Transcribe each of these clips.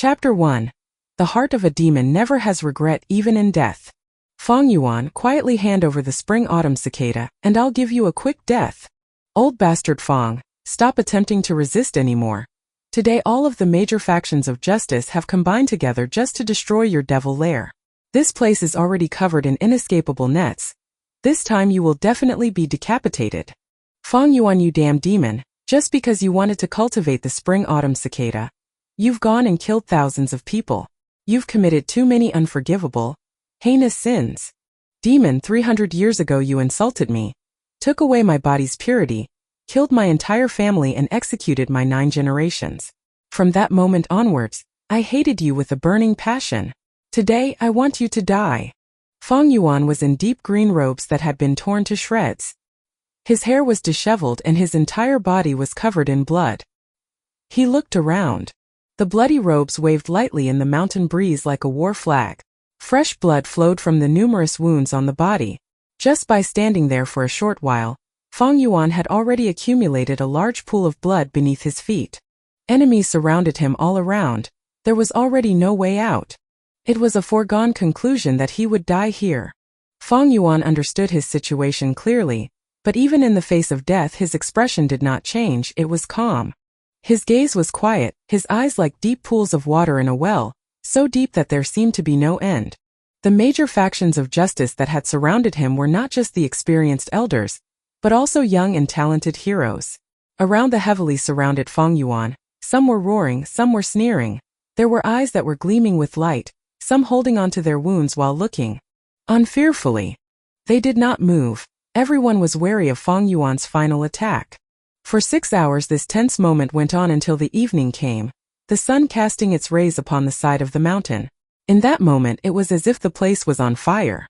Chapter 1. The heart of a demon never has regret even in death. Feng Yuan, quietly hand over the Spring Autumn Cicada, and I'll give you a quick death. Old bastard Feng, stop attempting to resist anymore. Today all of the major factions of justice have combined together just to destroy your devil lair. This place is already covered in inescapable nets. This time you will definitely be decapitated. Feng Yuan, you damn demon, just because you wanted to cultivate the Spring Autumn Cicada, you've gone and killed thousands of people. You've committed too many unforgivable, heinous sins. Demon, 300 years ago you insulted me, took away my body's purity, killed my entire family and executed my 9 generations. From that moment onwards, I hated you with a burning passion. Today I want you to die. Feng Yuan was in deep green robes that had been torn to shreds. His hair was disheveled and his entire body was covered in blood. He looked around. The bloody robes waved lightly in the mountain breeze like a war flag. Fresh blood flowed from the numerous wounds on the body. Just by standing there for a short while, Feng Yuan had already accumulated a large pool of blood beneath his feet. Enemies surrounded him all around. There was already no way out. It was a foregone conclusion that he would die here. Feng Yuan understood his situation clearly, but even in the face of death his expression did not change, it was calm. His gaze was quiet, his eyes like deep pools of water in a well, so deep that there seemed to be no end. The major factions of justice that had surrounded him were not just the experienced elders, but also young and talented heroes. Around the heavily surrounded Feng Yuan, some were roaring, some were sneering. There were eyes that were gleaming with light, some holding onto their wounds while looking on fearfully. They did not move. Everyone was wary of Feng Yuan's final attack. For 6 hours this tense moment went on until the evening came, the sun casting its rays upon the side of the mountain. In that moment it was as if the place was on fire.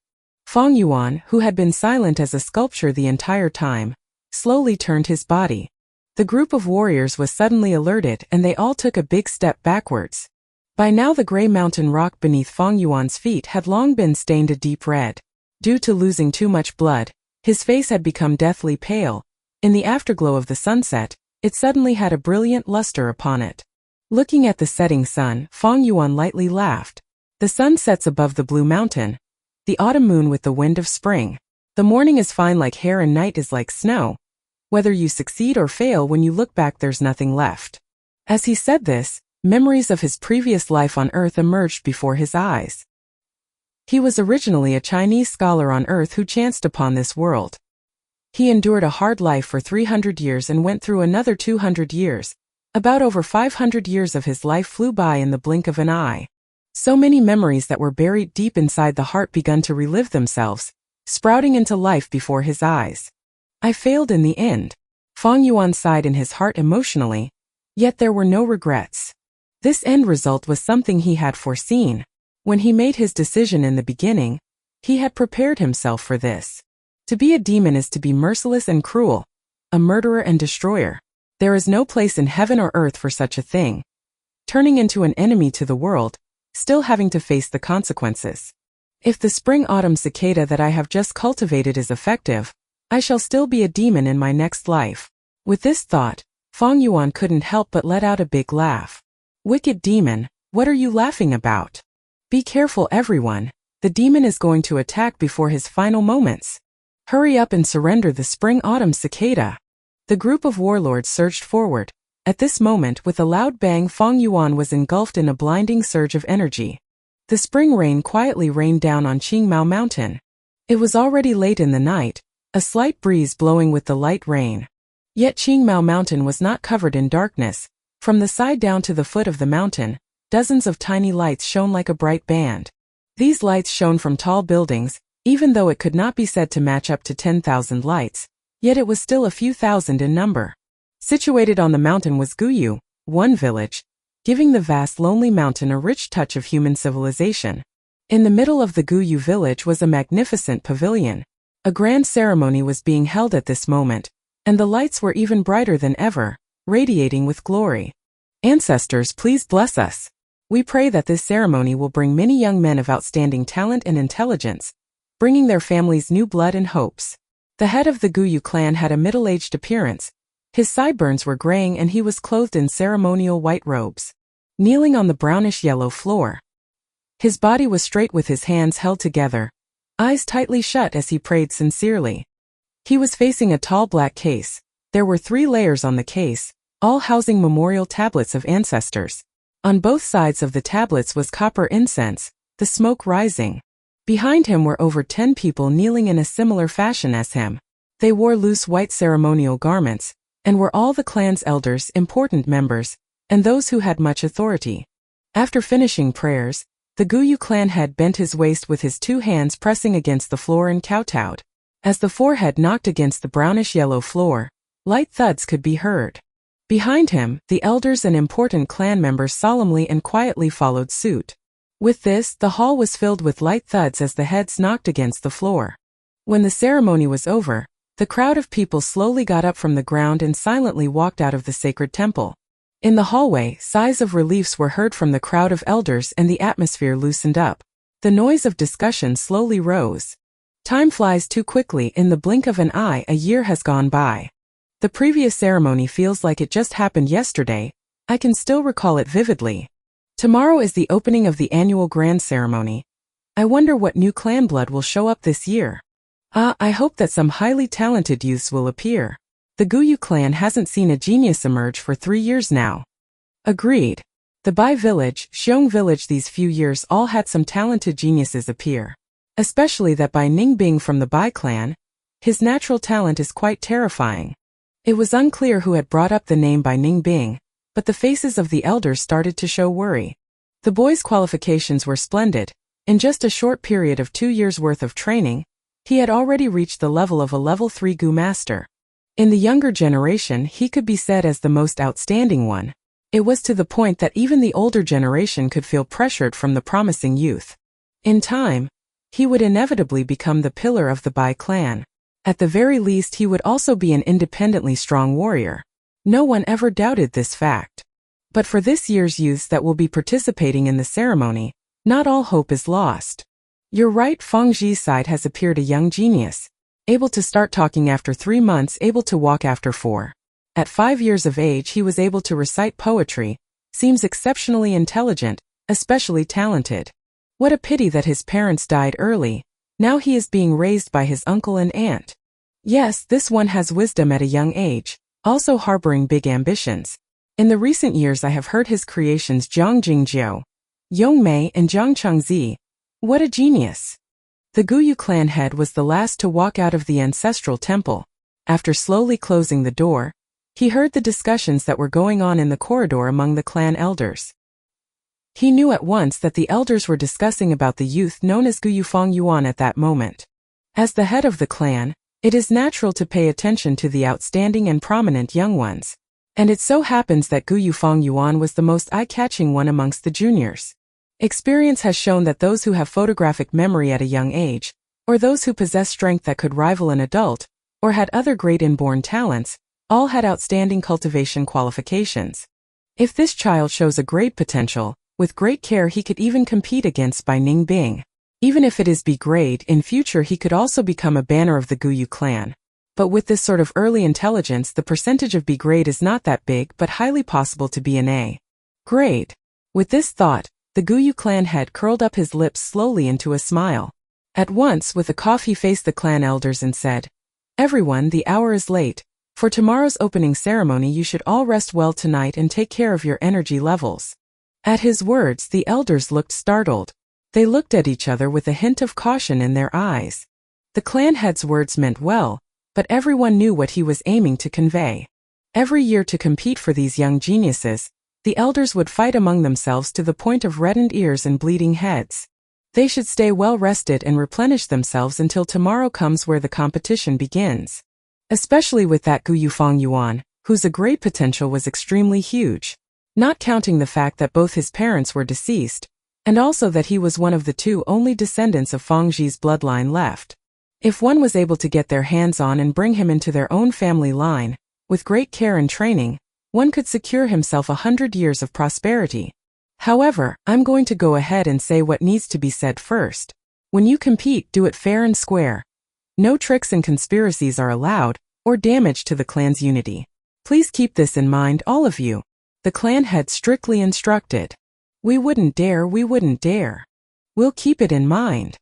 Feng Yuan, who had been silent as a sculpture the entire time, slowly turned his body. The group of warriors was suddenly alerted and they all took a big step backwards. By now the gray mountain rock beneath Feng Yuan's feet had long been stained a deep red. Due to losing too much blood, his face had become deathly pale. In the afterglow of the sunset, it suddenly had a brilliant luster upon it. Looking at the setting sun, Feng Yuan lightly laughed. The sun sets above the blue mountain, the autumn moon with the wind of spring. The morning is fine like hair and night is like snow. Whether you succeed or fail, when you look back there's nothing left. As he said this, memories of his previous life on Earth emerged before his eyes. He was originally a Chinese scholar on Earth who chanced upon this world. He endured a hard life for 300 years and went through another 200 years. About over 500 years of his life flew by in the blink of an eye. So many memories that were buried deep inside the heart begun to relive themselves, sprouting into life before his eyes. I failed in the end. Feng Yuan sighed in his heart emotionally, yet there were no regrets. This end result was something he had foreseen. When he made his decision in the beginning, he had prepared himself for this. To be a demon is to be merciless and cruel, a murderer and destroyer. There is no place in heaven or earth for such a thing. Turning into an enemy to the world, still having to face the consequences. If the Spring-Autumn Cicada that I have just cultivated is effective, I shall still be a demon in my next life. With this thought, Feng Yuan couldn't help but let out a big laugh. Wicked demon, what are you laughing about? Be careful everyone, the demon is going to attack before his final moments. Hurry up and surrender the Spring-Autumn Cicada. The group of warlords surged forward. At this moment, with a loud bang, Feng Yuan was engulfed in a blinding surge of energy. The spring rain quietly rained down on Qingmao Mountain. It was already late in the night, a slight breeze blowing with the light rain. Yet Qingmao Mountain was not covered in darkness. From the side down to the foot of the mountain, dozens of tiny lights shone like a bright band. These lights shone from tall buildings, even though it could not be said to match up to 10,000 lights, yet it was still a few thousand in number. Situated on the mountain was Guyu, one village, giving the vast lonely mountain a rich touch of human civilization. In the middle of the Guyu village was a magnificent pavilion. A grand ceremony was being held at this moment, and the lights were even brighter than ever, radiating with glory. Ancestors, please bless us. We pray that this ceremony will bring many young men of outstanding talent and intelligence, bringing their families new blood and hopes. The head of the Guyu clan had a middle-aged appearance. His sideburns were graying and he was clothed in ceremonial white robes. kneeling on the brownish-yellow floor. His body was straight with his hands held together, eyes tightly shut as he prayed sincerely. He was facing a tall black case. There were 3 layers on the case, all housing memorial tablets of ancestors. On both sides of the tablets was copper incense, the smoke rising. Behind him were over 10 people kneeling in a similar fashion as him. They wore loose white ceremonial garments, and were all the clan's elders, important members, and those who had much authority. After finishing prayers, the Guyu clan head bent his waist with his 2 hands pressing against the floor and kowtowed. As the forehead knocked against the brownish-yellow floor, light thuds could be heard. Behind him, the elders and important clan members solemnly and quietly followed suit. With this, the hall was filled with light thuds as the heads knocked against the floor. When the ceremony was over, the crowd of people slowly got up from the ground and silently walked out of the sacred temple. In the hallway, sighs of reliefs were heard from the crowd of elders and the atmosphere loosened up. The noise of discussion slowly rose. Time flies too quickly. In the blink of an eye, a year has gone by. The previous ceremony feels like it just happened yesterday. I can still recall it vividly. Tomorrow is the opening of the annual grand ceremony. I wonder what new clan blood will show up this year. I hope that some highly talented youths will appear. The Guyu clan hasn't seen a genius emerge for 3 years now. Agreed. The Bai village, Xiong village, these few years all had some talented geniuses appear. Especially that Bai Ningbing from the Bai clan. His natural talent is quite terrifying. It was unclear who had brought up the name Bai Ningbing, but the faces of the elders started to show worry. The boy's qualifications were splendid. In just a short period of 2 years' worth of training, he had already reached the level of a level 3 Gu master. In the younger generation, he could be said as the most outstanding one. It was to the point that even the older generation could feel pressured from the promising youth. In time, he would inevitably become the pillar of the Bai clan. At the very least, he would also be an independently strong warrior. No one ever doubted this fact. But for this year's youths that will be participating in the ceremony, not all hope is lost. You're right, Feng Zhi's side has appeared a young genius. Able to start talking after 3 months, able to walk after 4. At 5 years of age he was able to recite poetry, seems exceptionally intelligent, especially talented. What a pity that his parents died early. Now he is being raised by his uncle and aunt. Yes, this one has wisdom at a young age, also harboring big ambitions. In the recent years I have heard his creations Jiang Jingjiu, Yongmei and Jiang Changzi. What a genius! The Guyu clan head was the last to walk out of the ancestral temple. After slowly closing the door, he heard the discussions that were going on in the corridor among the clan elders. He knew at once that the elders were discussing about the youth known as Guyu Fengyuan at that moment. As the head of the clan, it is natural to pay attention to the outstanding and prominent young ones. And it so happens that Guyu Fengyuan was the most eye-catching one amongst the juniors. Experience has shown that those who have photographic memory at a young age, or those who possess strength that could rival an adult, or had other great inborn talents, all had outstanding cultivation qualifications. If this child shows a great potential, with great care he could even compete against Bai Ningbing. Even if it is B grade, in future he could also become a banner of the Guyu clan. But with this sort of early intelligence, the percentage of B grade is not that big but highly possible to be an A grade. With this thought, the Guyu clan head curled up his lips slowly into a smile. At once, with a cough, he faced the clan elders and said, "Everyone, the hour is late. For tomorrow's opening ceremony you should all rest well tonight and take care of your energy levels." At his words, the elders looked startled. They looked at each other with a hint of caution in their eyes. The clan head's words meant well, but everyone knew what he was aiming to convey. Every year to compete for these young geniuses, the elders would fight among themselves to the point of reddened ears and bleeding heads. They should stay well rested and replenish themselves until tomorrow comes where the competition begins. Especially with that Guyu Fengyuan, whose a great potential was extremely huge. Not counting the fact that both his parents were deceased, and also that he was one of the 2 only descendants of Feng Zhi's bloodline left. If one was able to get their hands on and bring him into their own family line, with great care and training, one could secure himself 100 years of prosperity. However, I'm going to go ahead and say what needs to be said first. When you compete, do it fair and square. No tricks and conspiracies are allowed, or damage to the clan's unity. Please keep this in mind, all of you. The clan head strictly instructed. We wouldn't dare, we wouldn't dare. We'll keep it in mind.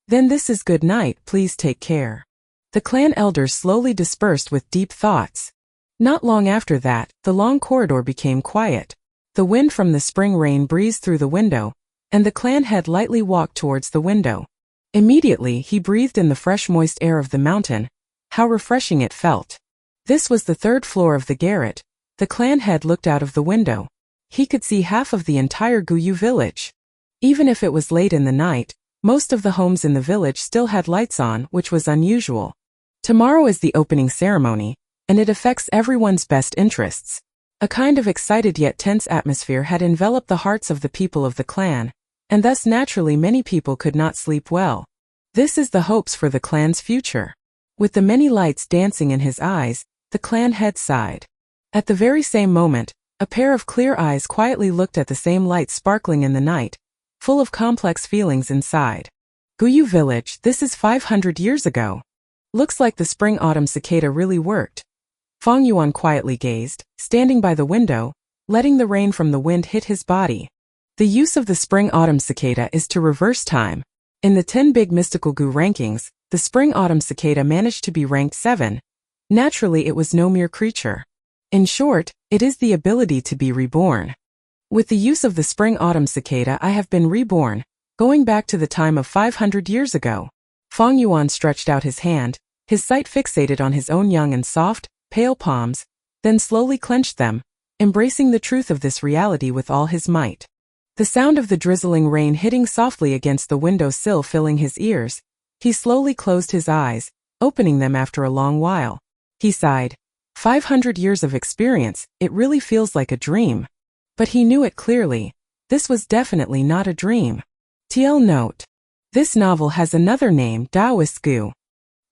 Then this is good night, please take care. The clan elders slowly dispersed with deep thoughts. Not long after that, the long corridor became quiet. The wind from the spring rain breezed through the window, and the clan head lightly walked towards the window. Immediately he breathed in the fresh moist air of the mountain. How refreshing it felt. This was the third floor of the garret. The clan head looked out of the window. He could see half of the entire Guyu village. Even if it was late in the night, most of the homes in the village still had lights on, which was unusual. Tomorrow is the opening ceremony, and it affects everyone's best interests. A kind of excited yet tense atmosphere had enveloped the hearts of the people of the clan, and thus naturally many people could not sleep well. This is the hopes for the clan's future. With the many lights dancing in his eyes, the clan head sighed. At the very same moment, a pair of clear eyes quietly looked at the same light sparkling in the night, full of complex feelings inside. Guyu village, this is 500 years ago. Looks like the Spring Autumn Cicada really worked. Fang Yuan quietly gazed, standing by the window, letting the rain from the wind hit his body. The use of the Spring Autumn Cicada is to reverse time. In the 10 big mystical Gu rankings, the Spring Autumn Cicada managed to be ranked 7. Naturally it was no mere creature. In short, it is the ability to be reborn. With the use of the Spring Autumn Cicada I have been reborn, going back to the time of 500 years ago. Fang Yuan stretched out his hand, his sight fixated on his own young and soft, pale palms, then slowly clenched them, embracing the truth of this reality with all his might. The sound of the drizzling rain hitting softly against the window sill filling his ears, he slowly closed his eyes, opening them after a long while. He sighed. 500 years of experience, it really feels like a dream. But he knew it clearly. This was definitely not a dream. TL note. This novel has another name, Taoist Gu.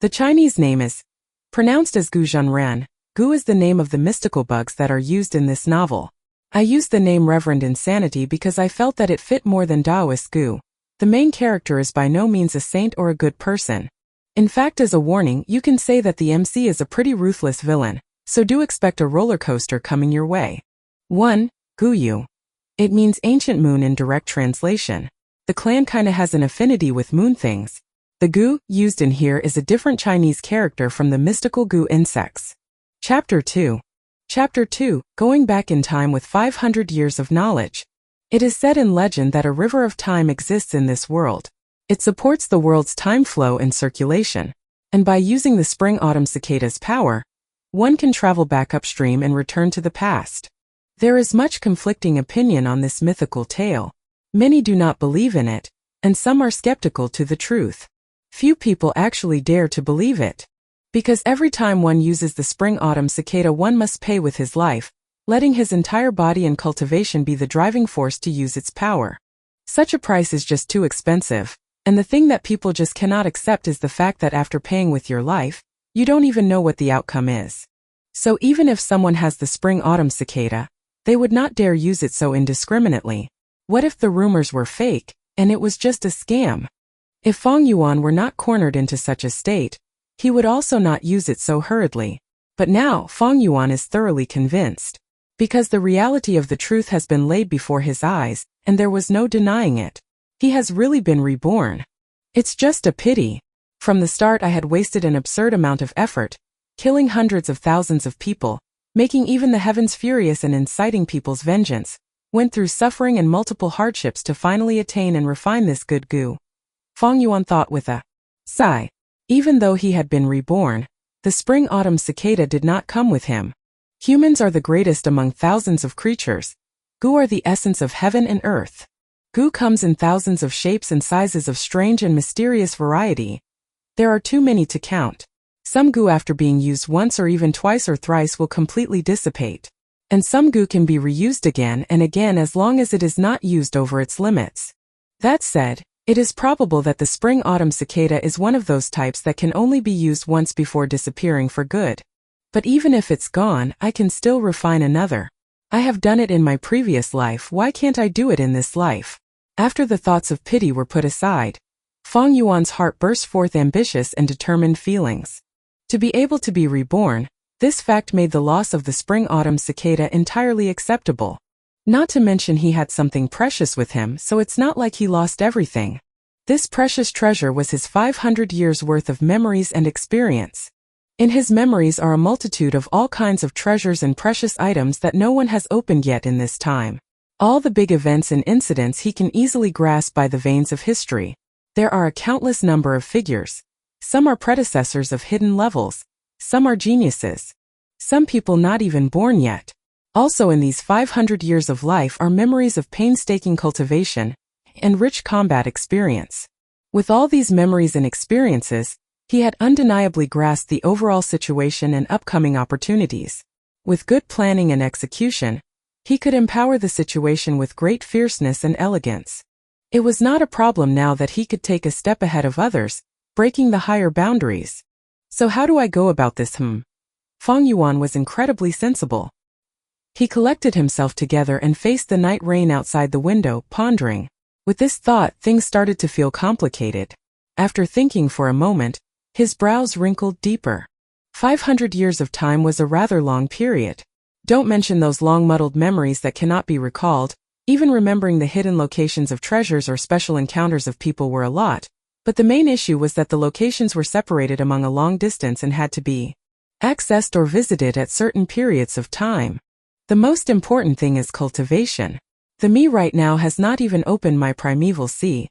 The Chinese name is pronounced as Gu Zhenren. Gu is the name of the mystical bugs that are used in this novel. I used the name Reverend Insanity because I felt that it fit more than Taoist Gu. The main character is by no means a saint or a good person. In fact, as a warning, you can say that the MC is a pretty ruthless villain, so do expect a roller coaster coming your way. 1. Guyu. It means ancient moon in direct translation. The clan kinda has an affinity with moon things. The Gu used in here is a different Chinese character from the mystical Gu insects. Chapter 2. Chapter 2, Going Back in Time with 500 Years of Knowledge. It is said in legend that a river of time exists in this world. It supports the world's time flow and circulation. And by using the Spring-Autumn Cicada's power, one can travel back upstream and return to the past. There is much conflicting opinion on this mythical tale. Many do not believe in it, and some are skeptical to the truth. Few people actually dare to believe it. Because every time one uses the Spring-Autumn Cicada one must pay with his life, letting his entire body and cultivation be the driving force to use its power. Such a price is just too expensive, and the thing that people just cannot accept is the fact that after paying with your life, you don't even know what the outcome is. So even if someone has the Spring-Autumn Cicada, they would not dare use it so indiscriminately. What if the rumors were fake, and it was just a scam? If Fang Yuan were not cornered into such a state, he would also not use it so hurriedly. But now Fang Yuan is thoroughly convinced. Because the reality of the truth has been laid before his eyes, and there was no denying it. He has really been reborn. It's just a pity. From the start I had wasted an absurd amount of effort, killing hundreds of thousands of people, making even the heavens furious and inciting people's vengeance, went through suffering and multiple hardships to finally attain and refine this good Gu. Fang Yuan thought with a sigh. Even though he had been reborn, the Spring-Autumn Cicada did not come with him. Humans are the greatest among thousands of creatures. Gu are the essence of heaven and earth. Gu comes in thousands of shapes and sizes of strange and mysterious variety. There are too many to count. Some Gu after being used once or even twice or thrice will completely dissipate. And some Gu can be reused again and again as long as it is not used over its limits. That said, it is probable that the Spring-Autumn Cicada is one of those types that can only be used once before disappearing for good. But even if it's gone, I can still refine another. I have done it in my previous life, why can't I do it in this life? After the thoughts of pity were put aside, Fang Yuan's heart burst forth ambitious and determined feelings. To be able to be reborn, This fact made the loss of the spring-autumn cicada entirely acceptable. Not to mention he had something precious with him, so it's not like he lost everything. This precious treasure was his 500 years' worth of memories and experience. In his memories are a multitude of all kinds of treasures and precious items that no one has opened yet in this time. All the big events and incidents he can easily grasp by the veins of history. There are a countless number of figures. Some are predecessors of hidden levels. Some are geniuses. Some people not even born yet. Also in these 500 years of life are memories of painstaking cultivation and rich combat experience. With all these memories and experiences, he had undeniably grasped the overall situation and upcoming opportunities. With good planning and execution, he could empower the situation with great fierceness and elegance. It was not a problem now that he could take a step ahead of others, breaking the higher boundaries. So how do I go about this? Fang Yuan was incredibly sensible. He collected himself together and faced the night rain outside the window, pondering. With this thought, things started to feel complicated. After thinking for a moment, his brows wrinkled deeper. 500 years of time was a rather long period. Don't mention those long muddled memories that cannot be recalled. Even remembering the hidden locations of treasures or special encounters of people were a lot, but the main issue was that the locations were separated among a long distance and had to be accessed or visited at certain periods of time. The most important thing is cultivation. The me right now has not even opened my primeval sea,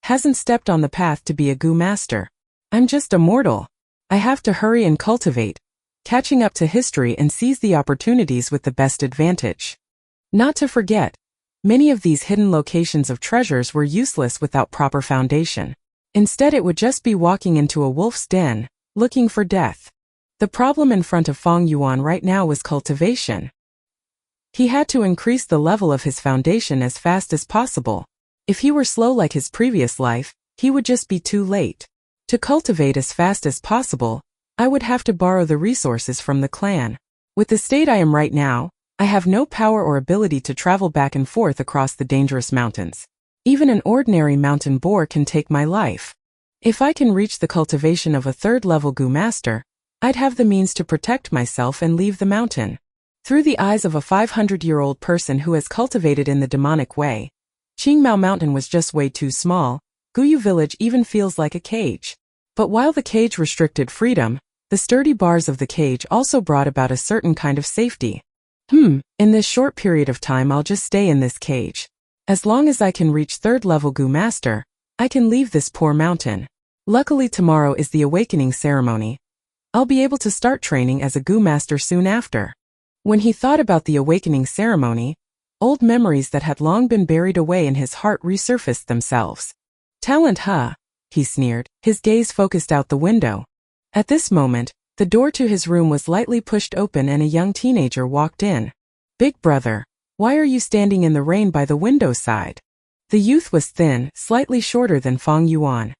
hasn't stepped on the path to be a Gu master. I'm just a mortal. I have to hurry and cultivate, catching up to history and seize the opportunities with the best advantage. Not to forget, many of these hidden locations of treasures were useless without proper foundation. Instead, it would just be walking into a wolf's den, looking for death. The problem in front of Fang Yuan right now was cultivation. He had to increase the level of his foundation as fast as possible. If he were slow like his previous life, he would just be too late. To cultivate as fast as possible, I would have to borrow the resources from the clan. With the state I am right now, I have no power or ability to travel back and forth across the dangerous mountains. Even an ordinary mountain boar can take my life. If I can reach the cultivation of a third-level Gu master, I'd have the means to protect myself and leave the mountain. Through the eyes of a 500-year-old person who has cultivated in the demonic way, Qingmao Mountain was just way too small. Guyu village even feels like a cage. But while the cage restricted freedom, the sturdy bars of the cage also brought about a certain kind of safety. In this short period of time I'll just stay in this cage. As long as I can reach third-level Gu master, I can leave this poor mountain. Luckily tomorrow is the awakening ceremony. I'll be able to start training as a Gu master soon after. When he thought about the awakening ceremony, old memories that had long been buried away in his heart resurfaced themselves. Talent, huh? He sneered, his gaze focused out the window. At this moment, the door to his room was lightly pushed open and a young teenager walked in. Big brother, why are you standing in the rain by the window side? The youth was thin, slightly shorter than Fang Yuan.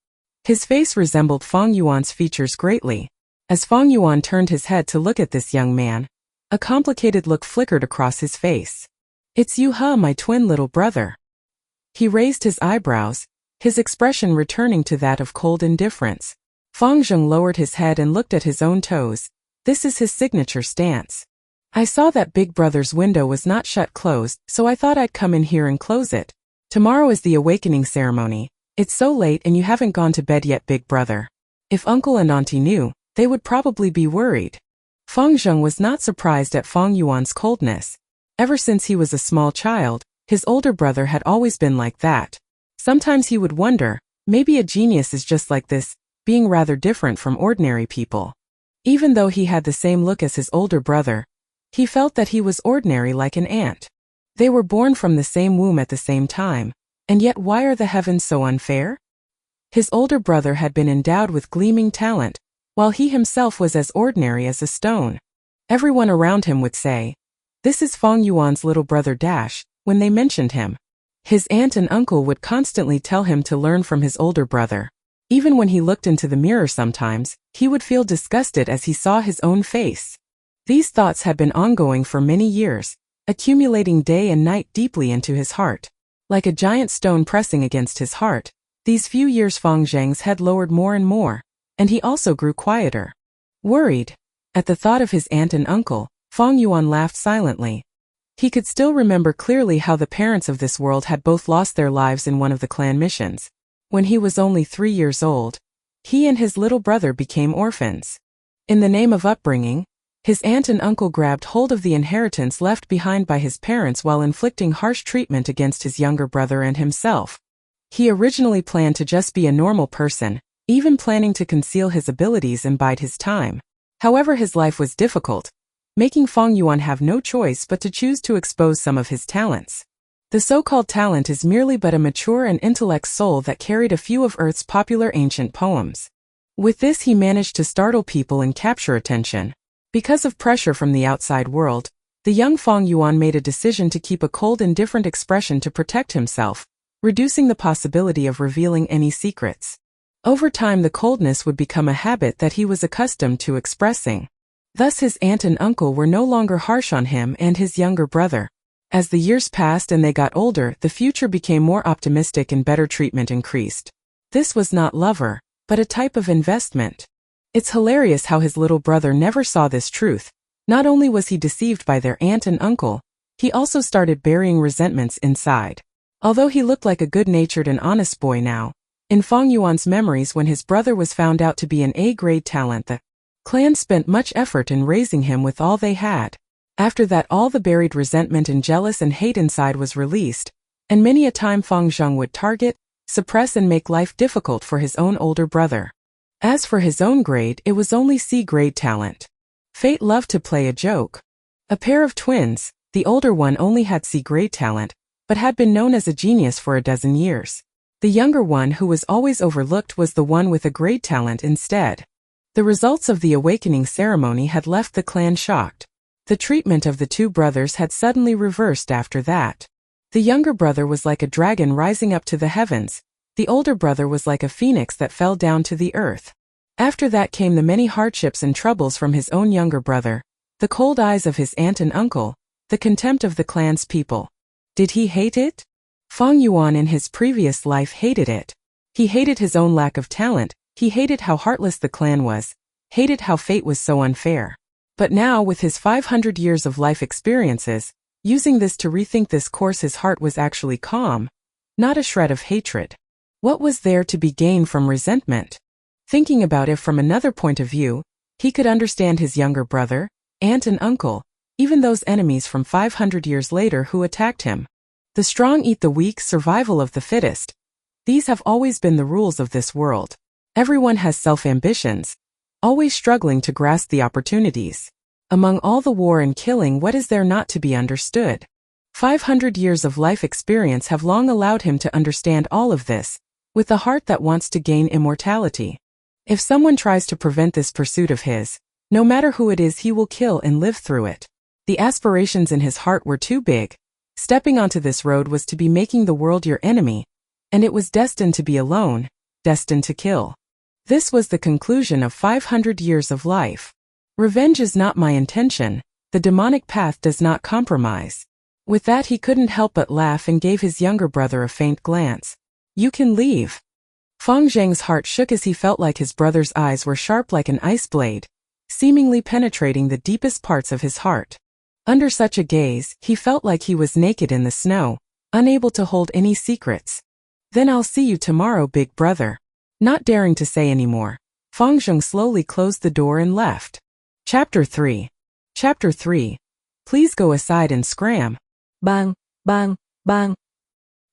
His face resembled Fang Yuan's features greatly. As Fang Yuan turned his head to look at this young man, a complicated look flickered across his face. It's you, huh, my twin little brother? He raised his eyebrows, his expression returning to that of cold indifference. Fang Zheng lowered his head and looked at his own toes. This is his signature stance. I saw that big brother's window was not shut closed, so I thought I'd come in here and close it. Tomorrow is the awakening ceremony. It's so late and you haven't gone to bed yet, big brother. If uncle and auntie knew, they would probably be worried. Fang Zheng was not surprised at Fang Yuan's coldness. Ever since he was a small child, his older brother had always been like that. Sometimes he would wonder, maybe a genius is just like this, being rather different from ordinary people. Even though he had the same look as his older brother, he felt that he was ordinary like an ant. They were born from the same womb at the same time, and yet why are the heavens so unfair? His older brother had been endowed with gleaming talent, while he himself was as ordinary as a stone. Everyone around him would say, "This is Fang Yuan's little brother Dash," when they mentioned him. His aunt and uncle would constantly tell him to learn from his older brother. Even when he looked into the mirror sometimes, he would feel disgusted as he saw his own face. These thoughts had been ongoing for many years, accumulating day and night deeply into his heart. Like a giant stone pressing against his heart, these few years Fang Zheng's head lowered more and more, and he also grew quieter. Worried. At the thought of his aunt and uncle, Fang Yuan laughed silently. He could still remember clearly how the parents of this world had both lost their lives in one of the clan missions. When he was only 3 years old, he and his little brother became orphans. In the name of upbringing, his aunt and uncle grabbed hold of the inheritance left behind by his parents while inflicting harsh treatment against his younger brother and himself. He originally planned to just be a normal person, even planning to conceal his abilities and bide his time. However, his life was difficult, making Fang Yuan have no choice but to choose to expose some of his talents. The so-called talent is merely but a mature and intellect soul that carried a few of Earth's popular ancient poems. With this he managed to startle people and capture attention. Because of pressure from the outside world, the young Fang Yuan made a decision to keep a cold, indifferent expression to protect himself, reducing the possibility of revealing any secrets. Over time the coldness would become a habit that he was accustomed to expressing. Thus his aunt and uncle were no longer harsh on him and his younger brother. As the years passed and they got older, the future became more optimistic and better treatment increased. This was not lover, but a type of investment. It's hilarious how his little brother never saw this truth. Not only was he deceived by their aunt and uncle, he also started burying resentments inside. Although he looked like a good-natured and honest boy now, in Fang Yuan's memories when his brother was found out to be an A-grade talent, the clan spent much effort in raising him with all they had. After that, all the buried resentment and jealous and hate inside was released, and many a time Fang Zheng would target, suppress and make life difficult for his own older brother. As for his own grade, it was only C-grade talent. Fate loved to play a joke. A pair of twins, the older one only had C-grade talent, but had been known as a genius for a dozen years. The younger one, who was always overlooked, was the one with a grade talent instead. The results of the awakening ceremony had left the clan shocked. The treatment of the two brothers had suddenly reversed after that. The younger brother was like a dragon rising up to the heavens. The older brother was like a phoenix that fell down to the earth. After that came the many hardships and troubles from his own younger brother, the cold eyes of his aunt and uncle, the contempt of the clan's people. Did he hate it? Fang Yuan in his previous life hated it. He hated his own lack of talent, he hated how heartless the clan was, hated how fate was so unfair. But now, with his 500 years of life experiences, using this to rethink this course, his heart was actually calm, not a shred of hatred. What was there to be gained from resentment? Thinking about it from another point of view, he could understand his younger brother, aunt and uncle, even those enemies from 500 years later who attacked him. The strong eat the weak, survival of the fittest. These have always been the rules of this world. Everyone has self-ambitions, always struggling to grasp the opportunities. Among all the war and killing, what is there not to be understood? 500 years of life experience have long allowed him to understand all of this, with a heart that wants to gain immortality. If someone tries to prevent this pursuit of his, no matter who it is, he will kill and live through it. The aspirations in his heart were too big. Stepping onto this road was to be making the world your enemy, and it was destined to be alone, destined to kill. This was the conclusion of 500 years of life. Revenge is not my intention, the demonic path does not compromise. With that he couldn't help but laugh and gave his younger brother a faint glance. You can leave. Fang Zheng's heart shook as he felt like his brother's eyes were sharp like an ice blade, seemingly penetrating the deepest parts of his heart. Under such a gaze, he felt like he was naked in the snow, unable to hold any secrets. Then I'll see you tomorrow, big brother. Not daring to say any more, Fang Zheng slowly closed the door and left. Chapter 3. Chapter 3. Please go aside and scram. Bang, bang, bang.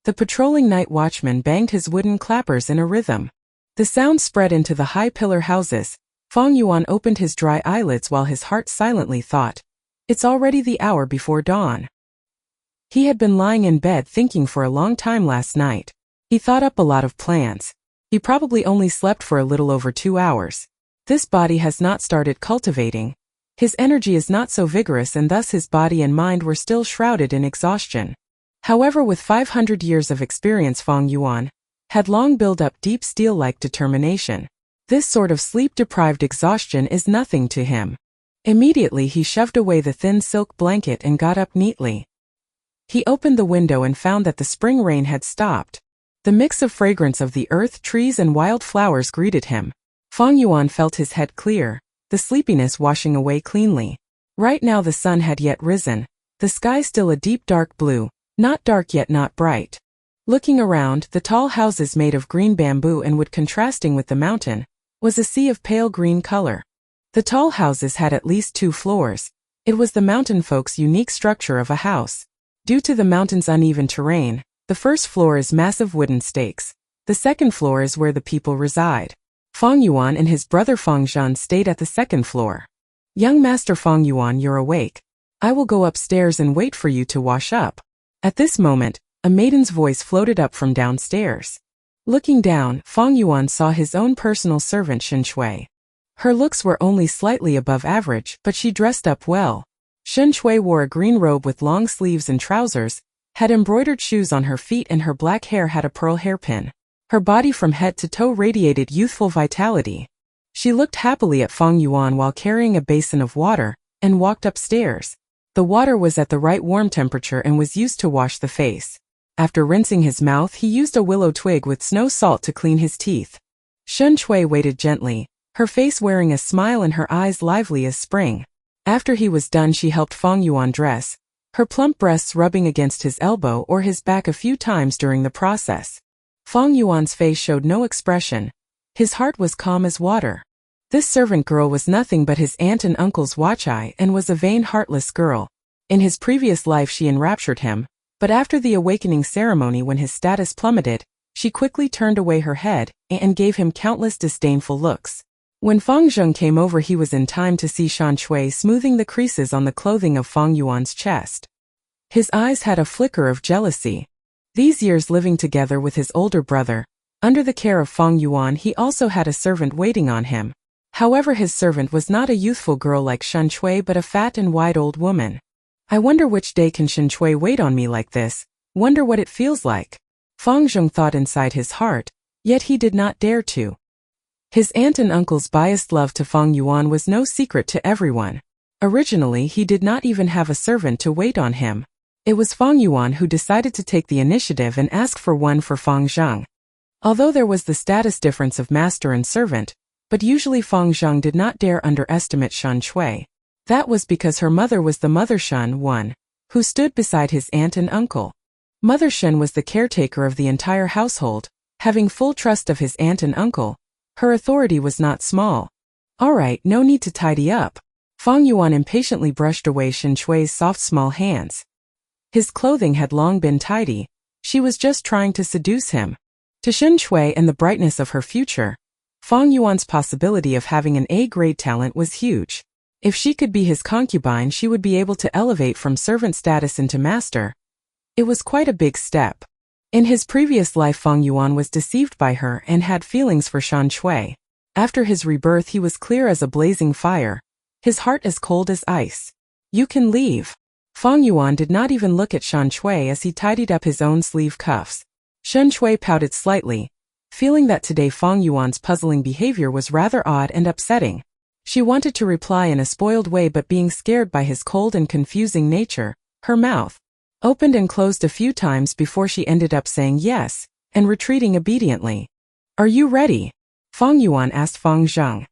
The patrolling night watchman banged his wooden clappers in a rhythm. The sound spread into the high pillar houses. Fang Yuan opened his dry eyelids while his heart silently thought, it's already the hour before dawn. He had been lying in bed thinking for a long time last night. He thought up a lot of plans. He probably only slept for a little over 2 hours. This body has not started cultivating. His energy is not so vigorous, and thus his body and mind were still shrouded in exhaustion. However, with 500 years of experience, Fang Yuan had long built up deep steel-like determination. This sort of sleep-deprived exhaustion is nothing to him. Immediately he shoved away the thin silk blanket and got up neatly. He opened the window and found that the spring rain had stopped. The mix of fragrance of the earth, trees and wild flowers greeted him. Fang Yuan felt his head clear. the sleepiness washing away cleanly. Right now the sun had yet risen, the sky still a deep dark blue, not dark yet not bright. Looking around, the tall houses made of green bamboo and wood contrasting with the mountain, was a sea of pale green color. The tall houses had at least 2 floors. It was the mountain folks' unique structure of a house. Due to the mountain's uneven terrain, the first floor is massive wooden stakes. The second floor is where the people reside. Fang Yuan and his brother Fang Zheng stayed at the second floor. Young Master Fang Yuan, you're awake. I will go upstairs and wait for you to wash up. At this moment, a maiden's voice floated up from downstairs. Looking down, Fang Yuan saw his own personal servant Shen Shui. Her looks were only slightly above average, but she dressed up well. Shen Shui wore a green robe with long sleeves and trousers, had embroidered shoes on her feet, and her black hair had a pearl hairpin. Her body from head to toe radiated youthful vitality. She looked happily at Fang Yuan while carrying a basin of water, and walked upstairs. The water was at the right warm temperature and was used to wash the face. After rinsing his mouth, he used a willow twig with snow salt to clean his teeth. Shen Shui waited gently, her face wearing a smile and her eyes lively as spring. After he was done, she helped Fang Yuan dress, her plump breasts rubbing against his elbow or his back a few times during the process. Fang Yuan's face showed no expression. His heart was calm as water. This servant girl was nothing but his aunt and uncle's watch-eye and was a vain, heartless girl. In his previous life she enraptured him, but after the awakening ceremony when his status plummeted, she quickly turned away her head and gave him countless disdainful looks. When Fang Zheng came over, he was in time to see Shen Shui smoothing the creases on the clothing of Fang Yuan's chest. His eyes had a flicker of jealousy. These years living together with his older brother, under the care of Fang Yuan, he also had a servant waiting on him. However, his servant was not a youthful girl like Shen Shui but a fat and wide old woman. I wonder which day can Shen Shui wait on me like this, wonder what it feels like. Fang Zheng thought inside his heart, yet he did not dare to. His aunt and uncle's biased love to Fang Yuan was no secret to everyone. Originally, he did not even have a servant to wait on him. It was Fang Yuan who decided to take the initiative and ask for one for Fang Zheng. Although there was the status difference of master and servant, but usually Fang Zheng did not dare underestimate Shen Shui. That was because her mother was the Mother Shen one, who stood beside his aunt and uncle. Mother Shen was the caretaker of the entire household, having full trust of his aunt and uncle. Her authority was not small. All right, no need to tidy up. Fang Yuan impatiently brushed away Shen Shui's soft small hands. His clothing had long been tidy. She was just trying to seduce him. To Shen Shui and the brightness of her future, Fang Yuan's possibility of having an A-grade talent was huge. If she could be his concubine, she would be able to elevate from servant status into master. It was quite a big step. In his previous life, Fang Yuan was deceived by her and had feelings for Shen Shui. After his rebirth, he was clear as a blazing fire, his heart as cold as ice. You can leave. Fang Yuan did not even look at Shen Shui as he tidied up his own sleeve cuffs. Shen Shui pouted slightly, feeling that today Fang Yuan's puzzling behavior was rather odd and upsetting. She wanted to reply in a spoiled way, but being scared by his cold and confusing nature, her mouth opened and closed a few times before she ended up saying yes, and retreating obediently. Are you ready? Fang Yuan asked Fang Zheng.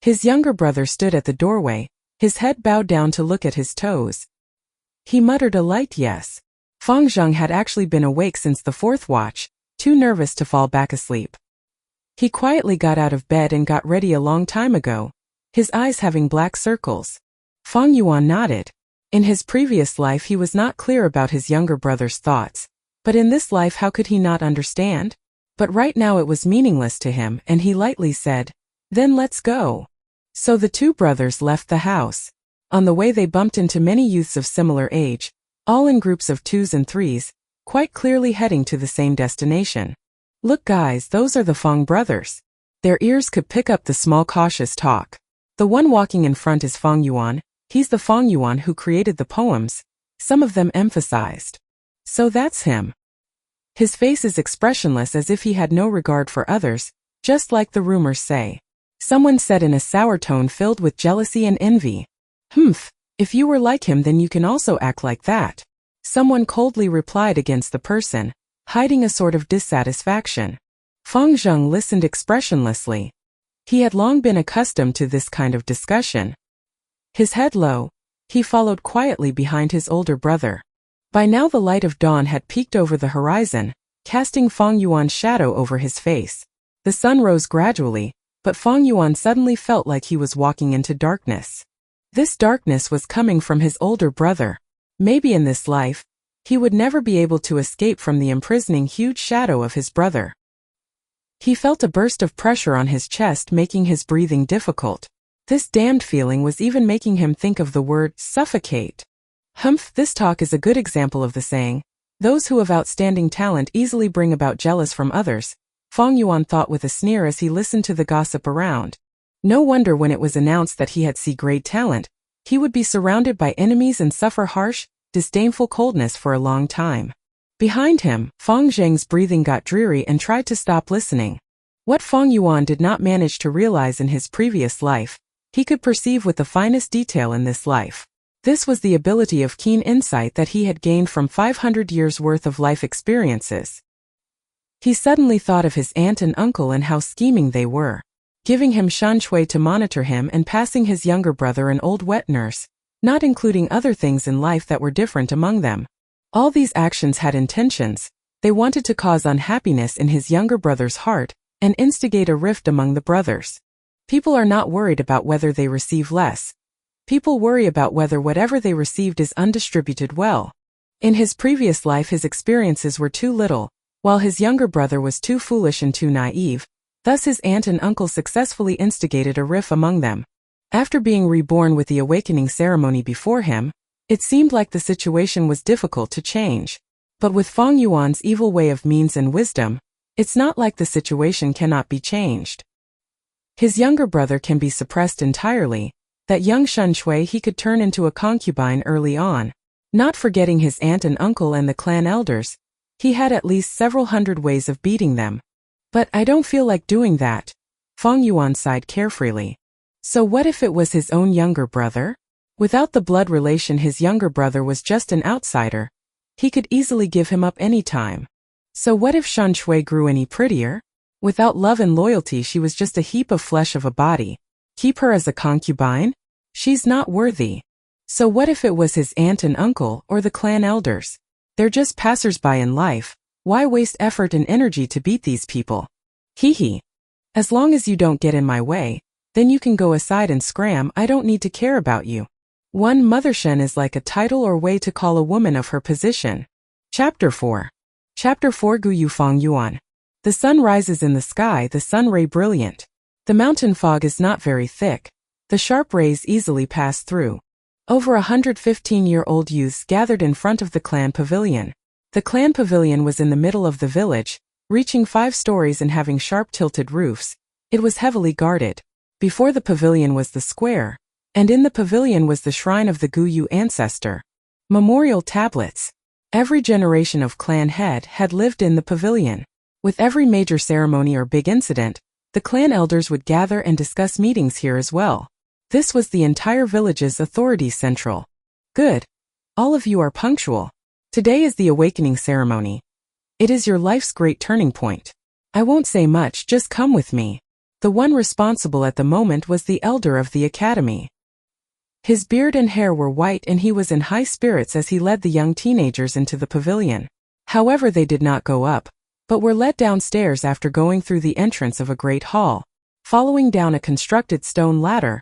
His younger brother stood at the doorway, his head bowed down to look at his toes. He muttered a light yes. Fang Zheng had actually been awake since the 4th watch, too nervous to fall back asleep. He quietly got out of bed and got ready a long time ago, his eyes having black circles. Fang Yuan nodded. In his previous life he was not clear about his younger brother's thoughts, but in this life how could he not understand? But right now it was meaningless to him, and he lightly said, "Then let's go." So the 2 brothers left the house. On the way they bumped into many youths of similar age, all in groups of 2s and 3s, quite clearly heading to the same destination. Look guys, those are the Fang brothers. Their ears could pick up the small cautious talk. The one walking in front is Fang Yuan, he's the Fang Yuan who created the poems, some of them emphasized. So that's him. His face is expressionless as if he had no regard for others, just like the rumors say. Someone said in a sour tone filled with jealousy and envy. Humph, if you were like him then you can also act like that. Someone coldly replied against the person, hiding a sort of dissatisfaction. Fang Zheng listened expressionlessly. He had long been accustomed to this kind of discussion. His head low, he followed quietly behind his older brother. By now the light of dawn had peeked over the horizon, casting Feng Yuan's shadow over his face. The sun rose gradually, but Feng Yuan suddenly felt like he was walking into darkness. This darkness was coming from his older brother. Maybe in this life, he would never be able to escape from the imprisoning huge shadow of his brother. He felt a burst of pressure on his chest, making his breathing difficult. This damned feeling was even making him think of the word suffocate. Humph, this talk is a good example of the saying, "Those who have outstanding talent easily bring about jealous from others," Feng Yuan thought with a sneer as he listened to the gossip around. No wonder when it was announced that he had great talent, he would be surrounded by enemies and suffer harsh, disdainful coldness for a long time. Behind him, Feng Zheng's breathing got dreary and tried to stop listening. What Feng Yuan did not manage to realize in his previous life, he could perceive with the finest detail in this life. This was the ability of keen insight that he had gained from 500 years' worth of life experiences. He suddenly thought of his aunt and uncle and how scheming they were, giving him Shan Shui to monitor him and passing his younger brother an old wet nurse, not including other things in life that were different among them. All these actions had intentions. They wanted to cause unhappiness in his younger brother's heart and instigate a rift among the brothers. People are not worried about whether they receive less. People worry about whether whatever they received is undistributed well. In his previous life his experiences were too little, while his younger brother was too foolish and too naive. Thus his aunt and uncle successfully instigated a rift among them. After being reborn with the awakening ceremony before him, it seemed like the situation was difficult to change. But with Feng Yuan's evil way of means and wisdom, it's not like the situation cannot be changed. His younger brother can be suppressed entirely. That young Shan Shui he could turn into a concubine early on. Not forgetting his aunt and uncle and the clan elders, he had at least several hundred ways of beating them. But I don't feel like doing that. Feng Yuan sighed carefreely. So what if it was his own younger brother? Without the blood relation his younger brother was just an outsider. He could easily give him up any time. So what if Shan Shui grew any prettier? Without love and loyalty she was just a heap of flesh of a body. Keep her as a concubine? She's not worthy. So what if it was his aunt and uncle or the clan elders? They're just passers-by in life. Why waste effort and energy to beat these people? Hee. As long as you don't get in my way, then you can go aside and scram. I don't need to care about you. One Mothershen is like a title or way to call a woman of her position. Chapter 4. Chapter 4 Guyu Feng Yuan. The sun rises in the sky, the sun ray brilliant. The mountain fog is not very thick. The sharp rays easily pass through. Over 115-year-old youths gathered in front of the clan pavilion. The clan pavilion was in the middle of the village, reaching 5 stories and having sharp tilted roofs. It was heavily guarded. Before the pavilion was the square, and in the pavilion was the shrine of the Guyu ancestor. Memorial tablets. Every generation of clan head had lived in the pavilion. With every major ceremony or big incident, the clan elders would gather and discuss meetings here as well. This was the entire village's authority central. Good. All of you are punctual. Today is the awakening ceremony. It is your life's great turning point. I won't say much, just come with me. The one responsible at the moment was the elder of the academy. His beard and hair were white and he was in high spirits as he led the young teenagers into the pavilion. However, they did not go up, but were led downstairs after going through the entrance of a great hall. Following down a constructed stone ladder,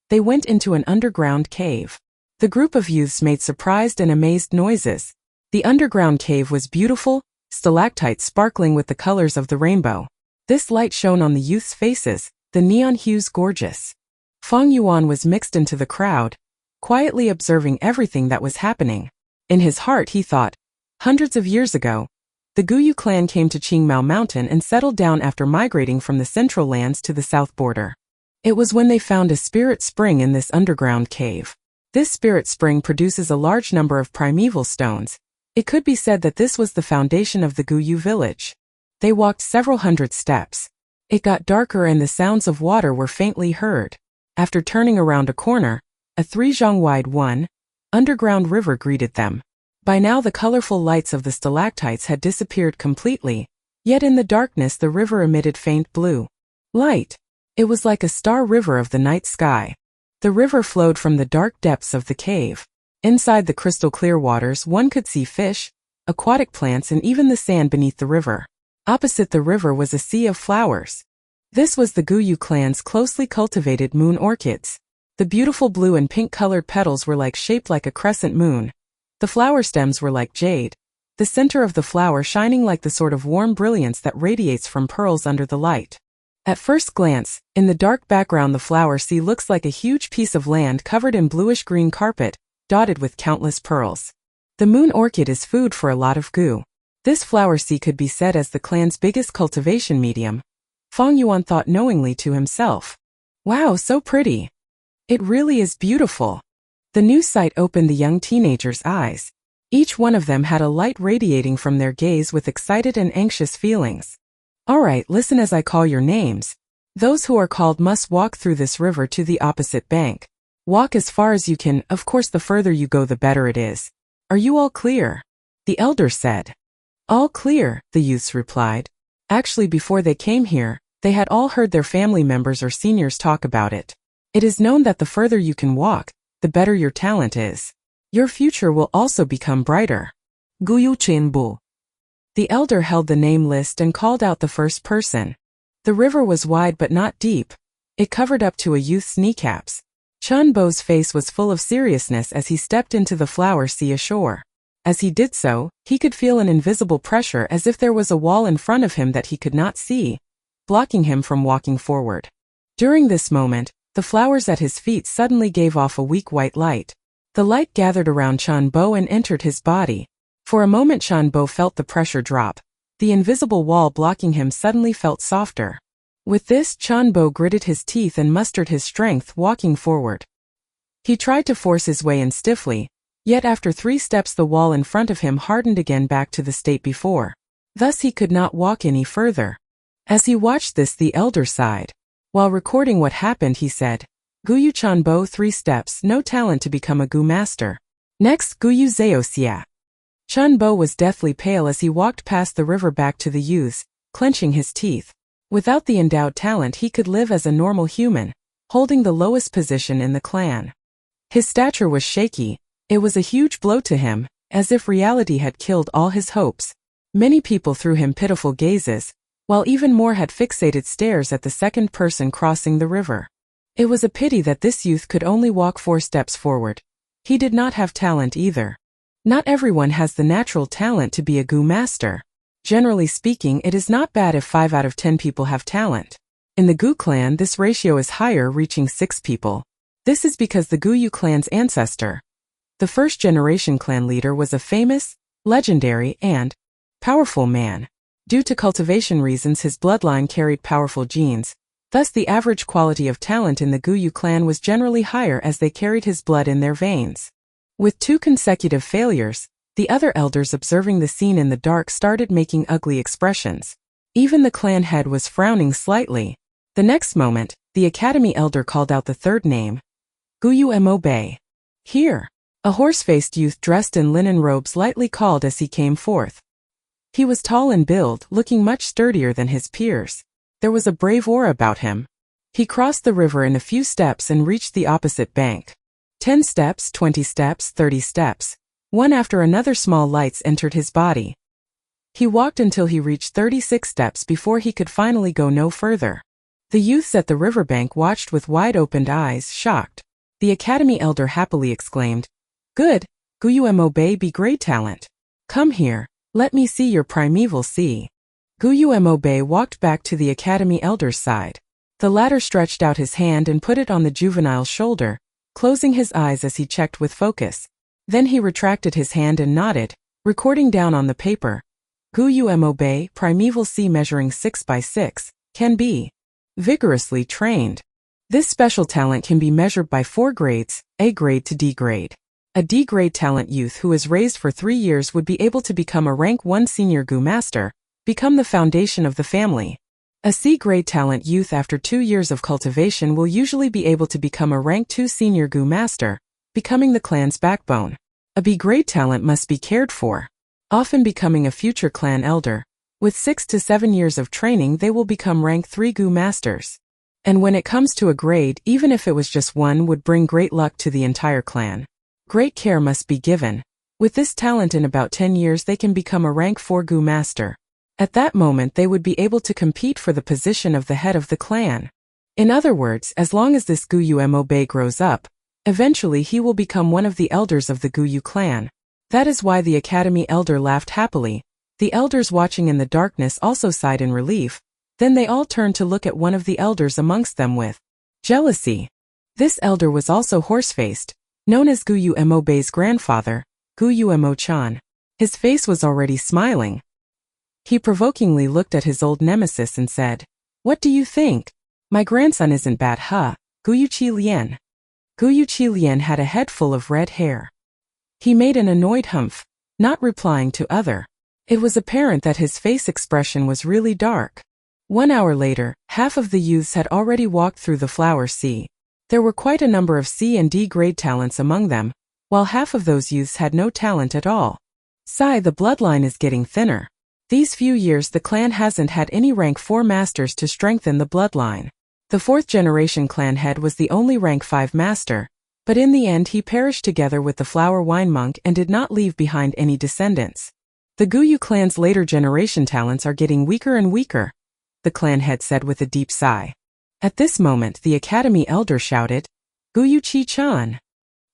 they went into an underground cave. The group of youths made surprised and amazed noises. The underground cave was beautiful, stalactites sparkling with the colors of the rainbow. This light shone on the youths' faces, the neon hues gorgeous. Feng Yuan was mixed into the crowd, quietly observing everything that was happening. In his heart he thought, hundreds of years ago, the Guyu clan came to Qingmao Mountain and settled down after migrating from the central lands to the south border. It was when they found a spirit spring in this underground cave. This spirit spring produces a large number of primeval stones. It could be said that this was the foundation of the Guyu village. They walked several hundred steps. It got darker and the sounds of water were faintly heard. After turning around a corner, a 3-zhang wide underground river greeted them. By now the colorful lights of the stalactites had disappeared completely, yet in the darkness the river emitted faint blue light. It was like a star river of the night sky. The river flowed from the dark depths of the cave. Inside the crystal clear waters one could see fish, aquatic plants and even the sand beneath the river. Opposite the river was a sea of flowers. This was the Guyu clan's closely cultivated moon orchids. The beautiful blue and pink-colored petals were shaped like a crescent moon. The flower stems were like jade, the center of the flower shining like the sort of warm brilliance that radiates from pearls under the light. At first glance, in the dark background the flower sea looks like a huge piece of land covered in bluish-green carpet, dotted with countless pearls. The moon orchid is food for a lot of Gu. This flower sea could be said as the clan's biggest cultivation medium. Fang Yuan thought knowingly to himself. Wow, so pretty. It really is beautiful. The new sight opened the young teenager's eyes. Each one of them had a light radiating from their gaze with excited and anxious feelings. Alright, listen as I call your names. Those who are called must walk through this river to the opposite bank. Walk as far as you can, of course the further you go the better it is. Are you all clear? The elder said. All clear, the youths replied. Actually, before they came here, they had all heard their family members or seniors talk about it. It is known that the further you can walk, the better your talent is. Your future will also become brighter. Guyu Chenbu. The elder held the name list and called out the first person. The river was wide but not deep. It covered up to a youth's kneecaps. Chenbu's face was full of seriousness as he stepped into the flower sea ashore. As he did so, he could feel an invisible pressure as if there was a wall in front of him that he could not see, blocking him from walking forward. During this moment, the flowers at his feet suddenly gave off a weak white light. The light gathered around Chenbu and entered his body. For a moment Chenbu felt the pressure drop. The invisible wall blocking him suddenly felt softer. With this, Chenbu gritted his teeth and mustered his strength, walking forward. He tried to force his way in stiffly, yet after 3 steps the wall in front of him hardened again back to the state before. Thus he could not walk any further. As he watched this, the elder sighed. While recording what happened, he said, Guyu Chenbu 3 steps, no talent to become a Gu master. Next, Guyu Zeoxia. Chenbu was deathly pale as he walked past the river back to the youths, clenching his teeth. Without the endowed talent he could live as a normal human, holding the lowest position in the clan. His stature was shaky. It was a huge blow to him, as if reality had killed all his hopes. Many people threw him pitiful gazes, while even more had fixated stares at the second person crossing the river. It was a pity that this youth could only walk 4 steps forward. He did not have talent either. Not everyone has the natural talent to be a Gu master. Generally speaking, it is not bad if 5 out of 10 people have talent. In the Gu clan, this ratio is higher, reaching 6 people. This is because the Guyu clan's ancestor, the first-generation clan leader, was a famous, legendary, and powerful man. Due to cultivation reasons, his bloodline carried powerful genes. Thus the average quality of talent in the Guyu clan was generally higher as they carried his blood in their veins. With 2 consecutive failures, the other elders observing the scene in the dark started making ugly expressions. Even the clan head was frowning slightly. The next moment, the academy elder called out the third name, Guyu Mobe. Here. A horse-faced youth dressed in linen robes lightly called as he came forth. He was tall in build, looking much sturdier than his peers. There was a brave aura about him. He crossed the river in a few steps and reached the opposite bank. 10 steps, 20 steps, 30 steps. One after another small lights entered his body. He walked until he reached 36 steps before he could finally go no further. The youths at the riverbank watched with wide-opened eyes, shocked. The academy elder happily exclaimed, Good, Guyu Mobe be great talent. Come here, let me see your primeval sea. Guyu Mobe walked back to the academy elder's side. The latter stretched out his hand and put it on the juvenile's shoulder, closing his eyes as he checked with focus. Then he retracted his hand and nodded, recording down on the paper. Guyu Mobe, primeval sea measuring 6 by 6, can be vigorously trained. This special talent can be measured by 4 grades, A grade to D grade. A D grade talent youth who is raised for 3 years would be able to become a rank 1 senior Gu master, become the foundation of the family. A C grade talent youth after 2 years of cultivation will usually be able to become a rank 2 senior Gu master, becoming the clan's backbone. A B grade talent must be cared for, often becoming a future clan elder. With 6 to 7 years of training they will become rank 3 Gu masters. And when it comes to a grade, even if it was just one, would bring great luck to the entire clan. Great care must be given. With this talent, in about 10 years they can become a rank 4 Gu master. At that moment they would be able to compete for the position of the head of the clan. In other words, as long as this Guyu Mobe grows up, eventually he will become one of the elders of the Guyu clan. That is why the academy elder laughed happily. The elders watching in the darkness also sighed in relief. Then they all turned to look at one of the elders amongst them with jealousy. This elder was also horse-faced, known as Guyu Mobe's grandfather, Guyu Mo-chan. His face was already smiling. He provokingly looked at his old nemesis and said, "What do you think? My grandson isn't bad, huh, Guyu Chi-lien?" Guyu Chi-lien had a head full of red hair. He made an annoyed humph, not replying to other. It was apparent that his face expression was really dark. 1 hour later, half of the youths had already walked through the flower sea. There were quite a number of C and D grade talents among them, while half of those youths had no talent at all. Sigh, the bloodline is getting thinner. These few years the clan hasn't had any rank 4 masters to strengthen the bloodline. The 4th generation clan head was the only rank 5 master, but in the end he perished together with the flower wine monk and did not leave behind any descendants. The Guyu clan's later generation talents are getting weaker and weaker, the clan head said with a deep sigh. At this moment the academy elder shouted, "Guyu Chi-chan."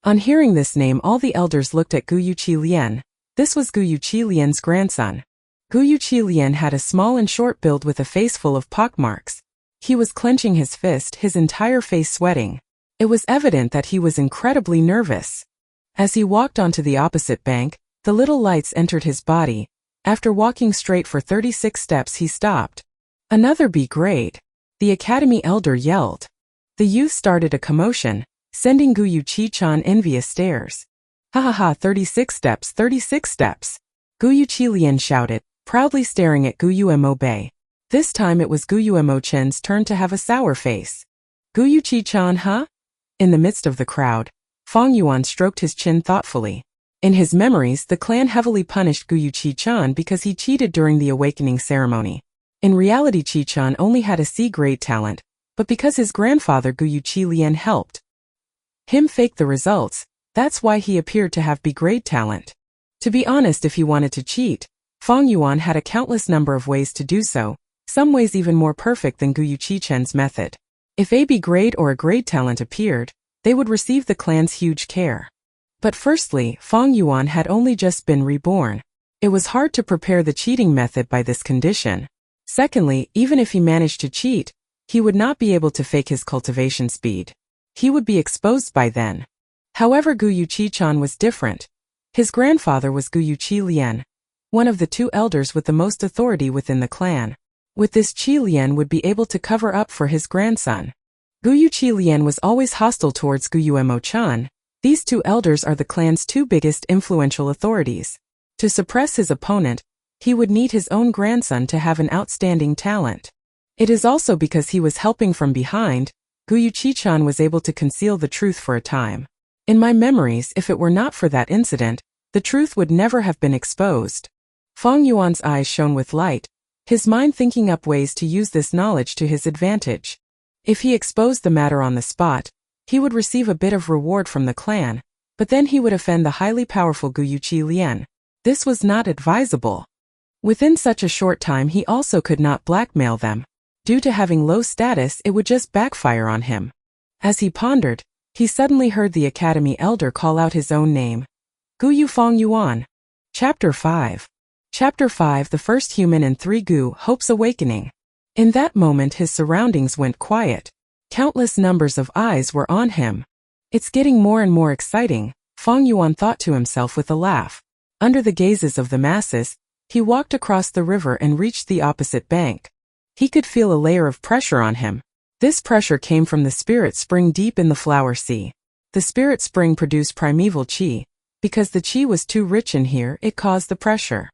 On hearing this name all the elders looked at Guyu Chi-lien. This was Guyu Chi-lien's grandson. Guyu Chi-lien had a small and short build with a face full of pockmarks. He was clenching his fist, his entire face sweating. It was evident that he was incredibly nervous. As he walked onto the opposite bank, the little lights entered his body. After walking straight for 36 steps he stopped. "Another B grade," the academy elder yelled. The youth started a commotion, sending Guyu Chi-chan envious stares. "Ha ha ha, 36 steps, 36 steps!" Guyu Chi-lien shouted, proudly staring at Guyu Mobe. This time it was Guyu Mo-chen's turn to have a sour face. "Guyu Chi-chan, huh?" In the midst of the crowd, Fong Yuan stroked his chin thoughtfully. In his memories, the clan heavily punished Guyu Chi-chan because he cheated during the awakening ceremony. In reality Chi-chan only had a C-grade talent, but because his grandfather Guyu Chi-lien helped him fake the results, that's why he appeared to have B-grade talent. To be honest, if he wanted to cheat, Fong Yuan had a countless number of ways to do so, some ways even more perfect than Guyu Chi-chen's method. If a B-grade or a grade talent appeared, they would receive the clan's huge care. But firstly, Fong Yuan had only just been reborn. It was hard to prepare the cheating method by this condition. Secondly, even if he managed to cheat, he would not be able to fake his cultivation speed. He would be exposed by then. However, Guyu Chi-chan was different. His grandfather was Guyu Chi-lien, one of the 2 elders with the most authority within the clan. With this, Chi-lien would be able to cover up for his grandson. Guyu Chi-lien was always hostile towards Guyu Mo-chan. These 2 elders are the clan's 2 biggest influential authorities. To suppress his opponent, he would need his own grandson to have an outstanding talent. It is also because he was helping from behind, Guyu Chi-chan was able to conceal the truth for a time. In my memories, if it were not for that incident, the truth would never have been exposed. Fong Yuan's eyes shone with light, his mind thinking up ways to use this knowledge to his advantage. If he exposed the matter on the spot, he would receive a bit of reward from the clan, but then he would offend the highly powerful Guyu Chi-lien. This was not advisable. Within such a short time he also could not blackmail them. Due to having low status, it would just backfire on him. As he pondered, he suddenly heard the academy elder call out his own name. Guyu Fong Yuan. Chapter 5. Chapter 5, The First Human and 3 Gu Hope's Awakening. In that moment his surroundings went quiet. Countless numbers of eyes were on him. It's getting more and more exciting, Fong Yuan thought to himself with a laugh. Under the gazes of the masses, he walked across the river and reached the opposite bank. He could feel a layer of pressure on him. This pressure came from the spirit spring deep in the flower sea. The spirit spring produced primeval qi. Because the qi was too rich in here, it caused the pressure.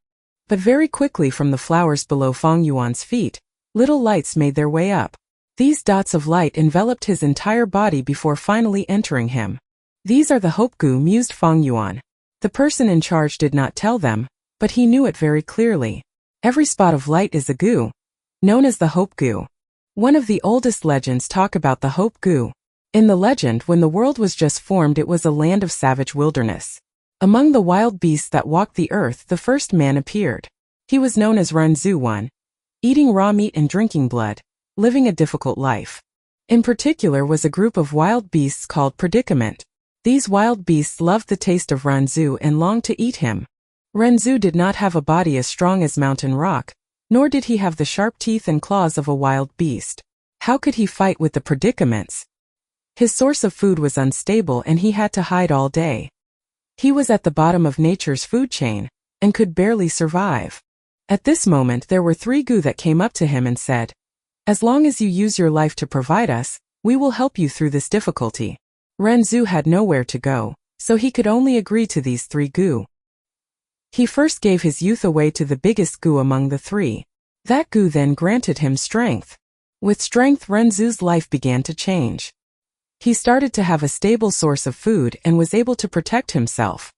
But very quickly from the flowers below Fong Yuan's feet, little lights made their way up. These dots of light enveloped his entire body before finally entering him. These are the Hope Gu, mused Fong Yuan. The person in charge did not tell them, but he knew it very clearly. Every spot of light is a Gu, known as the Hope Gu. One of the oldest legends talk about the Hope Goo. In the legend, when the world was just formed, it was a land of savage wilderness. Among the wild beasts that walked the earth, the first man appeared. He was known as Renzu, eating raw meat and drinking blood, living a difficult life. In particular was a group of wild beasts called predicament. These wild beasts loved the taste of Renzu and longed to eat him. Renzu did not have a body as strong as mountain rock, nor did he have the sharp teeth and claws of a wild beast. How could he fight with the predicaments? His source of food was unstable and he had to hide all day. He was at the bottom of nature's food chain, and could barely survive. At this moment there were 3 Goo that came up to him and said, "As long as you use your life to provide us, we will help you through this difficulty." Renzu had nowhere to go, so he could only agree to these 3 Goo. He first gave his youth away to the biggest Goo among the 3. That Goo then granted him strength. With strength, Renzu's life began to change. He started to have a stable source of food and was able to protect himself.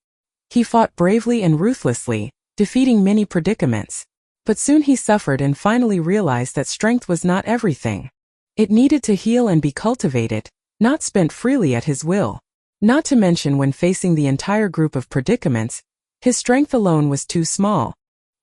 He fought bravely and ruthlessly, defeating many predicaments. But soon he suffered and finally realized that strength was not everything. It needed to heal and be cultivated, not spent freely at his will. Not to mention when facing the entire group of predicaments, his strength alone was too small.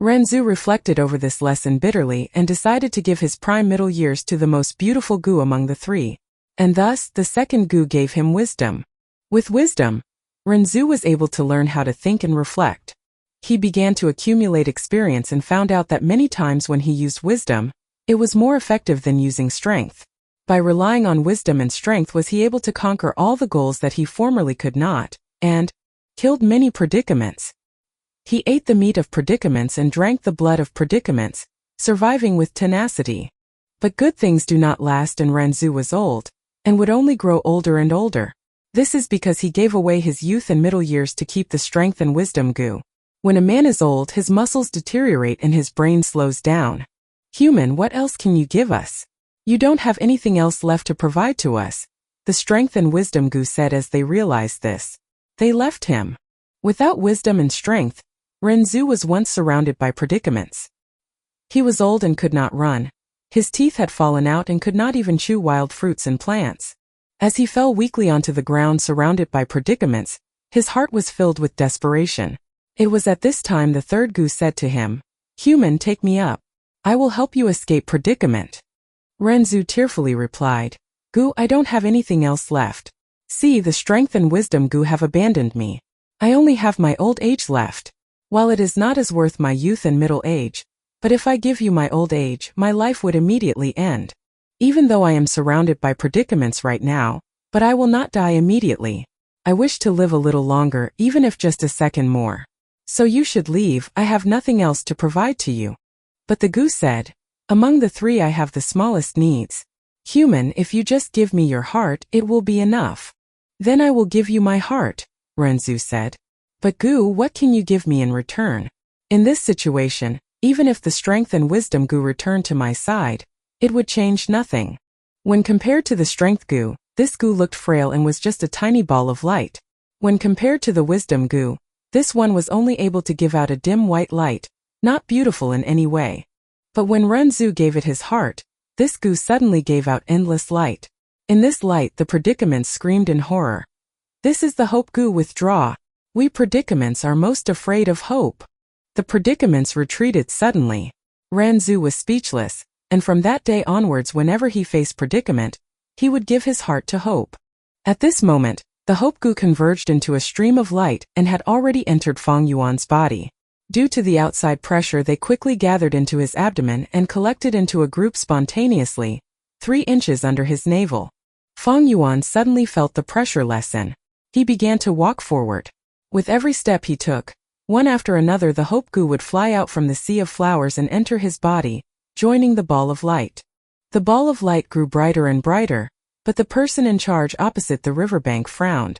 Renzu reflected over this lesson bitterly and decided to give his prime middle years to the most beautiful Goo among the 3. And thus, the second Goo gave him wisdom. With wisdom, Renzu was able to learn how to think and reflect. He began to accumulate experience and found out that many times when he used wisdom, it was more effective than using strength. By relying on wisdom and strength was he able to conquer all the goals that he formerly could not, and killed many predicaments. He ate the meat of predicaments and drank the blood of predicaments, surviving with tenacity. But good things do not last, and Renzu was old, and would only grow older and older. This is because he gave away his youth and middle years to keep the strength and wisdom Goo. When a man is old, his muscles deteriorate and his brain slows down. "Human, what else can you give us? You don't have anything else left to provide to us," the strength and wisdom Goo said as they realized this. They left him. Without wisdom and strength, Renzu was once surrounded by predicaments. He was old and could not run. His teeth had fallen out and could not even chew wild fruits and plants. As he fell weakly onto the ground surrounded by predicaments, his heart was filled with desperation. It was at this time the 3rd Goo said to him, "Human, take me up. I will help you escape predicament." Renzu tearfully replied, "Goo, I don't have anything else left. See, the strength and wisdom Goo have abandoned me. I only have my old age left. While it is not as worth my youth and middle age, but if I give you my old age, my life would immediately end. Even though I am surrounded by predicaments right now, but I will not die immediately. I wish to live a little longer, even if just a second more. So you should leave, I have nothing else to provide to you." But the Goo said, "Among the 3 I have the smallest needs. Human, if you just give me your heart, it will be enough." "Then I will give you my heart," Renzu said. "But Goo, what can you give me in return? In this situation, even if the strength and wisdom Goo returned to my side, it would change nothing." When compared to the strength Goo, this Goo looked frail and was just a tiny ball of light. When compared to the wisdom Goo, this one was only able to give out a dim white light, not beautiful in any way. But when Renzu gave it his heart, this Goo suddenly gave out endless light. In this light the predicaments screamed in horror. "This is the Hope Goo, withdraw. We predicaments are most afraid of hope." The predicaments retreated suddenly. Renzu was speechless, and from that day onwards whenever he faced predicament, he would give his heart to hope. At this moment, the Hope Goo converged into a stream of light and had already entered Fang Yuan's body. Due to the outside pressure, they quickly gathered into his abdomen and collected into a group spontaneously, 3 inches under his navel. Fang Yuan suddenly felt the pressure lessen. He began to walk forward. With every step he took, one after another the Hope Goo would fly out from the sea of flowers and enter his body, joining the ball of light. The ball of light grew brighter and brighter, but the person in charge opposite the riverbank frowned.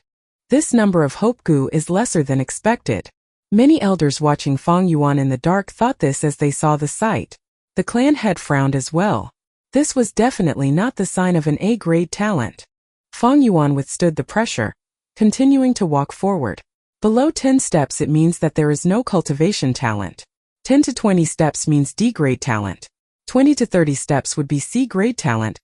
This number of Hope Goo is lesser than expected. Many elders watching Fang Yuan in the dark thought this as they saw the sight. The clan head frowned as well. This was definitely not the sign of an A-grade talent. Fang Yuan withstood the pressure, continuing to walk forward. Below 10 steps it means that there is no cultivation talent. 10 to 20 steps means D-grade talent. 20 to 30 steps would be C-grade talent,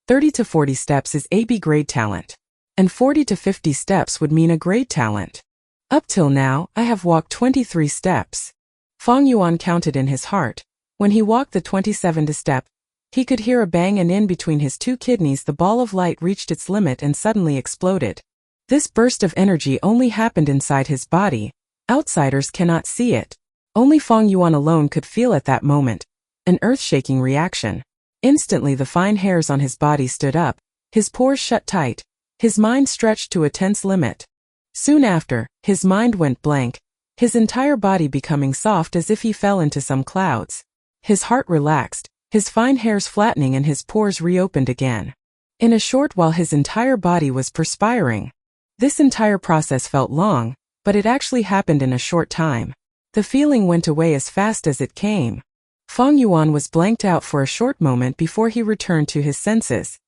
30 to 40 steps is AB grade talent, and 40 to 50 steps would mean a grade talent. Up till now, I have walked 23 steps. Fang Yuan counted in his heart. When he walked the 27th step, he could hear a bang, and in between his two kidneys the ball of light reached its limit and suddenly exploded. This burst of energy only happened inside his body. Outsiders cannot see it. Only Fang Yuan alone could feel at that moment an earth-shaking reaction. Instantly the fine hairs on his body stood up, his pores shut tight, his mind stretched to a tense limit. Soon after, his mind went blank, his entire body becoming soft as if he fell into some clouds. His heart relaxed, his fine hairs flattening, and his pores reopened again. In a short while his entire body was perspiring. This entire process felt long, but it actually happened in a short time. The feeling went away as fast as it came. Fang Yuan was blanked out for a short moment before he returned to his senses.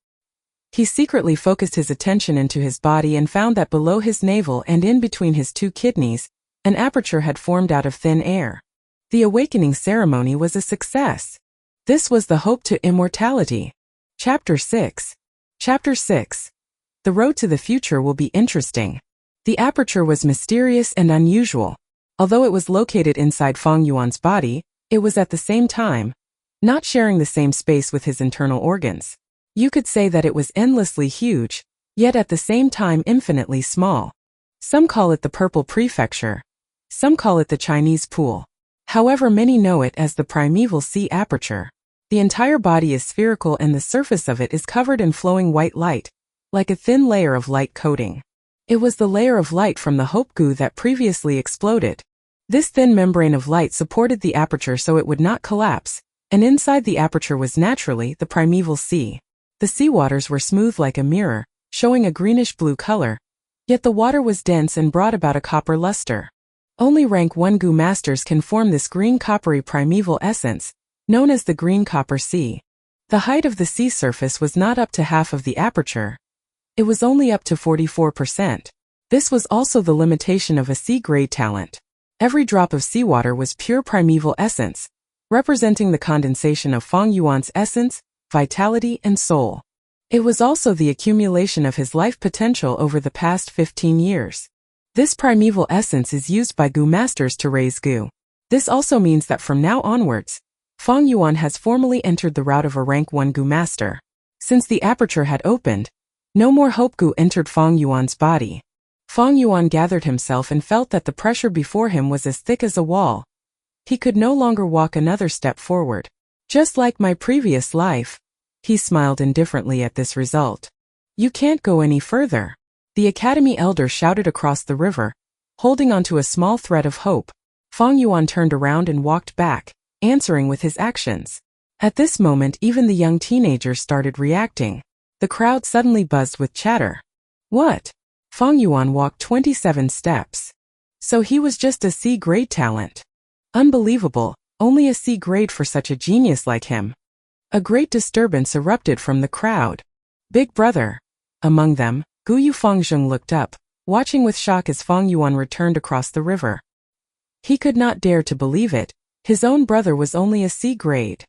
He secretly focused his attention into his body and found that below his navel and in between his two kidneys, an aperture had formed out of thin air. The awakening ceremony was a success. This was the hope to immortality. Chapter 6. Chapter 6. The road to the future will be interesting. The aperture was mysterious and unusual. Although it was located inside Fang Yuan's body, it was at the same time not sharing the same space with his internal organs. You could say that it was endlessly huge, yet at the same time infinitely small. Some call it the Purple Prefecture. Some call it the Chinese Pool. However, many know it as the primeval sea aperture. The entire body is spherical and the surface of it is covered in flowing white light, like a thin layer of light coating. It was the layer of light from the hope goo that previously exploded. This thin membrane of light supported the aperture so it would not collapse, and inside the aperture was naturally the primeval sea. The seawaters were smooth like a mirror, showing a greenish-blue color, yet the water was dense and brought about a copper luster. Only rank 1 goo masters can form this green coppery primeval essence, known as the green copper sea. The height of the sea surface was not up to half of the aperture. It was only up to 44%. This was also the limitation of a C-grade talent. Every drop of seawater was pure primeval essence, representing the condensation of Fang Yuan's essence, vitality, and soul. It was also the accumulation of his life potential over the past 15 years. This primeval essence is used by goo masters to raise goo. This also means that from now onwards, Fang Yuan has formally entered the route of a rank 1 goo master. Since the aperture had opened, no more hope goo entered Fang Yuan's body. Fang Yuan gathered himself and felt that the pressure before him was as thick as a wall. He could no longer walk another step forward. Just like my previous life, he smiled indifferently at this result. You can't go any further. The academy elder shouted across the river, holding onto a small thread of hope. Fang Yuan turned around and walked back, answering with his actions. At this moment even the young teenagers started reacting. The crowd suddenly buzzed with chatter. What? Fang Yuan walked 27 steps. So he was just a C-grade talent. Unbelievable, only a C-grade for such a genius like him. A great disturbance erupted from the crowd. Big brother. Among them, Guyu Fangzheng looked up, watching with shock as Fang Yuan returned across the river. He could not dare to believe it. His own brother was only a C-grade.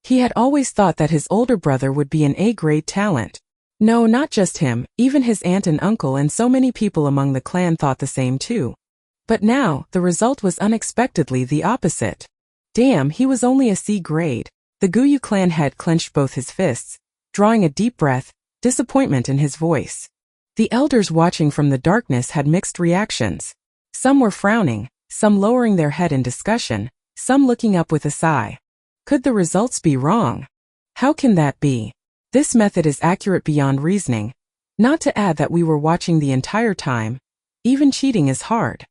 He had always thought that his older brother would be an A-grade talent. No, not just him, even his aunt and uncle and so many people among the clan thought the same too. But now, the result was unexpectedly the opposite. Damn, he was only a C-grade. The Guyu clan head clenched both his fists, drawing a deep breath, disappointment in his voice. The elders watching from the darkness had mixed reactions. Some were frowning, some lowering their head in discussion, some looking up with a sigh. Could the results be wrong? How can that be? This method is accurate beyond reasoning. Not to add that we were watching the entire time. Even cheating is hard.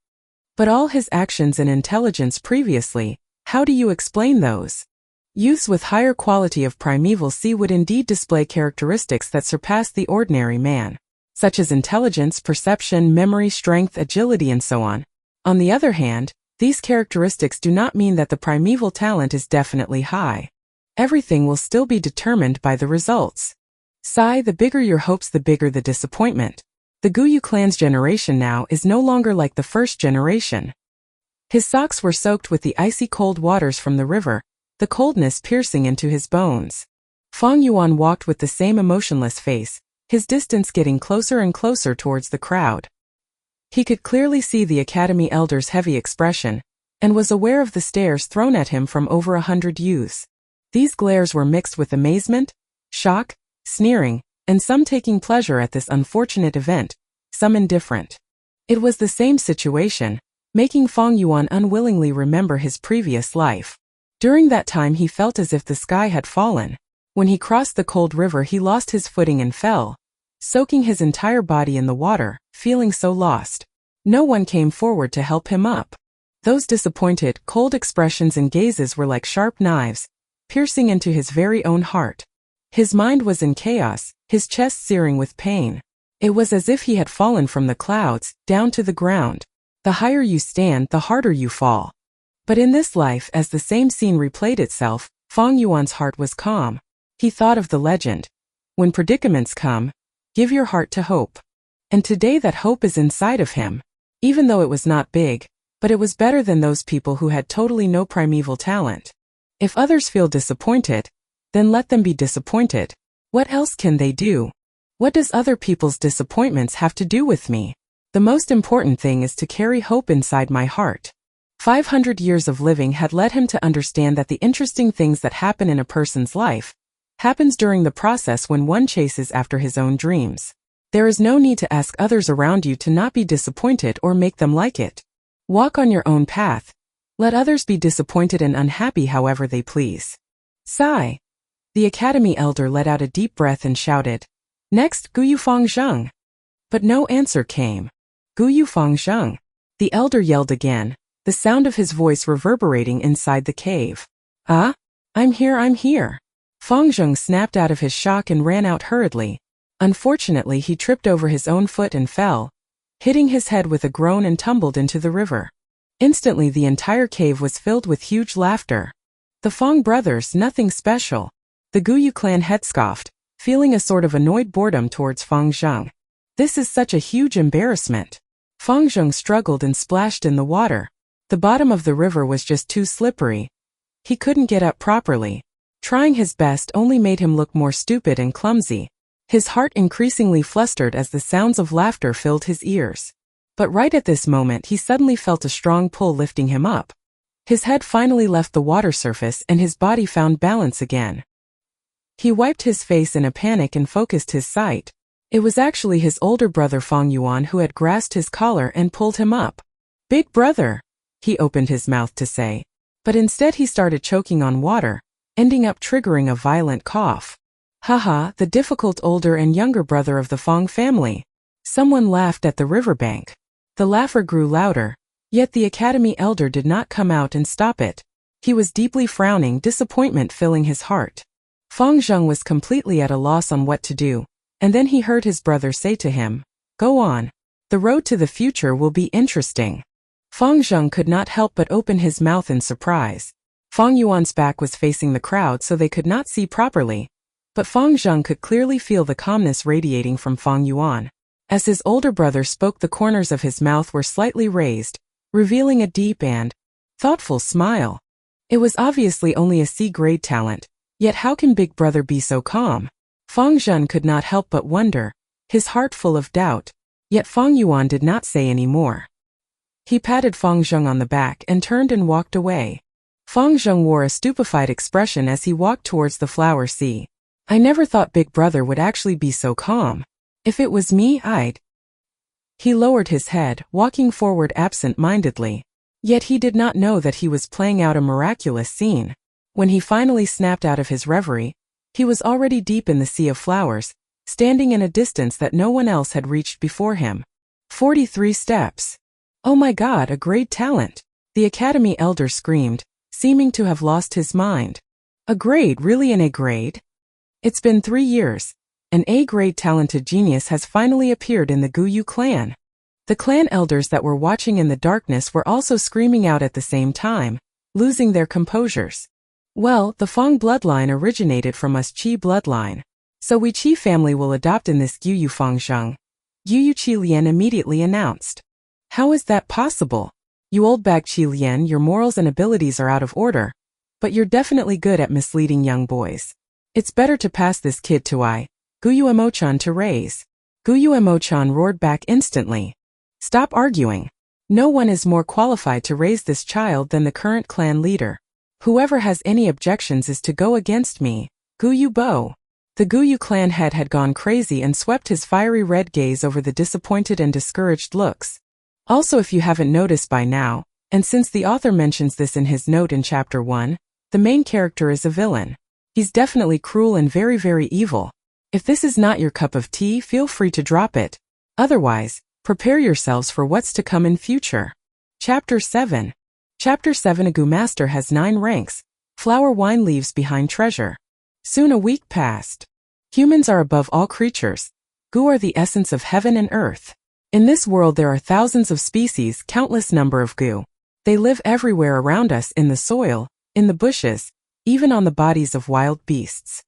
But all his actions and intelligence previously, how do you explain those? Youths with higher quality of primeval sea would indeed display characteristics that surpass the ordinary man, such as intelligence, perception, memory, strength, agility, and so on. On the other hand, these characteristics do not mean that the primeval talent is definitely high. Everything will still be determined by the results. Sigh, the bigger your hopes, the bigger the disappointment. The Guyu clan's generation now is no longer like the first generation. His socks were soaked with the icy cold waters from the river, the coldness piercing into his bones. Fang Yuan walked with the same emotionless face, his distance getting closer and closer towards the crowd. He could clearly see the academy elder's heavy expression, and was aware of the stares thrown at him from over 100 youths. These glares were mixed with amazement, shock, sneering, and some taking pleasure at this unfortunate event, some indifferent. It was the same situation, making Fang Yuan unwillingly remember his previous life. During that time he felt as if the sky had fallen. When he crossed the cold river he lost his footing and fell, soaking his entire body in the water, feeling so lost. No one came forward to help him up. Those disappointed, cold expressions and gazes were like sharp knives, piercing into his very own heart. His mind was in chaos, his chest searing with pain. It was as if he had fallen from the clouds, down to the ground. The higher you stand, the harder you fall. But in this life, as the same scene replayed itself, Fang Yuan's heart was calm. He thought of the legend. When predicaments come, give your heart to hope. And today that hope is inside of him. Even though it was not big, but it was better than those people who had totally no primeval talent. If others feel disappointed, then let them be disappointed. What else can they do? What does other people's disappointments have to do with me? The most important thing is to carry hope inside my heart. 500 years of living had led him to understand that the interesting things that happen in a person's life happens during the process when one chases after his own dreams. There is no need to ask others around you to not be disappointed or make them like it. Walk on your own path. Let others be disappointed and unhappy however they please. Sigh. The academy elder let out a deep breath and shouted, "Next, Guyu Fang Zheng." But no answer came. "Guyu Fang Zheng." The elder yelled again, the sound of his voice reverberating inside the cave. "Ah? I'm here. Fang Zheng snapped out of his shock and ran out hurriedly. Unfortunately, he tripped over his own foot and fell, hitting his head with a groan and tumbled into the river. Instantly the entire cave was filled with huge laughter. The Fang brothers, nothing special. The Guyu clan head scoffed, feeling a sort of annoyed boredom towards Fang Zheng. This is such a huge embarrassment. Fang Zheng struggled and splashed in the water. The bottom of the river was just too slippery. He couldn't get up properly. Trying his best only made him look more stupid and clumsy. His heart increasingly flustered as the sounds of laughter filled his ears. But right at this moment he suddenly felt a strong pull lifting him up. His head finally left the water surface and his body found balance again. He wiped his face in a panic and focused his sight. It was actually his older brother Fang Yuan who had grasped his collar and pulled him up. "Big brother," he opened his mouth to say. But instead he started choking on water, ending up triggering a violent cough. Haha, the difficult older and younger brother of the Fang family. Someone laughed at the riverbank. The laughter grew louder, yet the academy elder did not come out and stop it. He was deeply frowning, disappointment filling his heart. Fang Zheng was completely at a loss on what to do, and then he heard his brother say to him, "Go on. The road to the future will be interesting." Fang Zheng could not help but open his mouth in surprise. Fang Yuan's back was facing the crowd so they could not see properly, but Fang Zheng could clearly feel the calmness radiating from Fang Yuan. As his older brother spoke, the corners of his mouth were slightly raised, revealing a deep and thoughtful smile. It was obviously only a C-grade talent, yet how can Big Brother be so calm? Fang Zheng could not help but wonder, his heart full of doubt, yet Fang Yuan did not say any more. He patted Fang Zheng on the back and turned and walked away. Fang Zheng wore a stupefied expression as he walked towards the flower sea. "I never thought Big Brother would actually be so calm. If it was me, I'd..." He lowered his head, walking forward absent-mindedly. Yet he did not know that he was playing out a miraculous scene. When he finally snapped out of his reverie, he was already deep in the sea of flowers, standing in a distance that no one else had reached before him. 43 steps. "Oh my God, a great talent!" The academy elder screamed, seeming to have lost his mind. "A grade, really an A grade? It's been 3 years. An A-grade talented genius has finally appeared in the Guyu clan." The clan elders that were watching in the darkness were also screaming out at the same time, losing their composures. "Well, the Fang bloodline originated from us Qi bloodline. So we Qi family will adopt in this Guyu Fang Zheng," Guyu Qi Lian immediately announced. "How is that possible? You old bag Qi Lian, your morals and abilities are out of order. But you're definitely good at misleading young boys. It's better to pass this kid to Guyu-emo-chan to raise. Guyu-emo-chan roared back instantly. Stop arguing. No one is more qualified to raise this child than the current clan leader. Whoever has any objections is to go against me, Guyu-bo. The Guyu clan head had gone crazy and swept his fiery red gaze over the disappointed and discouraged looks. Also, if you haven't noticed by now, and since the author mentions this in his note in chapter 1, the main character is a villain. He's definitely cruel and very, very evil. If this is not your cup of tea, feel free to drop it. Otherwise, prepare yourselves for what's to come in future. Chapter 7. Chapter 7. A Gu Master has 9 ranks. Flower wine leaves behind treasure. Soon a week passed. Humans are above all creatures. Gu are the essence of heaven and earth. In this world there are thousands of species, countless number of Gu. They live everywhere around us, in the soil, in the bushes, even on the bodies of wild beasts.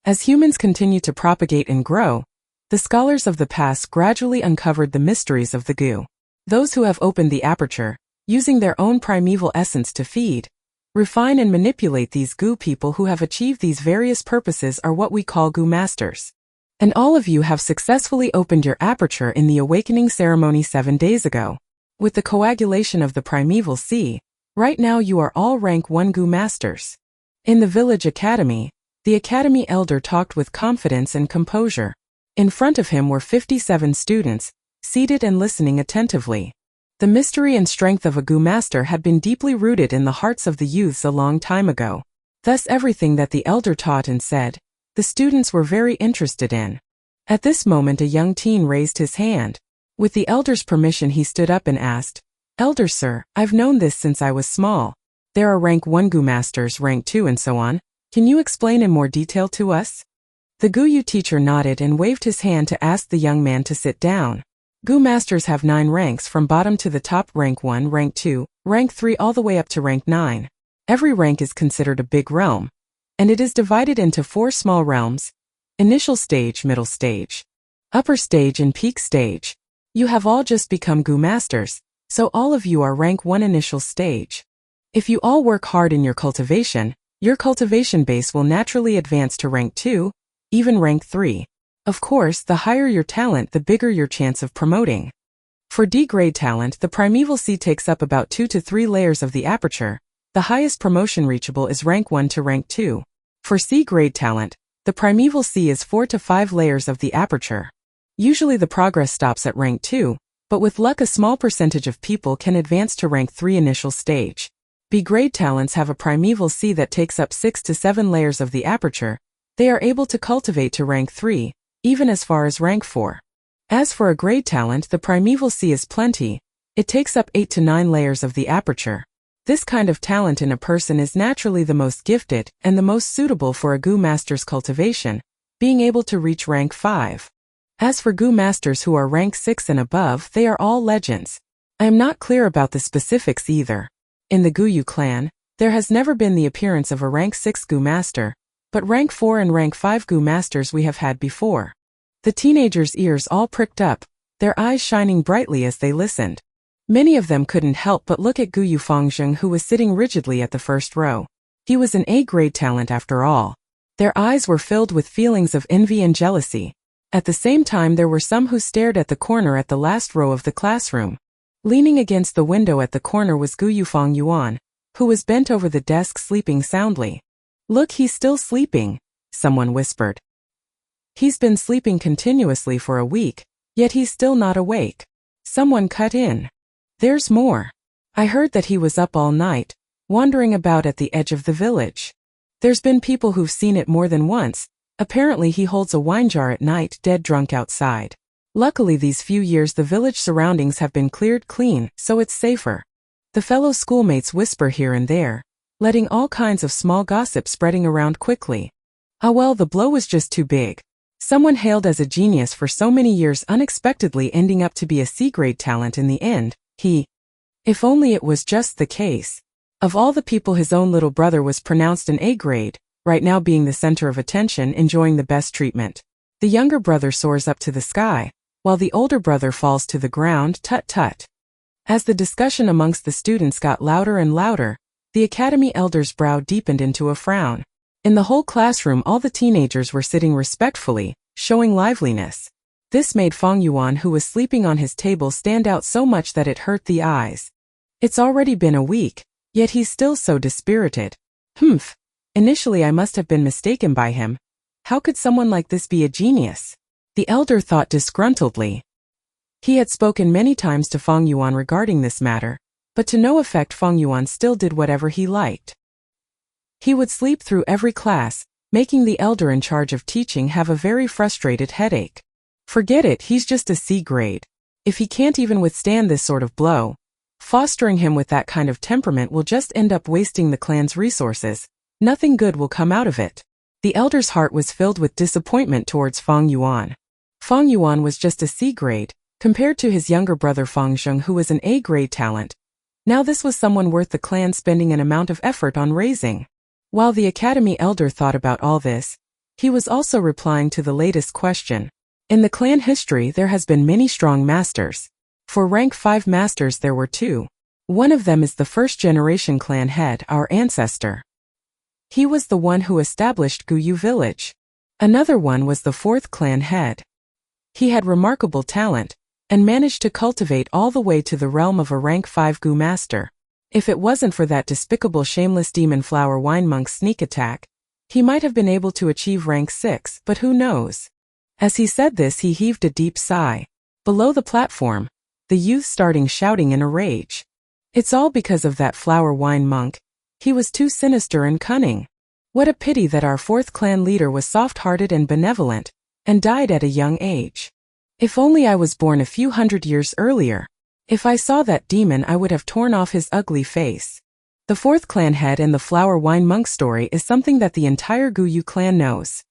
As humans continue to propagate and grow, the scholars of the past gradually uncovered the mysteries of the Gu. Those who have opened the aperture, using their own primeval essence to feed, refine and manipulate these Gu people who have achieved these various purposes are what we call Gu Masters. And all of you have successfully opened your aperture in the awakening ceremony 7 days ago. With the coagulation of the primeval sea, right now you are all rank 1 Gu Masters. In the village academy, the academy elder talked with confidence and composure. In front of him were 57 students, seated and listening attentively. The mystery and strength of a Gu Master had been deeply rooted in the hearts of the youths a long time ago. Thus everything that the elder taught and said, the students were very interested in. At this moment a young teen raised his hand. With the elder's permission he stood up and asked, "Elder sir, I've known this since I was small. There are rank 1 Gu Masters, rank 2 and so on. Can you explain in more detail to us?" The Guyu teacher nodded and waved his hand to ask the young man to sit down. Gu Masters have 9 ranks from bottom to the top, rank 1, rank 2, rank 3 all the way up to rank 9. Every rank is considered a big realm, and it is divided into 4 small realms: initial stage, middle stage, upper stage and peak stage. You have all just become Gu Masters, so all of you are rank 1 initial stage. If you all work hard in your cultivation base will naturally advance to rank 2, even rank 3. Of course, the higher your talent, the bigger your chance of promoting. For D-grade talent, the primeval sea takes up about 2 to 3 layers of the aperture. The highest promotion reachable is rank 1 to rank 2. For C-grade talent, the primeval sea is 4 to 5 layers of the aperture. Usually the progress stops at rank 2, but with luck a small percentage of people can advance to rank 3 initial stage. B-grade talents have a primeval sea that takes up 6 to 7 layers of the aperture. They are able to cultivate to rank 3, even as far as rank 4. As for a grade talent, the primeval sea is plenty. It takes up 8 to 9 layers of the aperture. This kind of talent in a person is naturally the most gifted and the most suitable for a Gu Master's cultivation, being able to reach rank 5. As for Gu Masters who are rank 6 and above, they are all legends. I am not clear about the specifics either. In the Guyu clan, there has never been the appearance of a rank 6 Gu Master, but rank 4 and rank 5 Gu Masters we have had before. The teenagers' ears all pricked up, their eyes shining brightly as they listened. Many of them couldn't help but look at Guyu Fangzheng, who was sitting rigidly at the first row. He was an A-grade talent after all. Their eyes were filled with feelings of envy and jealousy. At the same time there were some who stared at the corner at the last row of the classroom. Leaning against the window at the corner was Guyu Fangyuan, who was bent over the desk sleeping soundly. "Look, he's still sleeping," someone whispered. "He's been sleeping continuously for a week, yet he's still not awake." Someone cut in. "There's more. I heard that he was up all night, wandering about at the edge of the village. There's been people who've seen it more than once. Apparently he holds a wine jar at night, dead drunk outside. Luckily these few years the village surroundings have been cleared clean, so it's safer." The fellow schoolmates whisper here and there, letting all kinds of small gossip spreading around quickly. Ah well, the blow was just too big. Someone hailed as a genius for so many years unexpectedly ending up to be a C-grade talent in the end. If only it was just the case. Of all the people, his own little brother was pronounced an A-grade, right now being the center of attention, enjoying the best treatment. The younger brother soars up to the sky, while the older brother falls to the ground. Tut tut. As the discussion amongst the students got louder and louder, The academy elder's brow deepened into a frown. In the whole classroom all the teenagers were sitting respectfully, showing liveliness. This made Fang Yuan, who was sleeping on his table, stand out so much that it hurt the eyes. It's already been a week, yet he's still so dispirited. Humph. Initially I must have been mistaken by him. How could someone like this be a genius? The elder thought disgruntledly. He had spoken many times to Fang Yuan regarding this matter, but to no effect. Fang Yuan still did whatever he liked. He would sleep through every class, making the elder in charge of teaching have a very frustrated headache. Forget it, he's just a C grade. If he can't even withstand this sort of blow, fostering him with that kind of temperament will just end up wasting the clan's resources. Nothing good will come out of it. The elder's heart was filled with disappointment towards Fang Yuan. Fang Yuan was just a C grade, compared to his younger brother Fang Zheng, who was an A grade talent. Now this was someone worth the clan spending an amount of effort on raising. While the academy elder thought about all this, he was also replying to the latest question. In the clan history there has been many strong masters. For rank 5 masters there were 2. One of them is the first generation clan head, our ancestor. He was the one who established Guyu village. Another one was the 4th clan head. He had remarkable talent, and managed to cultivate all the way to the realm of a rank 5 Gu master. If it wasn't for that despicable shameless demon flower wine monk's sneak attack, he might have been able to achieve rank 6, but who knows? As he said this he heaved a deep sigh. Below the platform, the youth started shouting in a rage. It's all because of that flower wine monk. He was too sinister and cunning. What a pity that our 4th clan leader was soft-hearted and benevolent, and died at a young age. If only I was born a few hundred years earlier. If I saw that demon I would have torn off his ugly face. The 4th clan head and the flower wine monk story is something that the entire Guyu clan knows.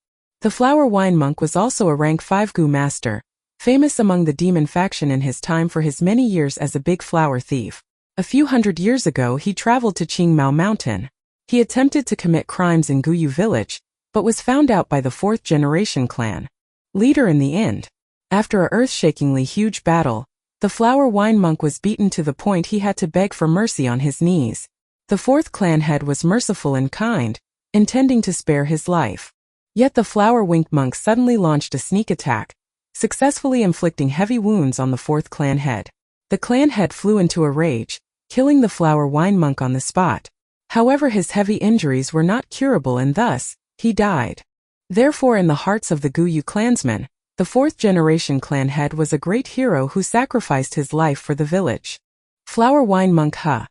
The flower wine monk was also a rank 5 Gu master, famous among the demon faction in his time for his many years as a big flower thief. A few hundred years ago he traveled to Qingmao Mountain. He attempted to commit crimes in Guyu village, but was found out by the 4th generation clan leader in the end. After a earth-shakingly huge battle, the flower wine monk was beaten to the point he had to beg for mercy on his knees. The 4th clan head was merciful and kind, intending to spare his life. Yet the flower wink monk suddenly launched a sneak attack, successfully inflicting heavy wounds on the 4th clan head. The clan head flew into a rage, killing the flower wine monk on the spot. However, his heavy injuries were not curable and thus, he died. Therefore, in the hearts of the Guyu clansmen, the 4th generation clan head was a great hero who sacrificed his life for the village. Flower wine monk huh.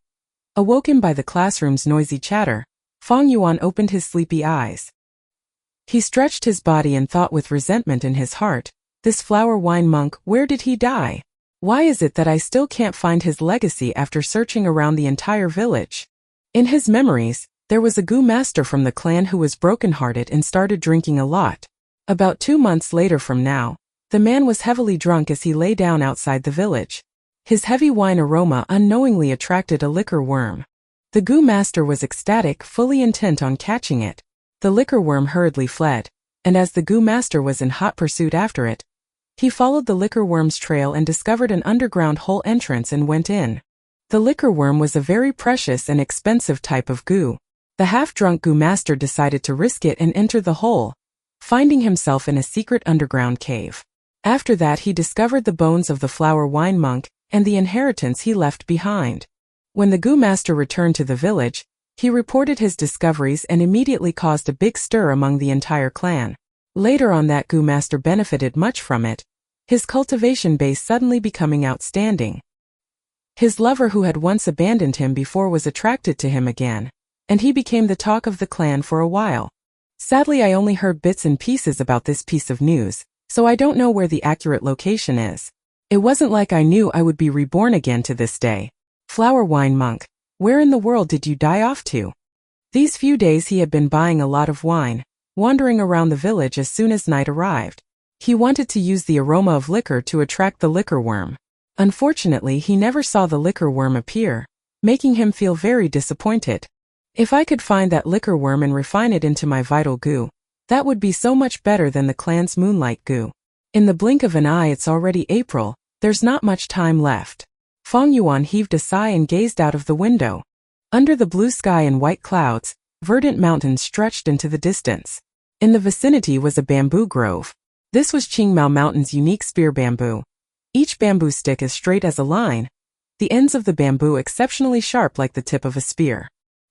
Awoken by the classroom's noisy chatter, Fang Yuan opened his sleepy eyes. He stretched his body and thought with resentment in his heart, this flower wine monk, where did he die? Why is it that I still can't find his legacy after searching around the entire village? In his memories, there was a Gu master from the clan who was broken-hearted and started drinking a lot. About 2 months later from now, the man was heavily drunk as he lay down outside the village. His heavy wine aroma unknowingly attracted a liquor worm. The Gu master was ecstatic, fully intent on catching it. The liquor worm hurriedly fled, and as the Gu master was in hot pursuit after it, he followed the liquor worm's trail and discovered an underground hole entrance and went in. The liquor worm was a very precious and expensive type of Gu. The half-drunk Gu master decided to risk it and enter the hole, finding himself in a secret underground cave. After that he discovered the bones of the flower wine monk and the inheritance he left behind. When the Gu master returned to the village, he reported his discoveries and immediately caused a big stir among the entire clan. Later on that Gu master benefited much from it, his cultivation base suddenly becoming outstanding. His lover who had once abandoned him before was attracted to him again, and he became the talk of the clan for a while. Sadly, I only heard bits and pieces about this piece of news, so I don't know where the accurate location is. It wasn't like I knew I would be reborn again to this day. Flower wine monk, where in the world did you die off to? These few days he had been buying a lot of wine, wandering around the village as soon as night arrived. He wanted to use the aroma of liquor to attract the liquor worm. Unfortunately, he never saw the liquor worm appear, making him feel very disappointed. If I could find that liquor worm and refine it into my vital Gu, that would be so much better than the clan's moonlight Gu. In the blink of an eye it's already April, there's not much time left. Fang Yuan heaved a sigh and gazed out of the window. Under the blue sky and white clouds, verdant mountains stretched into the distance. In the vicinity was a bamboo grove. This was Qingmao Mountain's unique spear bamboo. Each bamboo stick as straight as a line, the ends of the bamboo exceptionally sharp like the tip of a spear.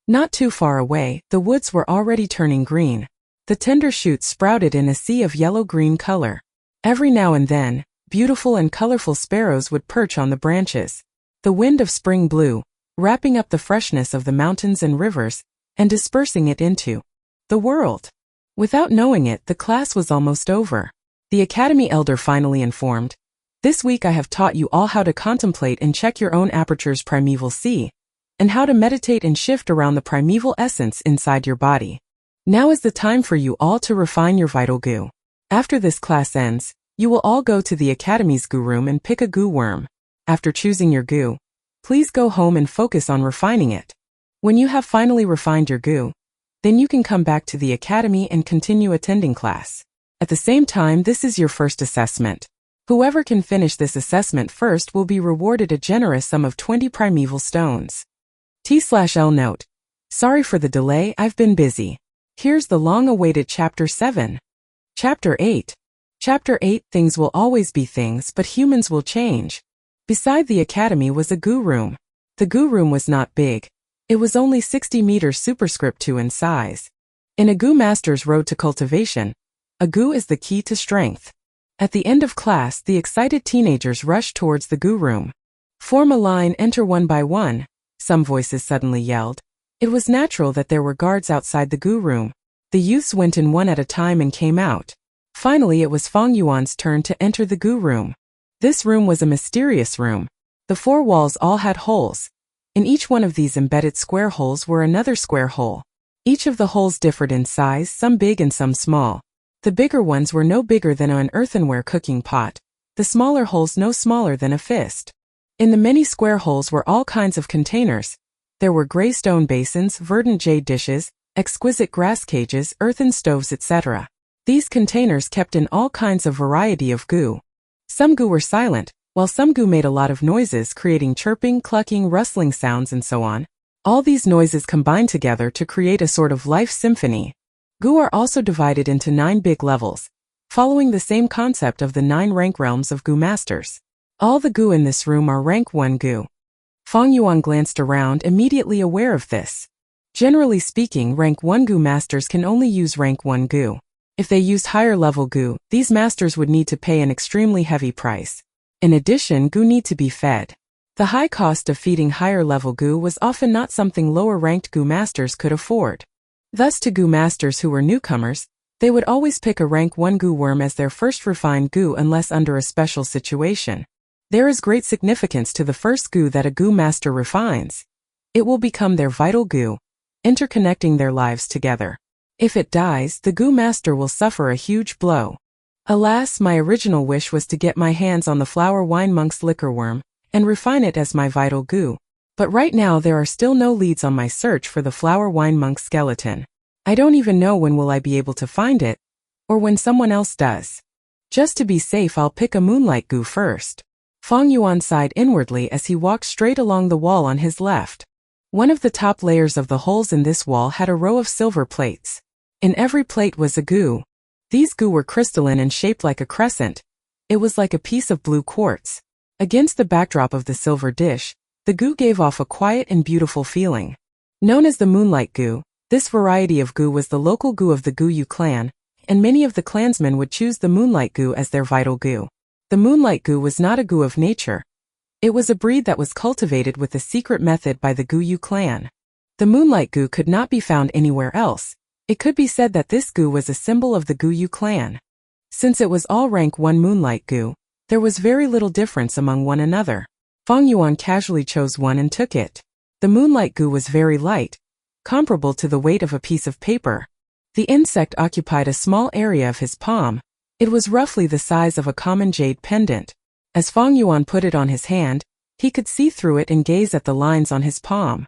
Not too far away, the woods were already turning green. The tender shoots sprouted in a sea of yellow-green color. Every now and then, beautiful and colorful sparrows would perch on the branches. The wind of spring blew, wrapping up the freshness of the mountains and rivers, and dispersing it into the world. Without knowing it, the class was almost over. The academy elder finally informed, "This week I have taught you all how to contemplate and check your own aperture's primeval sea, and how to meditate and shift around the primeval essence inside your body. Now is the time for you all to refine your vital goo. After this class ends, you will all go to the academy's goo room and pick a goo worm. After choosing your goo, please go home and focus on refining it. When you have finally refined your goo, then you can come back to the academy and continue attending class. At the same time, this is your first assessment. Whoever can finish this assessment first will be rewarded a generous sum of 20 primeval stones. T/L note. Sorry for the delay, I've been busy. Here's the long-awaited Chapter 7. Chapter 8. Chapter 8. Things will always be things, but humans will change. Beside the academy was a goo room. The goo room was not big. It was only 60 meters superscript 2 in size. In a goo master's road to cultivation, a goo is the key to strength. At the end of class, the excited teenagers rushed towards the goo room. Form a line, enter one by one, some voices suddenly yelled. It was natural that there were guards outside the goo room. The youths went in one at a time and came out. Finally, it was Fang Yuan's turn to enter the goo room. This room was a mysterious room. The 4 walls all had holes. In each one of these embedded square holes were another square hole. Each of the holes differed in size, some big and some small. The bigger ones were no bigger than an earthenware cooking pot, the smaller holes no smaller than a fist. In the many square holes were all kinds of containers. There were gray stone basins, verdant jade dishes, exquisite grass cages, earthen stoves, etc. These containers kept in all kinds of variety of goo. Some goo were silent, while some goo made a lot of noises, creating chirping, clucking, rustling sounds, and so on. All these noises combined together to create a sort of life symphony. Goo are also divided into 9 big levels, following the same concept of the 9 rank realms of goo masters. All the goo in this room are rank 1 goo. Fang Yuan glanced around, immediately aware of this. Generally speaking, rank 1 goo masters can only use rank 1 goo. If they used higher level goo, these masters would need to pay an extremely heavy price. In addition, goo need to be fed. The high cost of feeding higher level goo was often not something lower ranked goo masters could afford. Thus, to goo masters who were newcomers, they would always pick a rank 1 goo worm as their first refined goo unless under a special situation. There is great significance to the first goo that a goo master refines. It will become their vital goo, interconnecting their lives together. If it dies, the goo master will suffer a huge blow. Alas, my original wish was to get my hands on the flower wine monk's liquor worm and refine it as my vital goo. But right now there are still no leads on my search for the flower wine monk skeleton. I don't even know when will I be able to find it, or when someone else does. Just to be safe, I'll pick a moonlight goo first. Fang Yuan sighed inwardly as he walked straight along the wall on his left. One of the top layers of the holes in this wall had a row of silver plates. In every plate was a goo. These goo were crystalline and shaped like a crescent. It was like a piece of blue quartz. Against the backdrop of the silver dish, the goo gave off a quiet and beautiful feeling. Known as the moonlight goo, this variety of goo was the local goo of the Goo clan, and many of the clansmen would choose the moonlight goo as their vital goo. The moonlight goo was not a goo of nature. It was a breed that was cultivated with a secret method by the Goo clan. The moonlight goo could not be found anywhere else. It could be said that this goo was a symbol of the Goo clan. Since it was all rank 1 moonlight goo, there was very little difference among one another. Fang Yuan casually chose one and took it. The moonlight goo was very light, comparable to the weight of a piece of paper. The insect occupied a small area of his palm. It was roughly the size of a common jade pendant. As Fang Yuan put it on his hand, he could see through it and gaze at the lines on his palm.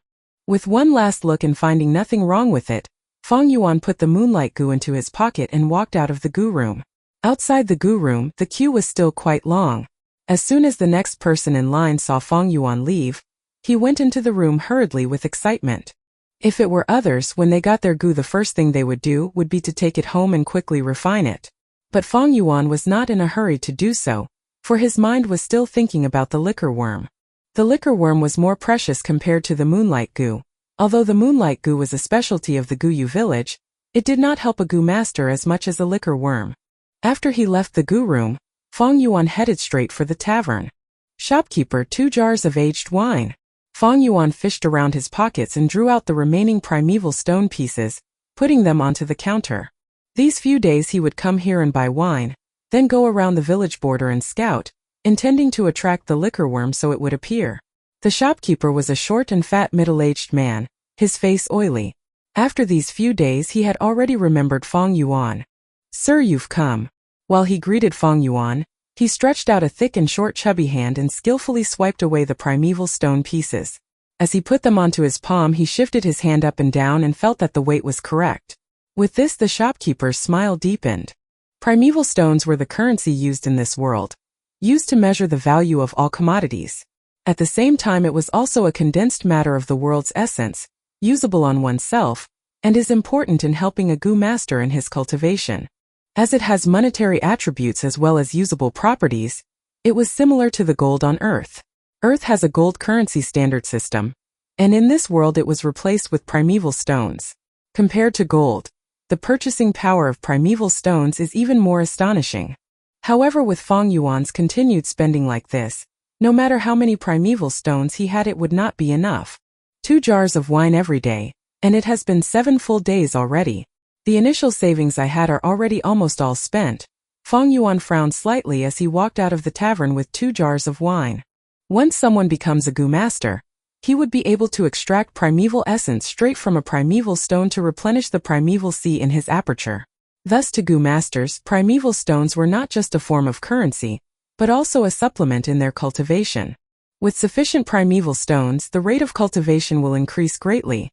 With one last look and finding nothing wrong with it, Fang Yuan put the moonlight goo into his pocket and walked out of the goo room. Outside the goo room, the queue was still quite long. As soon as the next person in line saw Fang Yuan leave, He went into the room hurriedly with excitement. If it were others, when they got their gu, the first thing they would do would be to take it home and quickly refine it. But Fang Yuan was not in a hurry to do so, for his mind was still thinking about the liquor worm. The liquor worm was more precious compared to the moonlight gu. Although the moonlight gu was a specialty of the Guyu village, it did not help a gu master as much as a liquor worm. After he left the gu room, Fang Yuan headed straight for the tavern. Shopkeeper, 2 jars of aged wine. Fang Yuan fished around his pockets and drew out the remaining primeval stone pieces, putting them onto the counter. These few days he would come here and buy wine, then go around the village border and scout, intending to attract the liquor worm so it would appear. The shopkeeper was a short and fat middle-aged man, his face oily. After these few days he had already remembered Fang Yuan. "Sir, you've come." While he greeted Fang Yuan, he stretched out a thick and short chubby hand and skillfully swiped away the primeval stone pieces. As he put them onto his palm, he shifted his hand up and down and felt that the weight was correct. With this, the shopkeeper's smile deepened. Primeval stones were the currency used in this world, used to measure the value of all commodities. At the same time, it was also a condensed matter of the world's essence, usable on oneself, and is important in helping a gu master in his cultivation. As it has monetary attributes as well as usable properties, it was similar to the gold on Earth. Earth has a gold currency standard system, and in this world it was replaced with primeval stones. Compared to gold, the purchasing power of primeval stones is even more astonishing. However, with Fang Yuan's continued spending like this, no matter how many primeval stones he had, it would not be enough. 2 jars of wine every day, and it has been 7 full days already. The initial savings I had are already almost all spent. Fang Yuan frowned slightly as he walked out of the tavern with 2 jars of wine. Once someone becomes a gu master, he would be able to extract primeval essence straight from a primeval stone to replenish the primeval sea in his aperture. Thus, to gu masters, primeval stones were not just a form of currency, but also a supplement in their cultivation. With sufficient primeval stones, the rate of cultivation will increase greatly.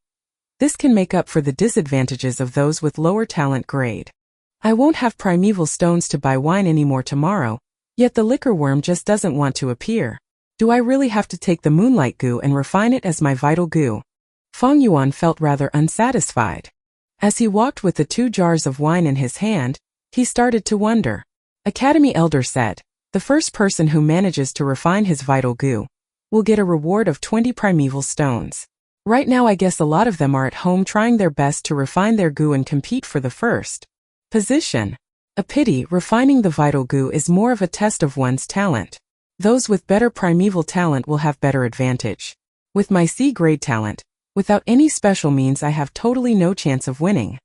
This can make up for the disadvantages of those with lower talent grade. I won't have primeval stones to buy wine anymore tomorrow, yet the liquor worm just doesn't want to appear. Do I really have to take the moonlight gu and refine it as my vital gu? Fang Yuan felt rather unsatisfied. As he walked with the 2 jars of wine in his hand, he started to wonder. Academy Elder said, the first person who manages to refine his vital gu will get a reward of 20 primeval stones. Right now I guess a lot of them are at home trying their best to refine their gu and compete for the first position. A pity, refining the vital gu is more of a test of one's talent. Those with better primeval talent will have better advantage. With my C-grade talent, without any special means I have totally no chance of winning.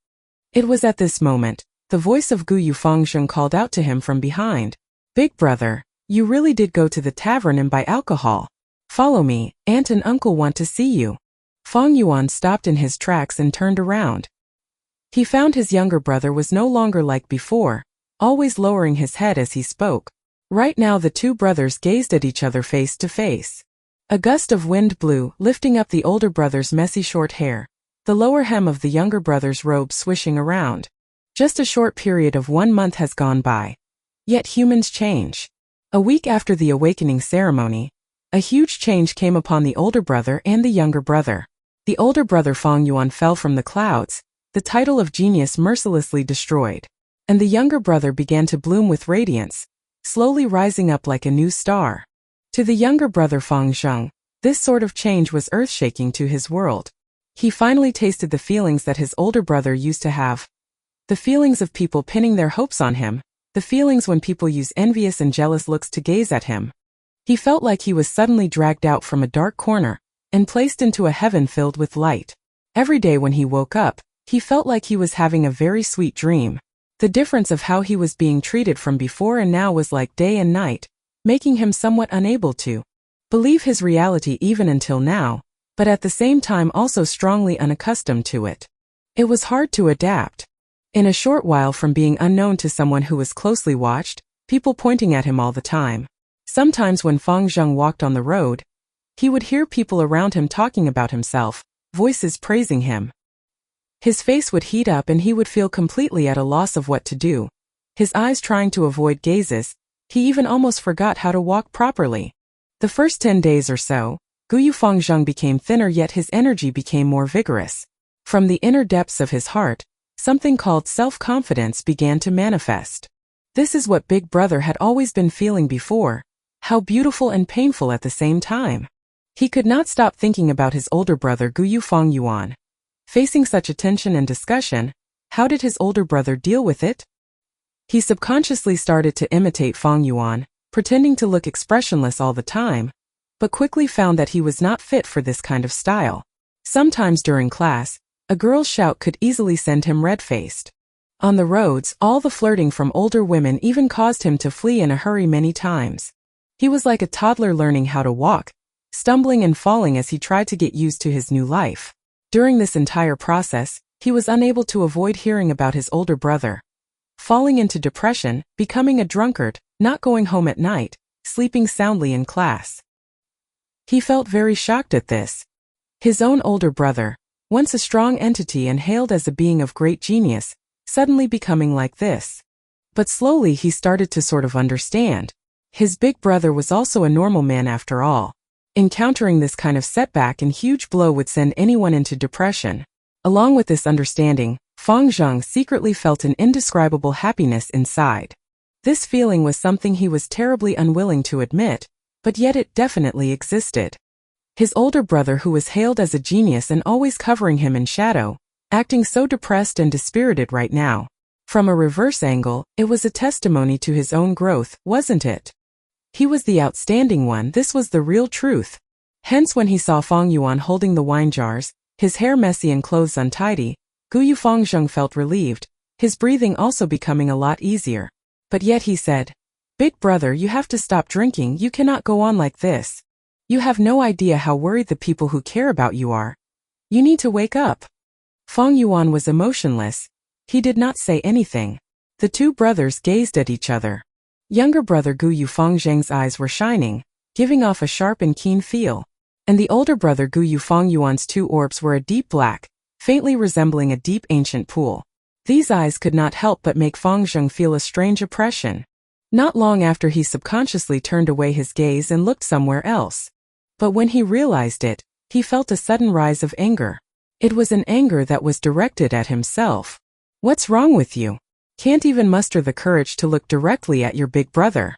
It was at this moment, the voice of Gu Yufangzheng called out to him from behind. Big brother, you really did go to the tavern and buy alcohol. Follow me, aunt and uncle want to see you. Fang Yuan stopped in his tracks and turned around. He found his younger brother was no longer like before, always lowering his head as he spoke. Right now the 2 brothers gazed at each other face to face. A gust of wind blew, lifting up the older brother's messy short hair, the lower hem of the younger brother's robe swishing around. Just a short period of 1 month has gone by. Yet humans change. A week after the awakening ceremony, a huge change came upon the older brother and the younger brother. The older brother Fang Yuan fell from the clouds, the title of genius mercilessly destroyed. And the younger brother began to bloom with radiance, slowly rising up like a new star. To the younger brother Fang Zheng, this sort of change was earth-shaking to his world. He finally tasted the feelings that his older brother used to have. The feelings of people pinning their hopes on him, the feelings when people use envious and jealous looks to gaze at him. He felt like he was suddenly dragged out from a dark corner and placed into a heaven filled with light. Every day when he woke up, he felt like he was having a very sweet dream. The difference of how he was being treated from before and now was like day and night, making him somewhat unable to believe his reality even until now, but at the same time also strongly unaccustomed to it. It was hard to adapt. In a short while from being unknown to someone who was closely watched, people pointing at him all the time. Sometimes when Fang Zheng walked on the road, he would hear people around him talking about himself, voices praising him. His face would heat up and he would feel completely at a loss of what to do, his eyes trying to avoid gazes. He even almost forgot how to walk properly. The first 10 days or so, Gu Yufangzheng became thinner, yet his energy became more vigorous. From the inner depths of his heart, something called self-confidence began to manifest. This is what Big Brother had always been feeling before. How beautiful and painful at the same time. He could not stop thinking about his older brother Gu Yufang. Facing such attention and discussion, how did his older brother deal with it? He subconsciously started to imitate Fang Yuan, pretending to look expressionless all the time, but quickly found that he was not fit for this kind of style. Sometimes during class, a girl's shout could easily send him red-faced. On the roads, all the flirting from older women even caused him to flee in a hurry many times. He was like a toddler learning how to walk, stumbling and falling as he tried to get used to his new life. During this entire process, he was unable to avoid hearing about his older brother. Falling into depression, becoming a drunkard, not going home at night, sleeping soundly in class. He felt very shocked at this. His own older brother, once a strong entity and hailed as a being of great genius, suddenly becoming like this. But slowly he started to sort of understand. His big brother was also a normal man after all. Encountering this kind of setback and huge blow would send anyone into depression. Along with this understanding, Fang Zheng secretly felt an indescribable happiness inside. This feeling was something he was terribly unwilling to admit, but yet it definitely existed. His older brother, who was hailed as a genius and always covering him in shadow, acting so depressed and dispirited right now. From a reverse angle, it was a testimony to his own growth, wasn't it? He was the outstanding one, this was the real truth. Hence when he saw Fang Yuan holding the wine jars, his hair messy and clothes untidy, Gu Yufangzheng felt relieved, his breathing also becoming a lot easier. But yet he said, "Big brother, you have to stop drinking, you cannot go on like this. You have no idea how worried the people who care about you are. You need to wake up." Fang Yuan was emotionless. He did not say anything. The two brothers gazed at each other. Younger brother Gu Yufangzheng's eyes were shining, giving off a sharp and keen feel. And the older brother Gu Yufang's two orbs were a deep black, faintly resembling a deep ancient pool. These eyes could not help but make Fang Zheng feel a strange oppression. Not long after, he subconsciously turned away his gaze and looked somewhere else. But when he realized it, he felt a sudden rise of anger. It was an anger that was directed at himself. What's wrong with you? Can't even muster the courage to look directly at your big brother.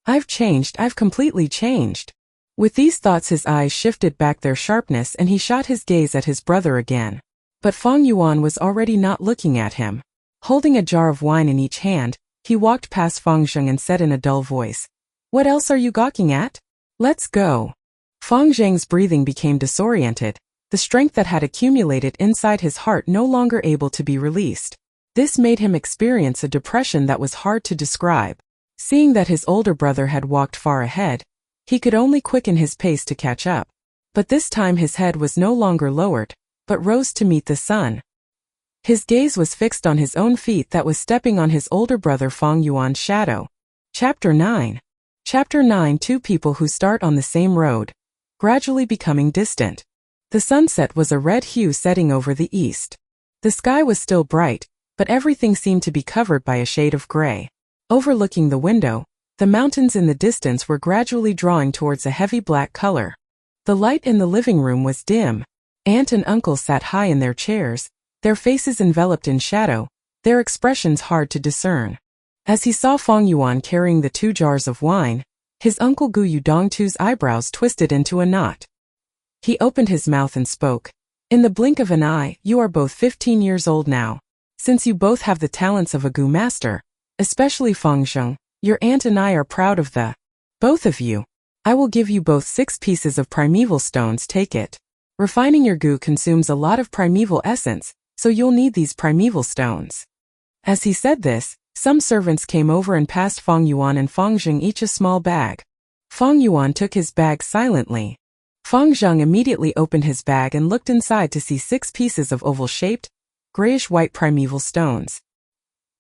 I've changed, I've completely changed. With these thoughts, his eyes shifted back their sharpness and he shot his gaze at his brother again. But Fang Yuan was already not looking at him. Holding a jar of wine in each hand, he walked past Fang Zheng and said in a dull voice, "What else are you gawking at? Let's go." Fang Zheng's breathing became disoriented, the strength that had accumulated inside his heart no longer able to be released. This made him experience a depression that was hard to describe. Seeing that his older brother had walked far ahead, he could only quicken his pace to catch up. But this time his head was no longer lowered, but rose to meet the sun. His gaze was fixed on his own feet that was stepping on his older brother Fang Yuan's shadow. Chapter 9. Chapter 9. Two people who start on the same road, gradually becoming distant. The sunset was a red hue setting over the east. The sky was still bright, but everything seemed to be covered by a shade of gray. Overlooking the window, the mountains in the distance were gradually drawing towards a heavy black color. The light in the living room was dim. Aunt and uncle sat high in their chairs, their faces enveloped in shadow, their expressions hard to discern. As he saw Fang Yuan carrying the two jars of wine, his uncle Gu Yudongtu's eyebrows twisted into a knot. He opened his mouth and spoke. "In the blink of an eye, you are both 15 years old now. Since you both have the talents of a Gu master, especially Fang Zheng, your aunt and I are proud of the both of you. I will give you both 6 pieces of primeval stones, take it. Refining your Gu consumes a lot of primeval essence, so you'll need these primeval stones." As he said this, some servants came over and passed Fang Yuan and Fang Zheng each a small bag. Fang Yuan took his bag silently. Fang Zheng immediately opened his bag and looked inside to see 6 pieces of oval-shaped, grayish-white primeval stones.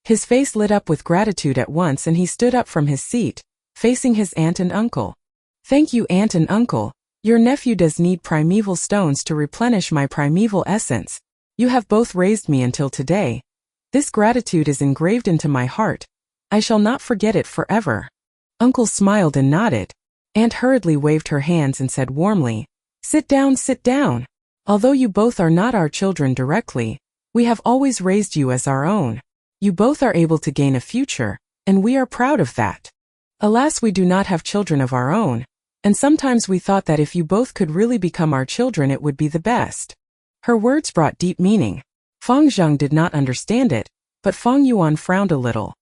His face lit up with gratitude at once and he stood up from his seat, facing his aunt and uncle. "Thank you, aunt and uncle. Your nephew does need primeval stones to replenish my primeval essence. You have both raised me until today. This gratitude is engraved into my heart. I shall not forget it forever." Uncle smiled and nodded. Aunt hurriedly waved her hands and said warmly, Sit down, sit down. Although you both are not our children directly, we have always raised you as our own. You both are able to gain a future, and we are proud of that. Alas, we do not have children of our own, and sometimes we thought that if you both could really become our children it would be the best. Her words brought deep meaning. Fang Zheng did not understand it, but Fang Yuan frowned a little.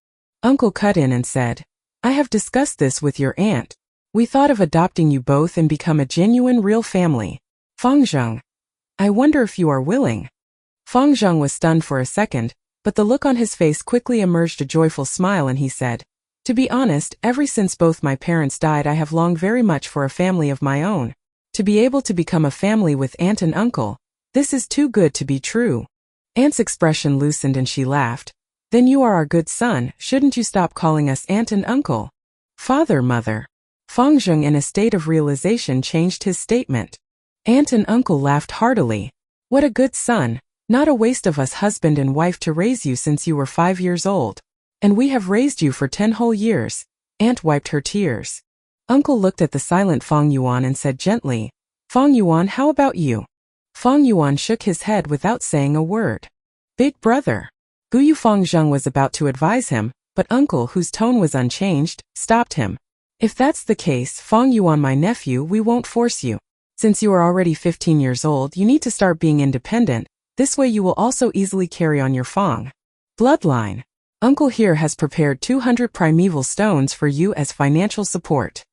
Uncle cut in and said, I have discussed this with your aunt. We thought of adopting you both and become a genuine real family. Fang Zheng, I wonder if you are willing. Fang Zheng was stunned for a second, but the look on his face quickly emerged a joyful smile and he said, To be honest, ever since both my parents died I have longed very much for a family of my own. To be able to become a family with aunt and uncle, this is too good to be true. Aunt's expression loosened and she laughed. Then you are our good son, shouldn't you stop calling us aunt and uncle? Father, mother. Fang Zheng in a state of realization changed his statement. Aunt and uncle laughed heartily. What a good son, not a waste of us husband and wife to raise you since you were 5 years old. And we have raised you for 10 whole years. Aunt wiped her tears. Uncle looked at the silent Fang Yuan and said gently, Fang Yuan, how about you? Fang Yuan shook his head without saying a word. Big brother. Guyu Fang Zheng was about to advise him, but uncle, whose tone was unchanged, stopped him. If that's the case, Fang Yuan, my nephew, we won't force you. Since you are already 15 years old, you need to start being independent. This way you will also easily carry on your Fang bloodline. Uncle here has prepared 200 primeval stones for you as financial support.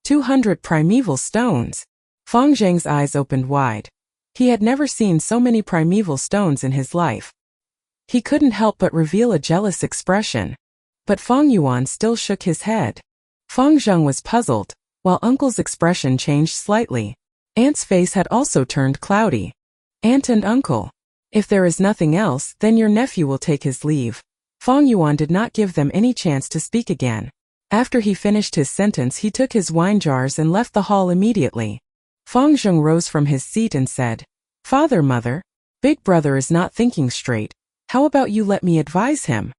200 primeval stones. Fang Zheng's eyes opened wide. He had never seen so many primeval stones in his life. He couldn't help but reveal a jealous expression. But Fang Yuan still shook his head. Fang Zheng was puzzled, while uncle's expression changed slightly. Aunt's face had also turned cloudy. Aunt and uncle. If there is nothing else, then your nephew will take his leave. Fang Yuan did not give them any chance to speak again. After he finished his sentence he took his wine jars and left the hall immediately. Fang Zheng rose from his seat and said, Father, mother, big brother is not thinking straight. How about you let me advise him?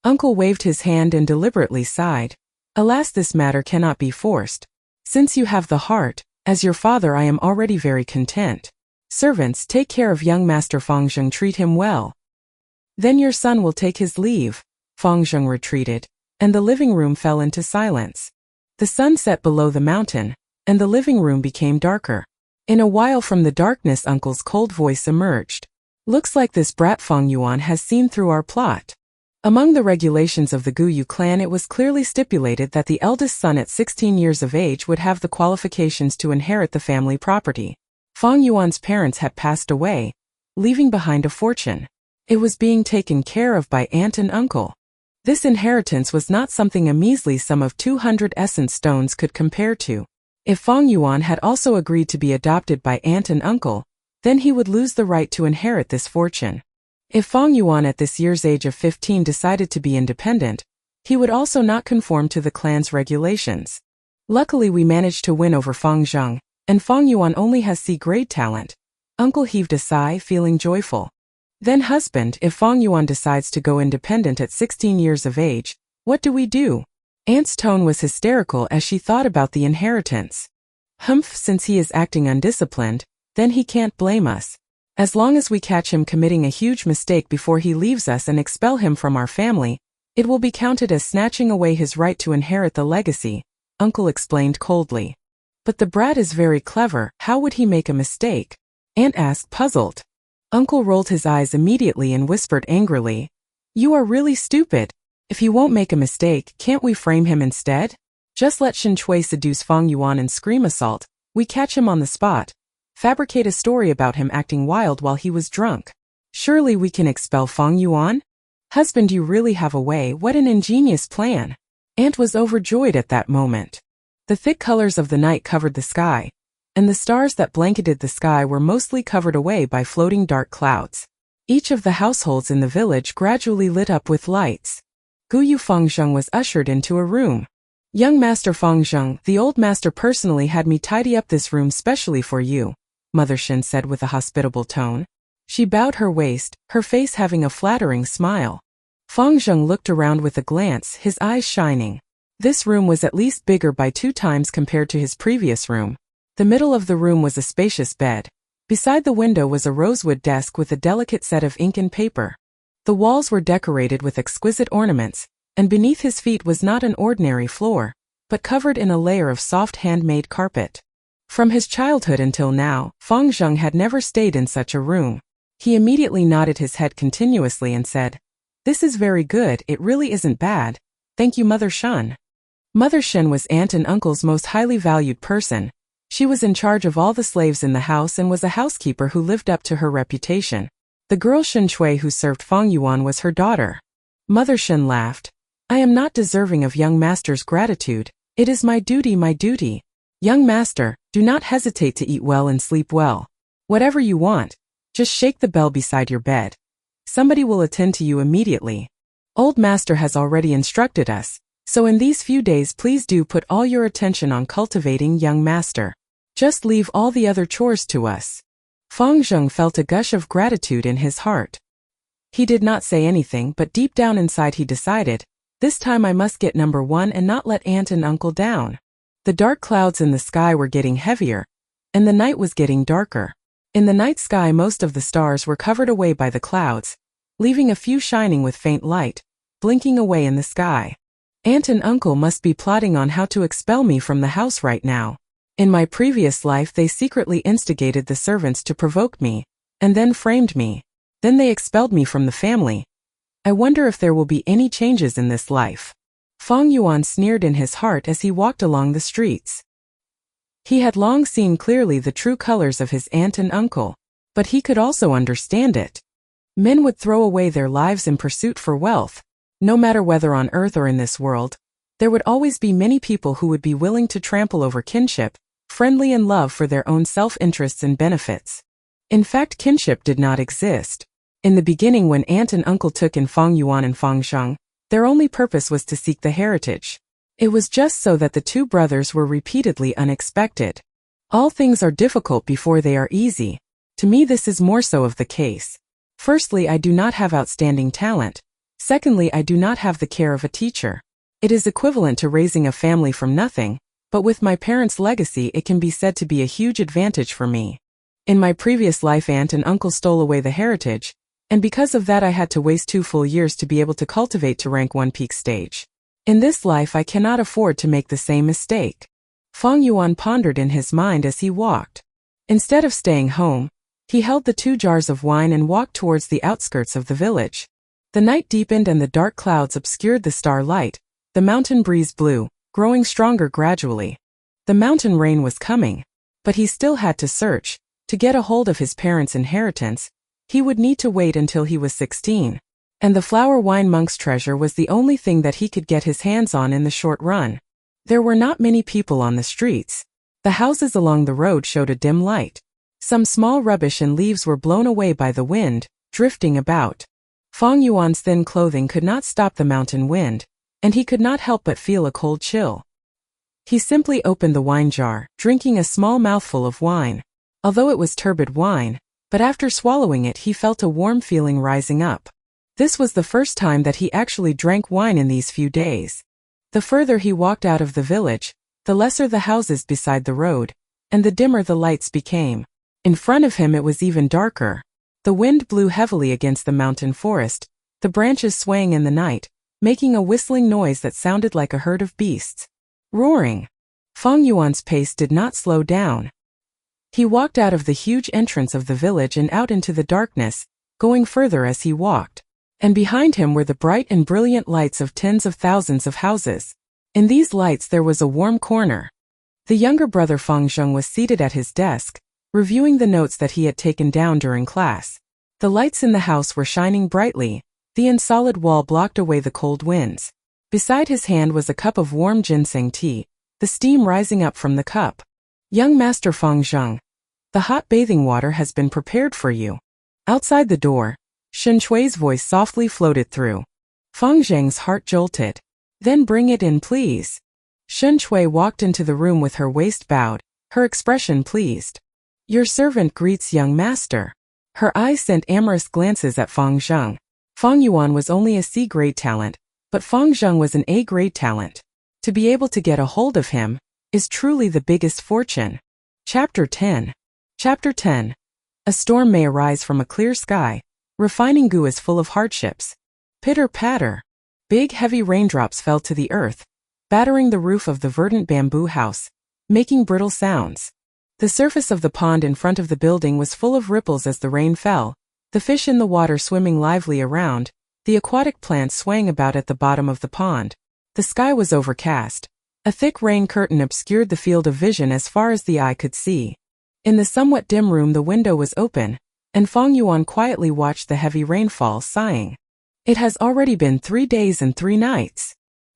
Uncle waved his hand and deliberately sighed. Alas, this matter cannot be forced. Since you have the heart, as your father I am already very content. Servants, take care of young Master Fang Zheng, treat him well. Then your son will take his leave. Fang Zheng retreated, and the living room fell into silence. The sun set below the mountain, and the living room became darker. In a while from the darkness uncle's cold voice emerged. Looks like this brat Fang Yuan has seen through our plot. Among the regulations of the Guyu clan it was clearly stipulated that the eldest son at 16 years of age would have the qualifications to inherit the family property. Fang Yuan's parents had passed away, leaving behind a fortune. It was being taken care of by aunt and uncle. This inheritance was not something a measly sum of 200 essence stones could compare to. If Fang Yuan had also agreed to be adopted by aunt and uncle, then he would lose the right to inherit this fortune. If Fang Yuan at this year's age of 15 decided to be independent, he would also not conform to the clan's regulations. Luckily we managed to win over Fang Zheng, and Fang Yuan only has C-grade talent. Uncle heaved a sigh, feeling joyful. Then husband, if Fang Yuan decides to go independent at 16 years of age, what do we do? Aunt's tone was hysterical as she thought about the inheritance. Humph, since he is acting undisciplined, then he can't blame us. As long as we catch him committing a huge mistake before he leaves us and expel him from our family, it will be counted as snatching away his right to inherit the legacy, Uncle explained coldly. But the brat is very clever, how would he make a mistake? Aunt asked, puzzled. Uncle rolled his eyes immediately and whispered angrily, You are really stupid. If he won't make a mistake, can't we frame him instead? Just let Shin Chui seduce Fang Yuan and scream assault, we catch him on the spot. Fabricate a story about him acting wild while he was drunk. Surely we can expel Fang Yuan? Husband, you really have a way, what an ingenious plan. Aunt was overjoyed at that moment. The thick colors of the night covered the sky, and the stars that blanketed the sky were mostly covered away by floating dark clouds. Each of the households in the village gradually lit up with lights. Guyu Fang Zheng was ushered into a room. Young Master Fang Zheng, the old master personally had me tidy up this room specially for you, Mother Shin said with a hospitable tone. She bowed her waist, her face having a flattering smile. Fang Zheng looked around with a glance, his eyes shining. This room was at least bigger by 2 times compared to his previous room. The middle of the room was a spacious bed. Beside the window was a rosewood desk with a delicate set of ink and paper. The walls were decorated with exquisite ornaments, and beneath his feet was not an ordinary floor, but covered in a layer of soft handmade carpet. From his childhood until now, Fang Zheng had never stayed in such a room. He immediately nodded his head continuously and said, "This is very good, it really isn't bad. Thank you, Mother Shen." Mother Shen was aunt and uncle's most highly valued person. She was in charge of all the slaves in the house and was a housekeeper who lived up to her reputation. The girl Shen Shui who served Fang Yuan was her daughter. Mother Shen laughed. "I am not deserving of young master's gratitude. It is my duty, my duty. Young master, do not hesitate to eat well and sleep well. Whatever you want, just shake the bell beside your bed. Somebody will attend to you immediately. Old master has already instructed us, so in these few days please do put all your attention on cultivating young master. Just leave all the other chores to us." Fang Zheng felt a gush of gratitude in his heart. He did not say anything, but deep down inside he decided, this time I must get number one and not let aunt and uncle down. The dark clouds in the sky were getting heavier, and the night was getting darker. In the night sky most of the stars were covered away by the clouds, leaving a few shining with faint light, blinking away in the sky. Aunt and uncle must be plotting on how to expel me from the house right now. In my previous life they secretly instigated the servants to provoke me, and then framed me. Then they expelled me from the family. I wonder if there will be any changes in this life. Fang Yuan sneered in his heart as he walked along the streets. He had long seen clearly the true colors of his aunt and uncle, but he could also understand it. Men would throw away their lives in pursuit for wealth. No matter whether on earth or in this world, there would always be many people who would be willing to trample over kinship, friendly and love for their own self-interests and benefits. In fact, kinship did not exist. In the beginning when aunt and uncle took in Fang Yuan and Fang Zheng, their only purpose was to seek the heritage. It was just so that the two brothers were repeatedly unexpected. All things are difficult before they are easy. To me this is more so of the case. Firstly, I do not have outstanding talent. Secondly, I do not have the care of a teacher. It is equivalent to raising a family from nothing, but with my parents' legacy it can be said to be a huge advantage for me. In my previous life aunt and uncle stole away the heritage, and because of that I had to waste 2 full years to be able to cultivate to rank 1 peak stage. In this life I cannot afford to make the same mistake. Fang Yuan pondered in his mind as he walked. Instead of staying home, he held the 2 jars of wine and walked towards the outskirts of the village. The night deepened and the dark clouds obscured the starlight. The mountain breeze blew, growing stronger gradually. The mountain rain was coming, but he still had to search. To get a hold of his parents' inheritance, he would need to wait until he was 16. And the flower wine monk's treasure was the only thing that he could get his hands on in the short run. There were not many people on the streets. The houses along the road showed a dim light. Some small rubbish and leaves were blown away by the wind, drifting about. Fang Yuan's thin clothing could not stop the mountain wind, and he could not help but feel a cold chill. He simply opened the wine jar, drinking a small mouthful of wine. Although it was turbid wine, but after swallowing it he felt a warm feeling rising up. This was the first time that he actually drank wine in these few days. The further he walked out of the village, the lesser the houses beside the road, and the dimmer the lights became. In front of him it was even darker. The wind blew heavily against the mountain forest, the branches swaying in the night, making a whistling noise that sounded like a herd of beasts. Roaring. Fang Yuan's pace did not slow down. He walked out of the huge entrance of the village and out into the darkness, going further as he walked. And behind him were the bright and brilliant lights of tens of thousands of houses. In these lights there was a warm corner. The younger brother Fang Zheng was seated at his desk, reviewing the notes that he had taken down during class. The lights in the house were shining brightly. The unsolid wall blocked away the cold winds. Beside his hand was a cup of warm ginseng tea, the steam rising up from the cup. "Young Master Fang Zheng, the hot bathing water has been prepared for you." Outside the door, Shen Shui's voice softly floated through. Fang Zheng's heart jolted. "Then bring it in, please." Shen Shui walked into the room with her waist bowed, her expression pleased. "Your servant greets young master." Her eyes sent amorous glances at Fang Zheng. Fang Yuan was only a C-grade talent, but Fang Zheng was an A-grade talent. To be able to get a hold of him is truly the biggest fortune. Chapter 10. Chapter 10. A storm may arise from a clear sky. Refining goo is full of hardships. Pitter-patter. Big heavy raindrops fell to the earth, battering the roof of the verdant bamboo house, making brittle sounds. The surface of the pond in front of the building was full of ripples as the rain fell, the fish in the water swimming lively around, the aquatic plants swaying about at the bottom of the pond. The sky was overcast. A thick rain curtain obscured the field of vision as far as the eye could see. In the somewhat dim room the window was open, and Fang Yuan quietly watched the heavy rainfall, sighing. It has already been 3 days and 3 nights.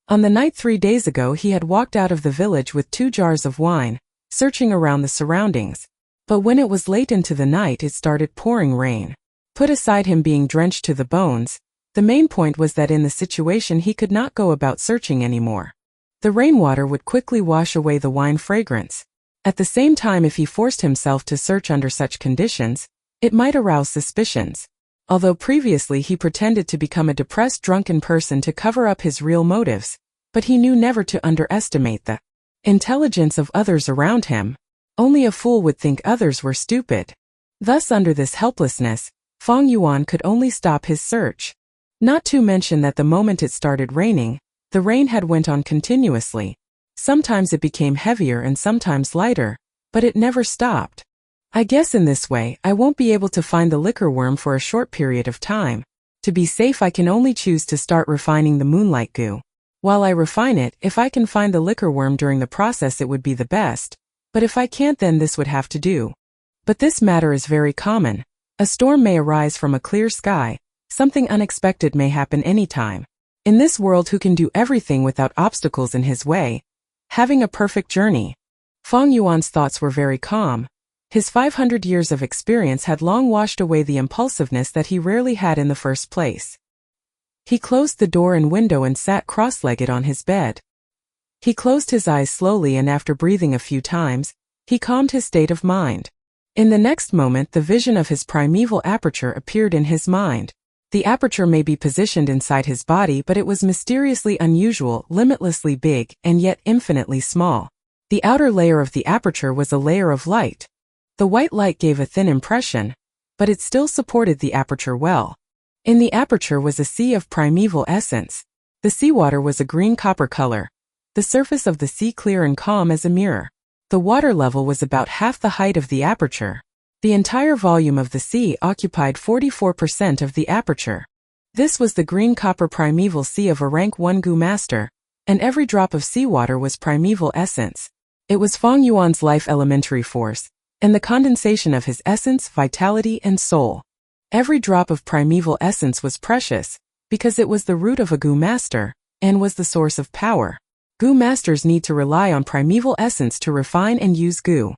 On the night 3 days ago he had walked out of the village with 2 jars of wine, searching around the surroundings. But when it was late into the night it started pouring rain. Put aside him being drenched to the bones, the main point was that in the situation he could not go about searching anymore. The rainwater would quickly wash away the wine fragrance. At the same time, if he forced himself to search under such conditions, it might arouse suspicions. Although previously he pretended to become a depressed drunken person to cover up his real motives, but he knew never to underestimate the intelligence of others around him. Only a fool would think others were stupid. Thus under this helplessness, Fang Yuan could only stop his search. Not to mention that the moment it started raining, the rain had went on continuously. Sometimes it became heavier and sometimes lighter, but it never stopped. I guess in this way I won't be able to find the liquor worm for a short period of time. To be safe I can only choose to start refining the moonlight goo. While I refine it, if I can find the liquor worm during the process it would be the best, but if I can't then this would have to do. But this matter is very common. A storm may arise from a clear sky, something unexpected may happen anytime. In this world who can do everything without obstacles in his way? Having a perfect journey. Fang Yuan's thoughts were very calm. His 500 years of experience had long washed away the impulsiveness that he rarely had in the first place. He closed the door and window and sat cross-legged on his bed. He closed his eyes slowly and after breathing a few times, he calmed his state of mind. In the next moment the vision of his primeval aperture appeared in his mind. The aperture may be positioned inside his body, but it was mysteriously unusual, limitlessly big, and yet infinitely small. The outer layer of the aperture was a layer of light. The white light gave a thin impression, but it still supported the aperture well. In the aperture was a sea of primeval essence. The seawater was a green copper color. The surface of the sea clear and calm as a mirror. The water level was about half the height of the aperture. The entire volume of the sea occupied 44% of the aperture. This was the green copper primeval sea of a rank 1 goo master, and every drop of seawater was primeval essence. It was Fang Yuan's life elementary force, and the condensation of his essence, vitality, and soul. Every drop of primeval essence was precious, because it was the root of a goo master, and was the source of power. Goo masters need to rely on primeval essence to refine and use goo.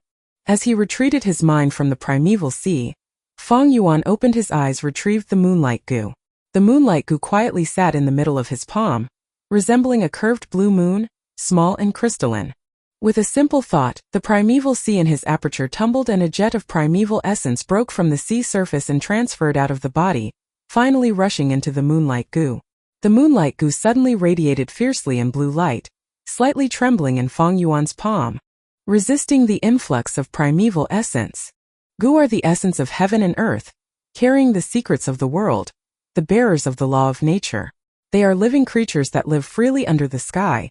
As he retreated his mind from the primeval sea, Fang Yuan opened his eyes, retrieved the moonlight goo. The moonlight goo quietly sat in the middle of his palm, resembling a curved blue moon, small and crystalline. With a simple thought, the primeval sea in his aperture tumbled and a jet of primeval essence broke from the sea surface and transferred out of the body, finally rushing into the moonlight goo. The moonlight goo suddenly radiated fiercely in blue light, slightly trembling in Fang Yuan's palm, resisting the influx of primeval essence. Goo are the essence of heaven and earth, carrying the secrets of the world, the bearers of the law of nature. They are living creatures that live freely under the sky,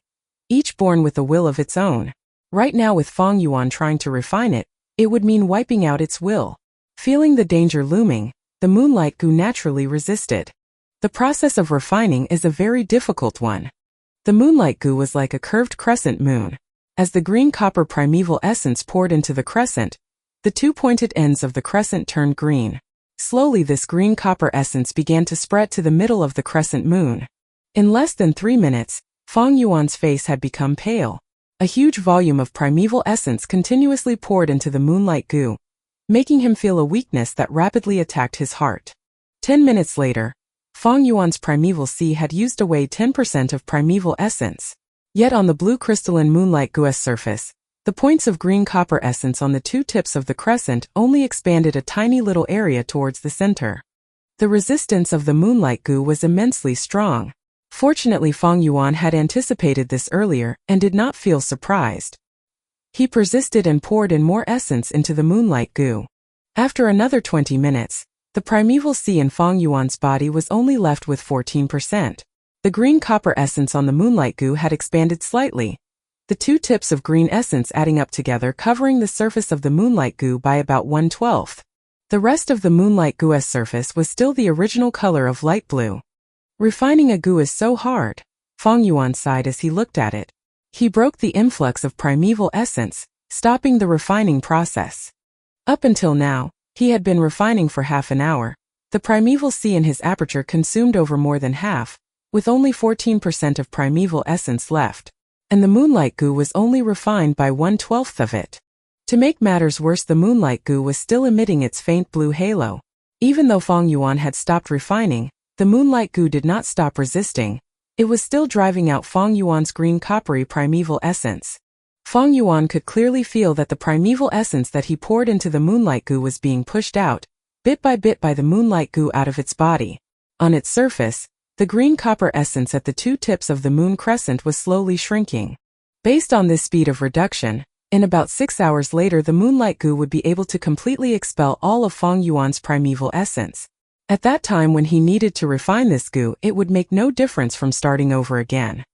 each born with a will of its own. Right now with Fang Yuan trying to refine it, it would mean wiping out its will. Feeling the danger looming, the moonlight goo naturally resisted. The process of refining is a very difficult one. The moonlight goo was like a curved crescent moon. As the green copper primeval essence poured into the crescent, the 2 pointed ends of the crescent turned green. Slowly this green copper essence began to spread to the middle of the crescent moon. In less than 3 minutes, Fang Yuan's face had become pale. A huge volume of primeval essence continuously poured into the moonlight goo, making him feel a weakness that rapidly attacked his heart. 10 minutes later, Fang Yuan's primeval sea had used away 10% of primeval essence. Yet on the blue crystalline moonlight goo's surface, the points of green copper essence on the 2 tips of the crescent only expanded a tiny little area towards the center. The resistance of the moonlight goo was immensely strong. Fortunately Fang Yuan had anticipated this earlier and did not feel surprised. He persisted and poured in more essence into the moonlight goo. After another 20 minutes, the primeval sea in Fang Yuan's body was only left with 14%. The green copper essence on the moonlight goo had expanded slightly, the two tips of green essence adding up together covering the surface of the moonlight goo by about 1/12. The rest of the moonlight goo's surface was still the original color of light blue. Refining a goo is so hard, Fang Yuan sighed as he looked at it. He broke the influx of primeval essence, stopping the refining process. Up until now, he had been refining for half an hour. The primeval sea in his aperture consumed over more than half, with only 14% of primeval essence left, and the moonlight goo was only refined by 1/12 of it. To make matters worse, the moonlight goo was still emitting its faint blue halo. Even though Fang Yuan had stopped refining, the moonlight goo did not stop resisting. It was still driving out Fang Yuan's green coppery primeval essence. Fang Yuan could clearly feel that the primeval essence that he poured into the moonlight goo was being pushed out, bit by the moonlight goo out of its body. On its surface, the green copper essence at the two tips of the moon crescent was slowly shrinking. Based on this speed of reduction, in about 6 hours later the moonlight goo would be able to completely expel all of Fang Yuan's primeval essence. At that time when he needed to refine this goo, it would make no difference from starting over again.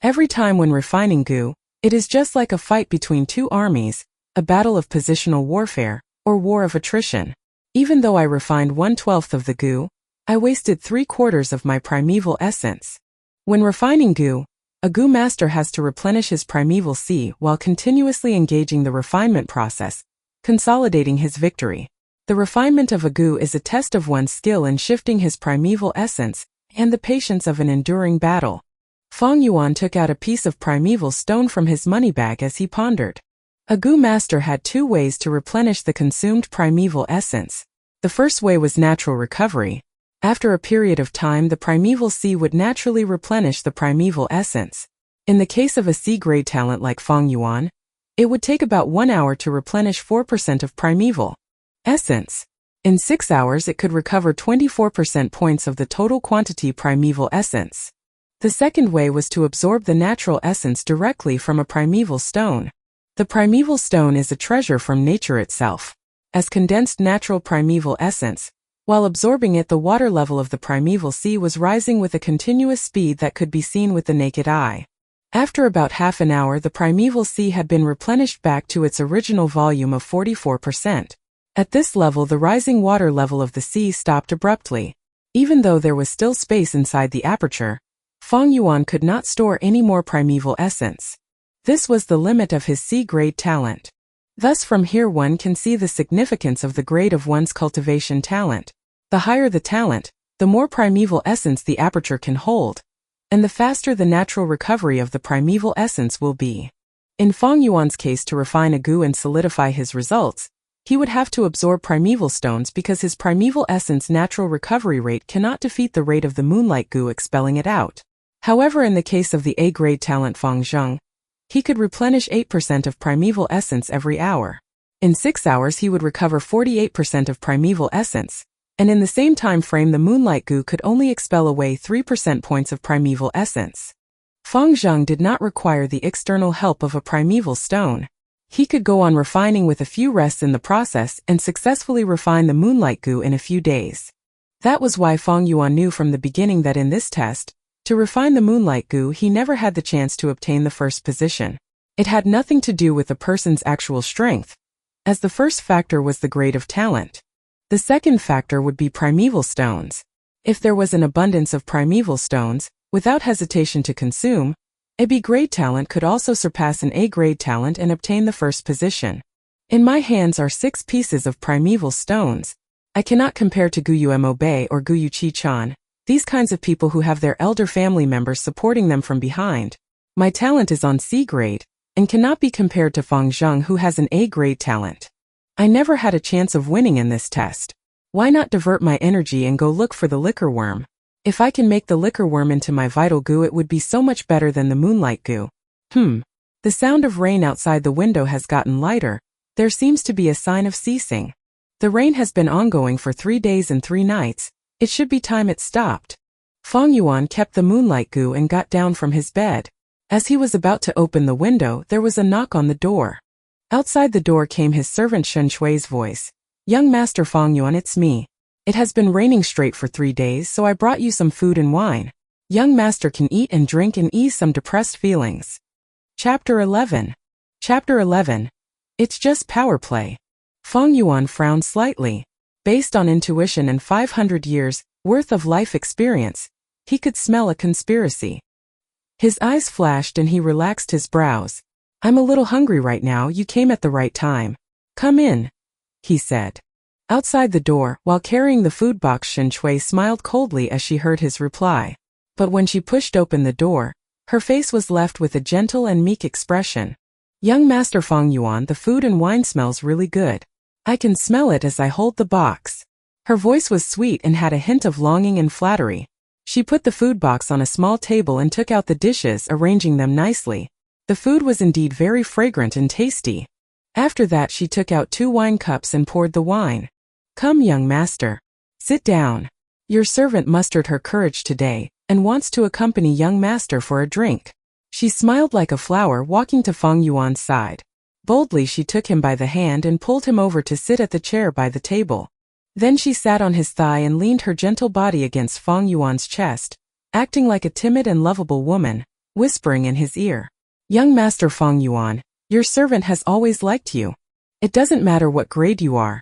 Every time when refining goo, it is just like a fight between two armies, a battle of positional warfare, or war of attrition. Even though I refined 1/12 of the goo, I wasted 3/4 of my primeval essence. When refining goo, a goo master has to replenish his primeval sea while continuously engaging the refinement process, consolidating his victory. The refinement of a goo is a test of one's skill in shifting his primeval essence and the patience of an enduring battle. Fang Yuan took out a piece of primeval stone from his money bag as he pondered. A goo master had two ways to replenish the consumed primeval essence. The first way was natural recovery. After a period of time, the primeval sea would naturally replenish the primeval essence. In the case of a C-grade talent like Fang Yuan, it would take about 1 hour to replenish 4% of primeval essence. In 6 hours, it could recover 24% points of the total quantity primeval essence. The second way was to absorb the natural essence directly from a primeval stone. The primeval stone is a treasure from nature itself. As condensed natural primeval essence, while absorbing it, the water level of the primeval sea was rising with a continuous speed that could be seen with the naked eye. After about half an hour, the primeval sea had been replenished back to its original volume of 44%. At this level, the rising water level of the sea stopped abruptly. Even though there was still space inside the aperture, Fang Yuan could not store any more primeval essence. This was the limit of his C-grade talent. Thus from here one can see the significance of the grade of one's cultivation talent. The higher the talent, the more primeval essence the aperture can hold, and the faster the natural recovery of the primeval essence will be. In Fang Yuan's case, to refine a goo and solidify his results, he would have to absorb primeval stones because his primeval essence natural recovery rate cannot defeat the rate of the moonlight goo expelling it out. However, in the case of the A-grade talent Fang Zheng, he could replenish 8% of primeval essence every hour. In 6 hours he would recover 48% of primeval essence, and in the same time frame the moonlight goo could only expel away 3% points of primeval essence. Fang Zheng did not require the external help of a primeval stone. He could go on refining with a few rests in the process and successfully refine the moonlight goo in a few days. That was why Fang Yuan knew from the beginning that in this test, to refine the moonlight goo, he never had the chance to obtain the first position. It had nothing to do with the person's actual strength, as the first factor was the grade of talent. The second factor would be primeval stones. If there was an abundance of primeval stones, without hesitation to consume, a B-grade talent could also surpass an A-grade talent and obtain the first position. In my hands are 6 pieces of primeval stones. I cannot compare to Guyu Mobe or Guyu Chi-chan, these kinds of people who have their elder family members supporting them from behind. My talent is on C-grade, and cannot be compared to Fang Zheng who has an A-grade talent. I never had a chance of winning in this test. Why not divert my energy and go look for the liquor worm? If I can make the liquor worm into my vital goo, it would be so much better than the moonlight goo. The sound of rain outside the window has gotten lighter. There seems to be a sign of ceasing. The rain has been ongoing for 3 days and 3 nights. It should be time it stopped. Fang Yuan kept the moonlight goo and got down from his bed. As he was about to open the window, there was a knock on the door. Outside the door came his servant Shen Shui's voice. Young Master Fang Yuan, it's me. It has been raining straight for 3 days, so I brought you some food and wine. Young Master can eat and drink and ease some depressed feelings. Chapter 11. Chapter 11. It's just power play. Fang Yuan frowned slightly. Based on intuition and 500 years' worth of life experience, he could smell a conspiracy. His eyes flashed and he relaxed his brows. I'm a little hungry right now, you came at the right time. Come in, he said. Outside the door, while carrying the food box, Shen Shui smiled coldly as she heard his reply. But when she pushed open the door, her face was left with a gentle and meek expression. Young Master Fang Yuan, the food and wine smells really good. I can smell it as I hold the box. Her voice was sweet and had a hint of longing and flattery. She put the food box on a small table and took out the dishes, arranging them nicely. The food was indeed very fragrant and tasty. After that she took out 2 wine cups and poured the wine. Come, young master. Sit down. Your servant mustered her courage today, and wants to accompany young master for a drink. She smiled like a flower, walking to Fang Yuan's side. Boldly she took him by the hand and pulled him over to sit at the chair by the table. Then she sat on his thigh and leaned her gentle body against Fang Yuan's chest, acting like a timid and lovable woman, whispering in his ear. Young Master Fang Yuan, your servant has always liked you. It doesn't matter what grade you are.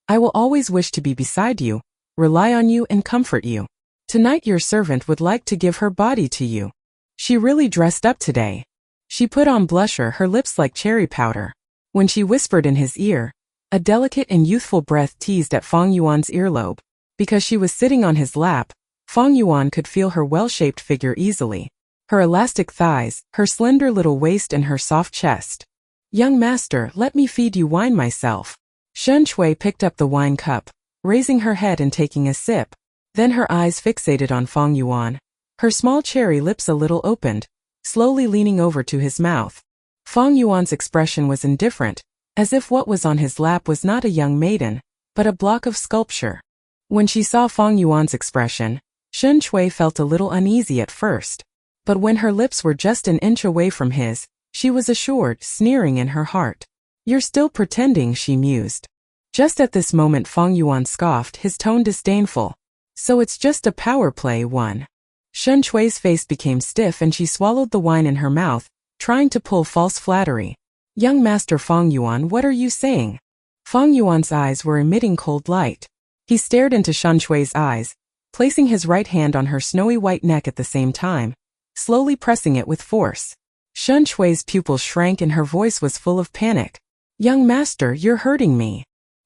I will always wish to be beside you, rely on you and comfort you. Tonight your servant would like to give her body to you. She really dressed up today. She put on blusher, her lips like cherry powder. When she whispered in his ear, a delicate and youthful breath teased at Fang Yuan's earlobe. Because she was sitting on his lap, Fang Yuan could feel her well-shaped figure easily. Her elastic thighs, her slender little waist and her soft chest. Young master, let me feed you wine myself. Shen Shui picked up the wine cup, raising her head and taking a sip. Then her eyes fixated on Fang Yuan, her small cherry lips a little opened, slowly leaning over to his mouth. Fang Yuan's expression was indifferent, as if what was on his lap was not a young maiden, but a block of sculpture. When she saw Fang Yuan's expression, Shen Shui felt a little uneasy at first. But when her lips were just an inch away from his, she was assured, sneering in her heart. You're still pretending, she mused. Just at this moment Fang Yuan scoffed, his tone disdainful. So it's just a power play, one. Shen Shui's face became stiff and she swallowed the wine in her mouth, trying to pull false flattery. Young Master Fang Yuan, what are you saying? Fang Yuan's eyes were emitting cold light. He stared into Shen Shui's eyes, placing his right hand on her snowy white neck at the same time, slowly pressing it with force. Shen Shui's pupils shrank and her voice was full of panic. Young master, you're hurting me.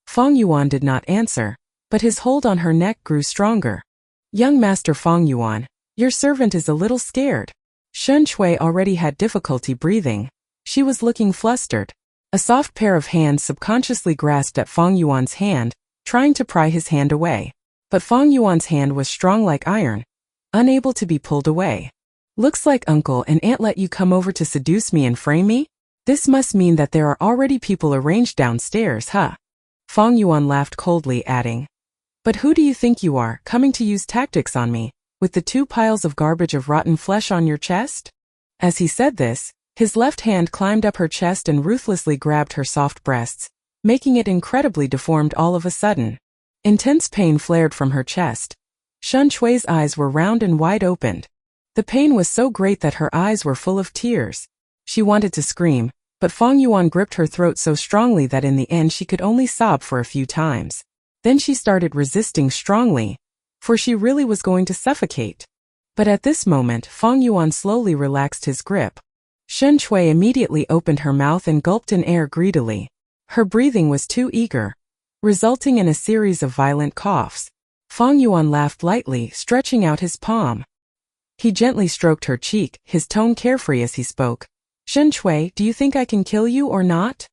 Fang Yuan did not answer, but his hold on her neck grew stronger. Young Master Fang Yuan, your servant is a little scared. Shen Shui already had difficulty breathing. She was looking flustered. A soft pair of hands subconsciously grasped at Fang Yuan's hand, trying to pry his hand away. But Fang Yuan's hand was strong like iron, unable to be pulled away. Looks like Uncle and Aunt let you come over to seduce me and frame me? This must mean that there are already people arranged downstairs, huh? Fang Yuan laughed coldly, adding, but who do you think you are, coming to use tactics on me, with the 2 piles of garbage of rotten flesh on your chest? As he said this, his left hand climbed up her chest and ruthlessly grabbed her soft breasts, making it incredibly deformed all of a sudden. Intense pain flared from her chest. Shen Shui's eyes were round and wide opened. The pain was so great that her eyes were full of tears. She wanted to scream, but Fang Yuan gripped her throat so strongly that in the end she could only sob for a few times. Then she started resisting strongly, for she really was going to suffocate. But at this moment, Fang Yuan slowly relaxed his grip. Shen Shui immediately opened her mouth and gulped in air greedily. Her breathing was too eager, resulting in a series of violent coughs. Fang Yuan laughed lightly, stretching out his palm. He gently stroked her cheek, his tone carefree as he spoke. Shen Shui, do you think I can kill you or not?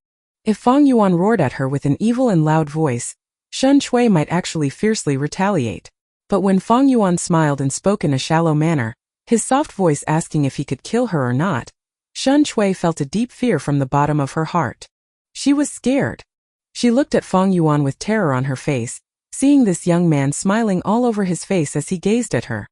If Fang Yuan roared at her with an evil and loud voice, Shen Shui might actually fiercely retaliate. But when Fang Yuan smiled and spoke in a shallow manner, his soft voice asking if he could kill her or not, Shen Shui felt a deep fear from the bottom of her heart. She was scared. She looked at Fang Yuan with terror on her face, seeing this young man smiling all over his face as he gazed at her.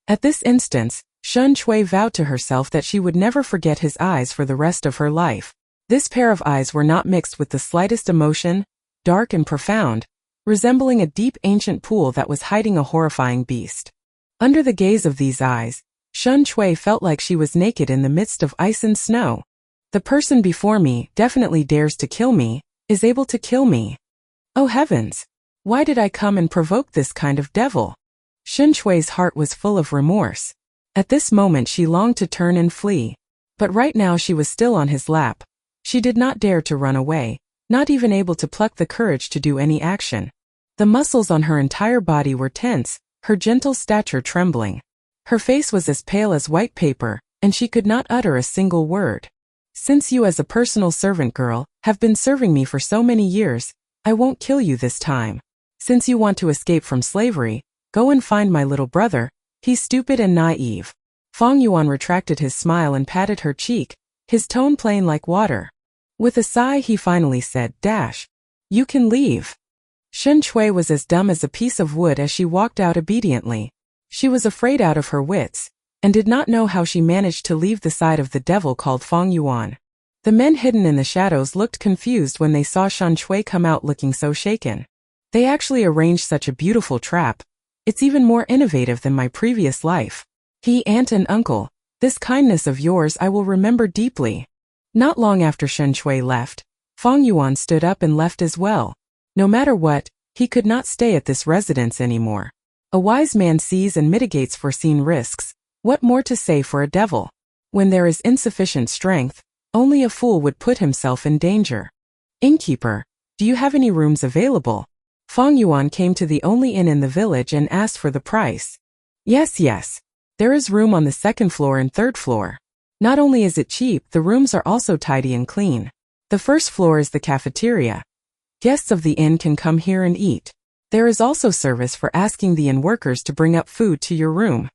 At this instance, Shen Shui vowed to herself that she would never forget his eyes for the rest of her life. This pair of eyes were not mixed with the slightest emotion, dark and profound, resembling a deep ancient pool that was hiding a horrifying beast. Under the gaze of these eyes, Shun Shui felt like she was naked in the midst of ice and snow. The person before me definitely dares to kill me, is able to kill me. Oh heavens! Why did I come and provoke this kind of devil? Shun Shui's heart was full of remorse. At this moment she longed to turn and flee. But right now she was still on his lap. She did not dare to run away, not even able to pluck the courage to do any action. The muscles on her entire body were tense, her gentle stature trembling. Her face was as pale as white paper, and she could not utter a single word. Since you as a personal servant girl have been serving me for so many years, I won't kill you this time. Since you want to escape from slavery, go and find my little brother, he's stupid and naive. Fang Yuan retracted his smile and patted her cheek, his tone plain like water. With a sigh he finally said, You can leave. Shun Shui was as dumb as a piece of wood as she walked out obediently. She was afraid out of her wits, and did not know how she managed to leave the side of the devil called Fang Yuan. The men hidden in the shadows looked confused when they saw Shun Shui come out looking so shaken. They actually arranged such a beautiful trap. It's even more innovative than my previous life. Aunt and uncle, this kindness of yours I will remember deeply. Not long after Shun Shui left, Fang Yuan stood up and left as well. No matter what, he could not stay at this residence anymore. A wise man sees and mitigates foreseen risks. What more to say for a devil? When there is insufficient strength, only a fool would put himself in danger. Innkeeper, do you have any rooms available? Fang Yuan came to the only inn in the village and asked for the price. Yes. There is room on the second floor and third floor. Not only is it cheap, the rooms are also tidy and clean. The first floor is the cafeteria. Guests of the inn can come here and eat. There is also service for asking the inn workers to bring up food to your room.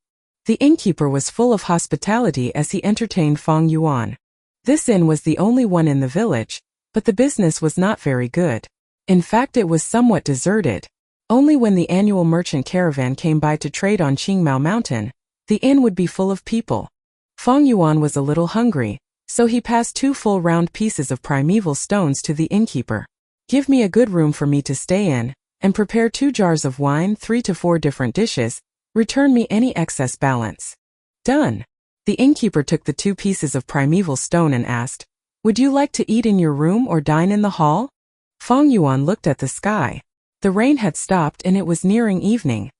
The innkeeper was full of hospitality as he entertained Fang Yuan. This inn was the only one in the village, but the business was not very good. In fact, it was somewhat deserted. Only when the annual merchant caravan came by to trade on Qingmao Mountain, the inn would be full of people. Fang Yuan was a little hungry, so he passed 2 full round pieces of primeval stones to the innkeeper. Give me a good room for me to stay in, and prepare 2 jars of wine, 3 to 4 different dishes. Return me any excess balance. Done. The innkeeper took the 2 pieces of primeval stone and asked, Would you like to eat in your room or dine in the hall? Fang Yuan looked at the sky. The rain had stopped and it was nearing evening.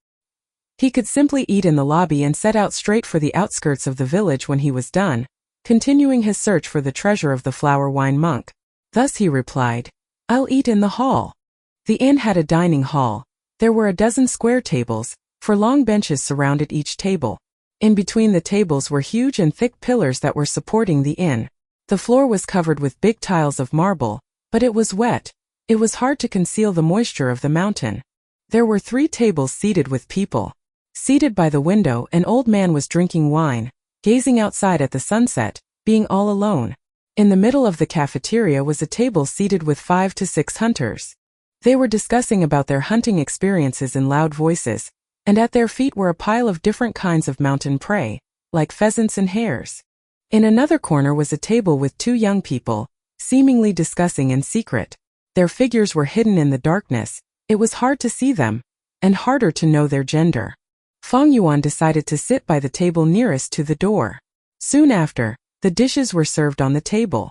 He could simply eat in the lobby and set out straight for the outskirts of the village when he was done, continuing his search for the treasure of the flower wine monk. Thus he replied, I'll eat in the hall. The inn had a dining hall. There were a dozen square tables, for long benches surrounded each table. In between the tables were huge and thick pillars that were supporting the inn. The floor was covered with big tiles of marble, but it was wet. It was hard to conceal the moisture of the mountain. There were 3 tables seated with people. Seated by the window, an old man was drinking wine, gazing outside at the sunset, being all alone. In the middle of the cafeteria was a table seated with 5 to 6 hunters. They were discussing about their hunting experiences in loud voices, and at their feet were a pile of different kinds of mountain prey, like pheasants and hares. In another corner was a table with 2 young people, seemingly discussing in secret. Their figures were hidden in the darkness. It was hard to see them, and harder to know their gender. Fang Yuan decided to sit by the table nearest to the door. Soon after, the dishes were served on the table.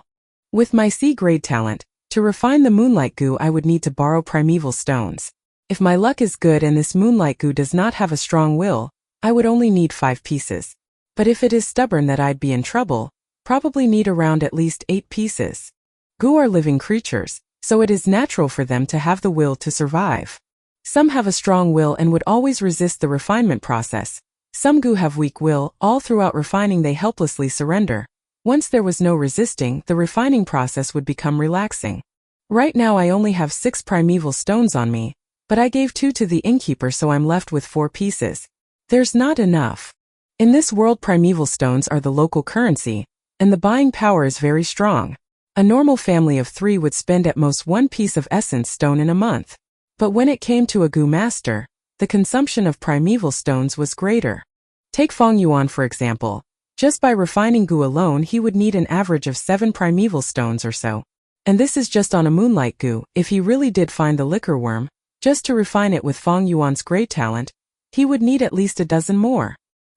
With my C-grade talent, to refine the moonlight goo I would need to borrow primeval stones. If my luck is good and this moonlight goo does not have a strong will, I would only need 5 pieces. But if it is stubborn that I'd be in trouble, probably need around at least 8 pieces. Goo are living creatures, so it is natural for them to have the will to survive. Some have a strong will and would always resist the refinement process. Some goo have weak will. All throughout refining they helplessly surrender. Once there was no resisting, the refining process would become relaxing. Right now I only have 6 primeval stones on me, but I gave 2 to the innkeeper, so I'm left with 4 pieces. There's not enough. In this world, primeval stones are the local currency, and the buying power is very strong. A normal family of 3 would spend at most 1 piece of essence stone in a month. But when it came to a goo master, the consumption of primeval stones was greater. Take Fang Yuan for example. Just by refining gu alone he would need an average of 7 primeval stones or so. And this is just on a moonlight gu. If he really did find the liquor worm, just to refine it with Fang Yuan's great talent, he would need at least a dozen more.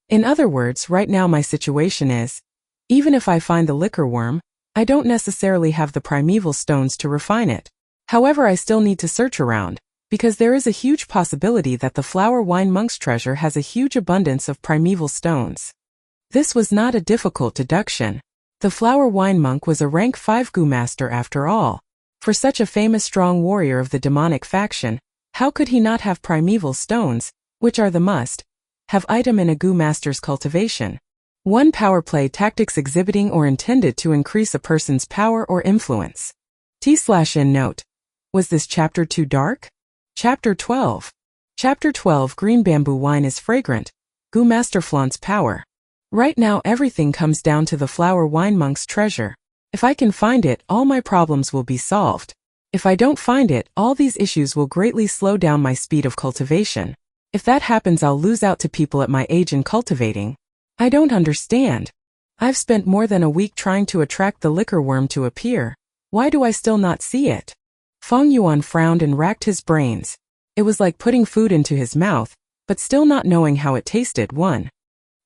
In other words, right now my situation is, even if I find the liquor worm, I don't necessarily have the primeval stones to refine it. However, I still need to search around, because there is a huge possibility that the flower wine monk's treasure has a huge abundance of primeval stones. This was not a difficult deduction. The flower wine monk was a rank 5 gu master after all. For such a famous strong warrior of the demonic faction, how could he not have primeval stones, which are the must-have item in a gu master's cultivation? 1 Power play tactics exhibiting or intended to increase a person's power or influence. T/N note. Was this chapter too dark? Chapter 12. Chapter 12 Green bamboo wine is fragrant. Gu master flaunts power. Right now everything comes down to the flower wine monk's treasure. If I can find it, all my problems will be solved. If I don't find it, all these issues will greatly slow down my speed of cultivation. If that happens, I'll lose out to people at my age in cultivating. I don't understand. I've spent more than a week trying to attract the liquor worm to appear. Why do I still not see it? Fang Yuan frowned and racked his brains. It was like putting food into his mouth, but still not knowing how it tasted.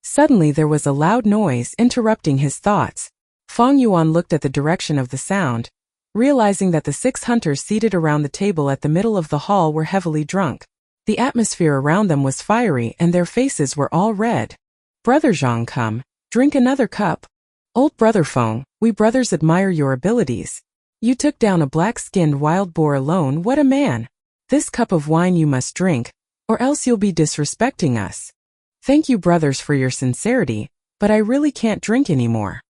Suddenly there was a loud noise interrupting his thoughts. Fang Yuan looked at the direction of the sound, realizing that the 6 hunters seated around the table at the middle of the hall were heavily drunk. The atmosphere around them was fiery and their faces were all red. Brother Zhang, come, drink another cup. Old brother Feng, we brothers admire your abilities. You took down a black-skinned wild boar alone, what a man. This cup of wine you must drink, or else you'll be disrespecting us. Thank you brothers for your sincerity, but I really can't drink anymore.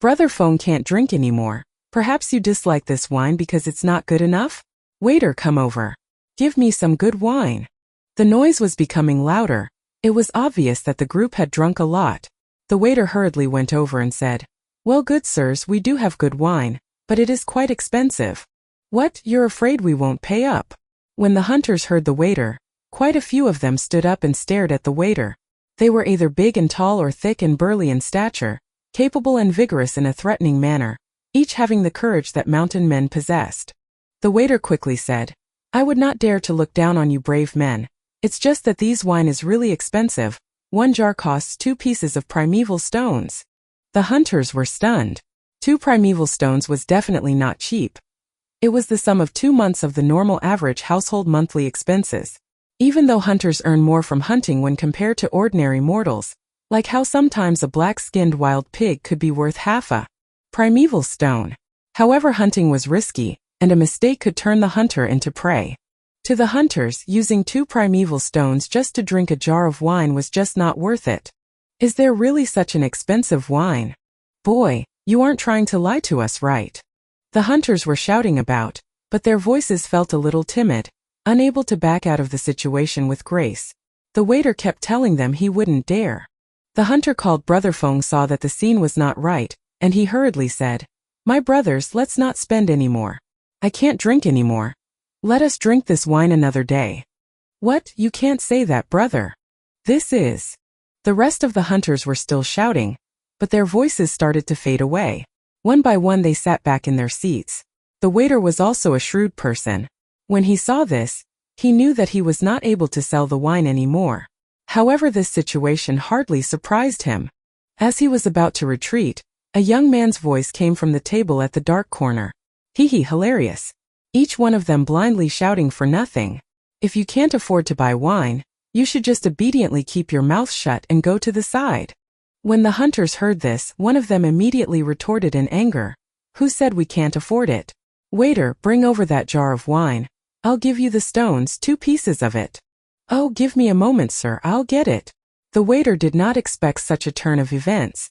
Brother Feng can't drink anymore. Perhaps you dislike this wine because it's not good enough? Waiter, come over. Give me some good wine. The noise was becoming louder. It was obvious that the group had drunk a lot. The waiter hurriedly went over and said, Well, good sirs, we do have good wine, but it is quite expensive. What, you're afraid we won't pay up? When the hunters heard the waiter, quite a few of them stood up and stared at the waiter. They were either big and tall or thick and burly in stature, capable and vigorous in a threatening manner, each having the courage that mountain men possessed. The waiter quickly said, I would not dare to look down on you brave men. It's just that these wine is really expensive. 1 jar costs 2 pieces of primeval stones. The hunters were stunned. 2 primeval stones was definitely not cheap. It was the sum of 2 months of the normal average household monthly expenses. Even though hunters earn more from hunting when compared to ordinary mortals, like how sometimes a black-skinned wild pig could be worth half a primeval stone. However, hunting was risky, and a mistake could turn the hunter into prey. To the hunters, using 2 primeval stones just to drink a jar of wine was just not worth it. Is there really such an expensive wine? Boy, you aren't trying to lie to us, right? The hunters were shouting about, but their voices felt a little timid, unable to back out of the situation with grace. The waiter kept telling them he wouldn't dare. The hunter called Brother Feng saw that the scene was not right, and he hurriedly said, My brothers, let's not spend any more. I can't drink anymore. Let us drink this wine another day. What, you can't say that, brother. This is. The rest of the hunters were still shouting, but their voices started to fade away. One by one they sat back in their seats. The waiter was also a shrewd person. When he saw this, he knew that he was not able to sell the wine anymore. However, this situation hardly surprised him. As he was about to retreat, a young man's voice came from the table at the dark corner. Hee hee, hilarious. Each one of them blindly shouting for nothing. If you can't afford to buy wine, you should just obediently keep your mouth shut and go to the side. When the hunters heard this, one of them immediately retorted in anger. Who said we can't afford it? Waiter, bring over that jar of wine. I'll give you the stones, 2 pieces of it. Oh, give me a moment, sir, I'll get it. The waiter did not expect such a turn of events.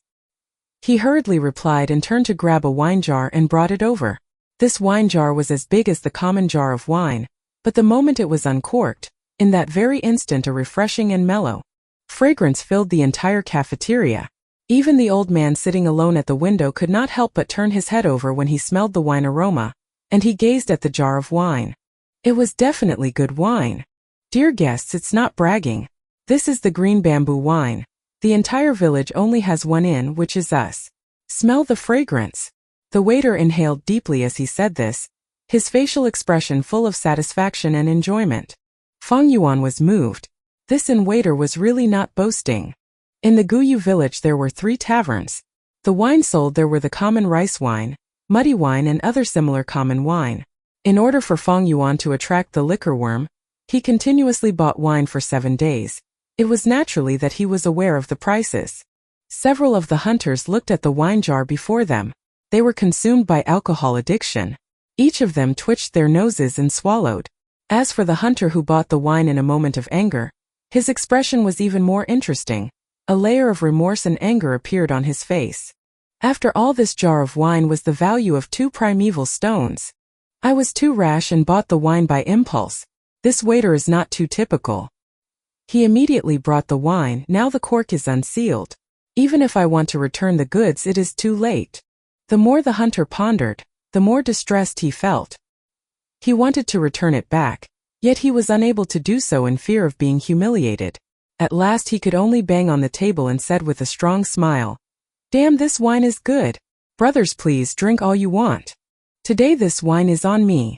He hurriedly replied and turned to grab a wine jar and brought it over. This wine jar was as big as the common jar of wine, but the moment it was uncorked, in that very instant a refreshing and mellow fragrance filled the entire cafeteria. Even the old man sitting alone at the window could not help but turn his head over when he smelled the wine aroma, and he gazed at the jar of wine. It was definitely good wine. Dear guests, it's not bragging. This is the green bamboo wine. The entire village only has one inn, which is us. Smell the fragrance. The waiter inhaled deeply as he said this, his facial expression full of satisfaction and enjoyment. Fang Yuan was moved. This inn waiter was really not boasting. In the Guyu village there were 3 taverns. The wine sold there were the common rice wine, muddy wine and other similar common wine. In order for Fang Yuan to attract the liquor worm, he continuously bought wine for 7 days. It was naturally that he was aware of the prices. Several of the hunters looked at the wine jar before them. They were consumed by alcohol addiction. Each of them twitched their noses and swallowed. As for the hunter who bought the wine in a moment of anger, his expression was even more interesting. A layer of remorse and anger appeared on his face. After all, this jar of wine was the value of 2 primeval stones. I was too rash and bought the wine by impulse. This waiter is not too typical. He immediately brought the wine. Now the cork is unsealed. Even if I want to return the goods, it is too late. The more the hunter pondered, the more distressed he felt. He wanted to return it back, yet he was unable to do so in fear of being humiliated. At last he could only bang on the table and said with a strong smile, "Damn, this wine is good. Brothers, please drink all you want. Today this wine is on me."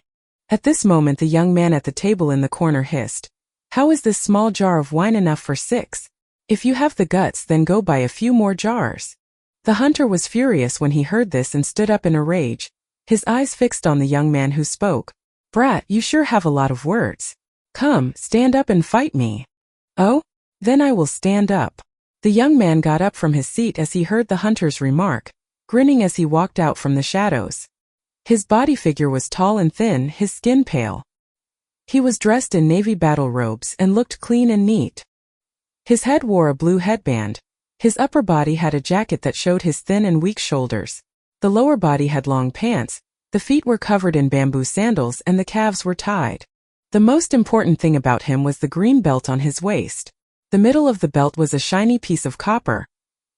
At this moment the young man at the table in the corner hissed, "How is this small jar of wine enough for 6? If you have the guts, then go buy a few more jars." The hunter was furious when he heard this and stood up in a rage, his eyes fixed on the young man who spoke. "Brat, you sure have a lot of words. Come, stand up and fight me." "Oh? Then I will stand up." The young man got up from his seat as he heard the hunter's remark, grinning as he walked out from the shadows. His body figure was tall and thin, his skin pale. He was dressed in navy battle robes and looked clean and neat. His head wore a blue headband. His upper body had a jacket that showed his thin and weak shoulders. The lower body had long pants, the feet were covered in bamboo sandals and the calves were tied. The most important thing about him was the green belt on his waist. The middle of the belt was a shiny piece of copper.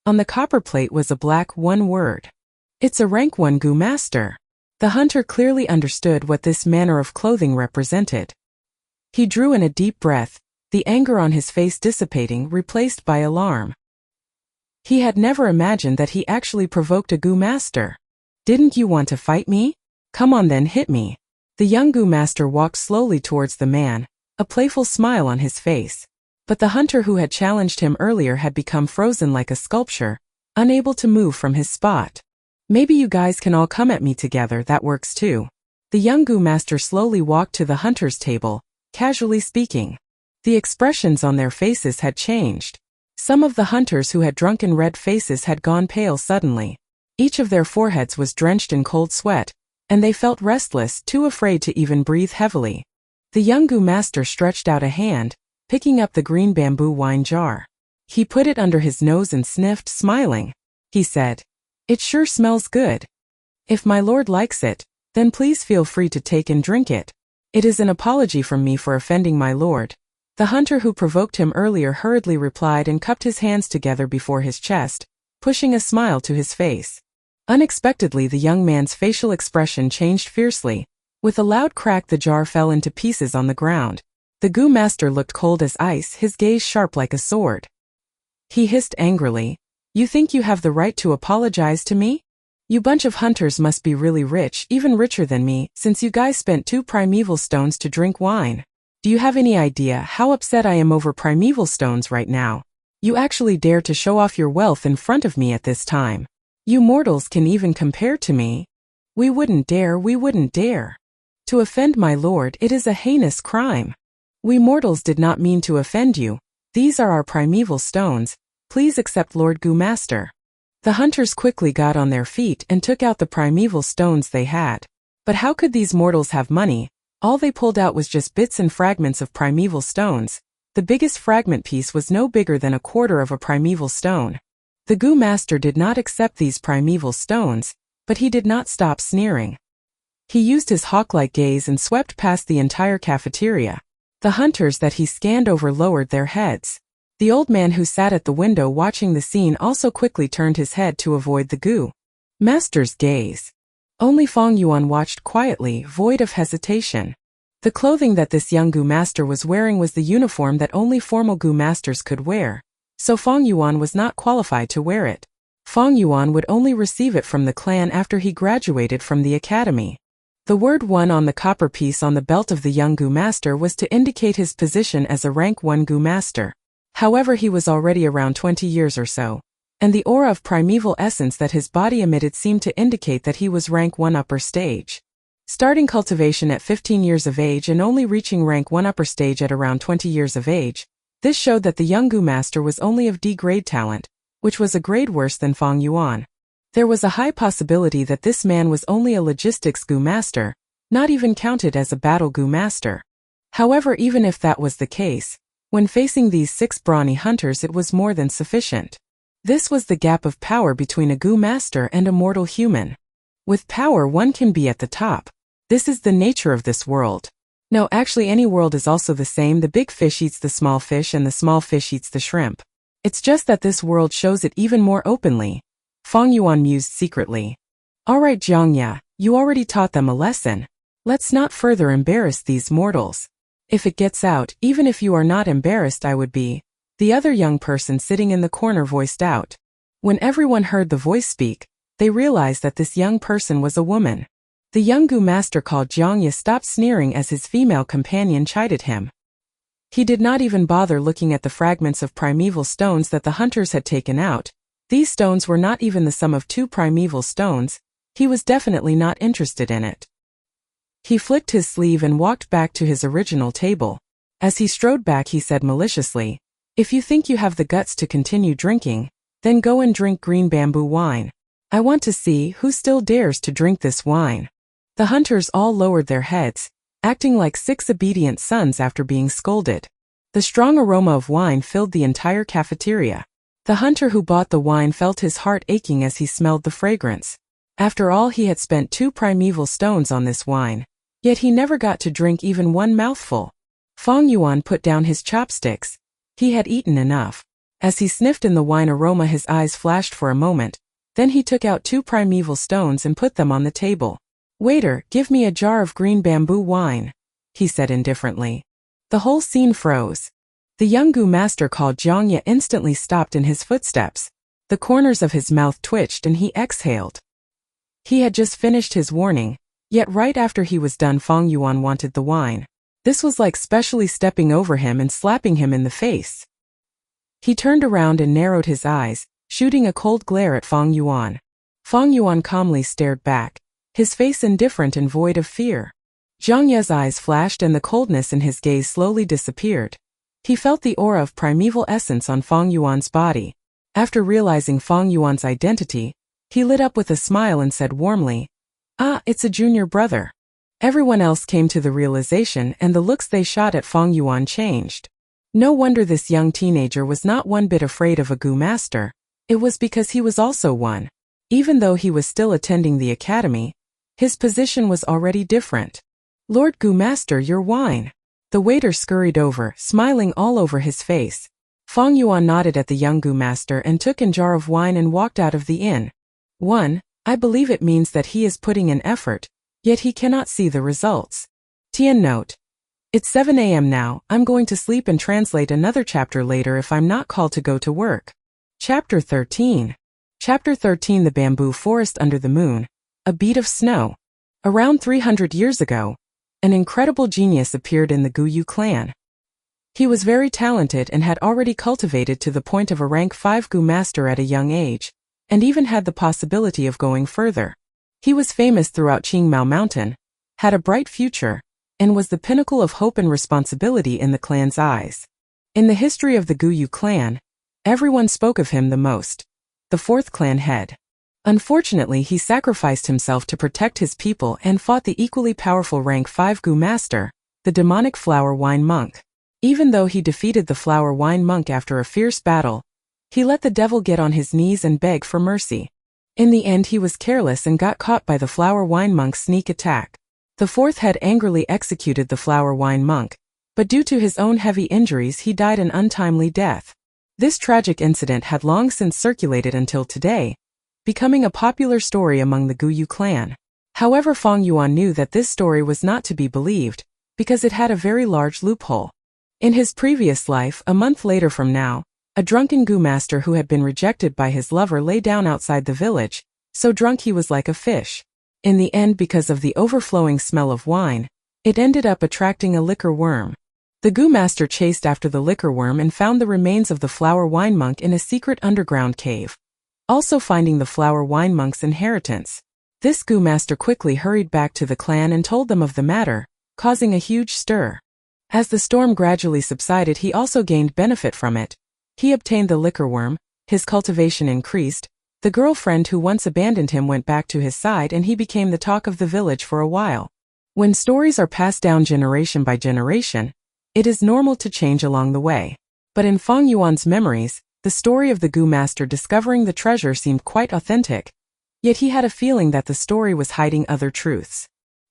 On the copper plate was a black 1 word. "It's a rank 1 Gu master." The hunter clearly understood what this manner of clothing represented. He drew in a deep breath, the anger on his face dissipating, replaced by alarm. He had never imagined that he actually provoked a Gu master. "Didn't you want to fight me? Come on then, hit me." The young Gu master walked slowly towards the man, a playful smile on his face. But the hunter who had challenged him earlier had become frozen like a sculpture, unable to move from his spot. "Maybe you guys can all come at me together, that works too." The young Gu master slowly walked to the hunter's table, casually speaking. The expressions on their faces had changed. Some of the hunters who had drunken red faces had gone pale suddenly. Each of their foreheads was drenched in cold sweat, and they felt restless, too afraid to even breathe heavily. The young Gu master stretched out a hand, picking up the green bamboo wine jar. He put it under his nose and sniffed, smiling. He said, "It sure smells good. If my lord likes it, then please feel free to take and drink it. It is an apology from me for offending my lord." The hunter who provoked him earlier hurriedly replied and cupped his hands together before his chest, pushing a smile to his face. Unexpectedly the young man's facial expression changed fiercely. With a loud crack the jar fell into pieces on the ground. The Gu master looked cold as ice, his gaze sharp like a sword. He hissed angrily, "You think you have the right to apologize to me? You bunch of hunters must be really rich, even richer than me, since you guys spent 2 primeval stones to drink wine. Do you have any idea how upset I am over primeval stones right now? You actually dare to show off your wealth in front of me at this time. You mortals can even compare to me? We wouldn't dare, we wouldn't dare. To offend my lord, it is a heinous crime. We mortals did not mean to offend you. These are our primeval stones. Please accept Lord Gu master." The hunters quickly got on their feet and took out the primeval stones they had. But how could these mortals have money? All they pulled out was just bits and fragments of primeval stones. The biggest fragment piece was no bigger than 1/4 of a primeval stone. The Gu master did not accept these primeval stones, but he did not stop sneering. He used his hawk-like gaze and swept past the entire cafeteria. The hunters that he scanned over lowered their heads. The old man who sat at the window watching the scene also quickly turned his head to avoid the Gu master's gaze. Only Fang Yuan watched quietly, void of hesitation. The clothing that this young Gu master was wearing was the uniform that only formal Gu masters could wear, so Fong Yuan was not qualified to wear it. Fong Yuan would only receive it from the clan after he graduated from the academy. The word 1 on the copper piece on the belt of the young Gu master was to indicate his position as a rank 1 Gu master. However, he was already around 20 years or so, and the aura of primeval essence that his body emitted seemed to indicate that he was rank 1 upper stage. Starting cultivation at 15 years of age and only reaching rank 1 upper stage at around 20 years of age, this showed that the young Gu master was only of D grade talent, which was a grade worse than Fong Yuan. There was a high possibility that this man was only a logistics Gu master, not even counted as a battle Gu master. However, even if that was the case, when facing these 6 brawny hunters it was more than sufficient. This was the gap of power between a Gu master and a mortal human. With power one can be at the top. This is the nature of this world. No, actually any world is also the same. The big fish eats the small fish and the small fish eats the shrimp. It's just that this world shows it even more openly. Fong Yuan mused secretly. Alright Jiangya, you already taught them a lesson. Let's not further embarrass these mortals. If it gets out, even if you are not embarrassed I would be. The other young person sitting in the corner voiced out. When everyone heard the voice speak, they realized that this young person was a woman. The young Gu master called Jiangya stopped sneering as his female companion chided him. He did not even bother looking at the fragments of primeval stones that the hunters had taken out. These stones were not even the sum of 2 primeval stones. He was definitely not interested in it. He flicked his sleeve and walked back to his original table. As he strode back he said maliciously, "If you think you have the guts to continue drinking, then go and drink green bamboo wine. I want to see who still dares to drink this wine." The hunters all lowered their heads, acting like 6 obedient sons after being scolded. The strong aroma of wine filled the entire cafeteria. The hunter who bought the wine felt his heart aching as he smelled the fragrance. After all, he had spent 2 primeval stones on this wine, yet he never got to drink even 1 mouthful. Fong Yuan put down his chopsticks. He had eaten enough. As he sniffed in the wine aroma his eyes flashed for a moment, then he took out 2 primeval stones and put them on the table. "Waiter, give me a jar of green bamboo wine," he said indifferently. The whole scene froze. The young Gu master called Jiangya instantly stopped in his footsteps. The corners of his mouth twitched and he exhaled. He had just finished his warning, yet right after he was done Fong Yuan wanted the wine. This was like specially stepping over him and slapping him in the face. He turned around and narrowed his eyes, shooting a cold glare at Fong Yuan. Fong Yuan calmly stared back, his face indifferent and void of fear. Jiangya's eyes flashed and the coldness in his gaze slowly disappeared. He felt the aura of primeval essence on Fong Yuan's body. After realizing Fong Yuan's identity, he lit up with a smile and said warmly, "Ah, it's a junior brother." Everyone else came to the realization and the looks they shot at Fong Yuan changed. No wonder this young teenager was not one bit afraid of a Gu master. It was because he was also one. Even though he was still attending the academy, his position was already different. "Lord Gu master, your wine." The waiter scurried over, smiling all over his face. Fong Yuan nodded at the young Gu master and took a jar of wine and walked out of the inn. I believe it means that he is putting in effort, yet he cannot see the results. Tian note. It's 7 a.m. now, I'm going to sleep and translate another chapter later if I'm not called to go to work. Chapter 13. Chapter 13 The Bamboo Forest Under the Moon. A bead of snow. Around 300 years ago, an incredible genius appeared in the Guyu clan. He was very talented and had already cultivated to the point of a rank 5 Gu master at a young age, and even had the possibility of going further. He was famous throughout Qingmao Mountain, had a bright future, and was the pinnacle of hope and responsibility in the clan's eyes. In the history of the Guyu clan, everyone spoke of him the most. The 4th clan head. Unfortunately, he sacrificed himself to protect his people and fought the equally powerful rank 5 Gu master, the demonic flower wine monk. Even though he defeated the flower wine monk after a fierce battle, he let the devil get on his knees and beg for mercy. In the end he was careless and got caught by the flower wine monk's sneak attack. The 4th head angrily executed the flower wine monk, but due to his own heavy injuries he died an untimely death. This tragic incident had long since circulated until today, becoming a popular story among the Guyu clan. However, Fong Yuan knew that this story was not to be believed, because it had a very large loophole. In his previous life, a month later from now, A drunken Gu master who had been rejected by his lover lay down outside the village, so drunk he was like a fish. In the end, because of the overflowing smell of wine, it ended up attracting a liquor worm. The Gu master chased after the liquor worm and found the remains of the flower wine monk in a secret underground cave, also finding the flower wine monk's inheritance. This Gu master quickly hurried back to the clan and told them of the matter, causing a huge stir. As the storm gradually subsided, he also gained benefit from it. He obtained the liquor worm, his cultivation increased, the girlfriend who once abandoned him went back to his side, and he became the talk of the village for a while. When stories are passed down generation by generation, it is normal to change along the way. But in Fang Yuan's memories, the story of the Gu master discovering the treasure seemed quite authentic, yet he had a feeling that the story was hiding other truths.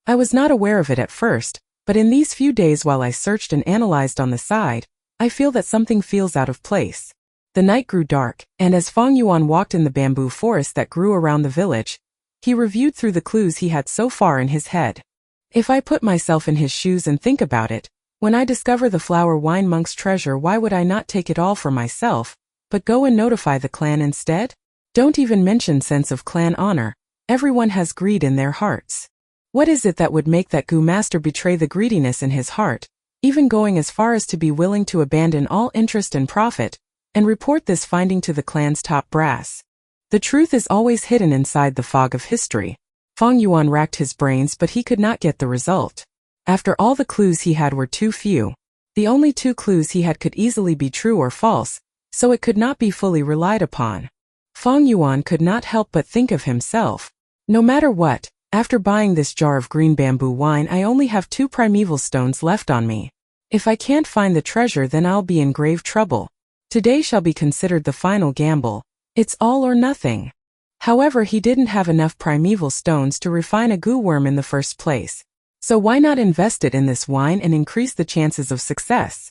I was not aware of it at first, but in these few days while I searched and analyzed on the side, I feel that something feels out of place. The night grew dark, and as Fang Yuan walked in the bamboo forest that grew around the village, he reviewed through the clues he had so far in his head. If I put myself in his shoes and think about it, when I discover the flower wine monk's treasure, why would I not take it all for myself, but go and notify the clan instead? Don't even mention sense of clan honor. Everyone has greed in their hearts. What is it that would make that Gu master betray the greediness in his heart, even going as far as to be willing to abandon all interest and profit, and report this finding to the clan's top brass? The truth is always hidden inside the fog of history. Fang Yuan racked his brains, but he could not get the result. After all, the clues he had were too few. The only two clues he had could easily be true or false, so it could not be fully relied upon. Fang Yuan could not help but think of himself. No matter what, after buying this jar of green bamboo wine, I only have 2 primeval stones left on me. If I can't find the treasure, then I'll be in grave trouble. Today shall be considered the final gamble. It's all or nothing. However, he didn't have enough primeval stones to refine a Gu worm in the first place. So why not invest it in this wine and increase the chances of success?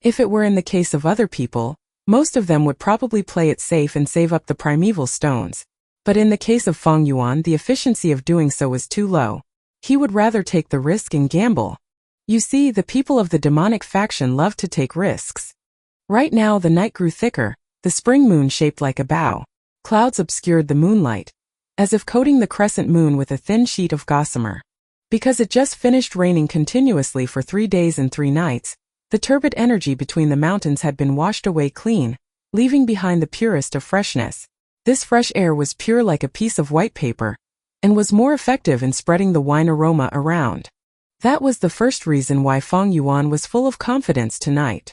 If it were in the case of other people, most of them would probably play it safe and save up the primeval stones. But in the case of Fang Yuan, the efficiency of doing so was too low. He would rather take the risk and gamble. You see, the people of the demonic faction love to take risks. Right now the night grew thicker, the spring moon shaped like a bow. Clouds obscured the moonlight, as if coating the crescent moon with a thin sheet of gossamer. Because it just finished raining continuously for 3 days and 3 nights, the turbid energy between the mountains had been washed away clean, leaving behind the purest of freshness. This fresh air was pure like a piece of white paper, and was more effective in spreading the wine aroma around. That was the first reason why Fang Yuan was full of confidence tonight.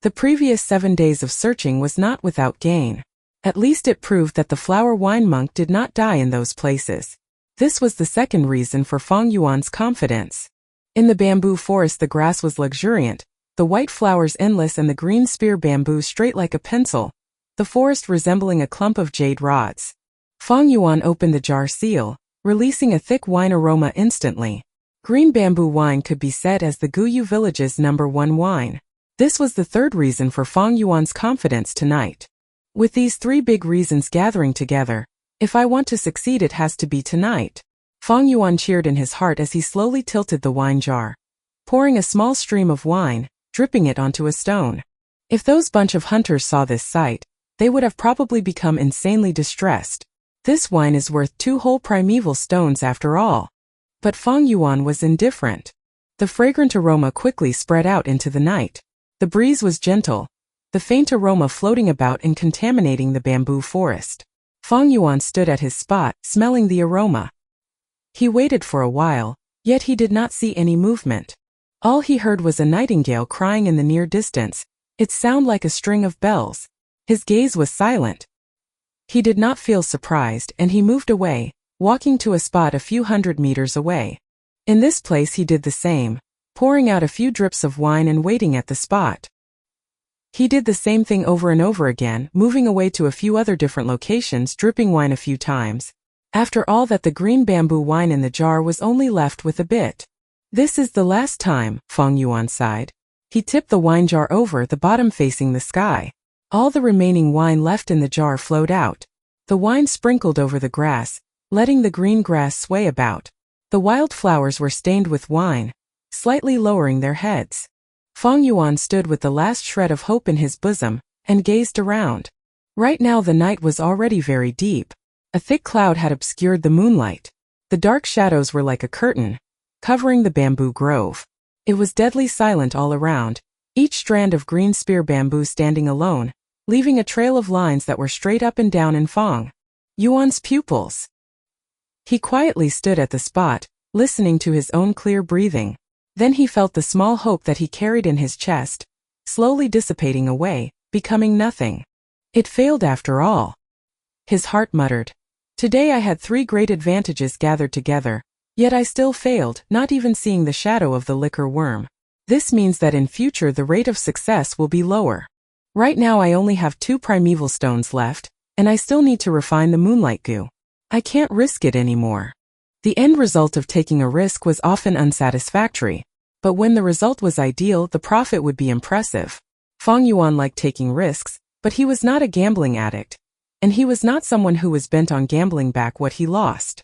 The previous 7 days of searching was not without gain. At least it proved that the flower wine monk did not die in those places. This was the second reason for Fang Yuan's confidence. In the bamboo forest the grass was luxuriant, the white flowers endless and the green spear bamboo straight like a pencil, the forest resembling a clump of jade rods. Fang Yuan opened the jar seal, releasing a thick wine aroma instantly. Green bamboo wine could be said as the Guyu village's #1 wine. This was the third reason for Fang Yuan's confidence tonight. With these 3 big reasons gathering together, if I want to succeed it has to be tonight. Fang Yuan cheered in his heart as he slowly tilted the wine jar, pouring a small stream of wine, dripping it onto a stone. If those bunch of hunters saw this sight, they would have probably become insanely distressed. This wine is worth 2 whole primeval stones after all. But Fang Yuan was indifferent. The fragrant aroma quickly spread out into the night. The breeze was gentle, the faint aroma floating about and contaminating the bamboo forest. Fang Yuan stood at his spot, smelling the aroma. He waited for a while, yet he did not see any movement. All he heard was a nightingale crying in the near distance, its sound like a string of bells. His gaze was silent. He did not feel surprised, and he moved away, walking to a spot a few hundred meters away. In this place he did the same, pouring out a few drips of wine and waiting at the spot. He did the same thing over and over again, moving away to a few other different locations, dripping wine a few times. After all that, the green bamboo wine in the jar was only left with a bit. This is the last time, Fang Yuan sighed. He tipped the wine jar over, the bottom facing the sky. All the remaining wine left in the jar flowed out. The wine sprinkled over the grass, letting the green grass sway about. The wild flowers were stained with wine, slightly lowering their heads. Fang Yuan stood with the last shred of hope in his bosom, and gazed around. Right now the night was already very deep. A thick cloud had obscured the moonlight. The dark shadows were like a curtain, covering the bamboo grove. It was deadly silent all around, each strand of green spear bamboo standing alone, leaving a trail of lines that were straight up and down in Fong Yuan's pupils. He quietly stood at the spot, listening to his own clear breathing. Then he felt the small hope that he carried in his chest, slowly dissipating away, becoming nothing. It failed after all. His heart muttered. Today I had 3 great advantages gathered together, yet I still failed, not even seeing the shadow of the liquor worm. This means that in future the rate of success will be lower. Right now I only have 2 primeval stones left, and I still need to refine the moonlight goo. I can't risk it anymore. The end result of taking a risk was often unsatisfactory, but when the result was ideal, the profit would be impressive. Fong Yuan liked taking risks, but he was not a gambling addict, and he was not someone who was bent on gambling back what he lost.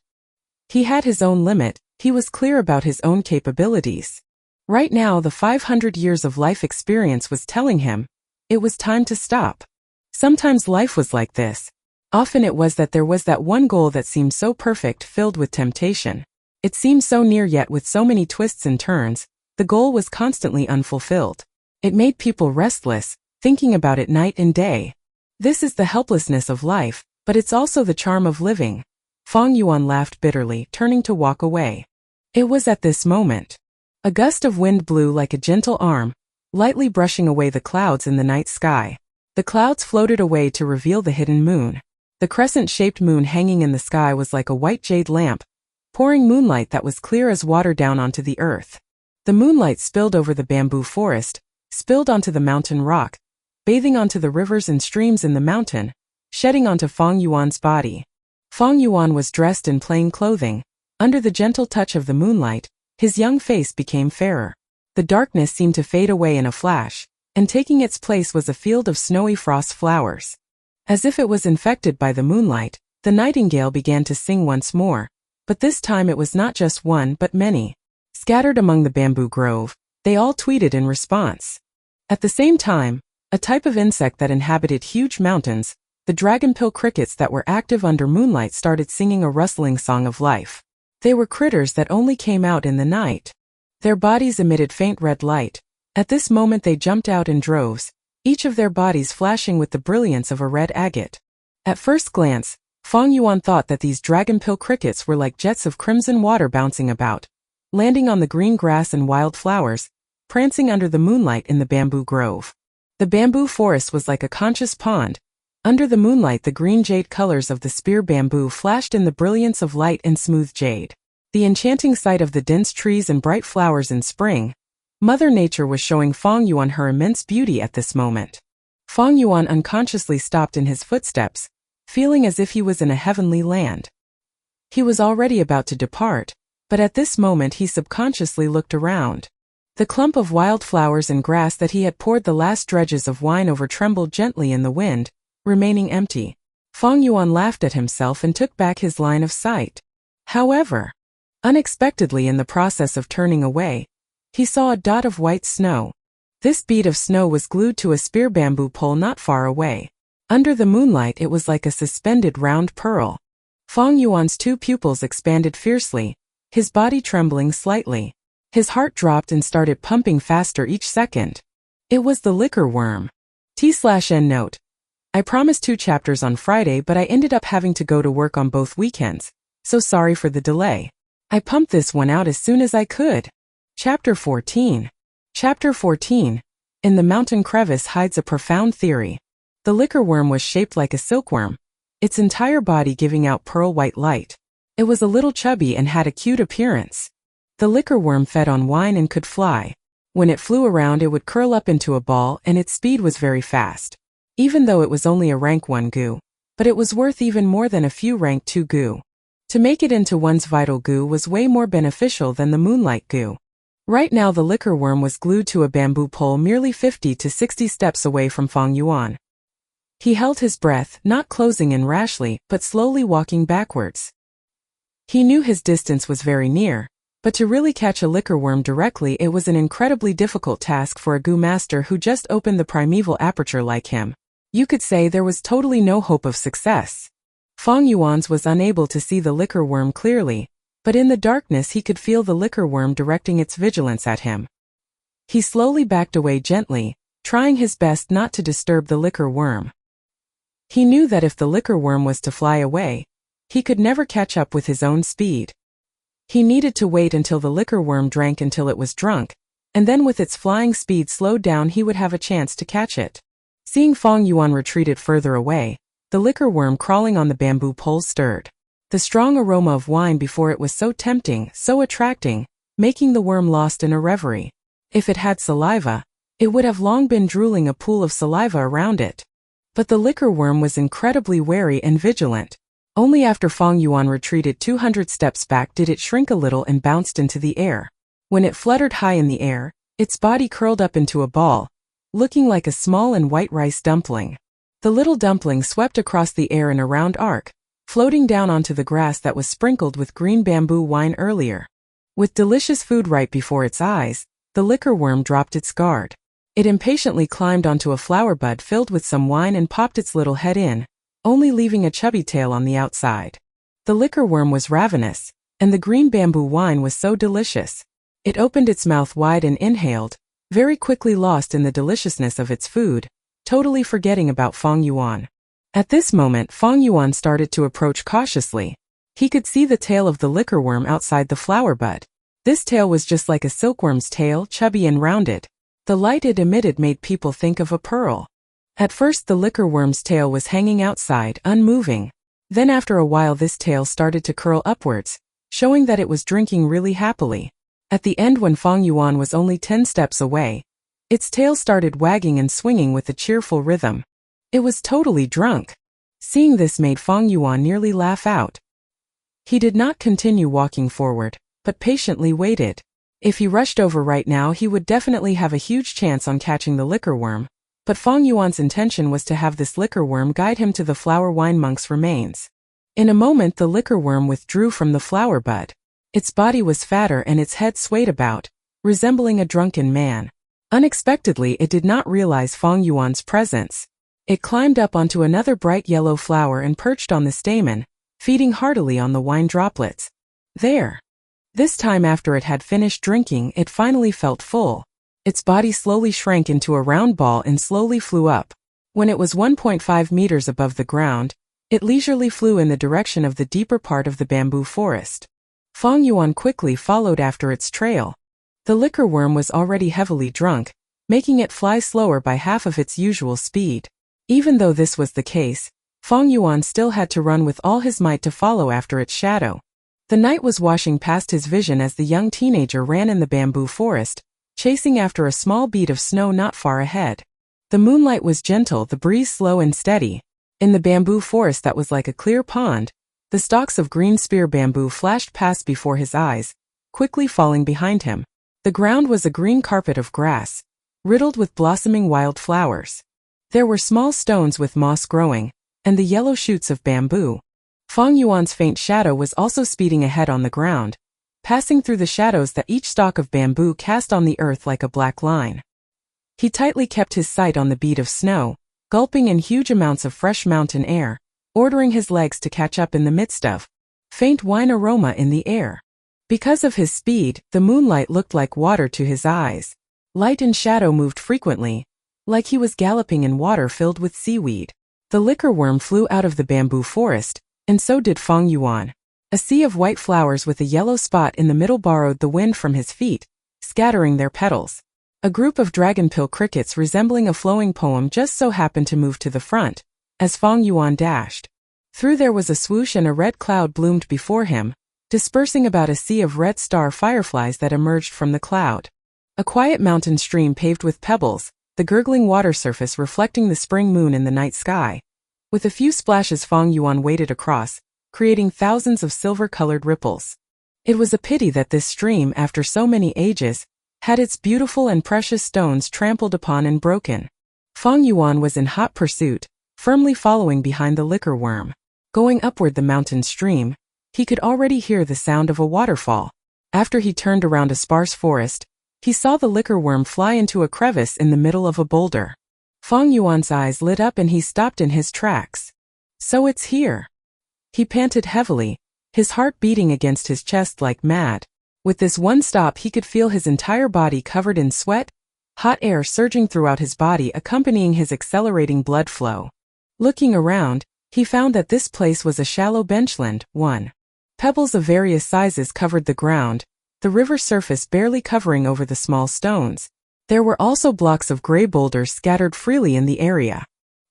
He had his own limit, he was clear about his own capabilities. Right now the 500 years of life experience was telling him it was time to stop. Sometimes life was like this. Often it was that there was that one goal that seemed so perfect, filled with temptation. It seemed so near, yet with so many twists and turns, the goal was constantly unfulfilled. It made people restless, thinking about it night and day. This is the helplessness of life, but it's also the charm of living. Fong Yuan laughed bitterly, turning to walk away. It was at this moment. A gust of wind blew like a gentle arm, lightly brushing away the clouds in the night sky. The clouds floated away to reveal the hidden moon. The crescent-shaped moon hanging in the sky was like a white jade lamp, pouring moonlight that was clear as water down onto the earth. The moonlight spilled over the bamboo forest, spilled onto the mountain rock, bathing onto the rivers and streams in the mountain, shedding onto Fong Yuan's body. Fong Yuan was dressed in plain clothing. Under the gentle touch of the moonlight, his young face became fairer. The darkness seemed to fade away in a flash, and taking its place was a field of snowy frost flowers. As if it was infected by the moonlight, the nightingale began to sing once more, but this time it was not just one but many. Scattered among the bamboo grove, they all tweeted in response. At the same time, a type of insect that inhabited huge mountains, the dragonpill crickets that were active under moonlight, started singing a rustling song of life. They were critters that only came out in the night. Their bodies emitted faint red light. At this moment they jumped out in droves, each of their bodies flashing with the brilliance of a red agate. At first glance, Fong Yuan thought that these dragonpill crickets were like jets of crimson water bouncing about, landing on the green grass and wild flowers, prancing under the moonlight in the bamboo grove. The bamboo forest was like a conscious pond. Under the moonlight the green jade colors of the spear bamboo flashed in the brilliance of light and smooth jade. The enchanting sight of the dense trees and bright flowers in spring. Mother Nature was showing Fong Yuan her immense beauty at this moment. Fong Yuan unconsciously stopped in his footsteps, feeling as if he was in a heavenly land. He was already about to depart, but at this moment he subconsciously looked around. The clump of wild flowers and grass that he had poured the last dredges of wine over trembled gently in the wind, remaining empty. Fong Yuan laughed at himself and took back his line of sight. However, unexpectedly in the process of turning away, he saw a dot of white snow. This bead of snow was glued to a spear bamboo pole not far away. Under the moonlight it was like a suspended round pearl. Fong Yuan's 2 pupils expanded fiercely, his body trembling slightly. His heart dropped and started pumping faster each second. It was the liquor worm. T/N note. I promised 2 chapters on Friday, but I ended up having to go to work on both weekends, so sorry for the delay. I pumped this one out as soon as I could. Chapter 14. Chapter 14. In the mountain crevice hides a profound theory. The liquor worm was shaped like a silkworm, its entire body giving out pearl white light. It was a little chubby and had a cute appearance. The liquor worm fed on wine and could fly. When it flew around it would curl up into a ball, and its speed was very fast. Even though it was only a rank 1 goo, but it was worth even more than a few rank 2 goo. To make it into one's vital goo was way more beneficial than the moonlight goo. Right now the liquor worm was glued to a bamboo pole merely 50 to 60 steps away from Fong Yuan. He held his breath, not closing in rashly, but slowly walking backwards. He knew his distance was very near, but to really catch a liquor worm directly it was an incredibly difficult task for a goo master who just opened the primeval aperture like him. You could say there was totally no hope of success. Fong Yuan's was unable to see the liquor worm clearly, but in the darkness he could feel the liquor worm directing its vigilance at him. He slowly backed away gently, trying his best not to disturb the liquor worm. He knew that if the liquor worm was to fly away, he could never catch up with his own speed. He needed to wait until the liquor worm drank until it was drunk, and then with its flying speed slowed down he would have a chance to catch it. Seeing Fong Yuan retreated further away, the liquor worm crawling on the bamboo poles stirred. The strong aroma of wine before it was so tempting, so attracting, making the worm lost in a reverie. If it had saliva, it would have long been drooling a pool of saliva around it. But the liquor worm was incredibly wary and vigilant. Only after Fong Yuan retreated 200 steps back did it shrink a little and bounced into the air. When it fluttered high in the air, its body curled up into a ball, looking like a small and white rice dumpling. The little dumpling swept across the air in a round arc, floating down onto the grass that was sprinkled with green bamboo wine earlier. With delicious food right before its eyes, the liquor worm dropped its guard. It impatiently climbed onto a flower bud filled with some wine and popped its little head in, only leaving a chubby tail on the outside. The liquor worm was ravenous, and the green bamboo wine was so delicious. It opened its mouth wide and inhaled, very quickly lost in the deliciousness of its food, totally forgetting about Fong Yuan. At this moment Fong Yuan started to approach cautiously. He could see the tail of the liquor worm outside the flower bud. This tail was just like a silkworm's tail, chubby and rounded. The light it emitted made people think of a pearl. At first the liquor worm's tail was hanging outside, unmoving. Then after a while this tail started to curl upwards, showing that it was drinking really happily. At the end when Fong Yuan was only 10 steps away, its tail started wagging and swinging with a cheerful rhythm. It was totally drunk. Seeing this made Fong Yuan nearly laugh out. He did not continue walking forward, but patiently waited. If he rushed over right now he would definitely have a huge chance on catching the liquor worm, but Fong Yuan's intention was to have this liquor worm guide him to the flower wine monk's remains. In a moment the liquor worm withdrew from the flower bud. Its body was fatter and its head swayed about, resembling a drunken man. Unexpectedly it did not realize Fong Yuan's presence. It climbed up onto another bright yellow flower and perched on the stamen, feeding heartily on the wine droplets. There. This time after it had finished drinking it finally felt full. Its body slowly shrank into a round ball and slowly flew up. When it was 1.5 meters above the ground, it leisurely flew in the direction of the deeper part of the bamboo forest. Fong Yuan quickly followed after its trail. The liquor worm was already heavily drunk, making it fly slower by half of its usual speed. Even though this was the case, Fong Yuan still had to run with all his might to follow after its shadow. The night was washing past his vision as the young teenager ran in the bamboo forest, chasing after a small bead of snow not far ahead. The moonlight was gentle, the breeze slow and steady. In the bamboo forest that was like a clear pond, the stalks of green spear bamboo flashed past before his eyes, quickly falling behind him. The ground was a green carpet of grass, riddled with blossoming wild flowers. There were small stones with moss growing, and the yellow shoots of bamboo. Fong Yuan's faint shadow was also speeding ahead on the ground, passing through the shadows that each stalk of bamboo cast on the earth like a black line. He tightly kept his sight on the bead of snow, gulping in huge amounts of fresh mountain air, ordering his legs to catch up in the midst of faint wine aroma in the air. Because of his speed, the moonlight looked like water to his eyes. Light and shadow moved frequently, like he was galloping in water filled with seaweed. The liquor worm flew out of the bamboo forest, and so did Fong Yuan. A sea of white flowers with a yellow spot in the middle borrowed the wind from his feet, scattering their petals. A group of dragonpill crickets resembling a flowing poem just so happened to move to the front, as Fong Yuan dashed. Through there was a swoosh and a red cloud bloomed before him, dispersing about a sea of red star fireflies that emerged from the cloud. A quiet mountain stream paved with pebbles, the gurgling water surface reflecting the spring moon in the night sky. With a few splashes Fong Yuan waded across, creating thousands of silver-colored ripples. It was a pity that this stream, after so many ages, had its beautiful and precious stones trampled upon and broken. Fong Yuan was in hot pursuit, firmly following behind the liquor worm. Going upward the mountain stream, he could already hear the sound of a waterfall. After he turned around a sparse forest, he saw the liquor worm fly into a crevice in the middle of a boulder. Fong Yuan's eyes lit up and he stopped in his tracks. So it's here. He panted heavily, his heart beating against his chest like mad. With this one stop he could feel his entire body covered in sweat, hot air surging throughout his body accompanying his accelerating blood flow. Looking around, he found that this place was a shallow benchland. Pebbles of various sizes covered the ground, the river surface barely covering over the small stones. There were also blocks of gray boulders scattered freely in the area.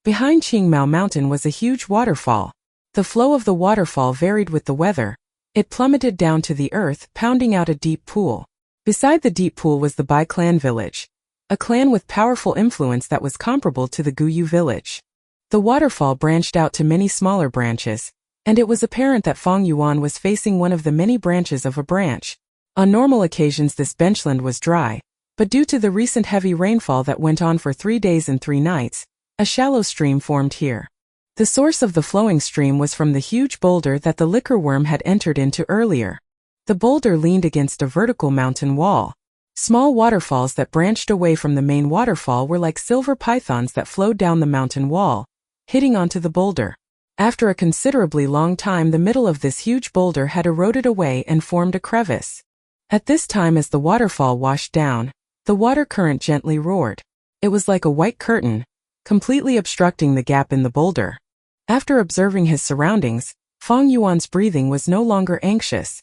Behind Qingmao Mountain was a huge waterfall. The flow of the waterfall varied with the weather. It plummeted down to the earth, pounding out a deep pool. Beside the deep pool was the Bai clan village, a clan with powerful influence that was comparable to the Guyu village. The waterfall branched out to many smaller branches, and it was apparent that Fong Yuan was facing one of the many branches of a branch. On normal occasions this benchland was dry, but due to the recent heavy rainfall that went on for 3 days and 3 nights, a shallow stream formed here. The source of the flowing stream was from the huge boulder that the liquor worm had entered into earlier. The boulder leaned against a vertical mountain wall. Small waterfalls that branched away from the main waterfall were like silver pythons that flowed down the mountain wall, hitting onto the boulder. After a considerably long time, the middle of this huge boulder had eroded away and formed a crevice. At this time, as the waterfall washed down, the water current gently roared. It was like a white curtain, completely obstructing the gap in the boulder. After observing his surroundings, Fong Yuan's breathing was no longer anxious.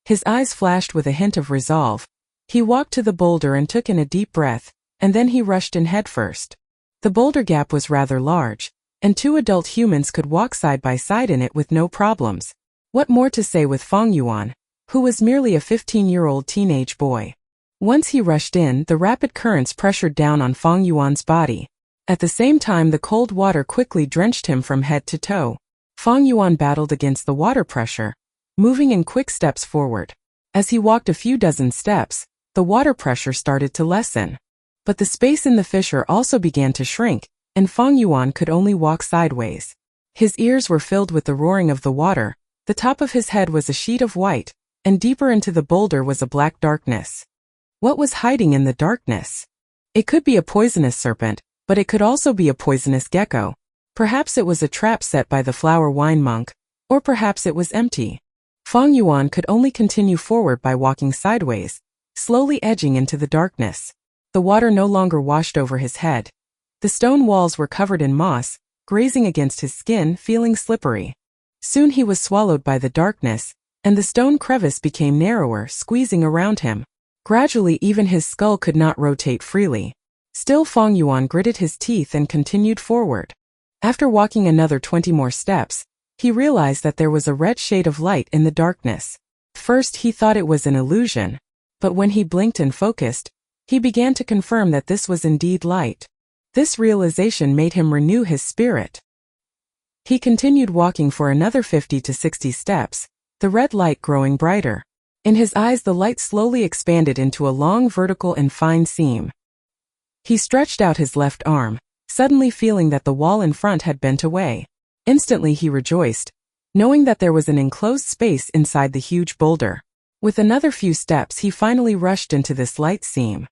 His eyes flashed with a hint of resolve. He walked to the boulder and took in a deep breath, and then he rushed in headfirst. The boulder gap was rather large, and 2 adult humans could walk side by side in it with no problems. What more to say with Fong Yuan, who was merely a 15-year-old teenage boy. Once he rushed in, the rapid currents pressured down on Fong Yuan's body. At the same time, the cold water quickly drenched him from head to toe. Fong Yuan battled against the water pressure, moving in quick steps forward. As he walked a few dozen steps, the water pressure started to lessen. But the space in the fissure also began to shrink, and Fong Yuan could only walk sideways. His ears were filled with the roaring of the water, the top of his head was a sheet of white, and deeper into the boulder was a black darkness. What was hiding in the darkness? It could be a poisonous serpent, but it could also be a poisonous gecko. Perhaps it was a trap set by the flower wine monk, or perhaps it was empty. Fong Yuan could only continue forward by walking sideways, slowly edging into the darkness. The water no longer washed over his head. The stone walls were covered in moss, grazing against his skin, feeling slippery. Soon he was swallowed by the darkness, and the stone crevice became narrower, squeezing around him. Gradually even his skull could not rotate freely. Still Fong Yuan gritted his teeth and continued forward. After walking another 20 more steps, he realized that there was a red shade of light in the darkness. First he thought it was an illusion, but when he blinked and focused, he began to confirm that this was indeed light. This realization made him renew his spirit. He continued walking for another 50 to 60 steps, the red light growing brighter. In his eyes the light slowly expanded into a long vertical and fine seam. He stretched out his left arm, suddenly feeling that the wall in front had bent away. Instantly he rejoiced, knowing that there was an enclosed space inside the huge boulder. With another few steps he finally rushed into this light seam.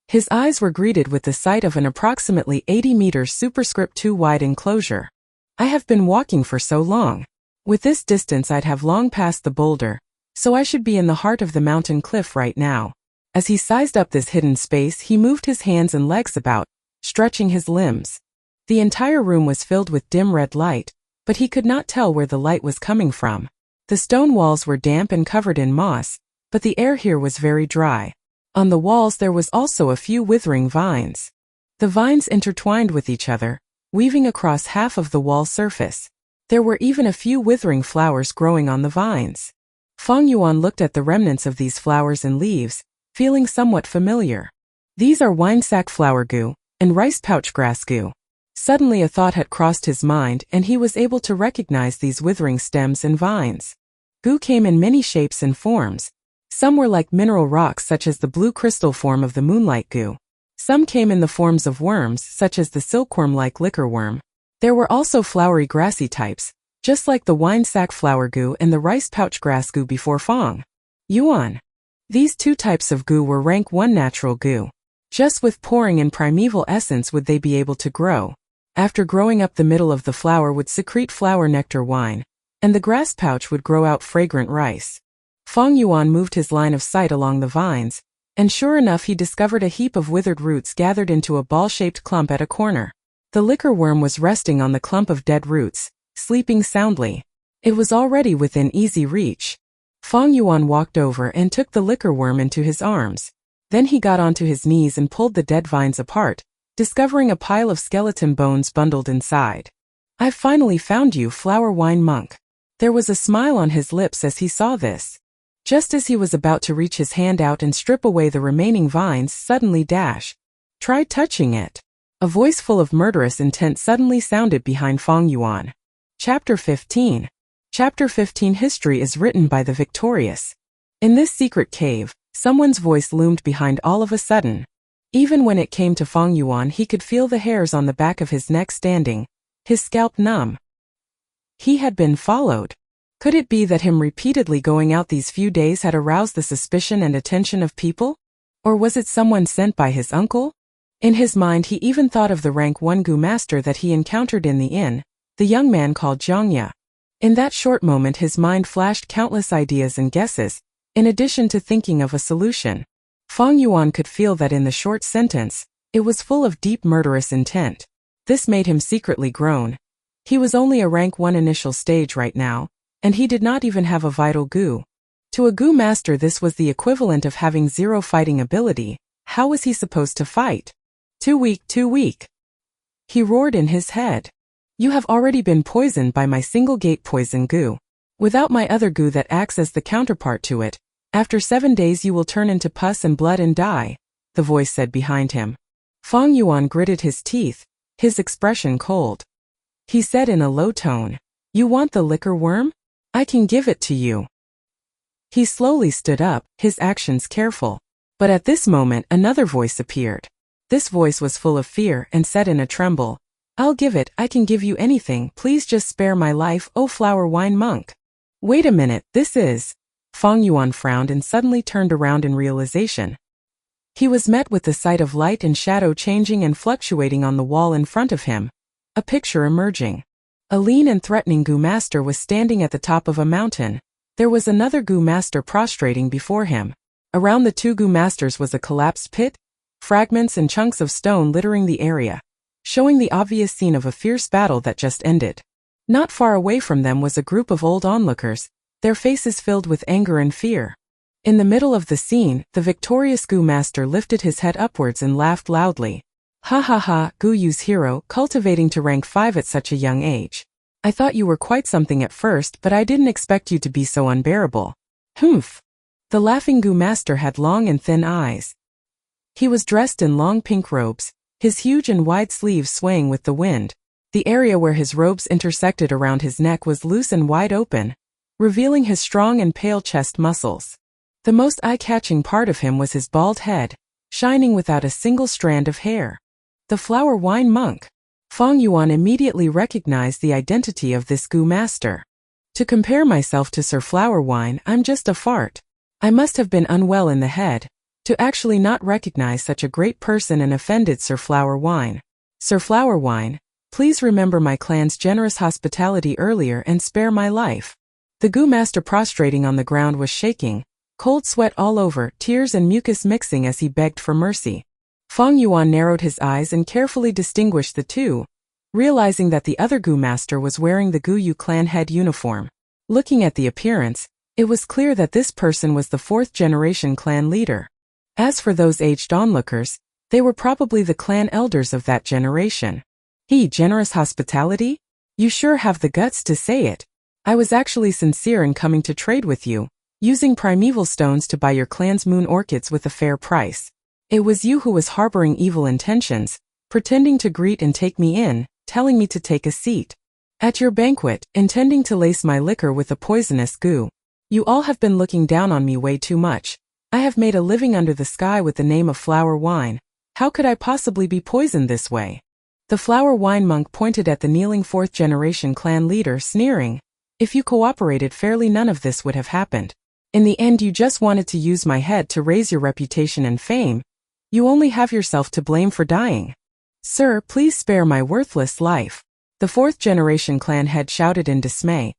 His eyes were greeted with the sight of an approximately 80 meters superscript 2 wide enclosure. I have been walking for so long. With this distance I'd have long passed the boulder, so I should be in the heart of the mountain cliff right now. As he sized up this hidden space, he moved his hands and legs about, stretching his limbs. The entire room was filled with dim red light, but he could not tell where the light was coming from. The stone walls were damp and covered in moss, but the air here was very dry. On the walls there was also a few withering vines. The vines intertwined with each other, weaving across half of the wall surface. There were even a few withering flowers growing on the vines. Fong Yuan looked at the remnants of these flowers and leaves, feeling somewhat familiar. These are winesack flower goo and rice pouch grass goo. Suddenly a thought had crossed his mind and he was able to recognize these withering stems and vines. Goo came in many shapes and forms. Some were like mineral rocks such as the blue crystal form of the moonlight goo. Some came in the forms of worms such as the silkworm-like liquor worm. There were also flowery grassy types, just like the winesack flower goo and the rice pouch grass goo before Fong Yuan. These 2 types of goo were rank 1 natural goo. Just with pouring in primeval essence would they be able to grow. After growing up, the middle of the flower would secrete flower nectar wine, and the grass pouch would grow out fragrant rice. Feng Yuan moved his line of sight along the vines, and sure enough he discovered a heap of withered roots gathered into a ball-shaped clump at a corner. The liquor worm was resting on the clump of dead roots, sleeping soundly. It was already within easy reach. Feng Yuan walked over and took the liquor worm into his arms. Then he got onto his knees and pulled the dead vines apart, discovering a pile of skeleton bones bundled inside. "I've finally found you, flower wine monk." There was a smile on his lips as he saw this. Just as he was about to reach his hand out and strip away the remaining vines, suddenly dash. "Try touching it." A voice full of murderous intent suddenly sounded behind Feng Yuan. Chapter 15. Chapter 15. History is written by the victorious. In this secret cave, someone's voice loomed behind all of a sudden. Even when it came to Feng Yuan, he could feel the hairs on the back of his neck standing, his scalp numb. He had been followed. Could it be that him repeatedly going out these few days had aroused the suspicion and attention of people? Or was it someone sent by his uncle? In his mind he even thought of the rank 1 Gu master that he encountered in the inn, the young man called Jiangya. In that short moment his mind flashed countless ideas and guesses, in addition to thinking of a solution. Feng Yuan could feel that in the short sentence, it was full of deep murderous intent. This made him secretly groan. He was only a rank 1 initial stage right now, and he did not even have a vital Gu. To a Gu master this was the equivalent of having 0 fighting ability. How was he supposed to fight? Too weak, too weak. He roared in his head. "You have already been poisoned by my single gate poison Gu. Without my other Gu that acts as the counterpart to it, after 7 days you will turn into pus and blood and die," the voice said behind him. Feng Yuan gritted his teeth, his expression cold. He said in a low tone, "You want the liquor worm? I can give it to you." He slowly stood up, his actions careful. But at this moment another voice appeared. This voice was full of fear and said in a tremble, "I'll give it, I can give you anything, please just spare my life, oh flower wine monk." "Wait a minute, this is..." Feng Yuan frowned and suddenly turned around in realization. He was met with the sight of light and shadow changing and fluctuating on the wall in front of him, a picture emerging. A lean and threatening Gu master was standing at the top of a mountain. There was another Gu master prostrating before him. Around the 2 Gu masters was a collapsed pit, fragments and chunks of stone littering the area, showing the obvious scene of a fierce battle that just ended. Not far away from them was a group of old onlookers, their faces filled with anger and fear. In the middle of the scene, the victorious Gu master lifted his head upwards and laughed loudly. "Ha ha ha, Gu Yu's hero, cultivating to rank 5 at such a young age. I thought you were quite something at first, but I didn't expect you to be so unbearable." Humph. The laughing Gu master had long and thin eyes. He was dressed in long pink robes, his huge and wide sleeves swaying with the wind. The area where his robes intersected around his neck was loose and wide open, revealing his strong and pale chest muscles. The most eye-catching part of him was his bald head, shining without a single strand of hair. The flower wine monk. Feng Yuan immediately recognized the identity of this Gu master. "To compare myself to Sir Flower Wine, I'm just a fart. I must have been unwell in the head, to actually not recognize such a great person and offended Sir Flower Wine. Sir Flower Wine, please remember my clan's generous hospitality earlier and spare my life." The Gu master prostrating on the ground was shaking, cold sweat all over, tears and mucus mixing as he begged for mercy. Feng Yuan narrowed his eyes and carefully distinguished the two, realizing that the other Gu master was wearing the Gu Yu clan head uniform. Looking at the appearance, it was clear that this person was the 4th-generation clan leader. As for those aged onlookers, they were probably the clan elders of that generation. Generous hospitality? You sure have the guts to say it. I was actually sincere in coming to trade with you, using primeval stones to buy your clan's moon orchids with a fair price. It was you who was harboring evil intentions, pretending to greet and take me in, telling me to take a seat at your banquet, intending to lace my liquor with a poisonous goo. You all have been looking down on me way too much. I have made a living under the sky with the name of flower wine. How could I possibly be poisoned this way? The flower wine monk pointed at the kneeling 4th-generation clan leader, sneering. If you cooperated fairly, none of this would have happened. In the end, you just wanted to use my head to raise your reputation and fame. You only have yourself to blame for dying. Sir, please spare my worthless life. The fourth-generation clan head shouted in dismay.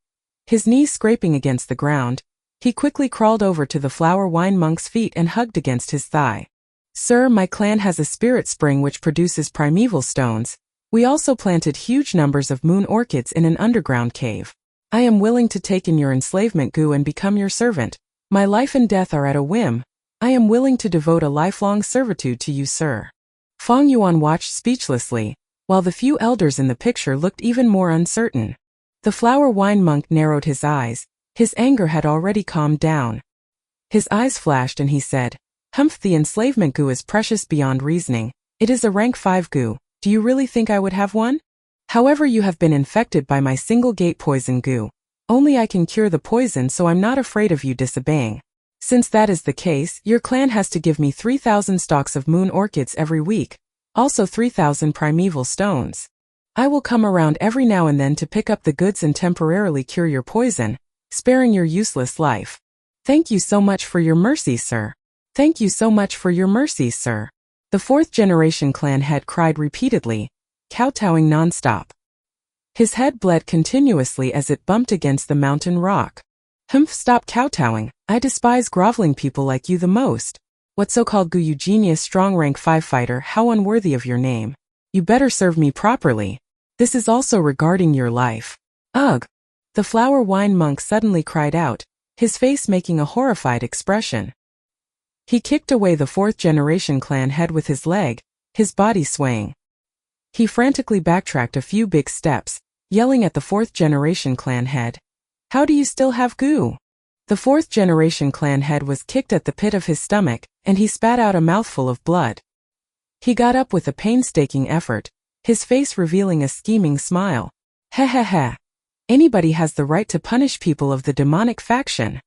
His knees scraping against the ground, he quickly crawled over to the flower wine monk's feet and hugged against his thigh. Sir, my clan has a spirit spring which produces primeval stones. We also planted huge numbers of moon orchids in an underground cave. I am willing to take in your enslavement goo and become your servant. My life and death are at a whim. I am willing to devote a lifelong servitude to you, sir. Fang Yuan watched speechlessly, while the few elders in the picture looked even more uncertain. The flower wine monk narrowed his eyes. His anger had already calmed down. His eyes flashed and he said, "Humph, the enslavement goo is precious beyond reasoning. It is a rank 5 goo. Do you really think I would have one? However, you have been infected by my single gate poison goo. Only I can cure the poison, so I'm not afraid of you disobeying. Since that is the case, your clan has to give me 3,000 stalks of moon orchids every week, also 3,000 primeval stones. I will come around every now and then to pick up the goods and temporarily cure your poison, sparing your useless life. Thank you so much for your mercy, sir. Thank you so much for your mercy, sir." The fourth-generation clan head cried repeatedly, kowtowing non-stop. His head bled continuously as it bumped against the mountain rock. "Humph, stop kowtowing. I despise groveling people like you the most. What so-called goo, you genius strong rank 5 fighter, how unworthy of your name. You better serve me properly. This is also regarding your life." "Ugh!" The flower wine monk suddenly cried out, his face making a horrified expression. He kicked away the fourth-generation clan head with his leg, his body swaying. He frantically backtracked a few big steps, yelling at the fourth-generation clan head, "How do you still have goo?" The fourth-generation clan head was kicked at the pit of his stomach, and he spat out a mouthful of blood. He got up with a painstaking effort, his face revealing a scheming smile. "Heh heh heh. Anybody has the right to punish people of the demonic faction.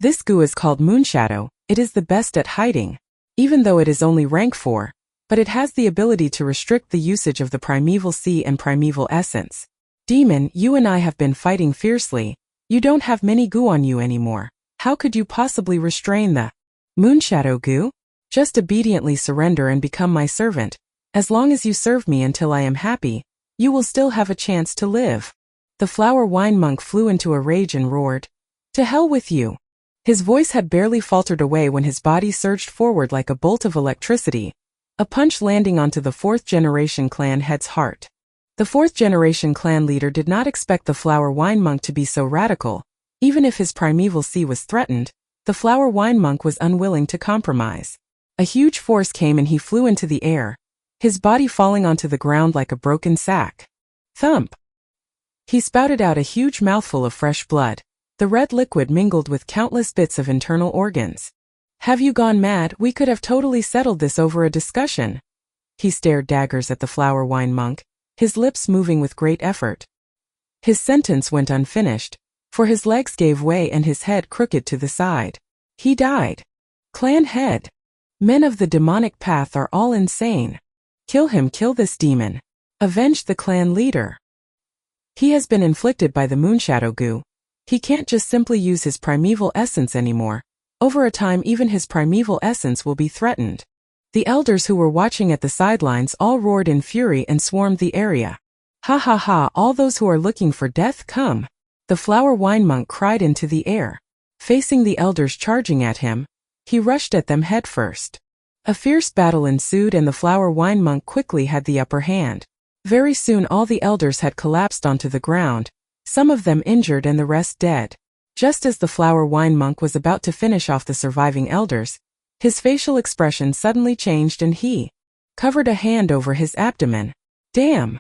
This goo is called Moonshadow. It is the best at hiding, even though it is only rank 4, but it has the ability to restrict the usage of the primeval sea and primeval essence. Demon, you and I have been fighting fiercely. You don't have many goo on you anymore. How could you possibly restrain the Moonshadow goo? Just obediently surrender and become my servant. As long as you serve me until I am happy, you will still have a chance to live." The flower wine monk flew into a rage and roared, "To hell with you." His voice had barely faltered away when his body surged forward like a bolt of electricity, a punch landing onto the fourth-generation clan head's heart. The fourth-generation clan leader did not expect the flower wine monk to be so radical. Even if his primeval sea was threatened, the flower wine monk was unwilling to compromise. A huge force came and he flew into the air, his body falling onto the ground like a broken sack. Thump! He spouted out a huge mouthful of fresh blood. The red liquid mingled with countless bits of internal organs. "Have you gone mad? We could have totally settled this over a discussion." He stared daggers at the flower wine monk, his lips moving with great effort. His sentence went unfinished, for his legs gave way and his head crooked to the side. He died. Clan head. Men of the demonic path are all insane. Kill him, kill this demon. Avenge the clan leader. He has been inflicted by the Moonshadow goo. He can't just simply use his primeval essence anymore. Over a time, even his primeval essence will be threatened. The elders who were watching at the sidelines all roared in fury and swarmed the area. "Ha ha ha, all those who are looking for death, come." The flower wine monk cried into the air. Facing the elders charging at him, he rushed at them headfirst. A fierce battle ensued and the flower wine monk quickly had the upper hand. Very soon all the elders had collapsed onto the ground, some of them injured and the rest dead. Just as the flower wine monk was about to finish off the surviving elders, his facial expression suddenly changed and he covered a hand over his abdomen. "Damn!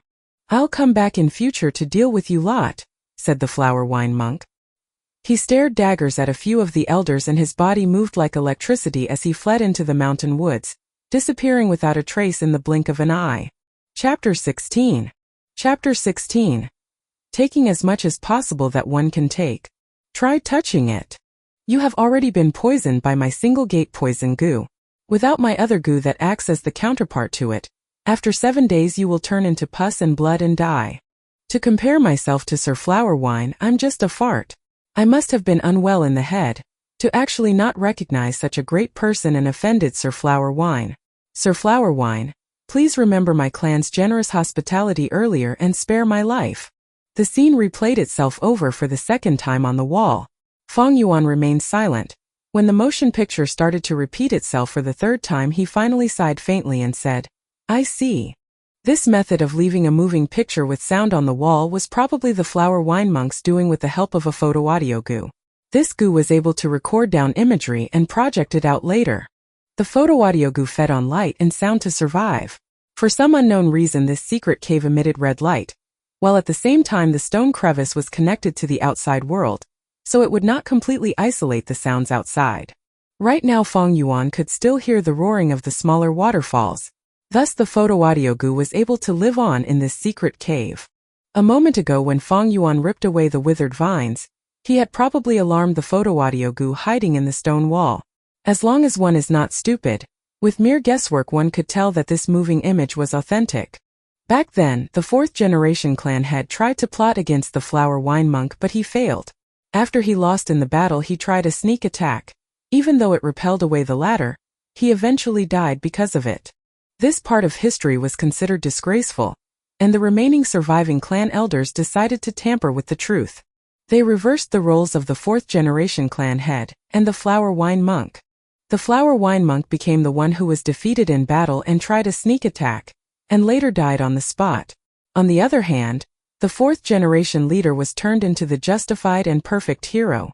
I'll come back in future to deal with you lot," said the flower wine monk. He stared daggers at a few of the elders and his body moved like electricity as he fled into the mountain woods, disappearing without a trace in the blink of an eye. Chapter 16. Chapter 16. Taking as much as possible that one can take. Try touching it. You have already been poisoned by my single gate poison goo. Without my other goo that acts as the counterpart to it, after 7 days you will turn into pus and blood and die. To compare myself to Sir Flower Wine, I'm just a fart. I must have been unwell in the head, to actually not recognize such a great person and offended Sir Flower Wine. Sir Flower Wine, please remember my clan's generous hospitality earlier and spare my life. The scene replayed itself over for the second time on the wall. Fong Yuan remained silent. When the motion picture started to repeat itself for the third time, he finally sighed faintly and said, I see. This method of leaving a moving picture with sound on the wall was probably the Flower Wine monk's doing with the help of a photo-audio goo. This goo was able to record down imagery and project it out later. The photo-audio goo fed on light and sound to survive. For some unknown reason, this secret cave emitted red light, while at the same time the stone crevice was connected to the outside world, so it would not completely isolate the sounds outside. Right now Fong Yuan could still hear the roaring of the smaller waterfalls. Thus the photo-audio goo was able to live on in this secret cave. A moment ago when Fong Yuan ripped away the withered vines, he had probably alarmed the photo-audio goo hiding in the stone wall. As long as one is not stupid, with mere guesswork one could tell that this moving image was authentic. Back then, the fourth-generation clan head tried to plot against the Flower Wine monk, but he failed. After he lost in the battle, he tried a sneak attack. Even though it repelled away the latter, he eventually died because of it. This part of history was considered disgraceful, and the remaining surviving clan elders decided to tamper with the truth. They reversed the roles of the fourth-generation clan head and the Flower Wine monk. The Flower Wine monk became the one who was defeated in battle and tried a sneak attack, and later died on the spot. On the other hand, the fourth-generation leader was turned into the justified and perfect hero.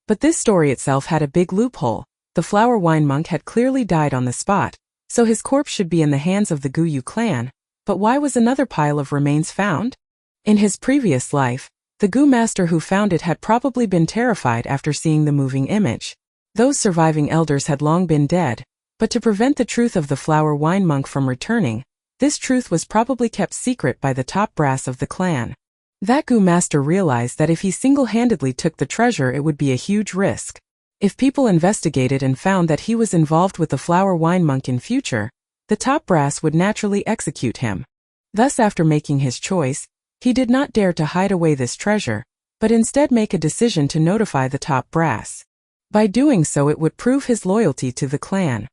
But this story itself had a big loophole. The Flower Wine monk had clearly died on the spot, so his corpse should be in the hands of the Guyu clan, but why was another pile of remains found? In his previous life, the Gu master who found it had probably been terrified after seeing the moving image. Those surviving elders had long been dead, but to prevent the truth of the Flower Wine monk from returning, this truth was probably kept secret by the top brass of the clan. That Gu master realized that if he single-handedly took the treasure it would be a huge risk. If people investigated and found that he was involved with the Flower Wine monk in future, the top brass would naturally execute him. Thus after making his choice, he did not dare to hide away this treasure, but instead make a decision to notify the top brass. By doing so it would prove his loyalty to the clan.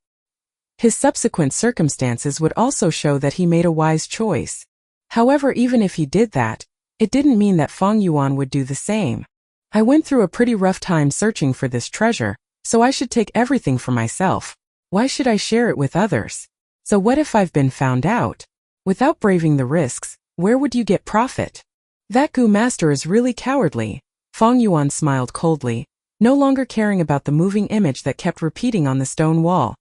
His subsequent circumstances would also show that he made a wise choice. However, even if he did that, it didn't mean that Fong Yuan would do the same. I went through a pretty rough time searching for this treasure, so I should take everything for myself. Why should I share it with others? So what if I've been found out? Without braving the risks, where would you get profit? That Gu master is really cowardly. Fong Yuan smiled coldly, no longer caring about the moving image that kept repeating on the stone wall.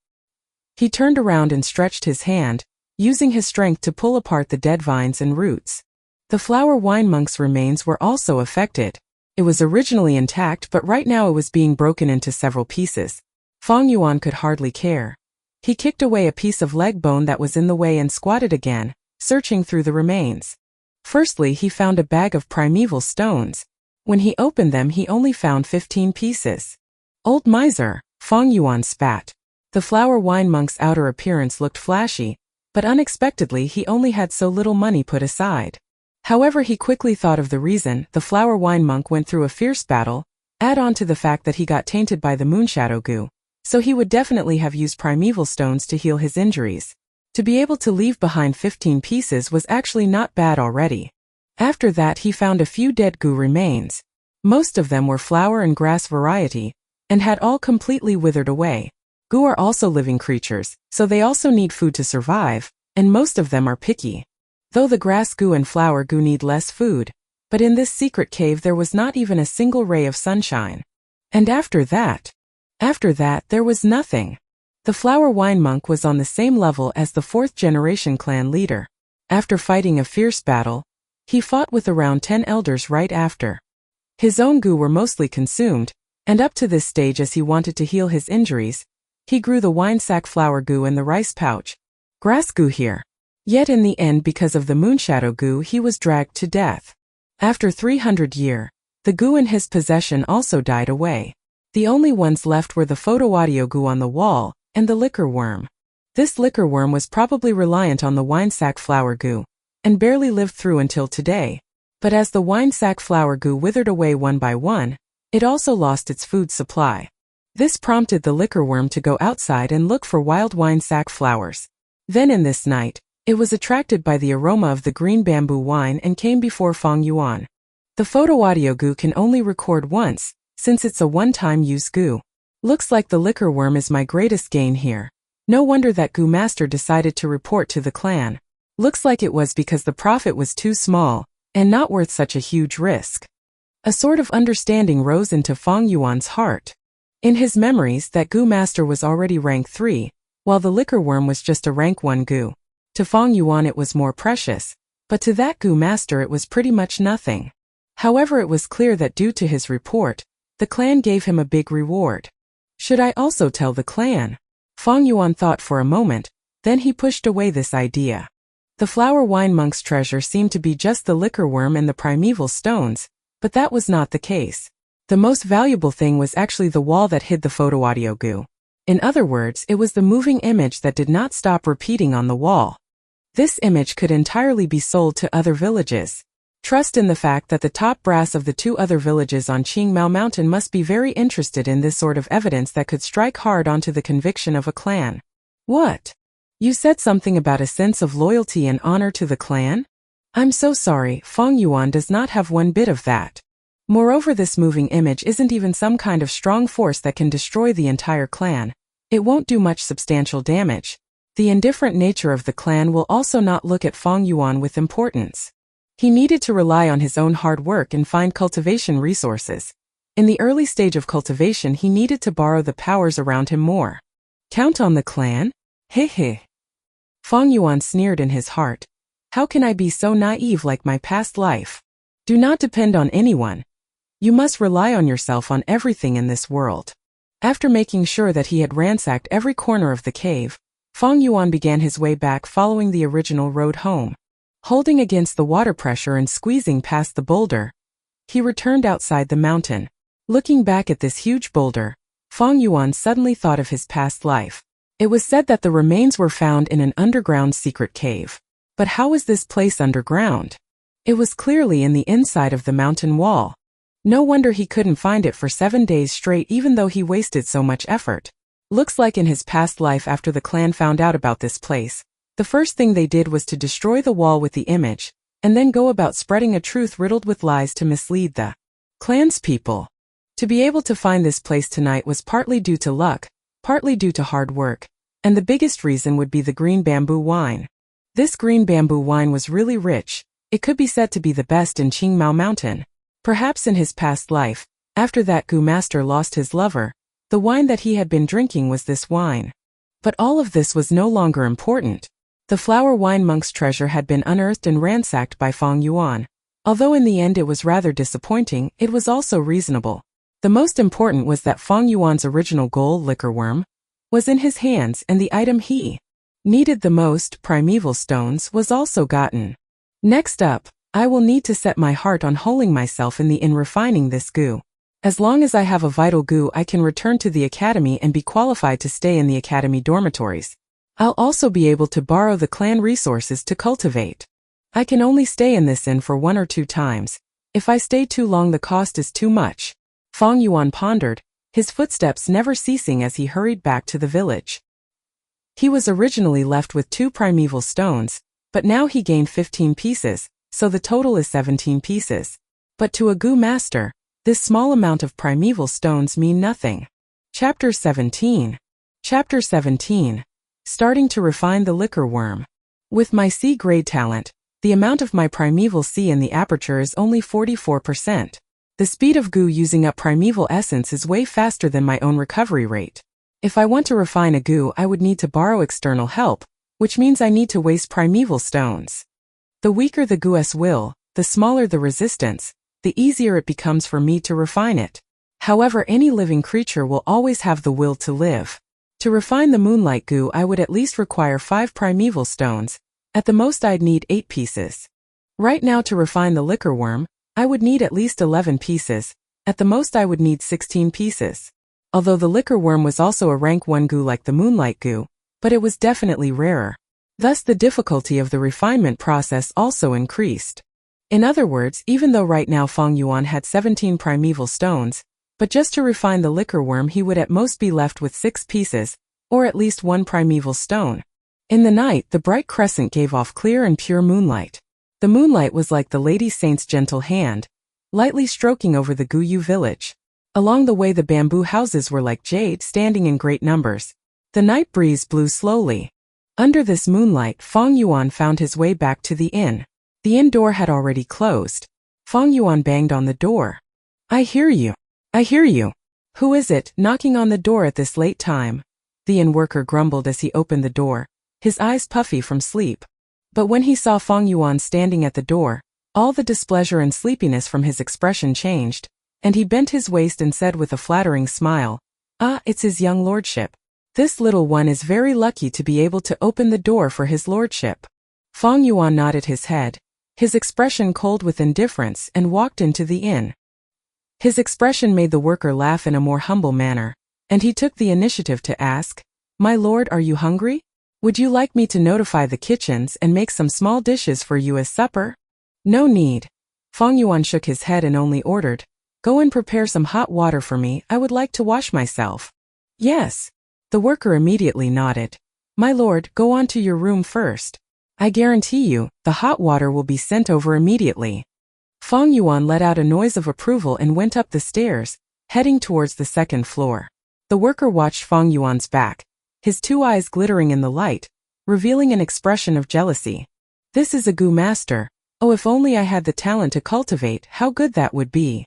He turned around and stretched his hand, using his strength to pull apart the dead vines and roots. The Flower Wine monk's remains were also affected. It was originally intact, but right now it was being broken into several pieces. Fong Yuan could hardly care. He kicked away a piece of leg bone that was in the way and squatted again, searching through the remains. Firstly, he found a bag of primeval stones. When he opened them, he only found 15 pieces. Old miser, Fong Yuan spat. The Flower Wine monk's outer appearance looked flashy, but unexpectedly he only had so little money put aside. However, he quickly thought of the reason. The Flower Wine monk went through a fierce battle, add on to the fact that he got tainted by the Moonshadow goo, so he would definitely have used primeval stones to heal his injuries. To be able to leave behind 15 pieces was actually not bad already. After that he found a few dead goo remains. Most of them were flower and grass variety, and had all completely withered away. Goo are also living creatures, so they also need food to survive, and most of them are picky. Though the grass goo and flower goo need less food, but in this secret cave there was not even a single ray of sunshine. And after that there was nothing. The Flower Wine monk was on the same level as the fourth-generation clan leader. After fighting a fierce battle, he fought with around 10 elders right after. His own goo were mostly consumed, and up to this stage, as he wanted to heal his injuries, he grew the wine sack flower goo and the rice pouch grass goo here. Yet in the end, because of the Moonshadow goo, he was dragged to death. After 300 years, the goo in his possession also died away. The only ones left were the photo-audio goo on the wall and the liquor worm. This liquor worm was probably reliant on the wine sack flower goo, and barely lived through until today. But as the wine sack flower goo withered away one by one, it also lost its food supply. This prompted the liquor worm to go outside and look for wild wine sack flowers. Then in this night, it was attracted by the aroma of the green bamboo wine and came before Fang Yuan. The photo audio goo can only record once, since it's a one-time use goo. Looks like the liquor worm is my greatest gain here. No wonder that goo master decided to report to the clan. Looks like it was because the profit was too small, and not worth such a huge risk. A sort of understanding rose into Fang Yuan's heart. In his memories, that goo master was already rank 3, while the liquor worm was just a rank 1 goo. To Fang Yuan it was more precious, but to that goo master it was pretty much nothing. However, it was clear that due to his report, the clan gave him a big reward. Should I also tell the clan? Fang Yuan thought for a moment, then he pushed away this idea. The flower wine monk's treasure seemed to be just the liquor worm and the primeval stones, but that was not the case. The most valuable thing was actually the wall that hid the photo audio goo. In other words, it was the moving image that did not stop repeating on the wall. This image could entirely be sold to other villages. Trust in the fact that the top brass of the 2 other villages on Qingmao Mountain must be very interested in this sort of evidence that could strike hard onto the conviction of a clan. What? You said something about a sense of loyalty and honor to the clan? I'm so sorry, Fang Yuan does not have one bit of that. Moreover, this moving image isn't even some kind of strong force that can destroy the entire clan. It won't do much substantial damage. The indifferent nature of the clan will also not look at Fang Yuan with importance. He needed to rely on his own hard work and find cultivation resources. In the early stage of cultivation, he needed to borrow the powers around him more. Count on the clan? Heh. Fang Yuan sneered in his heart. How can I be so naive like my past life? Do not depend on anyone. You must rely on yourself on everything in this world. After making sure that he had ransacked every corner of the cave, Fang Yuan began his way back following the original road home. Holding against the water pressure and squeezing past the boulder, he returned outside the mountain. Looking back at this huge boulder, Fang Yuan suddenly thought of his past life. It was said that the remains were found in an underground secret cave. But how was this place underground? It was clearly in the inside of the mountain wall. No wonder he couldn't find it for 7 days straight even though he wasted so much effort. Looks like in his past life, after the clan found out about this place, the first thing they did was to destroy the wall with the image, and then go about spreading a truth riddled with lies to mislead the clan's people. To be able to find this place tonight was partly due to luck, partly due to hard work, and the biggest reason would be the green bamboo wine. This green bamboo wine was really rich. It could be said to be the best in Qingmao Mountain. Perhaps in his past life, after that goo master lost his lover, the wine that he had been drinking was this wine. But all of this was no longer important. The flower wine monk's treasure had been unearthed and ransacked by Fang Yuan. Although in the end it was rather disappointing, it was also reasonable. The most important was that Fang Yuan's original gold liquor worm was in his hands, and the item he needed the most, primeval stones, was also gotten. Next up, I will need to set my heart on holding myself in refining this goo. As long as I have a vital goo, I can return to the academy and be qualified to stay in the academy dormitories. I'll also be able to borrow the clan resources to cultivate. I can only stay in this inn for 1 or 2 times. If I stay too long, the cost is too much. Fang Yuan pondered, his footsteps never ceasing as he hurried back to the village. He was originally left with 2 primeval stones, but now he gained 15 pieces, so the total is 17 pieces. But to a goo master, this small amount of primeval stones mean nothing. Chapter 17. Chapter 17. Starting to refine the liquor worm. With my C-grade talent, the amount of my primeval C in the aperture is only 44%. The speed of goo using up primeval essence is way faster than my own recovery rate. If I want to refine a goo, I would need to borrow external help, which means I need to waste primeval stones. The weaker the goo's will, the smaller the resistance, the easier it becomes for me to refine it. However, any living creature will always have the will to live. To refine the moonlight goo, I would at least require 5 primeval stones. At the most, I'd need 8 pieces. Right now, to refine the liquor worm, I would need at least 11 pieces. At the most, I would need 16 pieces. Although the liquor worm was also a rank 1 goo like the moonlight goo, but it was definitely rarer. Thus, the difficulty of the refinement process also increased. In other words, even though right now Fang Yuan had 17 primeval stones, but just to refine the liquor worm he would at most be left with 6 pieces, or at least 1 primeval stone. In the night, the bright crescent gave off clear and pure moonlight. The moonlight was like the lady saint's gentle hand, lightly stroking over the Guyu village. Along the way the bamboo houses were like jade standing in great numbers. The night breeze blew slowly. Under this moonlight, Fong Yuan found his way back to the inn. The inn door had already closed. Fong Yuan banged on the door. I hear you. I hear you. Who is it, knocking on the door at this late time? The inn worker grumbled as he opened the door, his eyes puffy from sleep. But when he saw Fong Yuan standing at the door, all the displeasure and sleepiness from his expression changed, and he bent his waist and said with a flattering smile, "Ah, it's his young lordship. This little one is very lucky to be able to open the door for his lordship." Fong Yuan nodded his head, his expression cold with indifference, and walked into the inn. His expression made the worker laugh in a more humble manner, and he took the initiative to ask, "My lord, are you hungry? Would you like me to notify the kitchens and make some small dishes for you as supper?" "No need." Fong Yuan shook his head and only ordered, "Go and prepare some hot water for me, I would like to wash myself." "Yes." The worker immediately nodded. "My lord, go on to your room first. I guarantee you, the hot water will be sent over immediately." Fong Yuan let out a noise of approval and went up the stairs, heading towards the second floor. The worker watched Fong Yuan's back, his two eyes glittering in the light, revealing an expression of jealousy. "This is a Gu master. Oh, if only I had the talent to cultivate, how good that would be."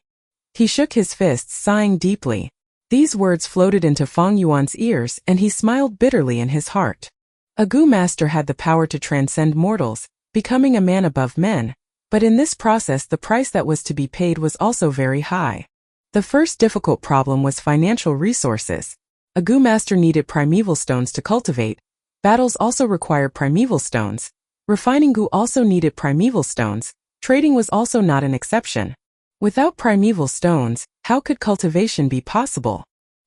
He shook his fists, sighing deeply. These words floated into Fong Yuan's ears, and he smiled bitterly in his heart. A Gu master had the power to transcend mortals, becoming a man above men, but in this process the price that was to be paid was also very high. The first difficult problem was financial resources. A Gu master needed primeval stones to cultivate. Battles also required primeval stones. Refining Gu also needed primeval stones. Trading was also not an exception. Without primeval stones, how could cultivation be possible?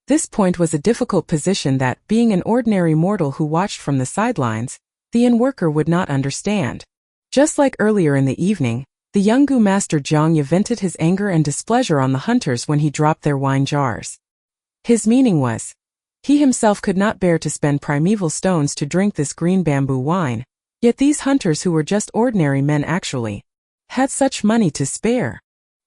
This point was a difficult position that, being an ordinary mortal who watched from the sidelines, the inn worker would not understand. Just like earlier in the evening, the young Gu master Jiang Ye vented his anger and displeasure on the hunters when he dropped their wine jars. His meaning was, he himself could not bear to spend primeval stones to drink this green bamboo wine, yet these hunters who were just ordinary men actually had such money to spare.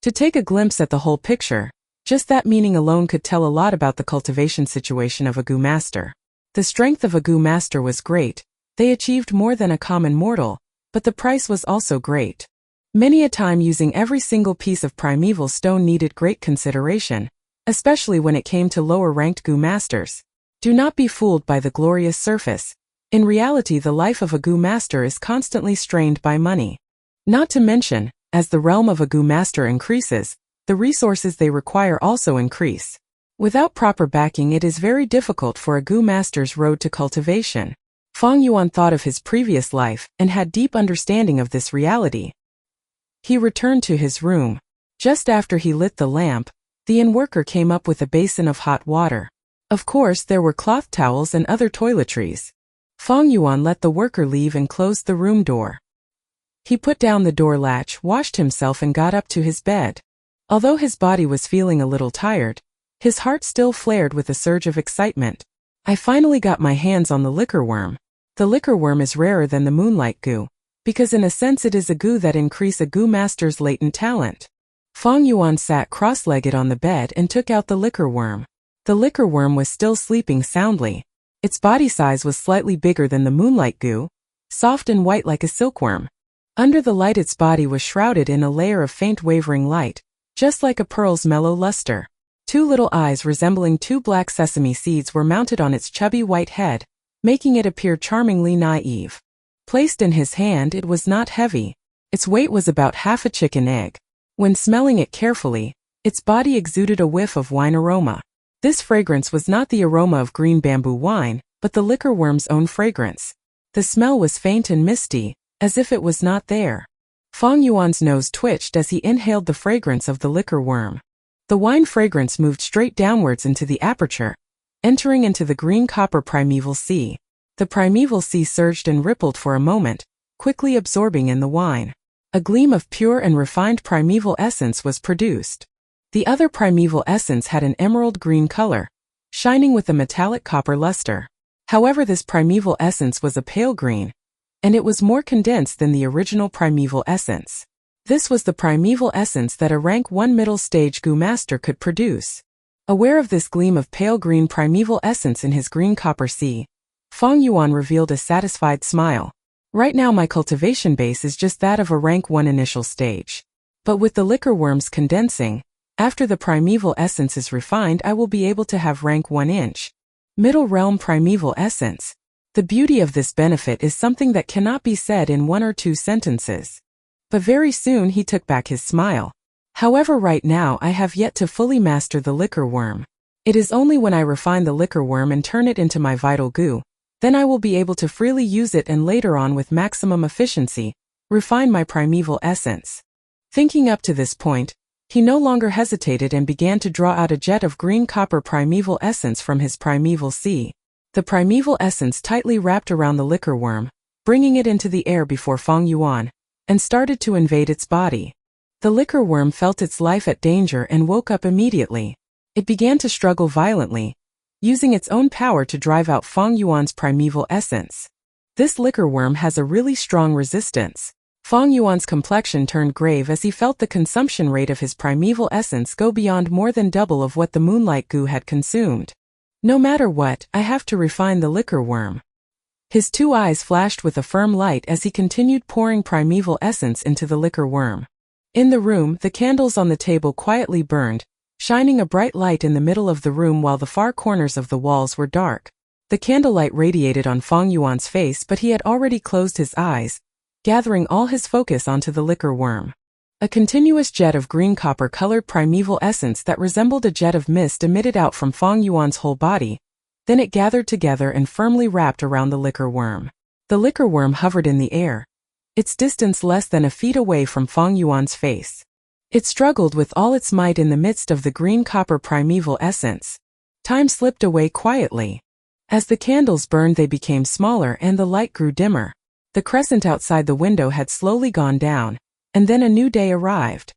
To take a glimpse at the whole picture, just that meaning alone could tell a lot about the cultivation situation of a Gu master. The strength of a Gu master was great, they achieved more than a common mortal, but the price was also great. Many a time using every single piece of primeval stone needed great consideration, especially when it came to lower-ranked Gu masters. Do not be fooled by the glorious surface. In reality, the life of a Gu master is constantly strained by money. Not to mention, as the realm of a Gu master increases, the resources they require also increase. Without proper backing, it is very difficult for a Gu master's road to cultivation. Fong Yuan thought of his previous life and had deep understanding of this reality. He returned to his room. Just after he lit the lamp, the inn worker came up with a basin of hot water. Of course, there were cloth towels and other toiletries. Fong Yuan let the worker leave and closed the room door. He put down the door latch, washed himself and got up to his bed. Although his body was feeling a little tired, his heart still flared with a surge of excitement. I finally got my hands on the liquor worm. The liquor worm is rarer than the moonlight Gu, because in a sense it is a Gu that increase a Gu master's latent talent. Fong Yuan sat cross-legged on the bed and took out the liquor worm. The liquor worm was still sleeping soundly. Its body size was slightly bigger than the moonlight Gu, soft and white like a silkworm. Under the light its body was shrouded in a layer of faint wavering light, just like a pearl's mellow luster. Two little eyes resembling two black sesame seeds were mounted on its chubby white head, making it appear charmingly naive. Placed in his hand, it was not heavy. Its weight was about half a chicken egg. When smelling it carefully, its body exuded a whiff of wine aroma. This fragrance was not the aroma of green bamboo wine, but the liquor worm's own fragrance. The smell was faint and misty, as if it was not there. Fong Yuan's nose twitched as he inhaled the fragrance of the liquor worm. The wine fragrance moved straight downwards into the aperture, entering into the green copper primeval sea. The primeval sea surged and rippled for a moment, quickly absorbing in the wine. A gleam of pure and refined primeval essence was produced. The other primeval essence had an emerald green color, shining with a metallic copper luster. However, this primeval essence was a pale green, and it was more condensed than the original primeval essence. This was the primeval essence that a rank 1 middle stage Gu master could produce. Aware of this gleam of pale green primeval essence in his green copper sea, Feng Yuan revealed a satisfied smile. Right now my cultivation base is just that of a rank 1 initial stage. But with the liquor worms condensing, after the primeval essence is refined, I will be able to have rank 1 inch. Middle realm primeval essence. The beauty of this benefit is something that cannot be said in 1 or 2 sentences. But very soon he took back his smile. However, right now I have yet to fully master the liquor worm. It is only when I refine the liquor worm and turn it into my vital goo, then I will be able to freely use it and later on with maximum efficiency, refine my primeval essence. Thinking up to this point, he no longer hesitated and began to draw out a jet of green copper primeval essence from his primeval sea. The primeval essence tightly wrapped around the liquor worm, bringing it into the air before Feng Yuan, and started to invade its body. The liquor worm felt its life at danger and woke up immediately. It began to struggle violently, using its own power to drive out Feng Yuan's primeval essence. This liquor worm has a really strong resistance. Feng Yuan's complexion turned grave as he felt the consumption rate of his primeval essence go beyond more than double of what the moonlight goo had consumed. No matter what, I have to refine the liquor worm. His 2 eyes flashed with a firm light as he continued pouring primeval essence into the liquor worm. In the room, the candles on the table quietly burned, shining a bright light in the middle of the room while the far corners of the walls were dark. The candlelight radiated on Feng Yuan's face, but he had already closed his eyes, gathering all his focus onto the liquor worm. A continuous jet of green copper-colored primeval essence that resembled a jet of mist emitted out from Feng Yuan's whole body, then it gathered together and firmly wrapped around the liquor worm. The liquor worm hovered in the air, its distance less than a feet away from Feng Yuan's face. It struggled with all its might in the midst of the green copper primeval essence. Time slipped away quietly. As the candles burned, they became smaller and the light grew dimmer. The crescent outside the window had slowly gone down, and then a new day arrived.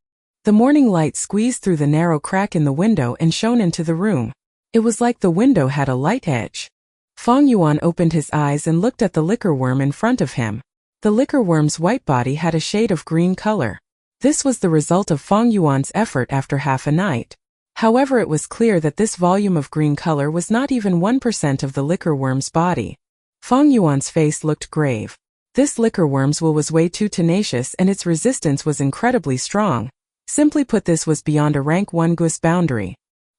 The morning light squeezed through the narrow crack in the window and shone into the room. It was like the window had a light edge. Feng Yuan opened his eyes and looked at the liquor worm in front of him. The liquor worm's white body had a shade of green color. This was the result of Feng Yuan's effort after half a night. However, it was clear that this volume of green color was not even 1% of the liquor worm's body. Feng Yuan's face looked grave. This liquor worm's will was way too tenacious and its resistance was incredibly strong. Simply put, this was beyond a rank 1 Gu's boundary.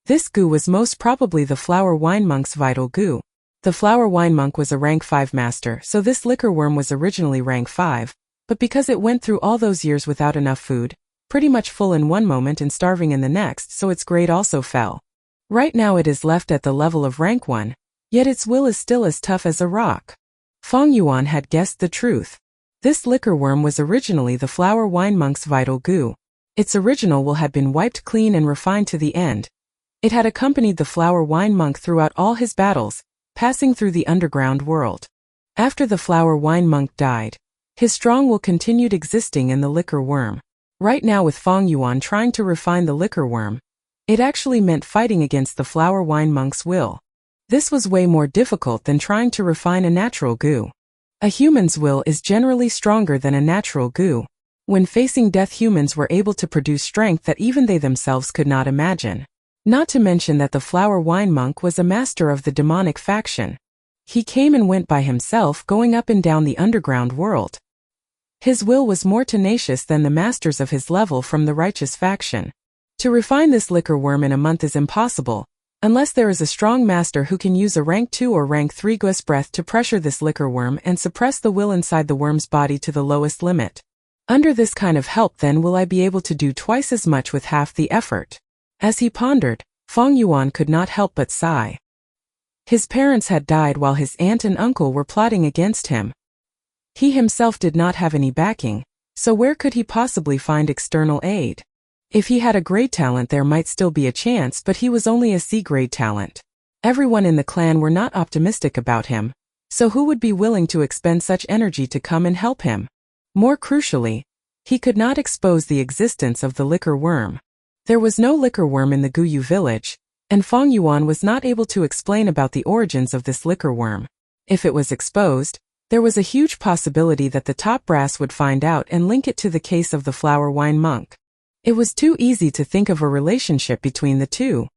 This goo was most probably the flower wine monk's vital goo. The flower wine monk was a rank 5 master, so this liquor worm was originally rank 5, but because it went through all those years without enough food, pretty much full in one moment and starving in the next, so its grade also fell. Right now it is left at the level of rank 1, yet its will is still as tough as a rock. Feng Yuan had guessed the truth. This liquor worm was originally the flower wine monk's vital goo. Its original will had been wiped clean and refined to the end. It had accompanied the flower wine monk throughout all his battles, passing through the underground world. After the flower wine monk died, his strong will continued existing in the liquor worm. Right now, with Feng Yuan trying to refine the liquor worm, it actually meant fighting against the flower wine monk's will. This was way more difficult than trying to refine a natural goo. A human's will is generally stronger than a natural goo. When facing death, humans were able to produce strength that even they themselves could not imagine. Not to mention that the flower wine monk was a master of the demonic faction. He came and went by himself, going up and down the underground world. His will was more tenacious than the masters of his level from the righteous faction. To refine this liquor worm in a month is impossible, unless there is a strong master who can use a rank 2 or rank 3 Gu's breath to pressure this liquor worm and suppress the will inside the worm's body to the lowest limit. Under this kind of help, then will I be able to do twice as much with half the effort. As he pondered, Feng Yuan could not help but sigh. His parents had died while his aunt and uncle were plotting against him. He himself did not have any backing, so where could he possibly find external aid? If he had a grade talent, there might still be a chance, but he was only a C-grade talent. Everyone in the clan were not optimistic about him, so who would be willing to expend such energy to come and help him? More crucially, he could not expose the existence of the liquor worm. There was no liquor worm in the Guyu village, and Feng Yuan was not able to explain about the origins of this liquor worm. If it was exposed, there was a huge possibility that the top brass would find out and link it to the case of the flower wine monk. It was too easy to think of a relationship between the two.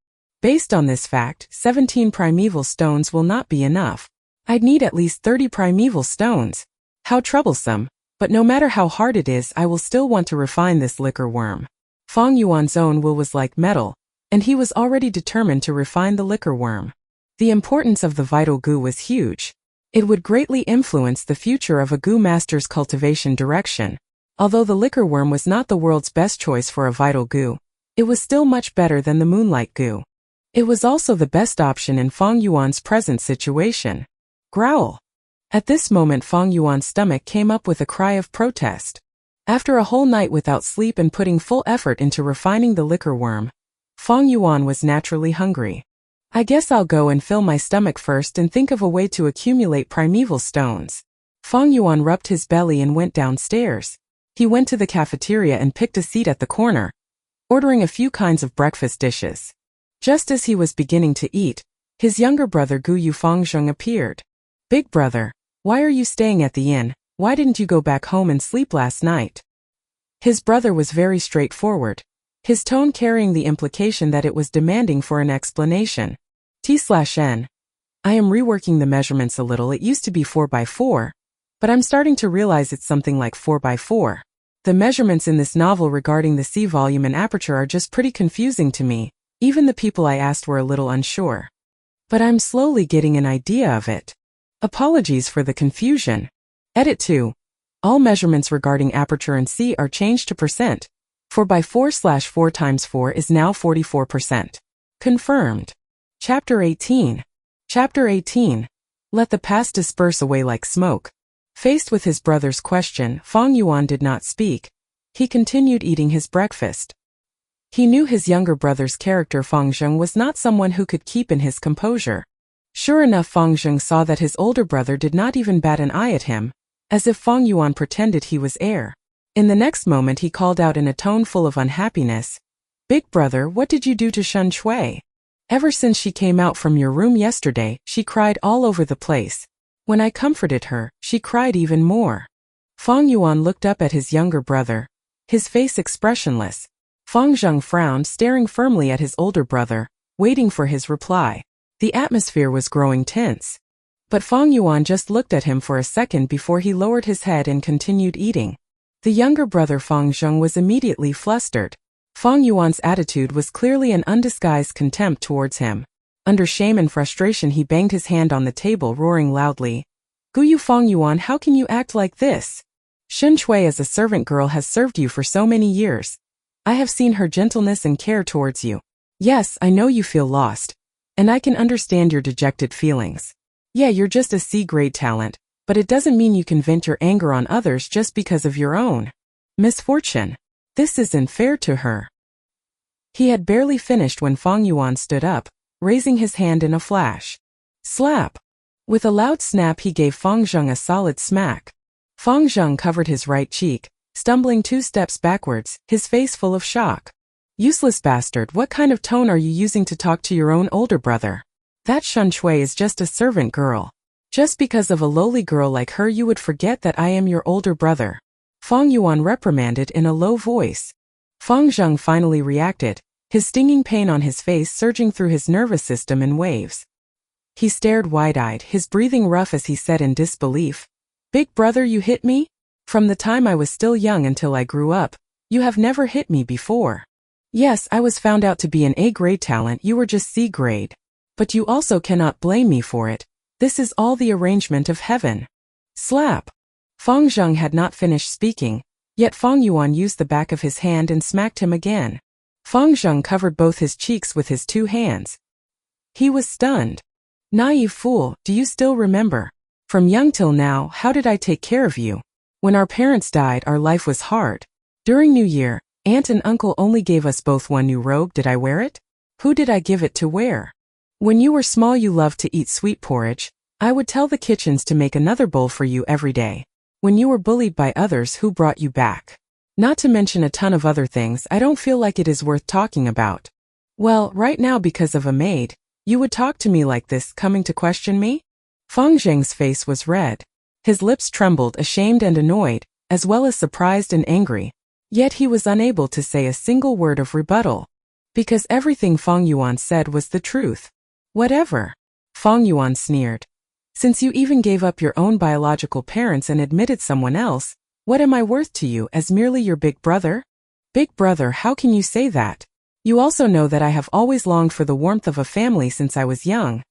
Based on this fact, 17 primeval stones will not be enough. I'd need at least 30 primeval stones. How troublesome, but no matter how hard it is, I will still want to refine this liquor worm. Fang Yuan's own will was like metal, and he was already determined to refine the liquor worm. The importance of the vital gu was huge. It would greatly influence the future of a gu master's cultivation direction. Although the liquor worm was not the world's best choice for a vital gu, it was still much better than the moonlight gu. It was also the best option in Fang Yuan's present situation. Growl. At this moment Fang Yuan's stomach came up with a cry of protest. After a whole night without sleep and putting full effort into refining the liquor worm, Fang Yuan was naturally hungry. I guess I'll go and fill my stomach first and think of a way to accumulate primeval stones. Fang Yuan rubbed his belly and went downstairs. He went to the cafeteria and picked a seat at the corner, ordering a few kinds of breakfast dishes. Just as he was beginning to eat, his younger brother Gu Yu Fangzheng appeared. Big brother, why are you staying at the inn? Why didn't you go back home and sleep last night? His brother was very straightforward, his tone carrying the implication that it was demanding for an explanation. T/N. I am reworking the measurements a little. It used to be 4x4, but I'm starting to realize it's something like 4x4. The measurements in this novel regarding the C volume and aperture are just pretty confusing to me. Even the people I asked were a little unsure. But I'm slowly getting an idea of it. Apologies for the confusion. Edit 2. All measurements regarding aperture and C are changed to percent. 4x4/4 times 4 is now 44%. Confirmed. Chapter 18. Chapter 18. Let the past disperse away like smoke. Faced with his brother's question, Fang Yuan did not speak. He continued eating his breakfast. He knew his younger brother's character Fang Zheng was not someone who could keep in his composure. Sure enough, Fang Zheng saw that his older brother did not even bat an eye at him, as if Fang Yuan pretended he was heir. In the next moment he called out in a tone full of unhappiness, "Big brother, what did you do to Shen Shui? Ever since she came out from your room yesterday, she cried all over the place. When I comforted her, she cried even more." Fang Yuan looked up at his younger brother, his face expressionless. Fang Zheng frowned, staring firmly at his older brother, waiting for his reply. The atmosphere was growing tense. But Fang Yuan just looked at him for a second before he lowered his head and continued eating. The younger brother Fang Zheng was immediately flustered. Fang Yuan's attitude was clearly an undisguised contempt towards him. Under shame and frustration he banged his hand on the table, roaring loudly, "Gu Yu Fang Yuan, how can you act like this? Shen Shui as a servant girl has served you for so many years. I have seen her gentleness and care towards you. Yes, I know you feel lost, and I can understand your dejected feelings. Yeah, you're just a C-grade talent, but it doesn't mean you can vent your anger on others just because of your own misfortune. This isn't fair to her." He had barely finished when Fang Yuan stood up, raising his hand in a flash. Slap! With a loud snap he gave Fang Zheng a solid smack. Fang Zheng covered his right cheek, stumbling 2 steps backwards, his face full of shock. "Useless bastard, what kind of tone are you using to talk to your own older brother? That Shen Shui is just a servant girl. Just because of a lowly girl like her you would forget that I am your older brother," Fang Yuan reprimanded in a low voice. Fang Zheng finally reacted, his stinging pain on his face surging through his nervous system in waves. He stared wide-eyed, his breathing rough as he said in disbelief, "Big brother, you hit me? From the time I was still young until I grew up, you have never hit me before. Yes, I was found out to be an A-grade talent, you were just C-grade. But you also cannot blame me for it. This is all the arrangement of heaven." Slap! Fang Zheng had not finished speaking, yet Fang Yuan used the back of his hand and smacked him again. Fang Zheng covered both his cheeks with his 2 hands. He was stunned. "Naive fool, do you still remember? From young till now, how did I take care of you? When our parents died, our life was hard. During New Year, Aunt and Uncle only gave us both one new robe. Did I wear it? Who did I give it to wear? When you were small you loved to eat sweet porridge. I would tell the kitchens to make another bowl for you every day. When you were bullied by others, who brought you back? Not to mention a ton of other things I don't feel like it is worth talking about. Well, right now because of a maid, you would talk to me like this, coming to question me?" Fang Zheng's face was red. His lips trembled, ashamed and annoyed, as well as surprised and angry. Yet he was unable to say a single word of rebuttal, because everything Fang Yuan said was the truth. Whatever. Fang Yuan sneered. Since you even gave up your own biological parents and admitted someone else, what am I worth to you as merely your big brother? Big brother, how can you say that? You also know that I have always longed for the warmth of a family since I was young.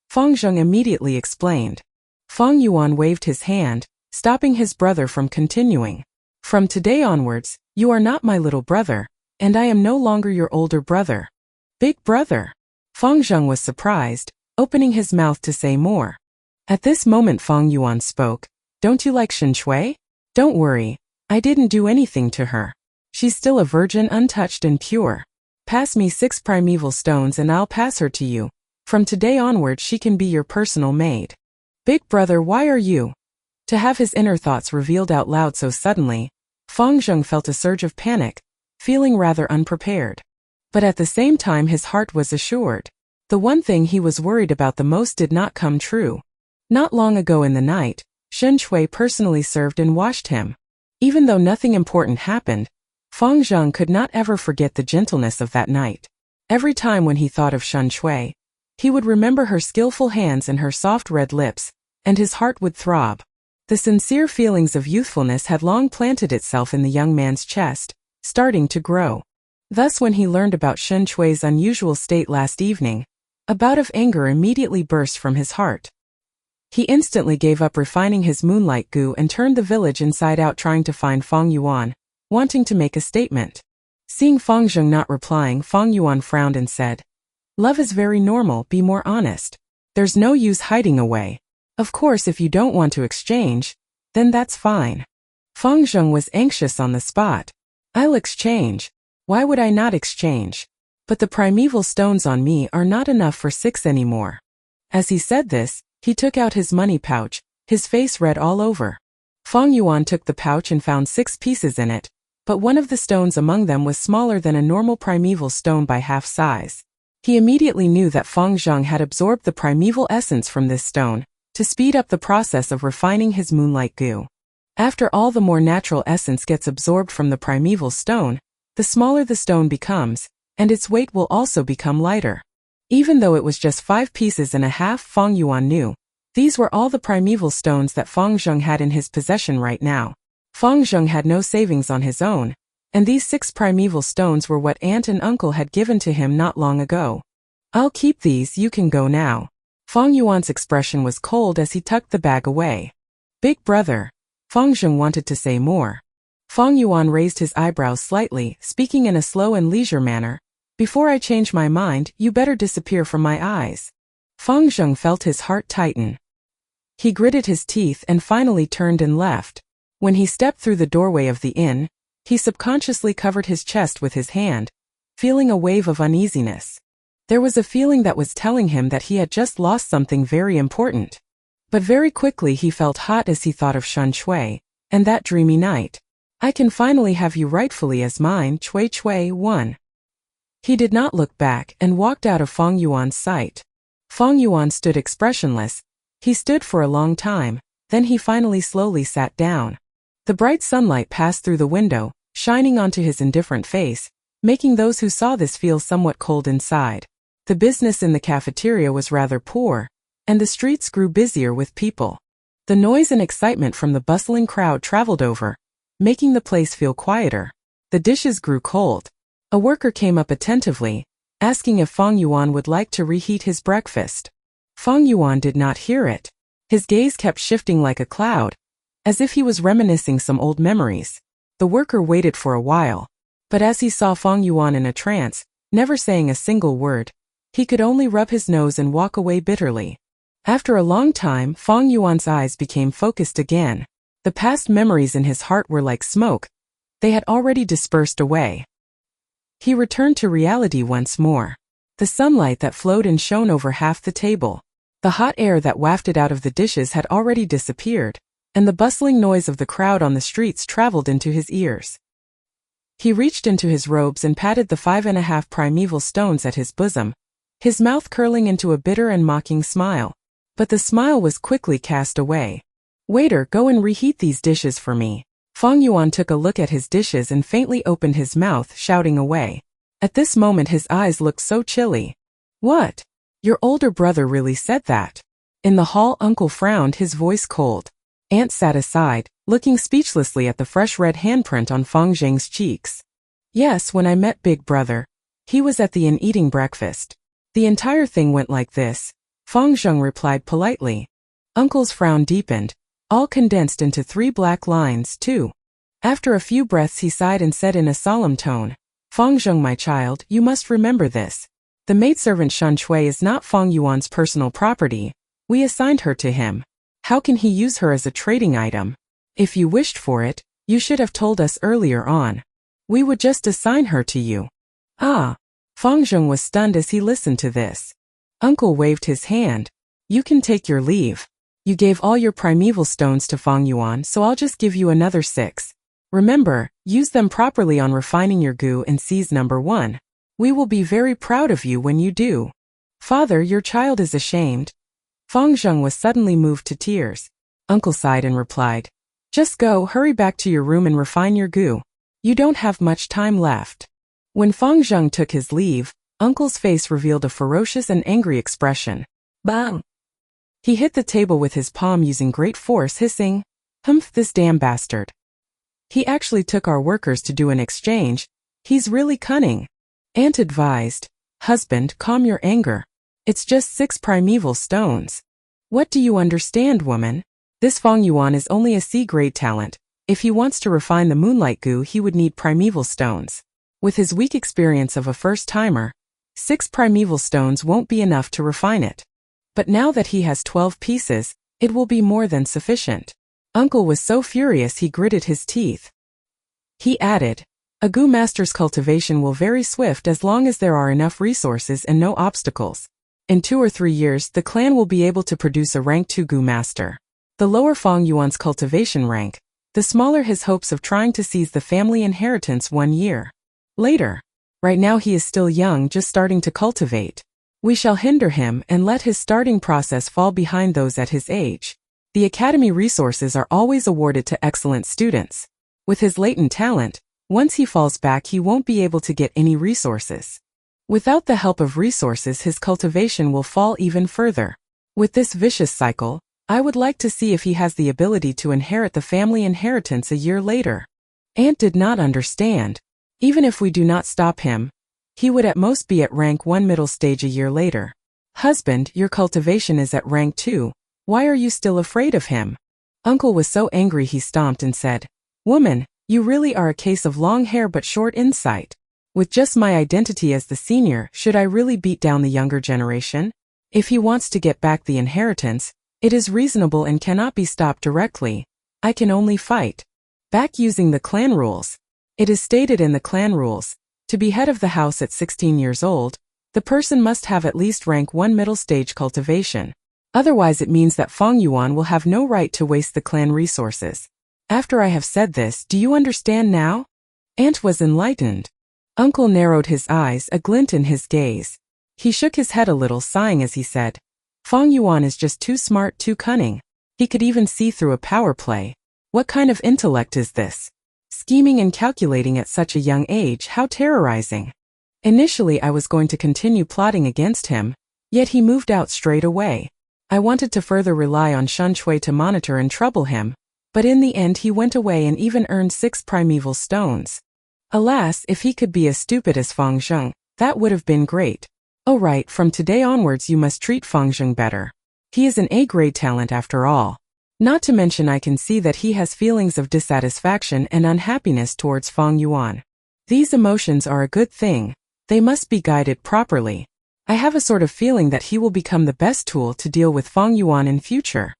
Fang Zheng immediately explained. Fang Yuan waved his hand, stopping his brother from continuing. From today onwards, you are not my little brother, and I am no longer your older brother. Big brother. Fang Zheng was surprised, opening his mouth to say more. At this moment Fang Yuan spoke. Don't you like Shen Shui? Don't worry, I didn't do anything to her. She's still a virgin, untouched and pure. Pass me 6 primeval stones and I'll pass her to you. From today onward she can be your personal maid. Big brother, why are you? To have his inner thoughts revealed out loud so suddenly, Fang Zheng felt a surge of panic, feeling rather unprepared. But at the same time his heart was assured. The one thing he was worried about the most did not come true. Not long ago in the night, Shen Shui personally served and washed him. Even though nothing important happened, Fang Zheng could not ever forget the gentleness of that night. Every time when he thought of Shen Shui, he would remember her skillful hands and her soft red lips, and his heart would throb. The sincere feelings of youthfulness had long planted itself in the young man's chest, starting to grow. Thus when he learned about Shen Shui's unusual state last evening, a bout of anger immediately burst from his heart. He instantly gave up refining his moonlight goo and turned the village inside out trying to find Fang Yuan, wanting to make a statement. Seeing Fang Zheng not replying, Fang Yuan frowned and said, "Love is very normal, be more honest. There's no use hiding away. Of course if you don't want to exchange, then that's fine." Fang Zheng was anxious on the spot. "I'll exchange. Why would I not exchange? But the primeval stones on me are not enough for 6 anymore." As he said this, he took out his money pouch, his face red all over. Fang Yuan took the pouch and found 6 pieces in it, but one of the stones among them was smaller than a normal primeval stone by half size. He immediately knew that Fang Zheng had absorbed the primeval essence from this stone, to speed up the process of refining his moonlight goo. After all, the more natural essence gets absorbed from the primeval stone, the smaller the stone becomes, and its weight will also become lighter. Even though it was just 5 pieces and a half, Fang Yuan knew these were all the primeval stones that Fang Zheng had in his possession right now. Fang Zheng had no savings on his own, and these 6 primeval stones were what aunt and uncle had given to him not long ago. "I'll keep these, you can go now." Fang Yuan's expression was cold as he tucked the bag away. "Big brother." Fang Zheng wanted to say more. Fang Yuan raised his eyebrows slightly, speaking in a slow and leisure manner. "Before I change my mind, you better disappear from my eyes." Fang Zheng felt his heart tighten. He gritted his teeth and finally turned and left. When he stepped through the doorway of the inn, he subconsciously covered his chest with his hand, feeling a wave of uneasiness. There was a feeling that was telling him that he had just lost something very important. But very quickly he felt hot as he thought of Shen Shui, and that dreamy night. "I can finally have you rightfully as mine, Cui Cui 1. He did not look back and walked out of Fang Yuan's sight. Fang Yuan stood expressionless. He stood for a long time, then he finally slowly sat down. The bright sunlight passed through the window, shining onto his indifferent face, making those who saw this feel somewhat cold inside. The business in the cafeteria was rather poor, and the streets grew busier with people. The noise and excitement from the bustling crowd traveled over, making the place feel quieter. The dishes grew cold. A worker came up attentively, asking if Fang Yuan would like to reheat his breakfast. Fang Yuan did not hear it. His gaze kept shifting like a cloud, as if he was reminiscing some old memories. The worker waited for a while, but as he saw Fang Yuan in a trance, never saying a single word, he could only rub his nose and walk away bitterly. After a long time, Fang Yuan's eyes became focused again. The past memories in his heart were like smoke. They had already dispersed away. He returned to reality once more. The sunlight that flowed and shone over half the table. The hot air that wafted out of the dishes had already disappeared, and the bustling noise of the crowd on the streets traveled into his ears. He reached into his robes and patted the 5.5 primeval stones at his bosom, his mouth curling into a bitter and mocking smile. But the smile was quickly cast away. Waiter, go and reheat these dishes for me. Fang Yuan took a look at his dishes and faintly opened his mouth, shouting away. At this moment his eyes looked so chilly. What? Your older brother really said that? In the hall, Uncle frowned, his voice cold. Aunt sat aside, looking speechlessly at the fresh red handprint on Fang Zheng's cheeks. Yes, when I met Big Brother. He was at the inn eating breakfast. The entire thing went like this. Fang Zheng replied politely. Uncle's frown deepened, all condensed into 3 black lines, too. After a few breaths he sighed and said in a solemn tone, Fang Zheng, my child, you must remember this. The maidservant Shan Shui is not Fang Yuan's personal property. We assigned her to him. How can he use her as a trading item? If you wished for it, you should have told us earlier on. We would just assign her to you. Ah! Fang Zheng was stunned as he listened to this. Uncle waved his hand. You can take your leave. You gave all your primeval stones to Fang Yuan, so I'll just give you another 6. Remember, use them properly on refining your gu and seize number 1. We will be very proud of you when you do. Father, your child is ashamed. Fang Zheng was suddenly moved to tears. Uncle sighed and replied, just go, hurry back to your room and refine your gu. You don't have much time left. When Fang Zheng took his leave, Uncle's face revealed a ferocious and angry expression. Bang! He hit the table with his palm using great force, hissing, Humph, this damn bastard. He actually took our workers to do an exchange. He's really cunning. Aunt advised, husband, calm your anger. It's just 6 primeval stones. What do you understand, woman? This Fang Yuan is only a C-grade talent. If he wants to refine the moonlight gu, he would need primeval stones. With his weak experience of a first-timer, 6 primeval stones won't be enough to refine it. But now that he has 12 pieces, it will be more than sufficient. Uncle was so furious he gritted his teeth. He added, a gu master's cultivation will very swift as long as there are enough resources and no obstacles. In 2 or 3 years, the clan will be able to produce a rank 2 gu master. The lower Fang Yuan's cultivation rank, the smaller his hopes of trying to seize the family inheritance 1 year later. Right now he is still young, just starting to cultivate. We shall hinder him and let his starting process fall behind those at his age. The academy resources are always awarded to excellent students. With his latent talent, once he falls back he won't be able to get any resources. Without the help of resources his cultivation will fall even further. With this vicious cycle, I would like to see if he has the ability to inherit the family inheritance a year later. Aunt did not understand. Even if we do not stop him, he would at most be at rank 1 middle stage a year later. Husband, your cultivation is at rank 2. Why are you still afraid of him? Uncle was so angry he stomped and said, Woman, you really are a case of long hair but short insight. With just my identity as the senior, should I really beat down the younger generation? If he wants to get back the inheritance, it is reasonable and cannot be stopped directly. I can only fight back using the clan rules. It is stated in the clan rules, to be head of the house at 16 years old, the person must have at least rank 1 middle stage cultivation. Otherwise it means that Fang Yuan will have no right to waste the clan resources. After I have said this, do you understand now? Aunt was enlightened. Uncle narrowed his eyes, a glint in his gaze. He shook his head a little, sighing as he said, Fang Yuan is just too smart, too cunning. He could even see through a power play. What kind of intellect is this? Scheming and calculating at such a young age, how terrorizing. Initially I was going to continue plotting against him, yet he moved out straight away. I wanted to further rely on Shan Shui to monitor and trouble him, but in the end he went away and even earned 6 primeval stones. Alas, if he could be as stupid as Fang Zheng, that would have been great. Oh right, from today onwards you must treat Fang Zheng better. He is an A-grade talent after all. Not to mention I can see that he has feelings of dissatisfaction and unhappiness towards Fang Yuan. These emotions are a good thing. They must be guided properly. I have a sort of feeling that he will become the best tool to deal with Fang Yuan in future.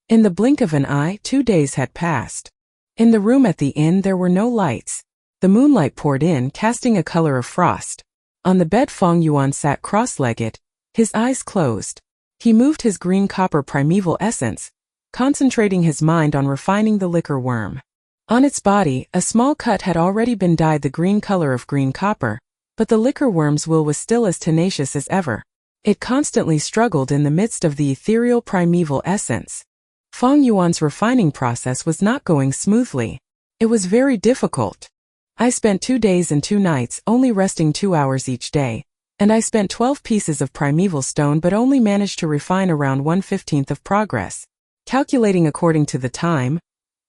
In the blink of an eye, 2 days had passed. In the room at the inn there were no lights. The moonlight poured in, casting a color of frost. On the bed Fang Yuan sat cross-legged, his eyes closed. He moved his green copper primeval essence, concentrating his mind on refining the liquor worm. On its body, a small cut had already been dyed the green color of green copper, but the liquor worm's will was still as tenacious as ever. It constantly struggled in the midst of the ethereal primeval essence. Fang Yuan's refining process was not going smoothly. It was very difficult. I spent 2 days and 2 nights only resting 2 hours each day, and I spent 12 pieces of primeval stone but only managed to refine around 1/15 of progress. Calculating according to the time,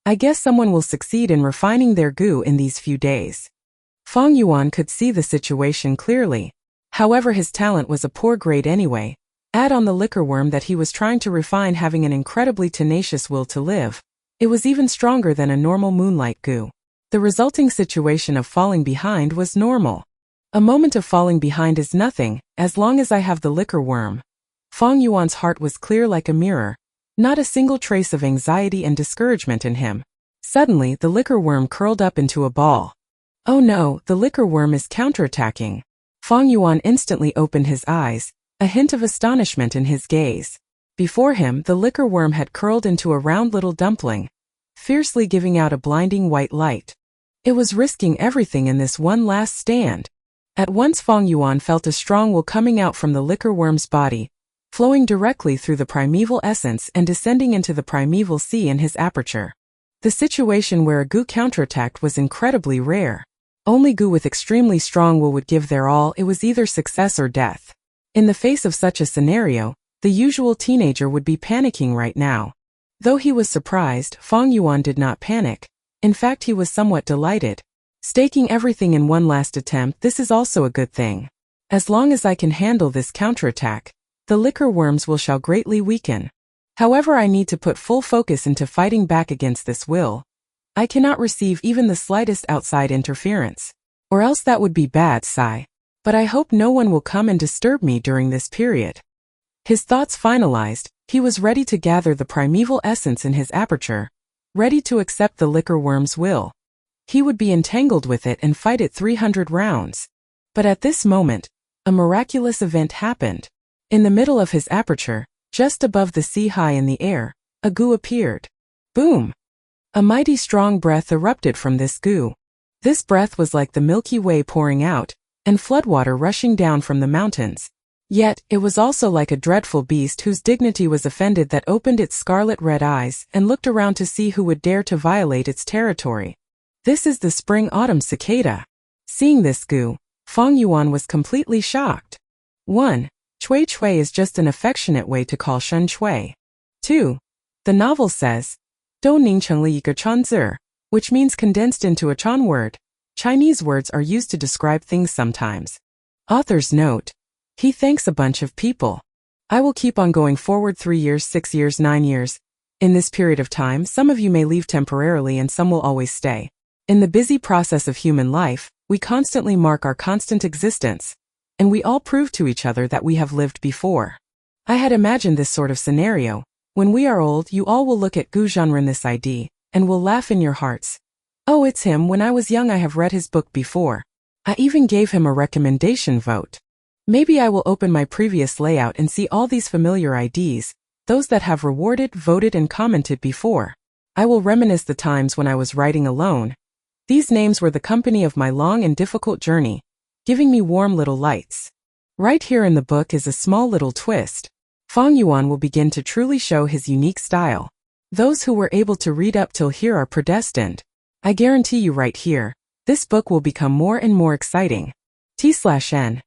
I guess someone will succeed in refining their goo in these few days. Fang Yuan could see the situation clearly. However, his talent was a poor grade anyway. Add on the liquor worm that he was trying to refine having an incredibly tenacious will to live. It was even stronger than a normal moonlight goo. The resulting situation of falling behind was normal. A moment of falling behind is nothing, as long as I have the liquor worm. Fang Yuan's heart was clear like a mirror. Not a single trace of anxiety and discouragement in him. Suddenly, the liquor worm curled up into a ball. Oh no, the liquor worm is counterattacking. Fang Yuan instantly opened his eyes, a hint of astonishment in his gaze. Before him, the liquor worm had curled into a round little dumpling, fiercely giving out a blinding white light. It was risking everything in this one last stand. At once Fang Yuan felt a strong will coming out from the liquor worm's body, flowing directly through the primeval essence and descending into the primeval sea in his aperture. The situation where a goo counterattacked was incredibly rare. Only goo with extremely strong will would give their all. It was either success or death. In the face of such a scenario, the usual teenager would be panicking right now. Though he was surprised, Fang Yuan did not panic. In fact, he was somewhat delighted. Staking everything in one last attempt, this is also a good thing. As long as I can handle this counterattack, the liquor worms shall greatly weaken. However, I need to put full focus into fighting back against this will. I cannot receive even the slightest outside interference. Or else that would be bad, sigh. But I hope no one will come and disturb me during this period. His thoughts finalized, he was ready to gather the primeval essence in his aperture, ready to accept the liquor worm's will. He would be entangled with it and fight it 300 rounds. But at this moment, a miraculous event happened. In the middle of his aperture, just above the sea high in the air, a goo appeared. Boom! A mighty strong breath erupted from this goo. This breath was like the Milky Way pouring out, and floodwater rushing down from the mountains. Yet, it was also like a dreadful beast whose dignity was offended that opened its scarlet-red eyes and looked around to see who would dare to violate its territory. This is the Spring Autumn Cicada. Seeing this goo, Fang Yuan was completely shocked. 1. Chui Chui is just an affectionate way to call Shen Chui. 2. The novel says, Dou Ning Cheng Li Yi Chan Zi, which means condensed into a Chan word. Chinese words are used to describe things sometimes. Author's note. He thanks a bunch of people. I will keep on going forward 3 years, 6 years, 9 years. In this period of time, some of you may leave temporarily and some will always stay. In the busy process of human life, we constantly mark our constant existence, and we all prove to each other that we have lived before. I had imagined this sort of scenario. When we are old, you all will look at Gu Zhanren this ID, and will laugh in your hearts. Oh, it's him. When I was young I have read his book before. I even gave him a recommendation vote. Maybe I will open my previous layout and see all these familiar IDs, those that have rewarded, voted and commented before. I will reminisce the times when I was writing alone. These names were the company of my long and difficult journey, giving me warm little lights. Right here in the book is a small little twist. Fang Yuan will begin to truly show his unique style. Those who were able to read up till here are predestined. I guarantee you right here, this book will become more and more exciting. T/N.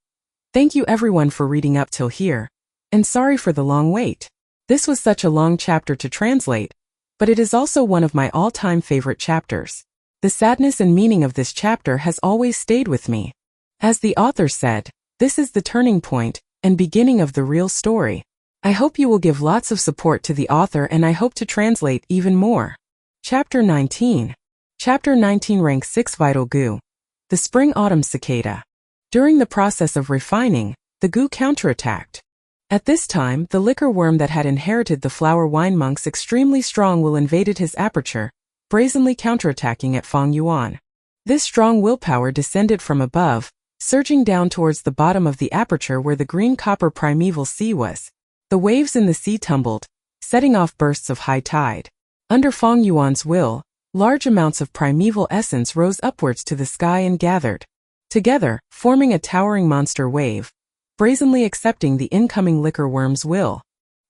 Thank you everyone for reading up till here. And sorry for the long wait. This was such a long chapter to translate, but it is also one of my all-time favorite chapters. The sadness and meaning of this chapter has always stayed with me. As the author said, this is the turning point and beginning of the real story. I hope you will give lots of support to the author and I hope to translate even more. Chapter 19. Chapter 19 Rank 6 Vital Goo. The Spring Autumn Cicada. During the process of refining, the goo counterattacked. At this time, the liquor worm that had inherited the flower wine monk's extremely strong will invaded his aperture, brazenly counterattacking at Fang Yuan. This strong willpower descended from above, surging down towards the bottom of the aperture where the green copper primeval sea was. The waves in the sea tumbled, setting off bursts of high tide. Under Fang Yuan's will, large amounts of primeval essence rose upwards to the sky and gathered together, forming a towering monster wave. brazenly accepting the incoming liquor worm's will.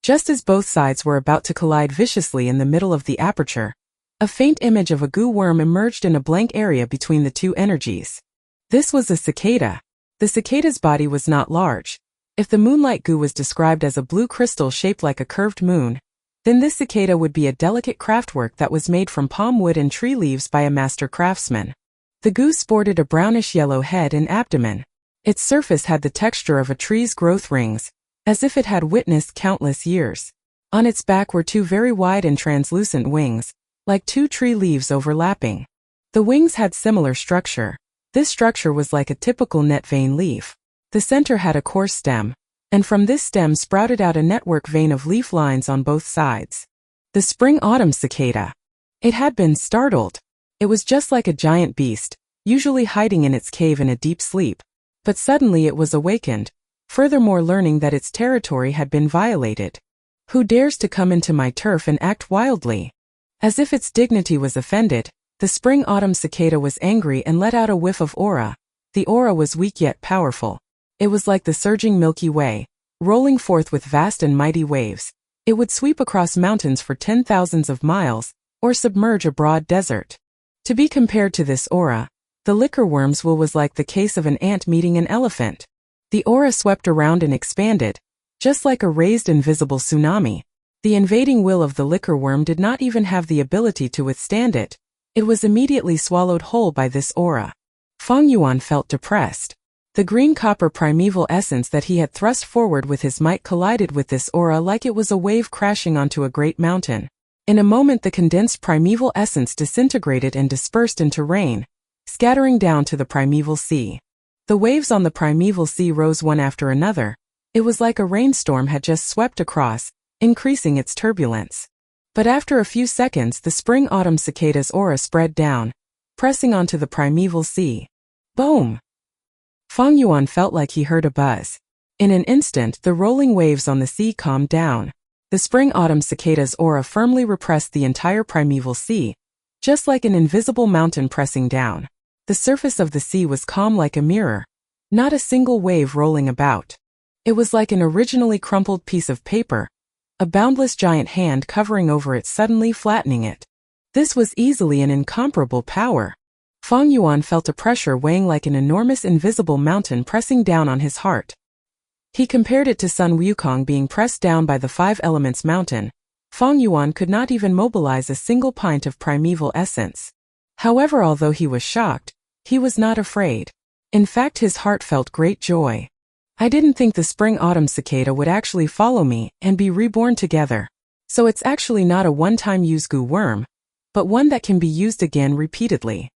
Just as both sides were about to collide viciously in the middle of the aperture, a faint image of a goo worm emerged in a blank area between the two energies. This was a cicada. The cicada's body was not large. If the moonlight goo was described as a blue crystal shaped like a curved moon, then this cicada would be a delicate craftwork that was made from palm wood and tree leaves by a master craftsman. The goo sported a brownish-yellow head and abdomen. Its surface had the texture of a tree's growth rings, as if it had witnessed countless years. On its back were two very wide and translucent wings, like two tree leaves overlapping. The wings had similar structure. This structure was like a typical net vein leaf. The center had a coarse stem, and from this stem sprouted out a network vein of leaf lines on both sides. The spring-autumn cicada. It had been startled. It was just like a giant beast, usually hiding in its cave in a deep sleep. But suddenly it was awakened, furthermore learning that its territory had been violated. Who dares to come into my turf and act wildly? As if its dignity was offended, the spring-autumn cicada was angry and let out a whiff of aura. The aura was weak yet powerful. It was like the surging Milky Way, rolling forth with vast and mighty waves. It would sweep across mountains for 10,000s of miles, or submerge a broad desert. To be compared to this aura, the liquor worm's will was like the case of an ant meeting an elephant. The aura swept around and expanded, just like a raised invisible tsunami. The invading will of the liquor worm did not even have the ability to withstand it. It was immediately swallowed whole by this aura. Fang Yuan felt depressed. The green-copper primeval essence that he had thrust forward with his might collided with this aura like it was a wave crashing onto a great mountain. In a moment the condensed primeval essence disintegrated and dispersed into rain, scattering down to the primeval sea. The waves on the primeval sea rose one after another. It was like a rainstorm had just swept across, increasing its turbulence. But after a few seconds the spring-autumn cicada's aura spread down, pressing onto the primeval sea. Boom! Fang Yuan felt like he heard a buzz. In an instant the rolling waves on the sea calmed down. The spring-autumn cicada's aura firmly repressed the entire primeval sea, just like an invisible mountain pressing down. The surface of the sea was calm like a mirror, not a single wave rolling about. It was like an originally crumpled piece of paper, a boundless giant hand covering over it suddenly flattening it. This was easily an incomparable power. Fang Yuan felt a pressure weighing like an enormous invisible mountain pressing down on his heart. He compared it to Sun Wukong being pressed down by the five elements mountain. Fang Yuan could not even mobilize a single pint of primeval essence. However, although he was shocked, he was not afraid. In fact, his heart felt great joy. I didn't think the spring-autumn cicada would actually follow me and be reborn together. So it's actually not a one-time use goo worm, but one that can be used again repeatedly.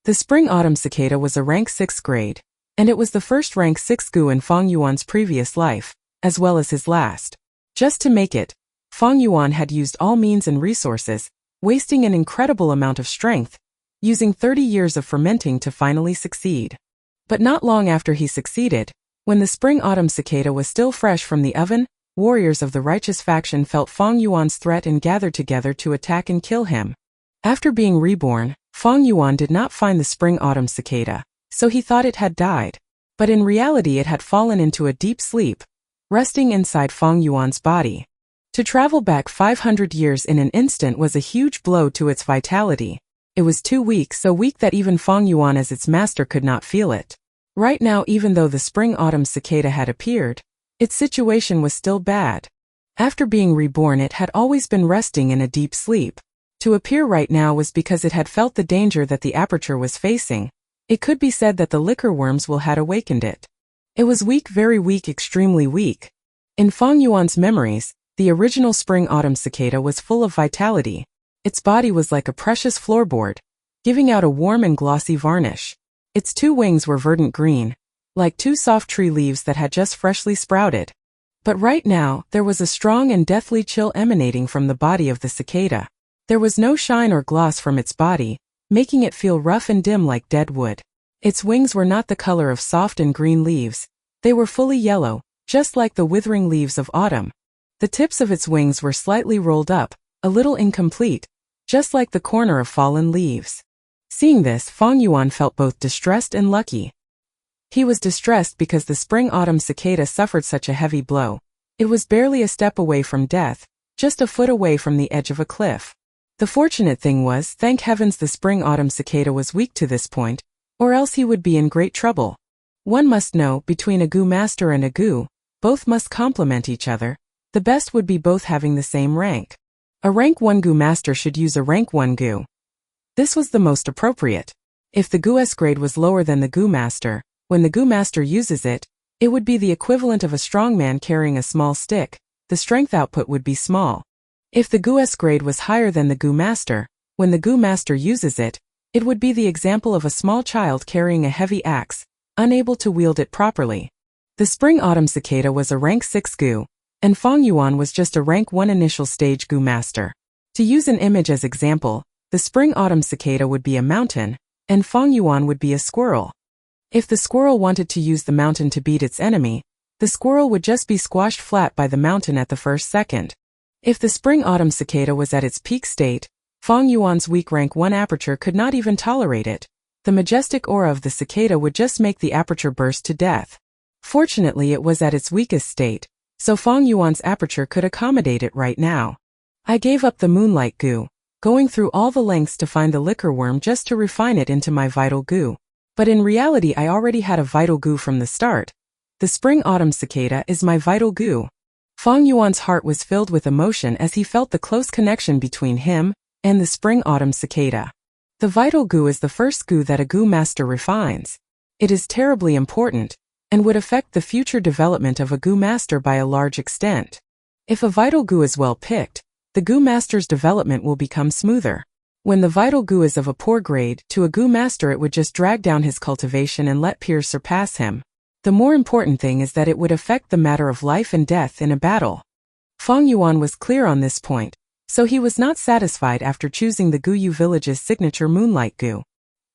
The spring-autumn cicada was a rank 6 grade, and it was the first rank 6 goo in Fang Yuan's previous life, as well as his last. Just to make it, Fang Yuan had used all means and resources, wasting an incredible amount of strength, using 30 years of fermenting to finally succeed. But not long after he succeeded, when the spring-autumn cicada was still fresh from the oven, warriors of the righteous faction felt Fang Yuan's threat and gathered together to attack and kill him. After being reborn, Fang Yuan did not find the spring-autumn cicada, so he thought it had died. But in reality it had fallen into a deep sleep, resting inside Fang Yuan's body. To travel back 500 years in an instant was a huge blow to its vitality. It was too weak, so weak that even Fang Yuan as its master could not feel it. Right now, even though the spring-autumn cicada had appeared, its situation was still bad. After being reborn it had always been resting in a deep sleep. To appear right now was because it had felt the danger that the aperture was facing. It could be said that the liquor worm's will had awakened it. It was weak, very weak, extremely weak. In Fang Yuan's memories, the original spring-autumn cicada was full of vitality. Its body was like a precious floorboard, giving out a warm and glossy varnish. Its two wings were verdant green, like two soft tree leaves that had just freshly sprouted. But right now, there was a strong and deathly chill emanating from the body of the cicada. There was no shine or gloss from its body, making it feel rough and dim like dead wood. Its wings were not the color of soft and green leaves. They were fully yellow, just like the withering leaves of autumn. The tips of its wings were slightly rolled up, a little incomplete, just like the corner of fallen leaves. Seeing this, Fang Yuan felt both distressed and lucky. He was distressed because the spring-autumn cicada suffered such a heavy blow. It was barely a step away from death, just a foot away from the edge of a cliff. The fortunate thing was, thank heavens, the spring-autumn cicada was weak to this point, or else he would be in great trouble. One must know, between a gu master and a gu, both must complement each other. The best would be both having the same rank. A rank 1 gu master should use a rank 1 gu. This was the most appropriate. If the gu's grade was lower than the gu master, when the gu master uses it, it would be the equivalent of a strong man carrying a small stick. The strength output would be small. If the gu's grade was higher than the gu master, when the gu master uses it, it would be the example of a small child carrying a heavy axe, unable to wield it properly. The spring-autumn cicada was a rank 6 gu, and Fong Yuan was just a rank 1 initial stage gu master. To use an image as example, the spring-autumn cicada would be a mountain, and Fong Yuan would be a squirrel. If the squirrel wanted to use the mountain to beat its enemy, the squirrel would just be squashed flat by the mountain at the first second. If the spring-autumn cicada was at its peak state, Fong Yuan's weak rank 1 aperture could not even tolerate it. The majestic aura of the cicada would just make the aperture burst to death. Fortunately, it was at its weakest state, so Fong Yuan's aperture could accommodate it right now. I gave up the moonlight gu, going through all the lengths to find the liquor worm just to refine it into my vital gu. But in reality, I already had a vital gu from the start. The spring-autumn cicada is my vital gu. Fong Yuan's heart was filled with emotion as he felt the close connection between him and the spring-autumn cicada. The vital gu is the first gu that a gu master refines. It is terribly important, and would affect the future development of a gu master by a large extent. If a vital gu is well picked, the gu master's development will become smoother. When the vital gu is of a poor grade, to a gu master it would just drag down his cultivation and let peers surpass him. The more important thing is that it would affect the matter of life and death in a battle. Fong Yuan was clear on this point, so he was not satisfied after choosing the Guyu village's signature moonlight gu.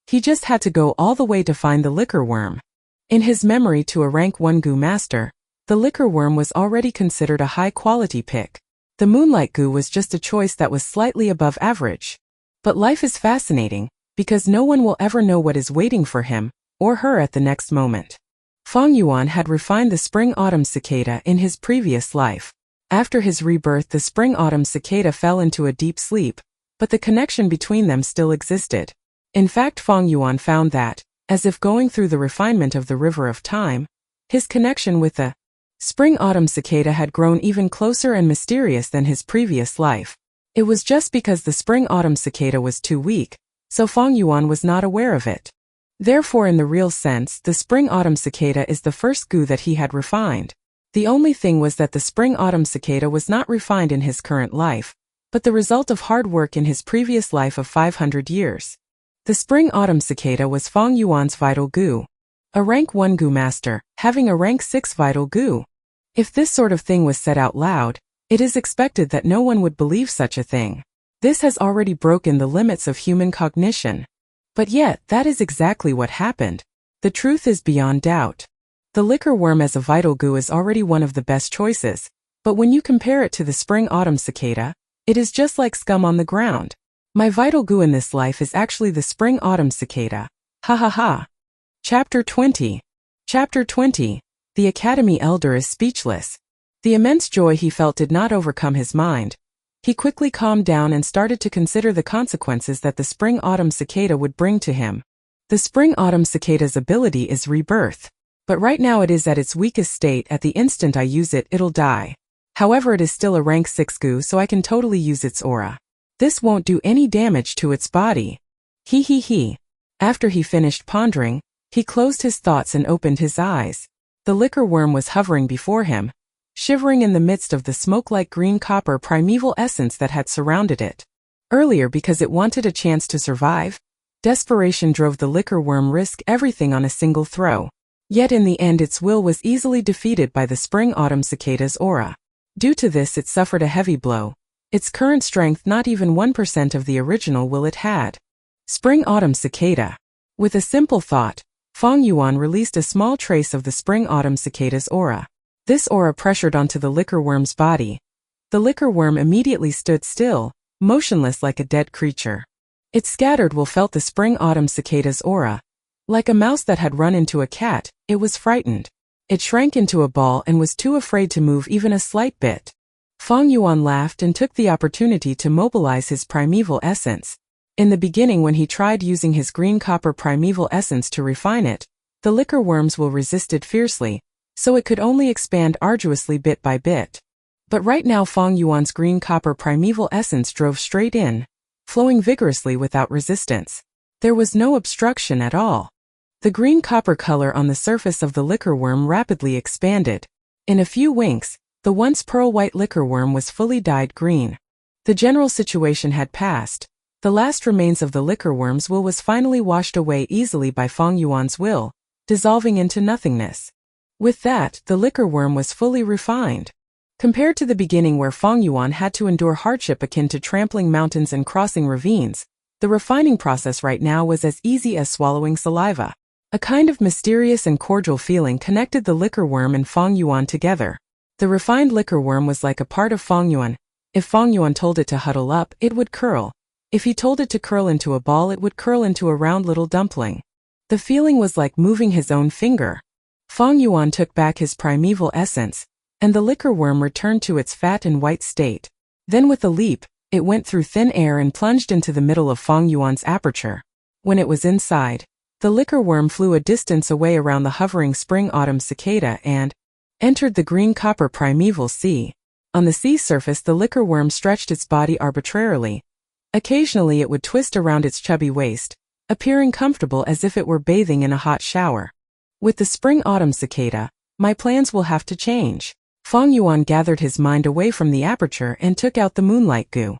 He just had to go all the way to find the liquor worm. In his memory, to a rank 1 gu master, the liquor worm was already considered a high-quality pick. The moonlight gu was just a choice that was slightly above average. But life is fascinating, because no one will ever know what is waiting for him or her at the next moment. Fong Yuan had refined the spring-autumn cicada in his previous life. After his rebirth, the spring-autumn cicada fell into a deep sleep, but the connection between them still existed. In fact, Fong Yuan found that, as if going through the refinement of the river of time, his connection with the spring-autumn cicada had grown even closer and mysterious than his previous life. It was just because the spring-autumn cicada was too weak, so Fong Yuan was not aware of it. Therefore, in the real sense, the spring-autumn cicada is the first gu that he had refined. The only thing was that the spring-autumn cicada was not refined in his current life, but the result of hard work in his previous life of 500 years. The spring-autumn cicada was Fong Yuan's vital gu. A rank 1 gu master, having a rank 6 vital gu. If this sort of thing was said out loud, it is expected that no one would believe such a thing. This has already broken the limits of human cognition. But yet, that is exactly what happened. The truth is beyond doubt. The liquor worm as a vital gu is already one of the best choices, but when you compare it to the spring-autumn cicada, it is just like scum on the ground. My vital gu in this life is actually the spring-autumn cicada. Ha ha ha. Chapter 20. Chapter 20. The Academy Elder is speechless. The immense joy he felt did not overcome his mind. He quickly calmed down and started to consider the consequences that the spring-autumn cicada would bring to him. The spring-autumn cicada's ability is rebirth. But right now it is at its weakest state. At the instant I use it, it'll die. However, it is still a rank 6 gu, so I can totally use its aura. This won't do any damage to its body. He. After he finished pondering, he closed his thoughts and opened his eyes. The liquor worm was hovering before him, shivering in the midst of the smoke-like green copper primeval essence that had surrounded it. Earlier, because it wanted a chance to survive, desperation drove the liquor worm risk everything on a single throw. Yet in the end its will was easily defeated by the spring-autumn cicada's aura. Due to this it suffered a heavy blow. Its current strength not even 1% of the original will it had. Spring-autumn cicada. With a simple thought, Fong Yuan released a small trace of the spring-autumn cicada's aura. This aura pressured onto the liquor worm's body. The liquor worm immediately stood still, motionless like a dead creature. It scattered will felt the spring-autumn cicada's aura. Like a mouse that had run into a cat, it was frightened. It shrank into a ball and was too afraid to move even a slight bit. Fang Yuan laughed and took the opportunity to mobilize his primeval essence. In the beginning, when he tried using his green copper primeval essence to refine it, the liquor worms will resist it fiercely, so it could only expand arduously bit by bit. But right now Fang Yuan's green copper primeval essence drove straight in, flowing vigorously without resistance. There was no obstruction at all. The green copper color on the surface of the liquor worm rapidly expanded. In a few winks, the once pearl-white liquor worm was fully dyed green. The general situation had passed. The last remains of the liquor worm's will was finally washed away easily by Fang Yuan's will, dissolving into nothingness. With that, the liquor worm was fully refined. Compared to the beginning where Fang Yuan had to endure hardship akin to trampling mountains and crossing ravines, the refining process right now was as easy as swallowing saliva. A kind of mysterious and cordial feeling connected the liquor worm and Fang Yuan together. The refined liquor worm was like a part of Fang Yuan. If Fang Yuan told it to huddle up, it would curl. If he told it to curl into a ball, it would curl into a round little dumpling. The feeling was like moving his own finger. Fang Yuan took back his primeval essence, and the liquor worm returned to its fat and white state. Then with a leap, it went through thin air and plunged into the middle of Fang Yuan's aperture. When it was inside, the liquor worm flew a distance away around the hovering spring-autumn cicada and entered the green copper primeval sea. On the sea surface, the liquor worm stretched its body arbitrarily. Occasionally it would twist around its chubby waist, appearing comfortable as if it were bathing in a hot shower. With the spring-autumn cicada, my plans will have to change. Fang Yuan gathered his mind away from the aperture and took out the moonlight goo.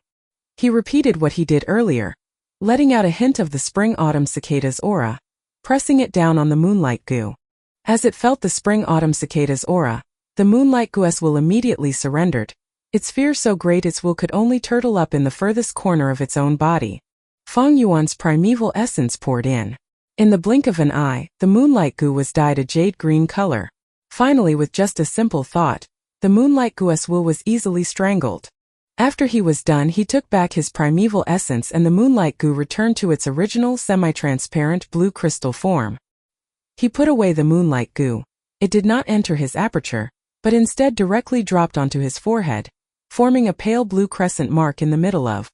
He repeated what he did earlier, letting out a hint of the spring-autumn cicada's aura, pressing it down on the moonlight goo. As it felt the spring-autumn cicada's aura, the moonlight goo's will immediately surrendered, its fear so great its will could only turtle up in the furthest corner of its own body. Fang Yuan's primeval essence poured in. In the blink of an eye, the moonlight goo was dyed a jade-green color. Finally, with just a simple thought, the moonlight goo's will was easily strangled. After he was done, he took back his primeval essence and the moonlight goo returned to its original semi-transparent blue crystal form. He put away the moonlight goo. It did not enter his aperture, but instead directly dropped onto his forehead, forming a pale blue crescent mark in the middle of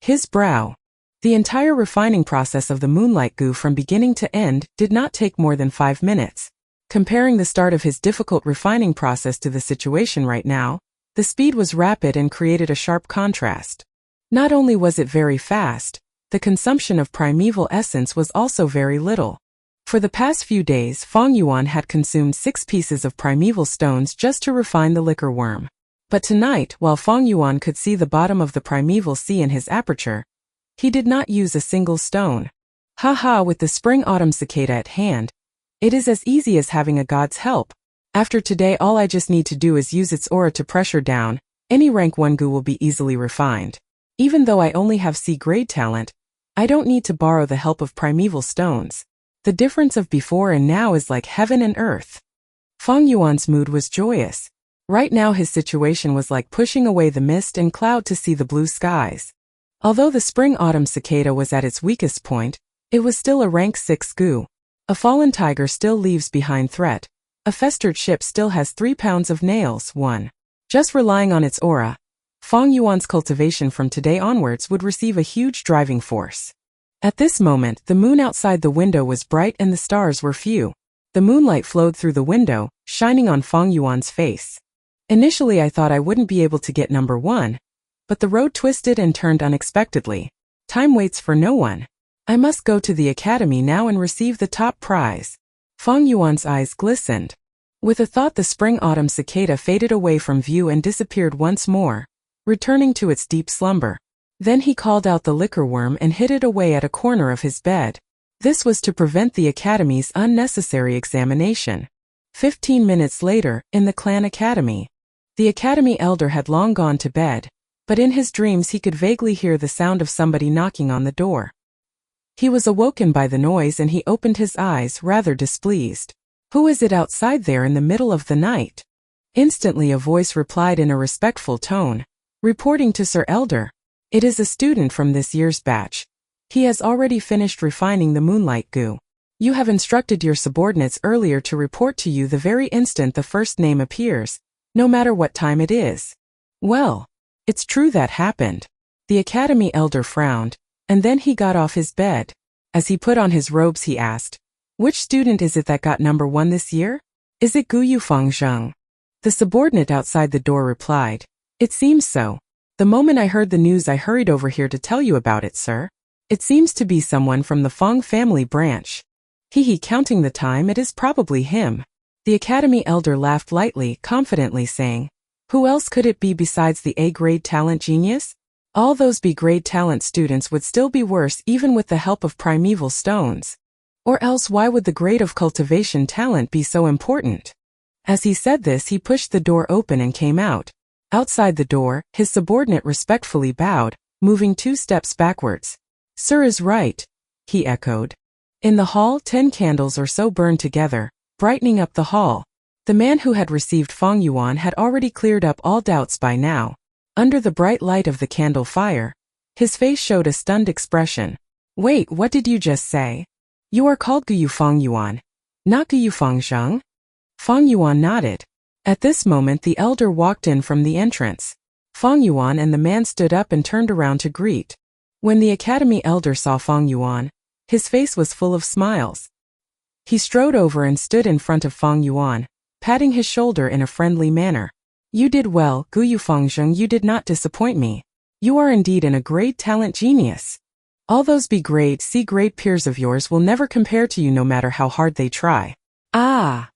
his brow. The entire refining process of the moonlight goo from beginning to end did not take more than 5 minutes. Comparing the start of his difficult refining process to the situation right now, the speed was rapid and created a sharp contrast. Not only was it very fast, the consumption of primeval essence was also very little. For the past few days, Fang Yuan had consumed 6 pieces of primeval stones just to refine the liquor worm. But tonight, while Fang Yuan could see the bottom of the primeval sea in his aperture, he did not use a single stone. Haha, with the spring-autumn cicada at hand, it is as easy as having a god's help. After today, all I just need to do is use its aura to pressure down. Any rank 1 goo will be easily refined. Even though I only have C-grade talent, I don't need to borrow the help of primeval stones. The difference of before and now is like heaven and earth. Fang Yuan's mood was joyous. Right now his situation was like pushing away the mist and cloud to see the blue skies. Although the spring-autumn cicada was at its weakest point, it was still a rank 6 goo. A fallen tiger still leaves behind threat. A festered ship still has 3 pounds of nails. 1. Just relying on its aura, Fang Yuan's cultivation from today onwards would receive a huge driving force. At this moment, the moon outside the window was bright and the stars were few. The moonlight flowed through the window, shining on Fang Yuan's face. Initially I thought I wouldn't be able to get number 1, but the road twisted and turned unexpectedly. Time waits for no one. I must go to the academy now and receive the top prize. Fang Yuan's eyes glistened. With a thought, the spring-autumn cicada faded away from view and disappeared once more, returning to its deep slumber. Then he called out the liquor worm and hid it away at a corner of his bed. This was to prevent the academy's unnecessary examination. 15 minutes later, in the clan academy. The academy elder had long gone to bed, but in his dreams he could vaguely hear the sound of somebody knocking on the door. He was awoken by the noise and he opened his eyes, rather displeased. "Who is it outside there in the middle of the night?" Instantly a voice replied in a respectful tone, "Reporting to Sir Elder. It is a student from this year's batch. He has already finished refining the moonlight goo." You have instructed your subordinates earlier to report to you the very instant the first name appears, no matter what time it is. Well, it's true that happened. The academy elder frowned, and then he got off his bed. As he put on his robes he asked, "Which student is it that got number 1 this year? Is it Gu Yufang Zheng?" The subordinate outside the door replied, "It seems so. The moment I heard the news I hurried over here to tell you about it, sir. It seems to be someone from the Fang family branch. Counting the time, it is probably him." The academy elder laughed lightly, confidently saying, "Who else could it be besides the A-grade talent genius? All those B-grade talent students would still be worse even with the help of primeval stones. Or else why would the grade of cultivation talent be so important?" As he said this, he pushed the door open and came out. Outside the door, his subordinate respectfully bowed, moving 2 steps backwards. "Sir is right," he echoed. In the hall, 10 candles or so burned together, brightening up the hall. The man who had received Fang Yuan had already cleared up all doubts by now. Under the bright light of the candle fire, his face showed a stunned expression. "Wait, what did you just say? You are called Gu Fang Yuan, not Gu Fang Zheng?" Fang Yuan nodded. At this moment the elder walked in from the entrance. Fang Yuan and the man stood up and turned around to greet. When the academy elder saw Fang Yuan, his face was full of smiles. He strode over and stood in front of Fang Yuan, patting his shoulder in a friendly manner. "You did well, Gu Yufang Zheng, you did not disappoint me. You are indeed a grade talent genius. All those B-grade, C-grade peers of yours will never compare to you no matter how hard they try." Ah!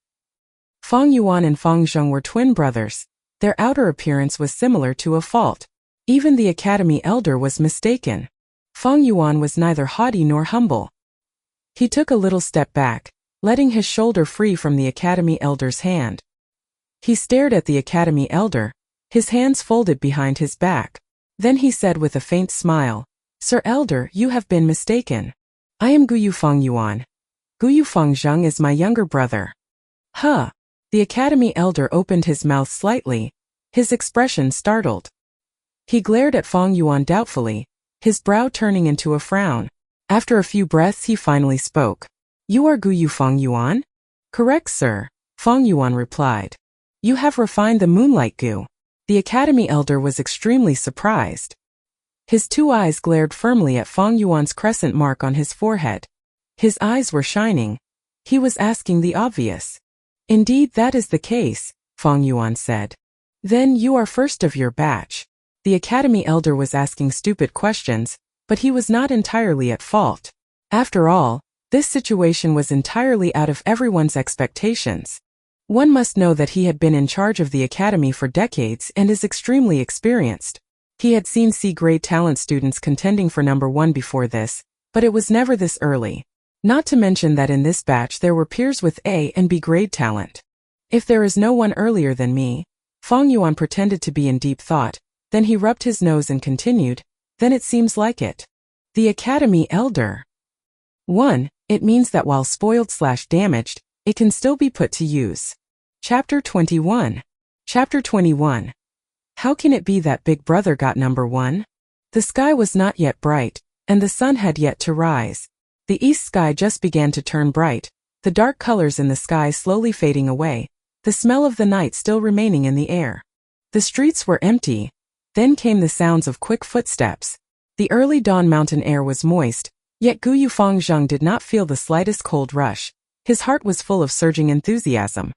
Fang Yuan and Fang Zheng were twin brothers. Their outer appearance was similar to a fault. Even the academy elder was mistaken. Fang Yuan was neither haughty nor humble. He took a little step back, letting his shoulder free from the academy elder's hand. He stared at the academy elder, his hands folded behind his back. Then he said with a faint smile, "Sir Elder, you have been mistaken. I am Gu Yufang Yuan. Gu Yufang Zheng is my younger brother." Huh! The academy elder opened his mouth slightly, his expression startled. He glared at Fang Yuan doubtfully, his brow turning into a frown. After a few breaths he finally spoke. "You are Gu Yufang Yuan?" "Correct, sir," Fang Yuan replied. "You have refined the moonlight Gu." The academy elder was extremely surprised. His 2 eyes glared firmly at Fang Yuan's crescent mark on his forehead. His eyes were shining. He was asking the obvious. "Indeed, that is the case," Fang Yuan said. "Then you are first of your batch." The academy elder was asking stupid questions, but he was not entirely at fault. After all, this situation was entirely out of everyone's expectations. One must know that he had been in charge of the academy for decades and is extremely experienced. He had seen C-grade talent students contending for number 1 before this, but it was never this early. Not to mention that in this batch there were peers with A and B grade talent. "If there is no one earlier than me," Fang Yuan pretended to be in deep thought, then he rubbed his nose and continued, "Then it seems like it. The academy elder. 1. It means that while spoiled/damaged, it can still be put to use." Chapter 21. Chapter 21. How can it be that Big Brother got number 1? The sky was not yet bright, and the sun had yet to rise. The east sky just began to turn bright, the dark colors in the sky slowly fading away, the smell of the night still remaining in the air. The streets were empty. Then came the sounds of quick footsteps. The early dawn mountain air was moist, yet Gu Yufang Zheng did not feel the slightest cold rush. His heart was full of surging enthusiasm.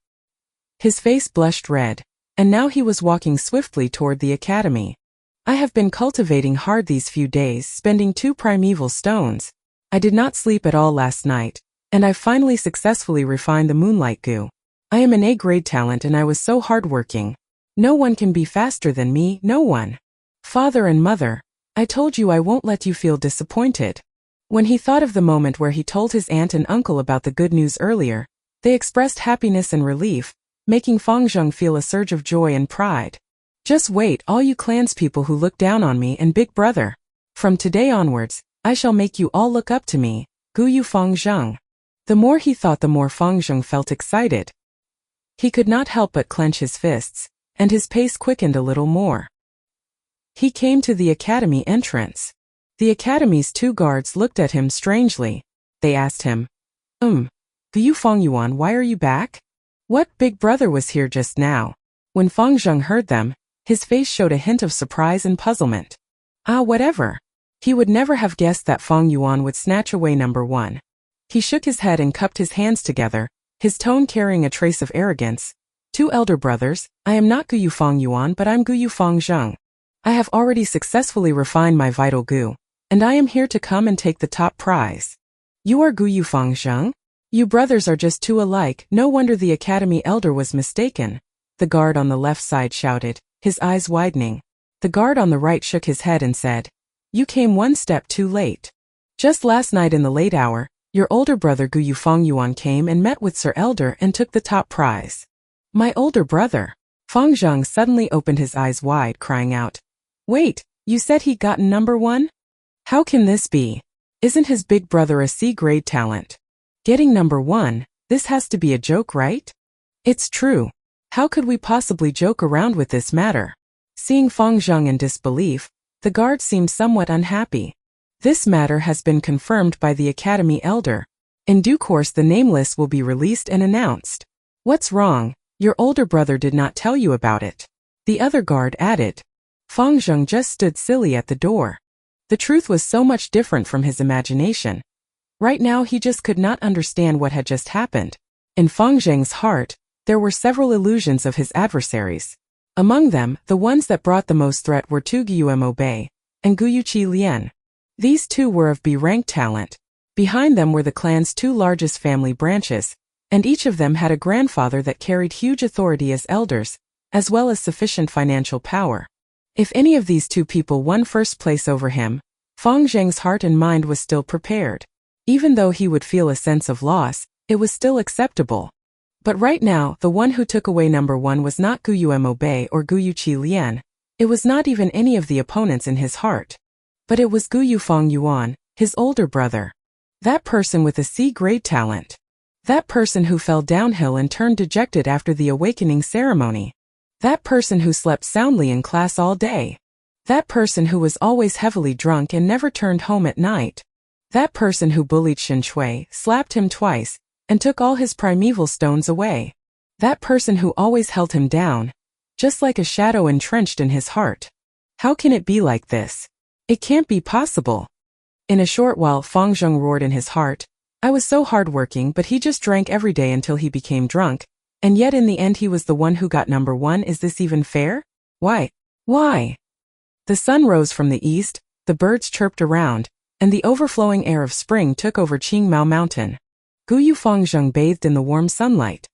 His face blushed red, and now he was walking swiftly toward the academy. "I have been cultivating hard these few days, spending 2 primeval stones. I did not sleep at all last night, and I finally successfully refined the moonlight Gu. I am an A-grade talent and I was so hardworking. No one can be faster than me, no one. Father and mother, I told you I won't let you feel disappointed." When he thought of the moment where he told his aunt and uncle about the good news earlier, they expressed happiness and relief, making Fang Zheng feel a surge of joy and pride. "Just wait, all you clanspeople who look down on me and Big Brother. From today onwards, I shall make you all look up to me, Gu Yufang Zheng." The more he thought, the more Fang Zheng felt excited. He could not help but clench his fists, and his pace quickened a little more. He came to the academy entrance. The academy's 2 guards looked at him strangely. They asked him, Guyu Fengyuan, why are you back? What, big brother was here just now? When Feng Zheng heard them, his face showed a hint of surprise and puzzlement. Whatever. He would never have guessed that Feng Yuan would snatch away number one. He shook his head and cupped his hands together, his tone carrying a trace of arrogance. Two elder brothers, I am not Guyu Feng Yuan, but I'm Guyu Feng Zheng. I have already successfully refined my vital gu, and I am here to come and take the top prize. You are Guyu Feng Zheng? You brothers are just too alike, no wonder the academy elder was mistaken. The guard on the left side shouted, his eyes widening. The guard on the right shook his head and said, You came one step too late. Just last night in the late hour, your older brother Guyu Fengyuan came and met with Sir Elder and took the top prize. My older brother. Feng Zheng suddenly opened his eyes wide, crying out, Wait, you said he'd gotten number one? How can this be? Isn't his big brother a C-grade talent? Getting number one, this has to be a joke, right? It's true. How could we possibly joke around with this matter? Seeing Feng Zheng in disbelief, the guard seemed somewhat unhappy. This matter has been confirmed by the academy elder. In due course the name list will be released and announced. What's wrong? Your older brother did not tell you about it. The other guard added. Feng Zheng just stood silly at the door. The truth was so much different from his imagination. Right now he just could not understand what had just happened. In Feng Zheng's heart, there were several illusions of his adversaries. Among them, the ones that brought the most threat were Tu Guo Bei and Guyu Qi Lian. These two were of B-rank talent. Behind them were the clan's two largest family branches, and each of them had a grandfather that carried huge authority as elders, as well as sufficient financial power. If any of these two people won first place over him, Feng Zheng's heart and mind was still prepared. Even though he would feel a sense of loss, it was still acceptable. But right now, the one who took away number one was not Guyu Bei or Guyu Qi Lian. It was not even any of the opponents in his heart. But it was Guyu Fengyuan, his older brother. That person with a C-grade talent. That person who fell downhill and turned dejected after the awakening ceremony. That person who slept soundly in class all day. That person who was always heavily drunk and never turned home at night. That person who bullied Xin Shui, slapped him twice, and took all his primeval stones away. That person who always held him down, just like a shadow entrenched in his heart. How can it be like this? It can't be possible. In a short while Feng Zheng roared in his heart, I was so hardworking, but he just drank every day until he became drunk, and yet in the end he was the one who got number one. Is this even fair? Why? Why? The sun rose from the east, the birds chirped around, and the overflowing air of spring took over Qingmao Mountain. Guyu Feng Zheng bathed in the warm sunlight.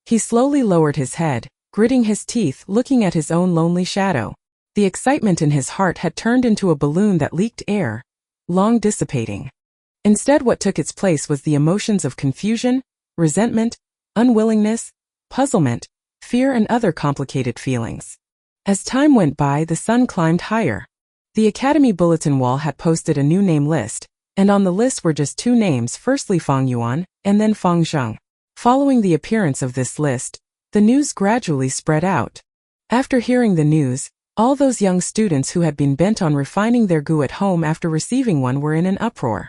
He slowly lowered his head, gritting his teeth, looking at his own lonely shadow. The excitement in his heart had turned into a balloon that leaked air, long dissipating. Instead, what took its place was the emotions of confusion, resentment, unwillingness, puzzlement, fear, and other complicated feelings. As time went by, the sun climbed higher. The academy bulletin wall had posted a new name list, and on the list were just two names, firstly Feng Yuan, and then Feng Zheng. Following the appearance of this list, the news gradually spread out. After hearing the news, all those young students who had been bent on refining their gu at home after receiving one were in an uproar.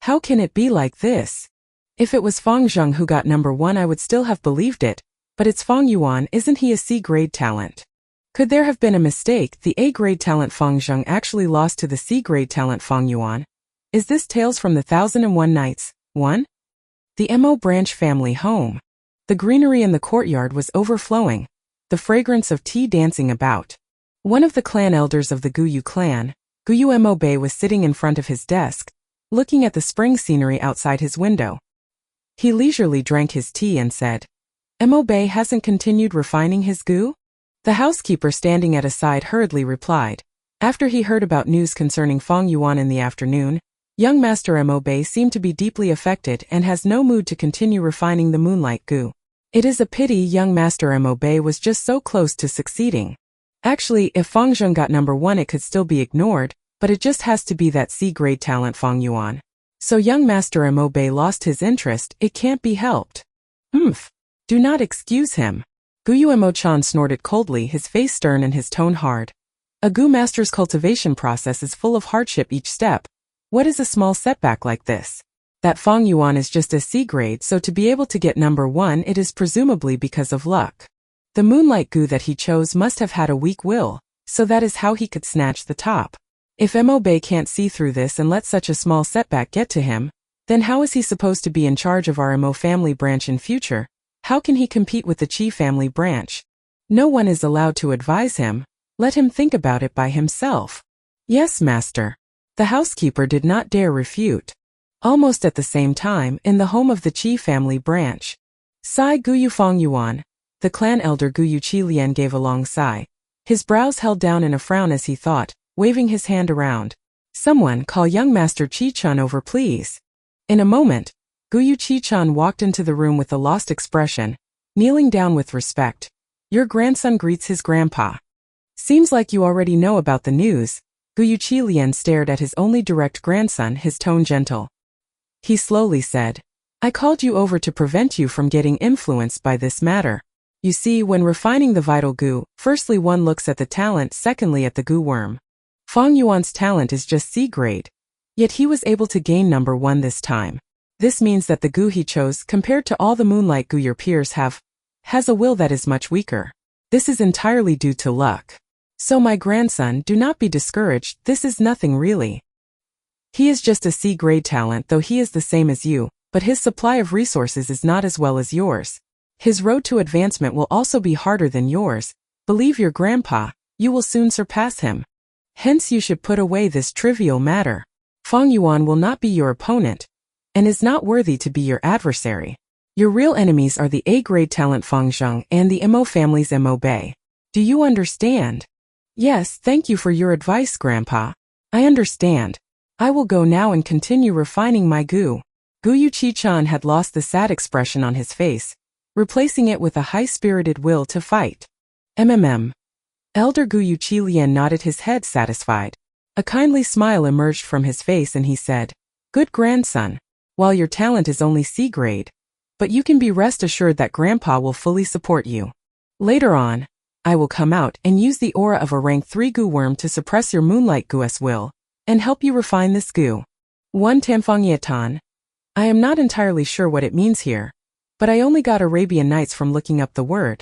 How can it be like this? If it was Feng Zheng who got number one, I would still have believed it, but it's Feng Yuan. Isn't he a C-grade talent? Could there have been a mistake? The A-grade talent Feng Zheng actually lost to the C-grade talent Feng Yuan. Is this Tales from the 1001 Nights? 1? The Mo branch family home. The greenery in the courtyard was overflowing, the fragrance of tea dancing about. One of the clan elders of the Guyu clan, Guyu Mo Bei, was sitting in front of his desk, looking at the spring scenery outside his window. He leisurely drank his tea and said, Mo Bei hasn't continued refining his gu? The housekeeper standing at his side hurriedly replied. After he heard about news concerning Feng Yuan in the afternoon, young Master Mo Bei seemed to be deeply affected and has no mood to continue refining the moonlight gu. It is a pity young Master Mo Bei was just so close to succeeding. Actually, if Feng Zheng got number one, it could still be ignored, but it just has to be that C-grade talent Feng Yuan. So young Master Mo Bei lost his interest. It can't be helped. Do not excuse him. Guyu Mo Chan snorted coldly, his face stern and his tone hard. A gu master's cultivation process is full of hardship each step. What is a small setback like this? That Fang Yuan is just a C grade, so to be able to get number 1 it is presumably because of luck. The moonlight goo that he chose must have had a weak will, so that is how he could snatch the top. If Mo Bei can't see through this and let such a small setback get to him, then how is he supposed to be in charge of our Mo family branch in future? How can he compete with the Qi family branch? No one is allowed to advise him. Let him think about it by himself. Yes, master. The housekeeper did not dare refute. Almost at the same time, in the home of the Qi family branch, Sai Guyu Fang Yuan, the clan elder Guyu Qi Lian, gave a long sigh. His brows held down in a frown as he thought, waving his hand around. Someone call young Master Qi-chan over, please. In a moment, Guyu Qi-chan walked into the room with a lost expression, kneeling down with respect. Your grandson greets his grandpa. Seems like you already know about the news. Guyu Qi Lian stared at his only direct grandson, his tone gentle. He slowly said, I called you over to prevent you from getting influenced by this matter. You see, when refining the vital goo, firstly one looks at the talent, secondly at the goo worm. Fang Yuan's talent is just C grade, yet he was able to gain number 1 this time. This means that the goo he chose, compared to all the moonlight goo your peers have, has a will that is much weaker. This is entirely due to luck. So my grandson, do not be discouraged, this is nothing really. He is just a C grade talent, though he is the same as you, but his supply of resources is not as well as yours. His road to advancement will also be harder than yours. Believe your grandpa, you will soon surpass him. Hence you should put away this trivial matter. Fang Yuan will not be your opponent, and is not worthy to be your adversary. Your real enemies are the A-grade talent Fang Zheng and the Mo family's Mo Bei. Do you understand? Yes, thank you for your advice, Grandpa. I understand. I will go now and continue refining my goo. Guyu Qi-chan had lost the sad expression on his face, replacing it with a high-spirited will to fight. Elder Guyu Qi Lian nodded his head satisfied. A kindly smile emerged from his face and he said, Good grandson. While your talent is only C grade, but you can be rest assured that Grandpa will fully support you. Later on, I will come out and use the aura of a rank 3 goo worm to suppress your moonlight goo's will, and help you refine this goo. 1 Tamfangyetan. I am not entirely sure what it means here, but I only got Arabian Nights from looking up the word.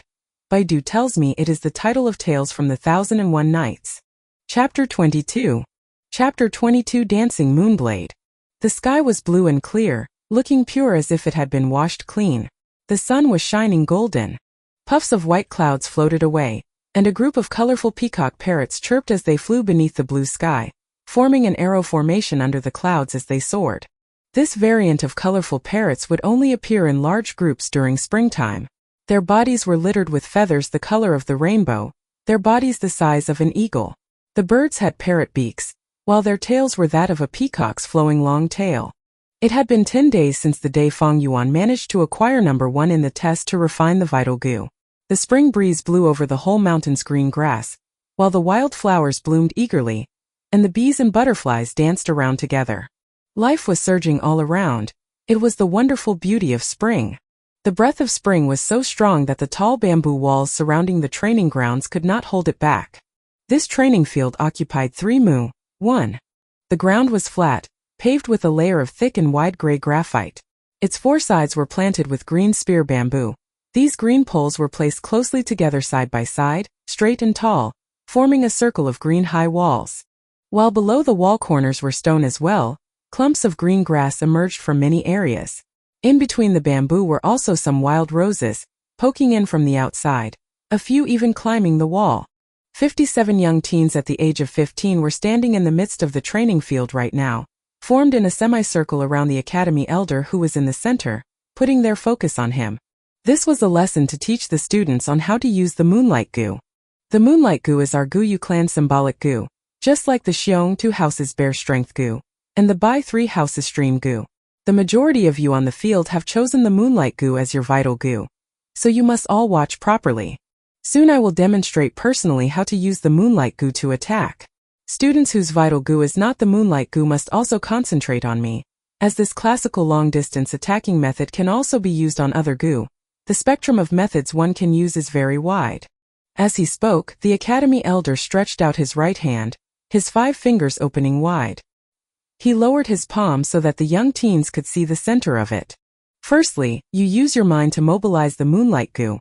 Baidu tells me it is the title of Tales from the 1001 Nights. Chapter 22. Chapter 22 Dancing Moonblade. The sky was blue and clear, looking pure as if it had been washed clean. The sun was shining golden. Puffs of white clouds floated away, and a group of colorful peacock parrots chirped as they flew beneath the blue sky, forming an arrow formation under the clouds as they soared. This variant of colorful parrots would only appear in large groups during springtime. Their bodies were littered with feathers the color of the rainbow, their bodies the size of an eagle. The birds had parrot beaks, while their tails were that of a peacock's flowing long tail. It had been 10 days since the day Fang Yuan managed to acquire number 1 in the test to refine the vital goo. The spring breeze blew over the whole mountain's green grass, while the wild flowers bloomed eagerly, and the bees and butterflies danced around together. Life was surging all around. It was the wonderful beauty of spring. The breath of spring was so strong that the tall bamboo walls surrounding the training grounds could not hold it back. This training field occupied 3 mu. 1. The ground was flat, paved with a layer of thick and wide gray graphite. Its 4 sides were planted with green spear bamboo. These green poles were placed closely together side by side, straight and tall, forming a circle of green high walls. While below the wall corners were stone as well, clumps of green grass emerged from many areas. In between the bamboo were also some wild roses, poking in from the outside, a few even climbing the wall. 57 young teens at the age of 15 were standing in the midst of the training field right now, formed in a semicircle around the academy elder who was in the center, putting their focus on him. This was a lesson to teach the students on how to use the moonlight goo. The moonlight goo is our Guyu clan symbolic goo, just like the Xiong 2 houses bear strength goo, and the Bai 3 houses stream goo. The majority of you on the field have chosen the moonlight goo as your vital goo, so you must all watch properly. Soon I will demonstrate personally how to use the moonlight goo to attack. Students whose vital goo is not the moonlight goo must also concentrate on me, as this classical long-distance attacking method can also be used on other goo. The spectrum of methods one can use is very wide. As he spoke, the academy elder stretched out his right hand, his 5 fingers opening wide. He lowered his palm so that the young teens could see the center of it. Firstly, you use your mind to mobilize the moonlight goo,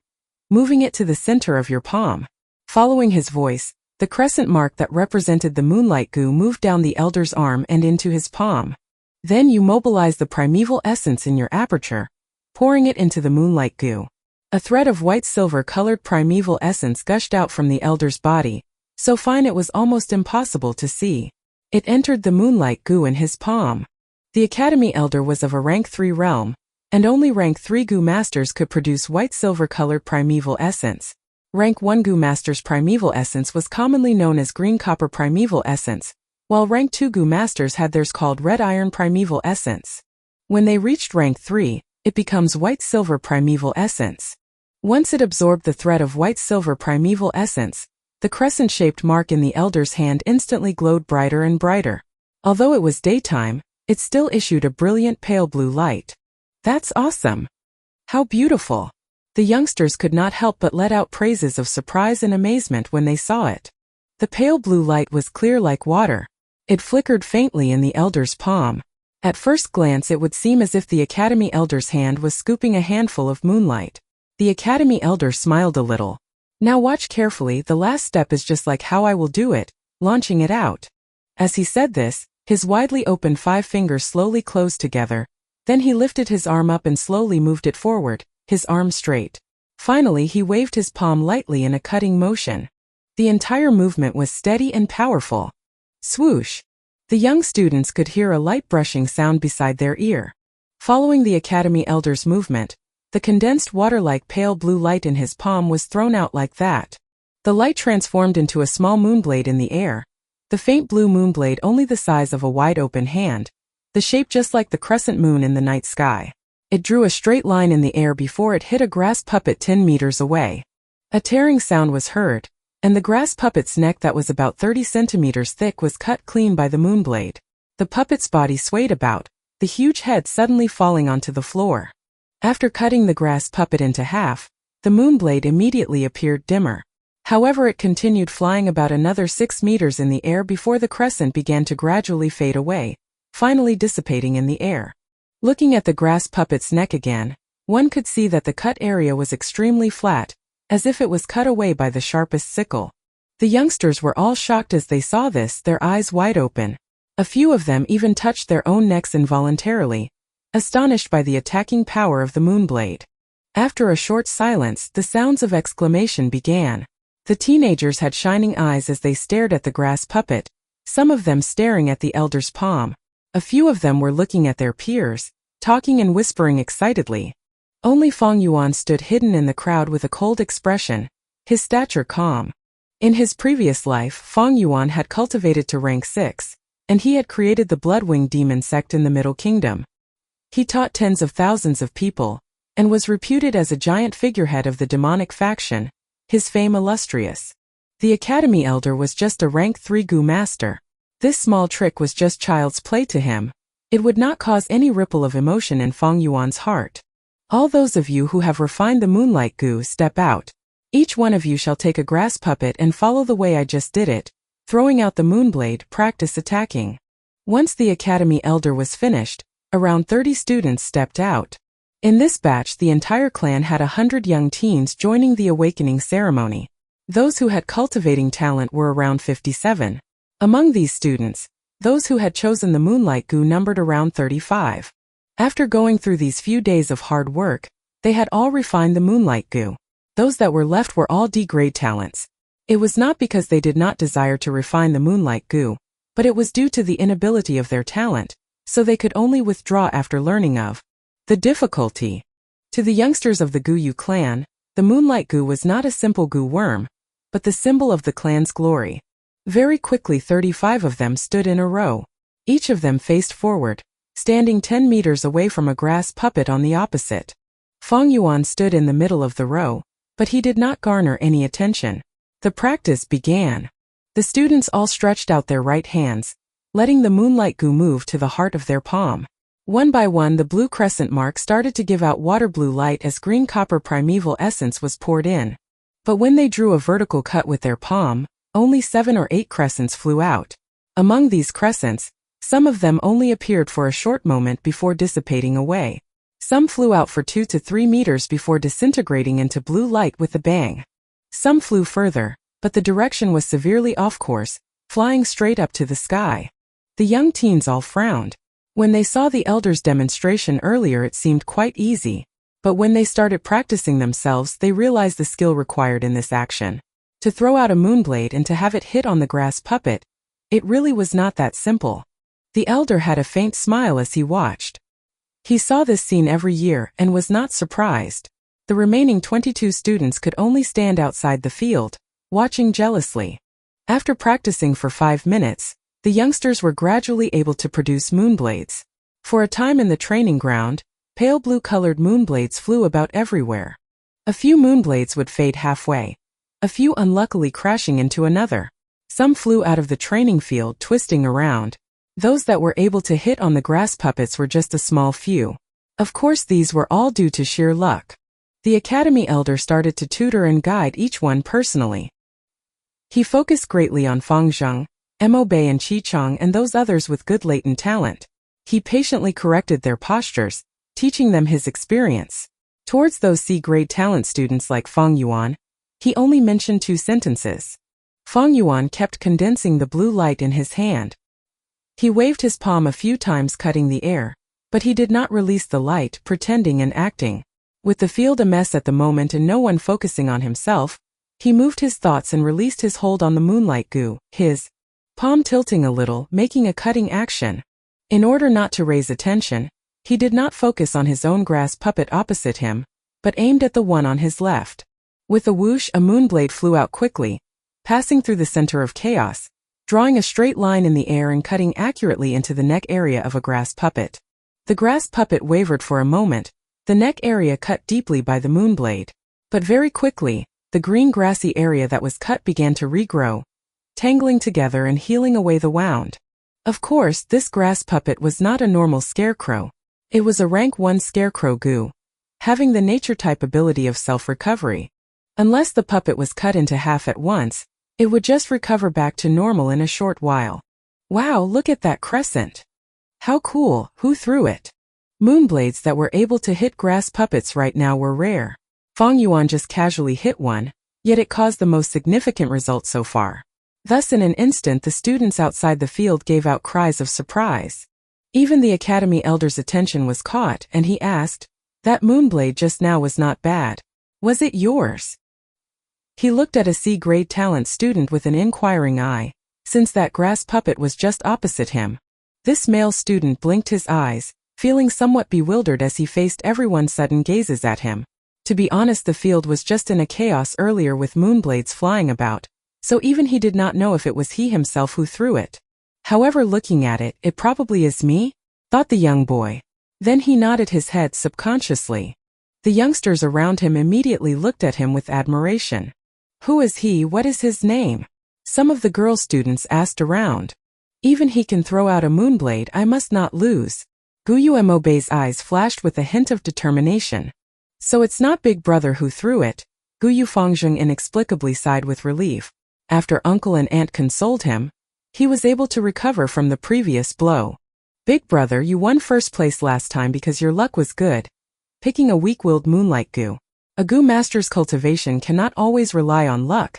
moving it to the center of your palm. Following his voice, the crescent mark that represented the moonlight goo moved down the elder's arm and into his palm. Then you mobilize the primeval essence in your aperture, pouring it into the moonlight goo. A thread of white-silver colored primeval essence gushed out from the elder's body, so fine it was almost impossible to see. It entered the moonlight goo in his palm. The Academy Elder was of a rank 3 realm, and only rank 3 goo masters could produce white-silver colored primeval essence. Rank 1 goo master's primeval essence was commonly known as green copper primeval essence, while rank 2 goo masters had theirs called red iron primeval essence. When they reached rank 3, it becomes white-silver primeval essence. Once it absorbed the thread of white-silver primeval essence, the crescent-shaped mark in the elder's hand instantly glowed brighter and brighter. Although it was daytime, it still issued a brilliant pale blue light. That's awesome! How beautiful! The youngsters could not help but let out praises of surprise and amazement when they saw it. The pale blue light was clear like water. It flickered faintly in the elder's palm. At first glance it would seem as if the Academy Elder's hand was scooping a handful of moonlight. The Academy Elder smiled a little. Now watch carefully, the last step is just like how I will do it, launching it out. As he said this, his widely open 5 fingers slowly closed together. Then he lifted his arm up and slowly moved it forward, his arm straight. Finally he waved his palm lightly in a cutting motion. The entire movement was steady and powerful. Swoosh! The young students could hear a light brushing sound beside their ear. Following the Academy Elder's movement, the condensed water-like pale blue light in his palm was thrown out like that. The light transformed into a small moonblade in the air. The faint blue moonblade only the size of a wide-open hand, the shape just like the crescent moon in the night sky. It drew a straight line in the air before it hit a grass puppet 10 meters away. A tearing sound was heard, and the grass puppet's neck that was about 30 centimeters thick was cut clean by the moonblade. The puppet's body swayed about, the huge head suddenly falling onto the floor. After cutting the grass puppet into half, the moonblade immediately appeared dimmer. However, it continued flying about another 6 meters in the air before the crescent began to gradually fade away, finally dissipating in the air. Looking at the grass puppet's neck again, one could see that the cut area was extremely flat, as if it was cut away by the sharpest sickle. The youngsters were all shocked as they saw this, their eyes wide open. A few of them even touched their own necks involuntarily, astonished by the attacking power of the moonblade. After a short silence, the sounds of exclamation began. The teenagers had shining eyes as they stared at the grass puppet, some of them staring at the elder's palm. A few of them were looking at their peers, talking and whispering excitedly. Only Fong Yuan stood hidden in the crowd with a cold expression, his stature calm. In his previous life, Fong Yuan had cultivated to rank 6, and he had created the Bloodwing demon sect in the Middle Kingdom. He taught tens of thousands of people, and was reputed as a giant figurehead of the demonic faction, his fame illustrious. The Academy Elder was just a rank 3 goo master. This small trick was just child's play to him. It would not cause any ripple of emotion in Fong Yuan's heart. All those of you who have refined the moonlight goo, step out. Each one of you shall take a grass puppet and follow the way I just did it, throwing out the moonblade, practice attacking. Once the Academy Elder was finished, around 30 students stepped out. In this batch, the entire clan had 100 young teens joining the awakening ceremony. Those who had cultivating talent were around 57. Among these students, those who had chosen the moonlight goo numbered around 35. After going through these few days of hard work, they had all refined the moonlight goo. Those that were left were all D-grade talents. It was not because they did not desire to refine the moonlight goo, but it was due to the inability of their talent, so they could only withdraw after learning of the difficulty. To the youngsters of the Guyu clan, the moonlight goo was not a simple goo worm, but the symbol of the clan's glory. Very quickly 35 of them stood in a row. Each of them faced forward, standing 10 meters away from a grass puppet on the opposite. Fong Yuan stood in the middle of the row, but he did not garner any attention. The practice began. The students all stretched out their right hands, letting the moonlight goo move to the heart of their palm. One by one, the blue crescent mark started to give out water blue light as green copper primeval essence was poured in. But when they drew a vertical cut with their palm, only 7 or 8 crescents flew out. Among these crescents, Some of them only appeared for a short moment before dissipating away. Some flew out for 2 to 3 meters before disintegrating into blue light with a bang. Some flew further, but the direction was severely off course, flying straight up to the sky. The young teens all frowned. When they saw the elders' demonstration earlier, it seemed quite easy. But when they started practicing themselves, they realized the skill required in this action. To throw out a moonblade and to have it hit on the grass puppet, it really was not that simple. The elder had a faint smile as he watched. He saw this scene every year and was not surprised. The remaining 22 students could only stand outside the field, watching jealously. After practicing for 5 minutes, the youngsters were gradually able to produce moonblades. For a time in the training ground, pale blue-colored moonblades flew about everywhere. A few moonblades would fade halfway, a few unluckily crashing into another. Some flew out of the training field twisting around. Those that were able to hit on the grass puppets were just a small few. Of course, these were all due to sheer luck. The academy elder started to tutor and guide each one personally. He focused greatly on Fangzheng, Mo Bei and Qichong and those others with good latent talent. He patiently corrected their postures, teaching them his experience. Towards those C-grade talent students like Fang Yuan, he only mentioned 2 sentences. Fang Yuan kept condensing the blue light in his hand. He waved his palm a few times, cutting the air, but he did not release the light, pretending and acting. With the field a mess at the moment and no one focusing on himself, he moved his thoughts and released his hold on the moonlight goo, his palm tilting a little, making a cutting action. In order not to raise attention, he did not focus on his own grass puppet opposite him, but aimed at the one on his left. With a whoosh, a moonblade flew out quickly, passing through the center of chaos, drawing a straight line in the air and cutting accurately into the neck area of a grass puppet. The grass puppet wavered for a moment, the neck area cut deeply by the moonblade. But very quickly, the green grassy area that was cut began to regrow, tangling together and healing away the wound. Of course, this grass puppet was not a normal scarecrow. It was a rank 1 scarecrow goo, having the nature-type ability of self-recovery. Unless the puppet was cut into half at once, it would just recover back to normal in a short while. Wow, look at that crescent! How cool, who threw it? Moonblades that were able to hit grass puppets right now were rare. Fang Yuan just casually hit one, yet it caused the most significant result so far. Thus in an instant the students outside the field gave out cries of surprise. Even the academy elder's attention was caught and he asked, "That moonblade just now was not bad. Was it yours?" He looked at a C-grade talent student with an inquiring eye, since that grass puppet was just opposite him. This male student blinked his eyes, feeling somewhat bewildered as he faced everyone's sudden gazes at him. To be honest, the field was just in a chaos earlier with moonblades flying about, so even he did not know if it was he himself who threw it. However, looking at it, it probably is me, thought the young boy. Then he nodded his head subconsciously. The youngsters around him immediately looked at him with admiration. Who is he? What is his name? Some of the girl students asked around. Even he can throw out a moonblade, I must not lose. Guyu Mobei's eyes flashed with a hint of determination. So it's not Big Brother who threw it. Guyu Fangzheng inexplicably sighed with relief. After uncle and aunt consoled him, he was able to recover from the previous blow. Big Brother, you won first place last time because your luck was good. Picking a weak-willed moonlight goo. A goo master's cultivation cannot always rely on luck.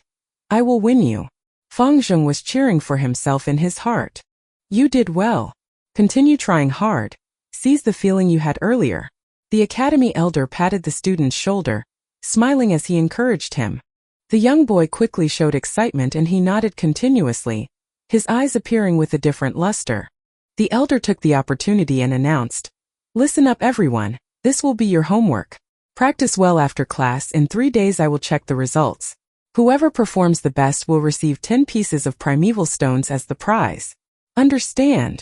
I will win you. Fangzheng was cheering for himself in his heart. You did well. Continue trying hard. Seize the feeling you had earlier. The academy elder patted the student's shoulder, smiling as he encouraged him. The young boy quickly showed excitement and he nodded continuously, his eyes appearing with a different luster. The elder took the opportunity and announced, "Listen up everyone, this will be your homework. Practice well after class. In 3 days I will check the results. Whoever performs the best will receive 10 pieces of primeval stones as the prize. Understand?"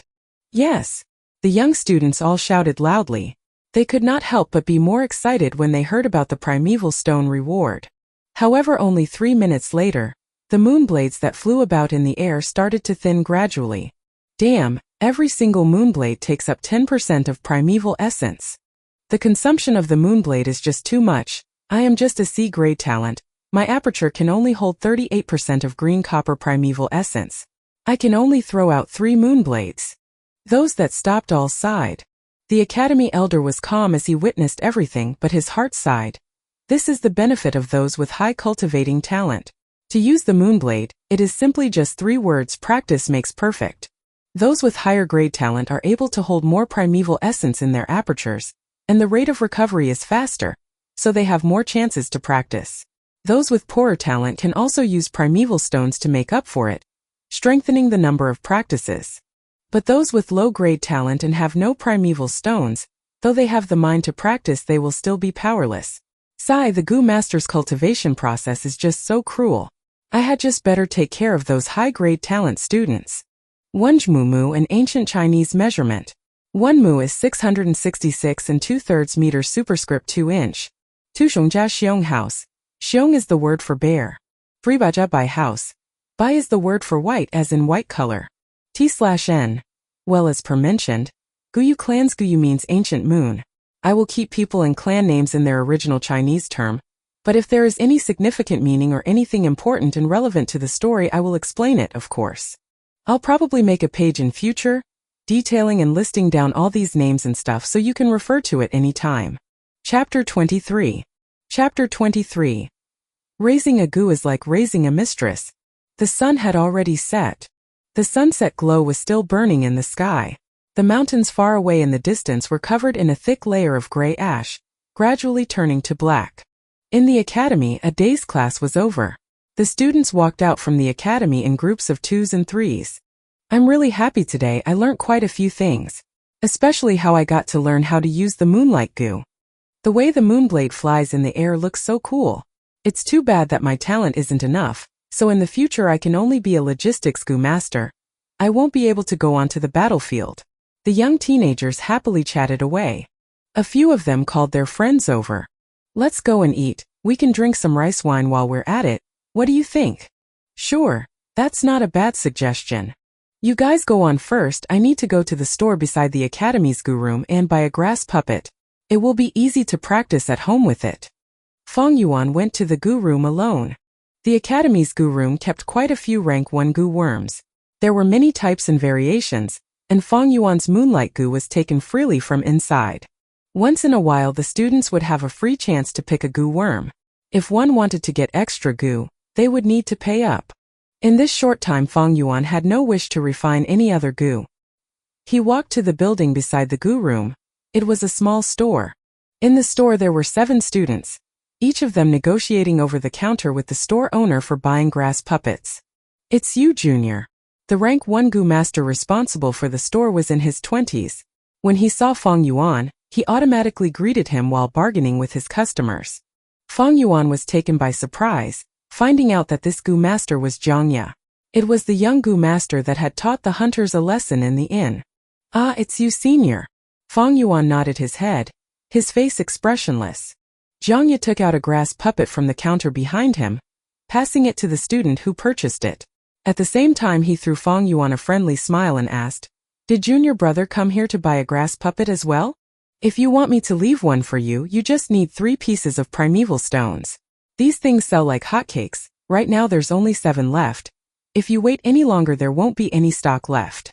Yes. The young students all shouted loudly. They could not help but be more excited when they heard about the primeval stone reward. However, only 3 minutes later, the moonblades that flew about in the air started to thin gradually. Damn, every single moonblade takes up 10% of primeval essence. The consumption of the moonblade is just too much. I am just a C-grade talent. My aperture can only hold 38% of green copper primeval essence. I can only throw out 3 moonblades. Those that stopped all sighed. The academy elder was calm as he witnessed everything, but his heart sighed. This is the benefit of those with high cultivating talent. To use the moonblade, it is simply just 3 words: practice makes perfect. Those with higher grade talent are able to hold more primeval essence in their apertures, and the rate of recovery is faster, so they have more chances to practice. Those with poorer talent can also use primeval stones to make up for it, strengthening the number of practices. But those with low-grade talent and have no primeval stones, though they have the mind to practice, they will still be powerless. Sigh, the Gu Master's cultivation process is just so cruel. I had just better take care of those high-grade talent students. 1 mu, an ancient Chinese measurement. 1 mu is 666 and 2/3 meters superscript 2 inch. 2 Xiong Xiong house. Xiong is the word for bear. 3 by house. Bai is the word for white, as in white color. T/N. Well, as per mentioned, Guyu clan's Guyu means ancient moon. I will keep people and clan names in their original Chinese term, but if there is any significant meaning or anything important and relevant to the story, I will explain it, of course. I'll probably make a page in future, detailing and listing down all these names and stuff so you can refer to it any time. Chapter 23. Chapter 23. Raising a Gu is like raising a mistress. The sun had already set. The sunset glow was still burning in the sky. The mountains far away in the distance were covered in a thick layer of gray ash, gradually turning to black. In the academy, a day's class was over. The students walked out from the academy in groups of 2s and 3s. I'm really happy today. I learned quite a few things, especially how I got to learn how to use the moonlight Gu. The way the moonblade flies in the air looks so cool. It's too bad that my talent isn't enough, so in the future I can only be a logistics Gu master. I won't be able to go onto the battlefield. The young teenagers happily chatted away. A few of them called their friends over. Let's go and eat. We can drink some rice wine while we're at it. What do you think? Sure, that's not a bad suggestion. You guys go on first. I need to go to the store beside the academy's Gu room and buy a grass puppet. It will be easy to practice at home with it. Feng Yuan went to the Gu room alone. The academy's Gu room kept quite a few rank 1 Gu worms. There were many types and variations, and Feng Yuan's moonlight Gu was taken freely from inside. Once in a while the students would have a free chance to pick a Gu worm. If one wanted to get extra Gu, they would need to pay up. In this short time Feng Yuan had no wish to refine any other Gu. He walked to the building beside the Gu room. It was a small store. In the store there were 7 students, each of them negotiating over the counter with the store owner for buying grass puppets. It's you, Junior. The rank 1 Gu master responsible for the store was in his 20s. When he saw Feng Yuan, he automatically greeted him while bargaining with his customers. Feng Yuan was taken by surprise, finding out that this Gu master was Zhang Ye. It was the young Gu master that had taught the hunters a lesson in the inn. Ah, it's you, senior. Feng Yuan nodded his head, his face expressionless. Zhang Ye took out a grass puppet from the counter behind him, passing it to the student who purchased it. At the same time he threw Feng Yuan a friendly smile and asked, "Did Junior brother come here to buy a grass puppet as well? If you want me to leave one for you, you just need 3 pieces of primeval stones. These things sell like hotcakes. Right now there's only 7 left. If you wait any longer there won't be any stock left."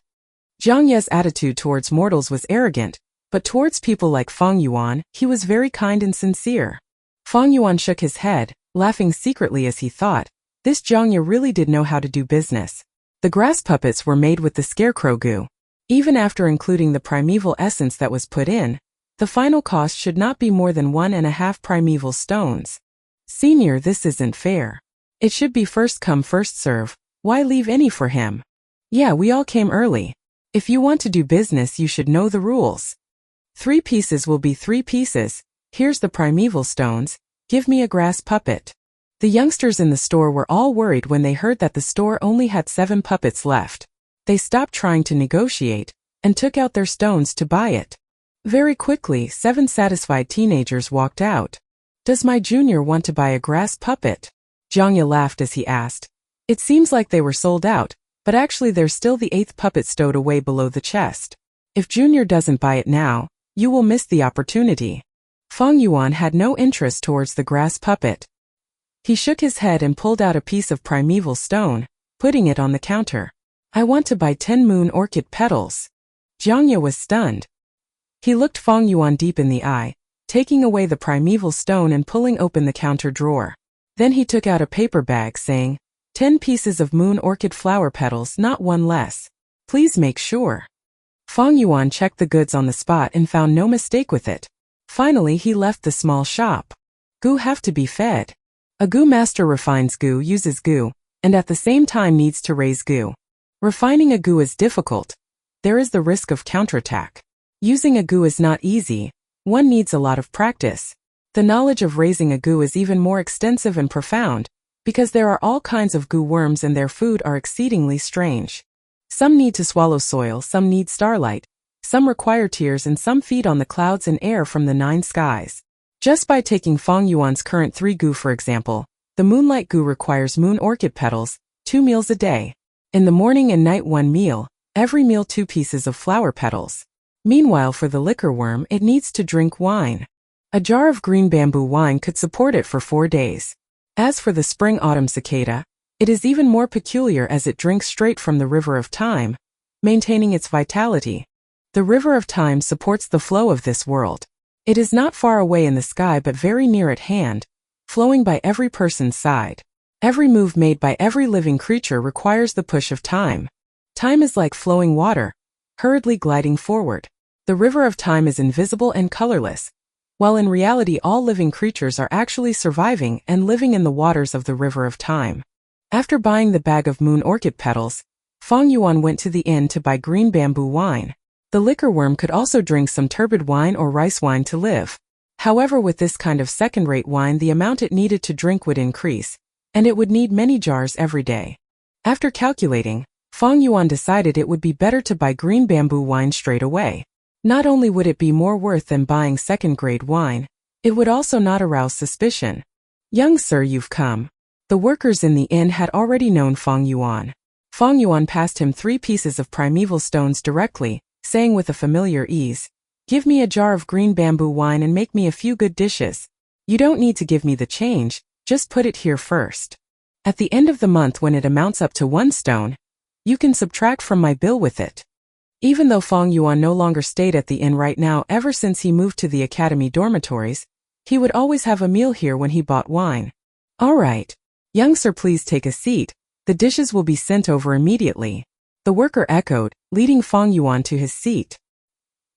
Zhang Ye's attitude towards mortals was arrogant, but towards people like Feng Yuan, he was very kind and sincere. Feng Yuan shook his head, laughing secretly as he thought, this Zhang Ye really did know how to do business. The grass puppets were made with the scarecrow Gu. Even after including the primeval essence that was put in, the final cost should not be more than 1.5 primeval stones. Senior, this isn't fair. It should be first come first serve. Why leave any for him? Yeah, we all came early. If you want to do business you should know the rules. 3 pieces will be 3 pieces. Here's the primeval stones. Give me a grass puppet. The youngsters in the store were all worried when they heard that the store only had 7 puppets left. They stopped trying to negotiate and took out their stones to buy it. Very quickly, 7 satisfied teenagers walked out. Does my junior want to buy a grass puppet? Zhang Ye laughed as he asked. It seems like they were sold out, but actually there's still the 8th puppet stowed away below the chest. If Junior doesn't buy it now, you will miss the opportunity. Feng Yuan had no interest towards the grass puppet. He shook his head and pulled out a piece of primeval stone, putting it on the counter. I want to buy 10 moon orchid petals. Jiangya was stunned. He looked Fang Yuan deep in the eye, taking away the primeval stone and pulling open the counter drawer. Then he took out a paper bag saying, 10 pieces of moon orchid flower petals, not one less. Please make sure. Fang Yuan checked the goods on the spot and found no mistake with it. Finally he left the small shop. Gu have to be fed. A gu master refines gu, uses gu, and at the same time needs to raise gu. Refining a gu is difficult. There is the risk of counterattack. Using a gu is not easy. One needs a lot of practice. The knowledge of raising a gu is even more extensive and profound, because there are all kinds of gu worms and their food are exceedingly strange. Some need to swallow soil, some need starlight, some require tears, and some feed on the clouds and air from the 9 skies. Just by taking Fang Yuan's current 3 gu for example, the moonlight gu requires moon orchid petals, 2 meals a day. In the morning and night 1 meal, every meal 2 pieces of flower petals. Meanwhile for the liquor worm it needs to drink wine. A jar of green bamboo wine could support it for 4 days. As for the spring autumn cicada, it is even more peculiar as it drinks straight from the river of time, maintaining its vitality. The river of time supports the flow of this world. It is not far away in the sky but very near at hand, flowing by every person's side. Every move made by every living creature requires the push of time. Time is like flowing water, hurriedly gliding forward. The river of time is invisible and colorless, while in reality all living creatures are actually surviving and living in the waters of the river of time. After buying the bag of moon orchid petals, Fang Yuan went to the inn to buy green bamboo wine. The liquor worm could also drink some turbid wine or rice wine to live. However, with this kind of second-rate wine the amount it needed to drink would increase, and it would need many jars every day. After calculating, Fang Yuan decided it would be better to buy green bamboo wine straight away. Not only would it be more worth than buying second-grade wine, it would also not arouse suspicion. "Young sir, you've come." The workers in the inn had already known Fang Yuan. Fang Yuan passed him 3 pieces of primeval stones directly, saying with a familiar ease, "Give me a jar of green bamboo wine and make me a few good dishes. You don't need to give me the change, just put it here first. At the end of the month when it amounts up to 1 stone, you can subtract from my bill with it." Even though Fang Yuan no longer stayed at the inn right now ever since he moved to the academy dormitories, he would always have a meal here when he bought wine. "All right. Young sir, please take a seat. The dishes will be sent over immediately." The worker echoed, leading Fang Yuan to his seat.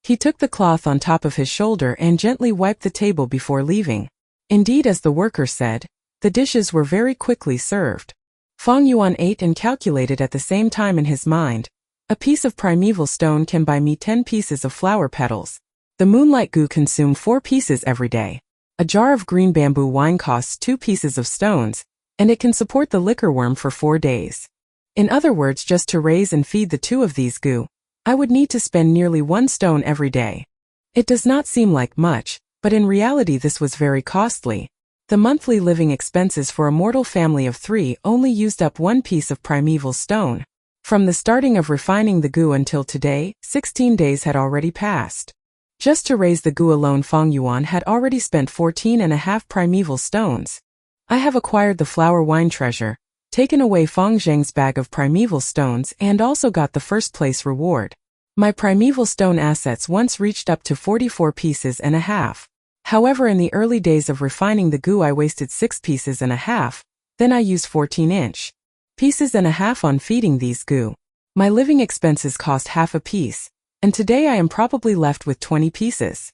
He took the cloth on top of his shoulder and gently wiped the table before leaving. Indeed, as the worker said, the dishes were very quickly served. Fang Yuan ate and calculated at the same time in his mind, "A piece of primeval stone can buy me 10 pieces of flower petals. The moonlight gu consume 4 pieces every day. A jar of green bamboo wine costs 2 pieces of stones, and it can support the liquor worm for 4 days. In other words, just to raise and feed the 2 of these gu, I would need to spend nearly 1 stone every day." It does not seem like much, but in reality this was very costly. The monthly living expenses for a mortal family of 3 only used up 1 piece of primeval stone. From the starting of refining the gu until today, 16 days had already passed. Just to raise the gu alone Fang Yuan had already spent 14.5 primeval stones. "I have acquired the flower wine treasure, taken away Fang Zheng's bag of primeval stones, and also got the first place reward. My primeval stone assets once reached up to 44 pieces and a half. However, in the early days of refining the gu I wasted 6 pieces and a half, then I used 14 pieces and a half on feeding these gu. My living expenses cost half a piece, and today I am probably left with 20 pieces."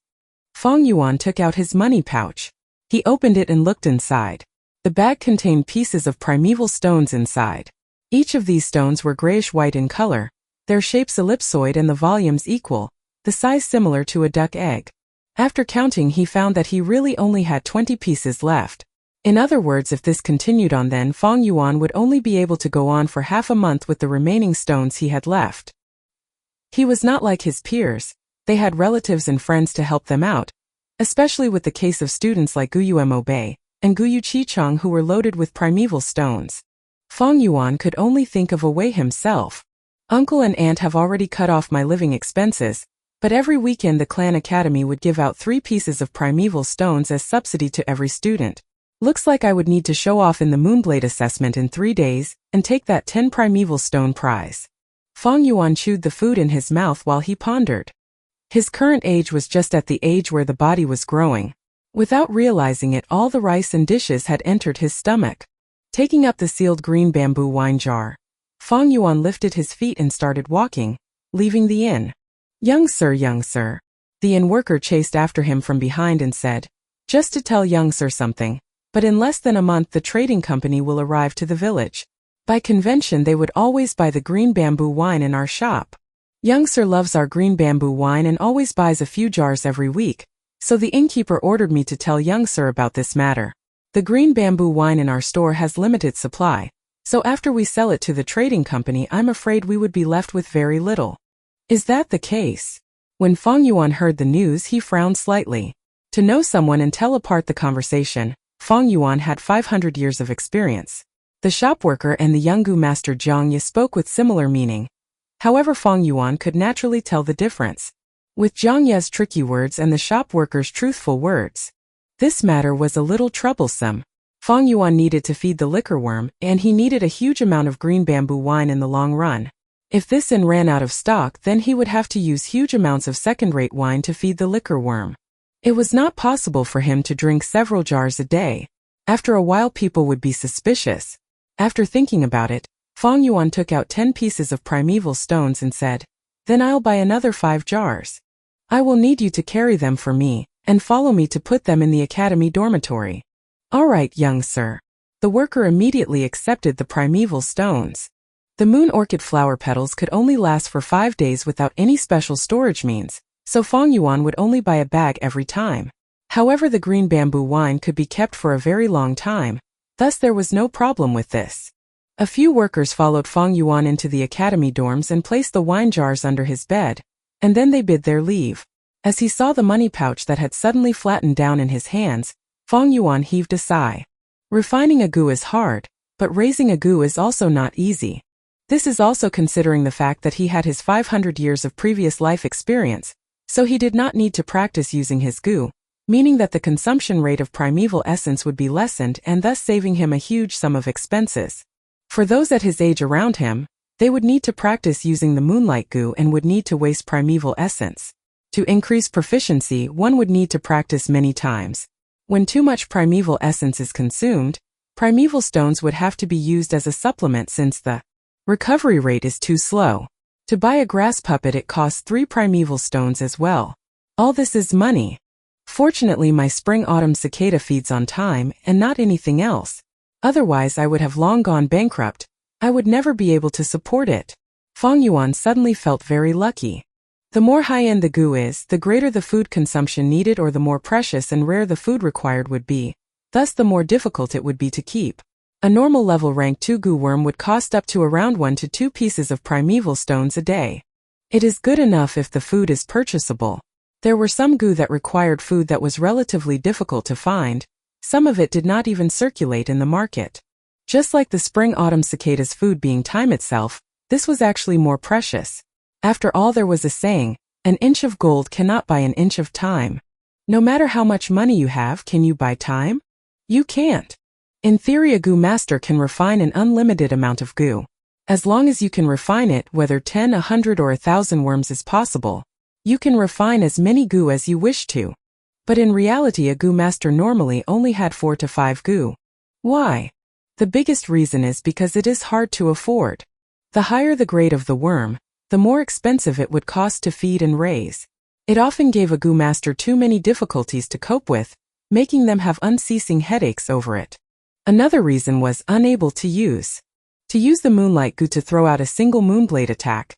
Fang Yuan took out his money pouch. He opened it and looked inside. The bag contained pieces of primeval stones inside. Each of these stones were grayish-white in color, their shapes ellipsoid and the volumes equal, the size similar to a duck egg. After counting he found that he really only had 20 pieces left. In other words, if this continued on then Fang Yuan would only be able to go on for half a month with the remaining stones he had left. He was not like his peers. They had relatives and friends to help them out, especially with the case of students like Guyu Bei and Guyu Qichang who were loaded with primeval stones. Fang Yuan could only think of a way himself. "Uncle and aunt have already cut off my living expenses, but every weekend the clan academy would give out 3 pieces of primeval stones as subsidy to every student. Looks like I would need to show off in the Moonblade assessment in 3 days and take that 10 primeval stone prize." Fong Yuan chewed the food in his mouth while he pondered. His current age was just at the age where the body was growing. Without realizing it, all the rice and dishes had entered his stomach. Taking up the sealed green bamboo wine jar, Fong Yuan lifted his feet and started walking, leaving the inn. Young sir. The inn worker chased after him from behind and said, just to tell young sir something, but in less than a month the trading company will arrive to the village. By convention they would always buy the green bamboo wine in our shop. Young sir loves our green bamboo wine and always buys a few jars every week, so the innkeeper ordered me to tell young sir about this matter. The green bamboo wine in our store has limited supply, so after we sell it to the trading company I'm afraid we would be left with very little. Is that the case? When Fong Yuan heard the news he frowned slightly. To know someone and tell apart the conversation, Fong Yuan had 500 years of experience. The shop worker and the young Gu master Jiang Ye spoke with similar meaning. However, Fong Yuan could naturally tell the difference. With Jiang Ye's tricky words and the shop worker's truthful words, this matter was a little troublesome. Fong Yuan needed to feed the liquor worm, and he needed a huge amount of green bamboo wine in the long run. If this inn ran out of stock, then he would have to use huge amounts of second-rate wine to feed the liquor worm. It was not possible for him to drink several jars a day. After a while people would be suspicious. After thinking about it, Fong Yuan took out 10 pieces of primeval stones and said, then I'll buy another 5 jars. I will need you to carry them for me, and follow me to put them in the academy dormitory. All right, young sir. The worker immediately accepted the primeval stones. The moon orchid flower petals could only last for 5 days without any special storage means, so Fong Yuan would only buy a bag every time. However, the green bamboo wine could be kept for a very long time, thus there was no problem with this. A few workers followed Fong Yuan into the academy dorms and placed the wine jars under his bed, and then they bid their leave. As he saw the money pouch that had suddenly flattened down in his hands, Fong Yuan heaved a sigh. Refining a gu is hard, but raising a gu is also not easy. This is also considering the fact that he had his 500 years of previous life experience, so he did not need to practice using his gu, meaning that the consumption rate of primeval essence would be lessened and thus saving him a huge sum of expenses. For those at his age around him, they would need to practice using the moonlight gu and would need to waste primeval essence. To increase proficiency, one would need to practice many times. When too much primeval essence is consumed, primeval stones would have to be used as a supplement since the recovery rate is too slow. To buy a grass puppet it costs 3 primeval stones as well. All this is money. Fortunately my Spring Autumn Cicada feeds on time and not anything else. Otherwise I would have long gone bankrupt. I would never be able to support it. Fong Yuan suddenly felt very lucky. The more high-end the gu is, the greater the food consumption needed or the more precious and rare the food required would be. Thus the more difficult it would be to keep. A normal level rank 2 gu worm would cost up to around 1 to 2 pieces of primeval stones a day. It is good enough if the food is purchasable. There were some gu that required food that was relatively difficult to find. Some of it did not even circulate in the market. Just like the Spring Autumn Cicada's food being time itself, this was actually more precious. After all, there was a saying, an inch of gold cannot buy an inch of time. No matter how much money you have, can you buy time? You can't. In theory, a gu master can refine an unlimited amount of gu. As long as you can refine it, whether 10, 100 or 1,000 worms is possible, you can refine as many gu as you wish to. But in reality, a gu master normally only had 4 to 5 gu. Why? The biggest reason is because it is hard to afford. The higher the grade of the worm, the more expensive it would cost to feed and raise. It often gave a gu master too many difficulties to cope with, making them have unceasing headaches over it. Another reason was unable to use. To use the moonlight gu to throw out a single moonblade attack,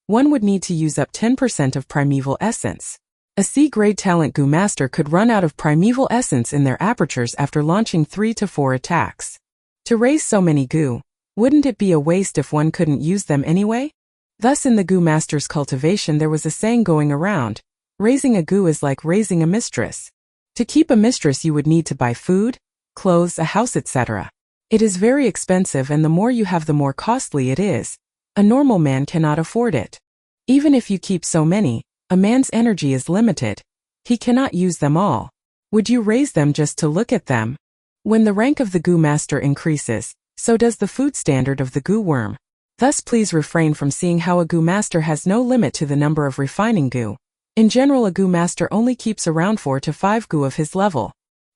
one would need to use up 10% of primeval essence. A C-grade talent gu master could run out of primeval essence in their apertures after launching 3 to 4 attacks. To raise so many gu, wouldn't it be a waste if one couldn't use them anyway? Thus in the gu master's cultivation there was a saying going around, raising a gu is like raising a mistress. To keep a mistress you would need to buy food, clothes, a house, etc. It is very expensive, and the more you have the more costly it is. A normal man cannot afford it. Even if you keep so many, a man's energy is limited. He cannot use them all. Would you raise them just to look at them? When the rank of the gu master increases, so does the food standard of the gu worm. Thus please refrain from seeing how a Gu master has no limit to the number of refining Gu. In general, a Gu master only keeps around 4 to 5 Gu of his level.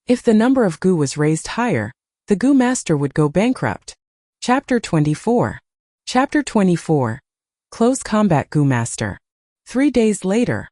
If the number of Gu was raised higher, the Gu master would go bankrupt. Chapter 24. Chapter 24. Close Combat Gu Master. 3 days later.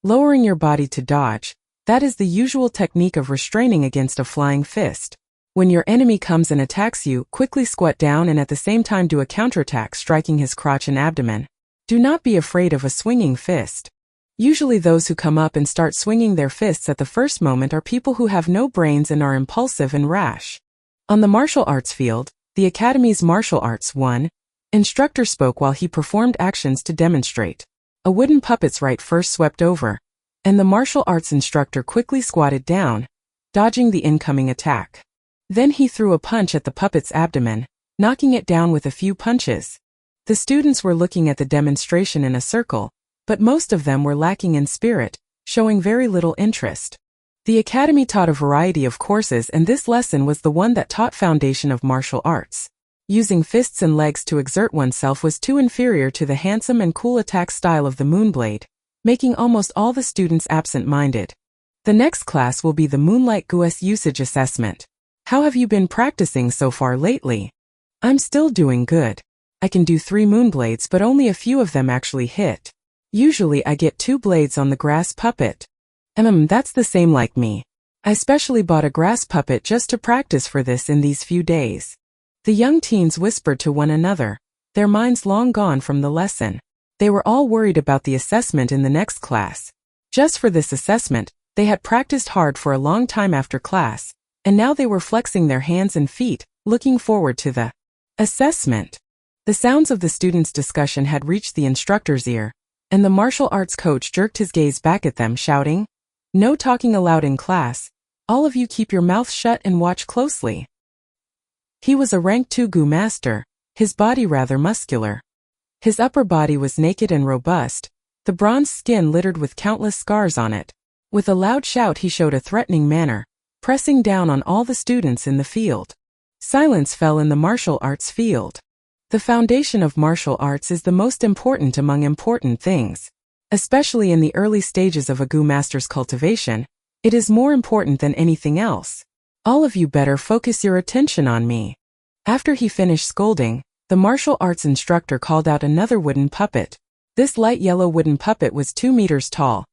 Lowering your body to dodge. That is the usual technique of restraining against a flying fist. When your enemy comes and attacks you, quickly squat down and at the same time do a counterattack, striking his crotch and abdomen. Do not be afraid of a swinging fist. Usually those who come up and start swinging their fists at the first moment are people who have no brains and are impulsive and rash. On the martial arts field, the Academy's Martial Arts 1 instructor spoke while he performed actions to demonstrate. A wooden puppet's right first swept over, and the martial arts instructor quickly squatted down, dodging the incoming attack. Then he threw a punch at the puppet's abdomen, knocking it down with a few punches. The students were looking at the demonstration in a circle, but most of them were lacking in spirit, showing very little interest. The Academy taught a variety of courses, and this lesson was the one that taught foundation of martial arts. Using fists and legs to exert oneself was too inferior to the handsome and cool attack style of the Moonblade, making almost all the students absent-minded. The next class will be the Moonlight Gu's usage assessment. How have you been practicing so far lately? I'm still doing good. I can do 3 Moonblades, but only a few of them actually hit. Usually I get 2 blades on the grass puppet. That's the same like me. I specially bought a grass puppet just to practice for this in these few days. The young teens whispered to one another, their minds long gone from the lesson. They were all worried about the assessment in the next class. Just for this assessment, they had practiced hard for a long time after class, and now they were flexing their hands and feet, looking forward to the assessment. The sounds of the students' discussion had reached the instructor's ear, and the martial arts coach jerked his gaze back at them, shouting, "No talking aloud in class. All of you keep your mouths shut and watch closely." He was a rank 2 Gu master, his body rather muscular. His upper body was naked and robust, the bronze skin littered with countless scars on it. With a loud shout he showed a threatening manner, pressing down on all the students in the field. Silence fell in the martial arts field. The foundation of martial arts is the most important among important things. Especially in the early stages of a Gu master's cultivation, it is more important than anything else. All of you better focus your attention on me. After he finished scolding, the martial arts instructor called out another wooden puppet. This light yellow wooden puppet was 2 meters tall,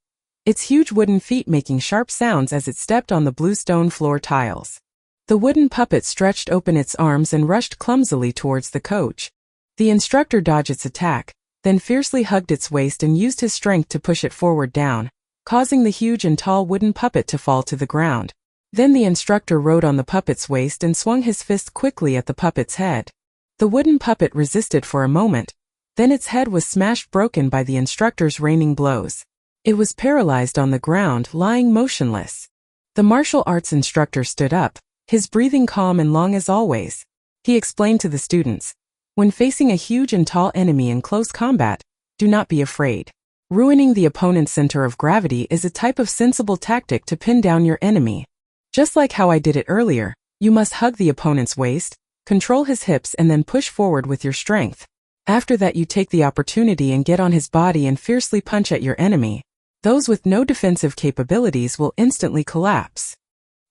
its huge wooden feet making sharp sounds as it stepped on the blue stone floor tiles. The wooden puppet stretched open its arms and rushed clumsily towards the coach. The instructor dodged its attack, then fiercely hugged its waist and used his strength to push it forward down, causing the huge and tall wooden puppet to fall to the ground. Then the instructor rode on the puppet's waist and swung his fist quickly at the puppet's head. The wooden puppet resisted for a moment, then its head was smashed broken by the instructor's raining blows. It was paralyzed on the ground, lying motionless. The martial arts instructor stood up, his breathing calm and long as always. He explained to the students, when facing a huge and tall enemy in close combat, do not be afraid. Ruining the opponent's center of gravity is a type of sensible tactic to pin down your enemy. Just like how I did it earlier, you must hug the opponent's waist, control his hips and then push forward with your strength. After that you take the opportunity and get on his body and fiercely punch at your enemy. Those with no defensive capabilities will instantly collapse.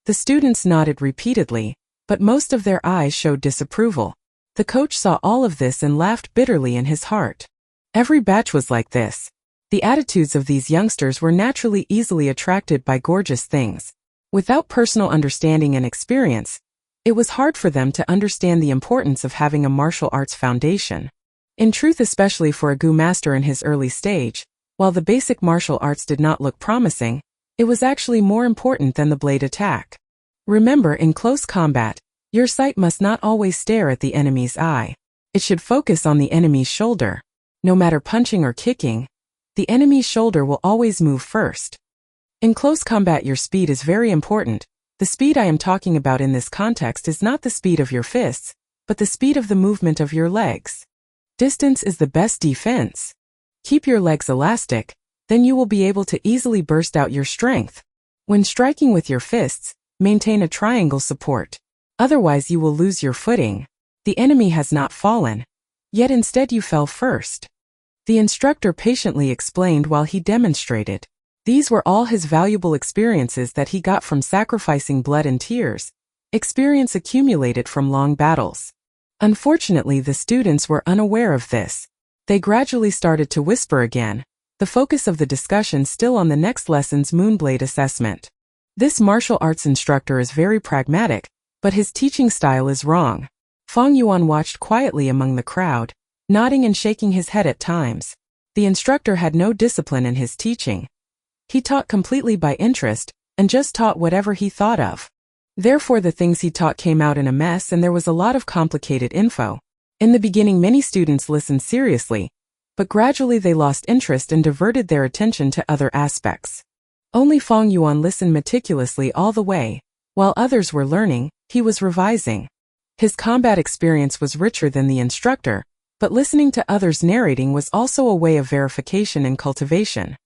The students nodded repeatedly, but most of their eyes showed disapproval. The coach saw all of this and laughed bitterly in his heart. Every batch was like this. The attitudes of these youngsters were naturally easily attracted by gorgeous things. Without personal understanding and experience, it was hard for them to understand the importance of having a martial arts foundation. In truth, especially for a Gu master in his early stage, while the basic martial arts did not look promising, it was actually more important than the blade attack. Remember, in close combat, your sight must not always stare at the enemy's eye. It should focus on the enemy's shoulder. No matter punching or kicking, the enemy's shoulder will always move first. In close combat, your speed is very important. The speed I am talking about in this context is not the speed of your fists, but the speed of the movement of your legs. Distance is the best defense. Keep your legs elastic, then you will be able to easily burst out your strength. When striking with your fists, maintain a triangle support. Otherwise you will lose your footing. The enemy has not fallen. Yet instead you fell first. The instructor patiently explained while he demonstrated. These were all his valuable experiences that he got from sacrificing blood and tears, experience accumulated from long battles. Unfortunately, the students were unaware of this. They gradually started to whisper again, the focus of the discussion still on the next lesson's Moonblade assessment. This martial arts instructor is very pragmatic, but his teaching style is wrong. Fang Yuan watched quietly among the crowd, nodding and shaking his head at times. The instructor had no discipline in his teaching. He taught completely by interest, and just taught whatever he thought of. Therefore the things he taught came out in a mess and there was a lot of complicated info. In the beginning many students listened seriously, but gradually they lost interest and diverted their attention to other aspects. Only Fang Yuan listened meticulously all the way. While others were learning, he was revising. His combat experience was richer than the instructor, but listening to others narrating was also a way of verification and cultivation.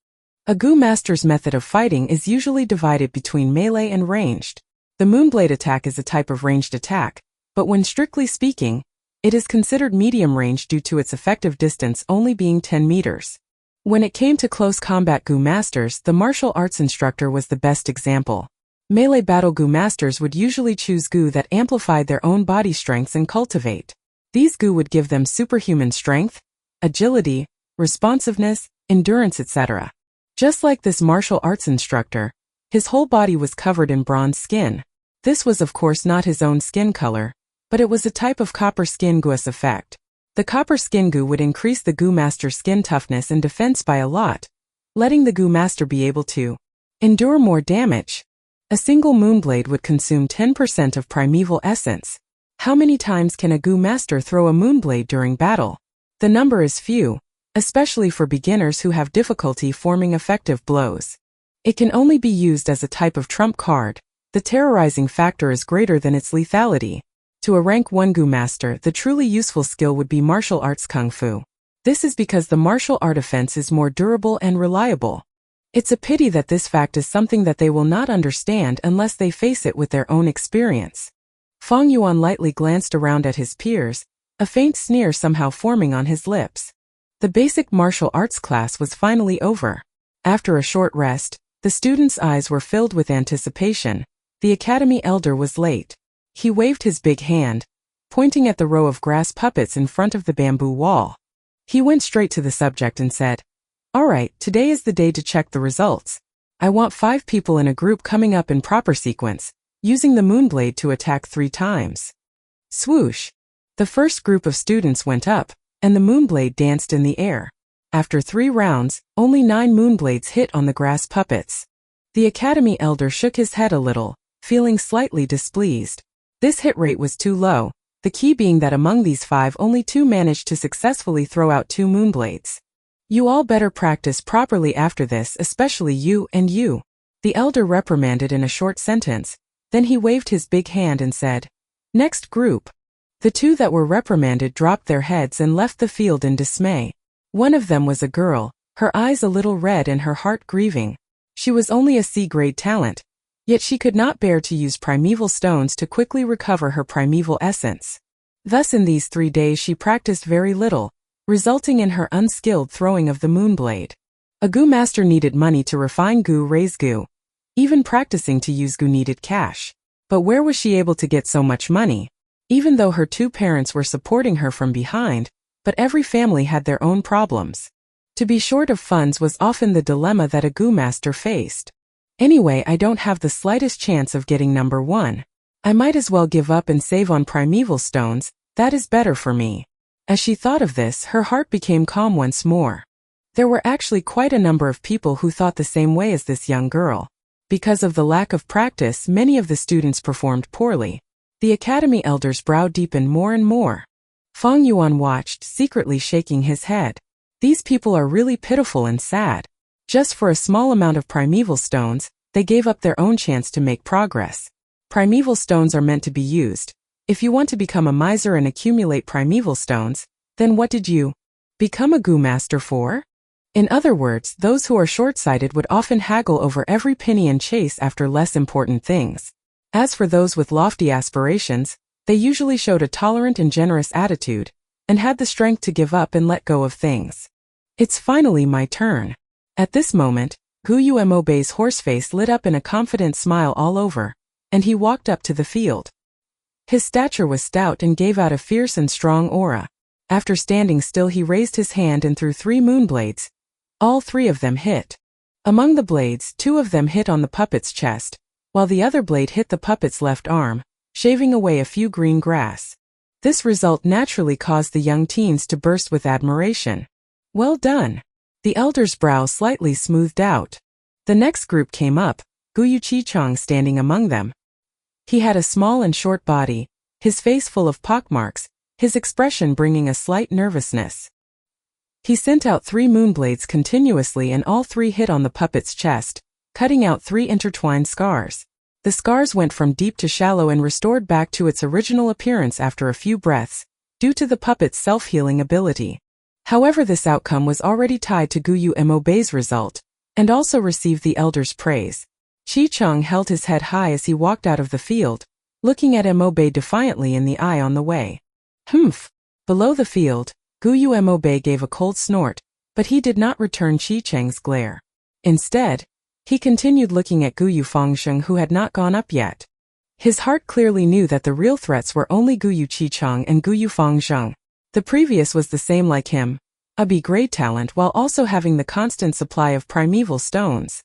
A Gu master's method of fighting is usually divided between melee and ranged. The Moonblade attack is a type of ranged attack, but when strictly speaking, it is considered medium range due to its effective distance only being 10 meters. When it came to close combat Gu masters, the martial arts instructor was the best example. Melee battle Gu masters would usually choose Gu that amplified their own body strengths and cultivate. These Gu would give them superhuman strength, agility, responsiveness, endurance, etc. Just like this martial arts instructor, his whole body was covered in bronze skin. This was of course not his own skin color, but it was a type of copper skin Gu's effect. The copper skin Gu would increase the Gu master's skin toughness and defense by a lot, letting the Gu master be able to endure more damage. A single Moonblade would consume 10% of primeval essence. How many times can a Gu master throw a Moonblade during battle? The number is few, especially for beginners who have difficulty forming effective blows. It can only be used as a type of trump card. The terrorizing factor is greater than its lethality. To a rank 1 Gu master, the truly useful skill would be martial arts kung fu. This is because the martial art offense is more durable and reliable. It's a pity that this fact is something that they will not understand unless they face it with their own experience. Fang Yuan lightly glanced around at his peers, a faint sneer somehow forming on his lips. The basic martial arts class was finally over. After a short rest, the students' eyes were filled with anticipation. The academy elder was late. He waved his big hand, pointing at the row of grass puppets in front of the bamboo wall. He went straight to the subject and said, "All right, today is the day to check the results. I want 5 people in a group coming up in proper sequence, using the Moonblade to attack 3 times." Swoosh! The first group of students went up, and the Moonblade danced in the air. After 3 rounds, only 9 Moonblades hit on the grass puppets. The academy elder shook his head a little, feeling slightly displeased. This hit rate was too low, the key being that among these 5 only 2 managed to successfully throw out 2 Moonblades. "You all better practice properly after this, especially you and you," the elder reprimanded in a short sentence. Then he waved his big hand and said, "Next group." The 2 that were reprimanded dropped their heads and left the field in dismay. One of them was a girl, her eyes a little red and her heart grieving. She was only a C-grade talent, yet she could not bear to use primeval stones to quickly recover her primeval essence. Thus in these 3 days she practiced very little, resulting in her unskilled throwing of the Moonblade. A Gu master needed money to refine Gu, raise Gu. Even practicing to use Gu needed cash. But where was she able to get so much money? Even though her 2 parents were supporting her from behind, but every family had their own problems. To be short of funds was often the dilemma that a Gu master faced. "Anyway, I don't have the slightest chance of getting number 1. I might as well give up and save on primeval stones, that is better for me." As she thought of this, her heart became calm once more. There were actually quite a number of people who thought the same way as this young girl. Because of the lack of practice, many of the students performed poorly. The academy elder's brow deepened more and more. Fang Yuan watched, secretly shaking his head. These people are really pitiful and sad. Just for a small amount of primeval stones, they gave up their own chance to make progress. Primeval stones are meant to be used. If you want to become a miser and accumulate primeval stones, then what did you become a Gu master for? In other words, those who are short-sighted would often haggle over every penny and chase after less important things. As for those with lofty aspirations, they usually showed a tolerant and generous attitude, and had the strength to give up and let go of things. It's finally my turn. At this moment, Guyu Mobei's horseface lit up in a confident smile all over, and he walked up to the field. His stature was stout and gave out a fierce and strong aura. After standing still, he raised his hand and threw 3 moonblades. All 3 of them hit. Among the blades, 2 of them hit on the puppet's chest, while the other blade hit the puppet's left arm, shaving away a few green grass. This result naturally caused the young teens to burst with admiration. Well done. The elder's brow slightly smoothed out. The next group came up, Guyu Chichang standing among them. He had a small and short body, his face full of pockmarks, his expression bringing a slight nervousness. He sent out 3 moonblades continuously and all 3 hit on the puppet's chest, cutting out 3 intertwined scars. The scars went from deep to shallow and restored back to its original appearance after a few breaths, due to the puppet's self-healing ability. However, this outcome was already tied to Guyu Mobei's result, and also received the elder's praise. Chichang held his head high as he walked out of the field, looking at Mobei defiantly in the eye on the way. Humph! Below the field, Guyu Mobei gave a cold snort, but he did not return Chichang's glare. Instead, he continued looking at Guyu Fangzheng, who had not gone up yet. His heart clearly knew that the real threats were only Guyu Chichang and Guyu Fangzheng. The previous was the same like him, a B-grade talent while also having the constant supply of primeval stones.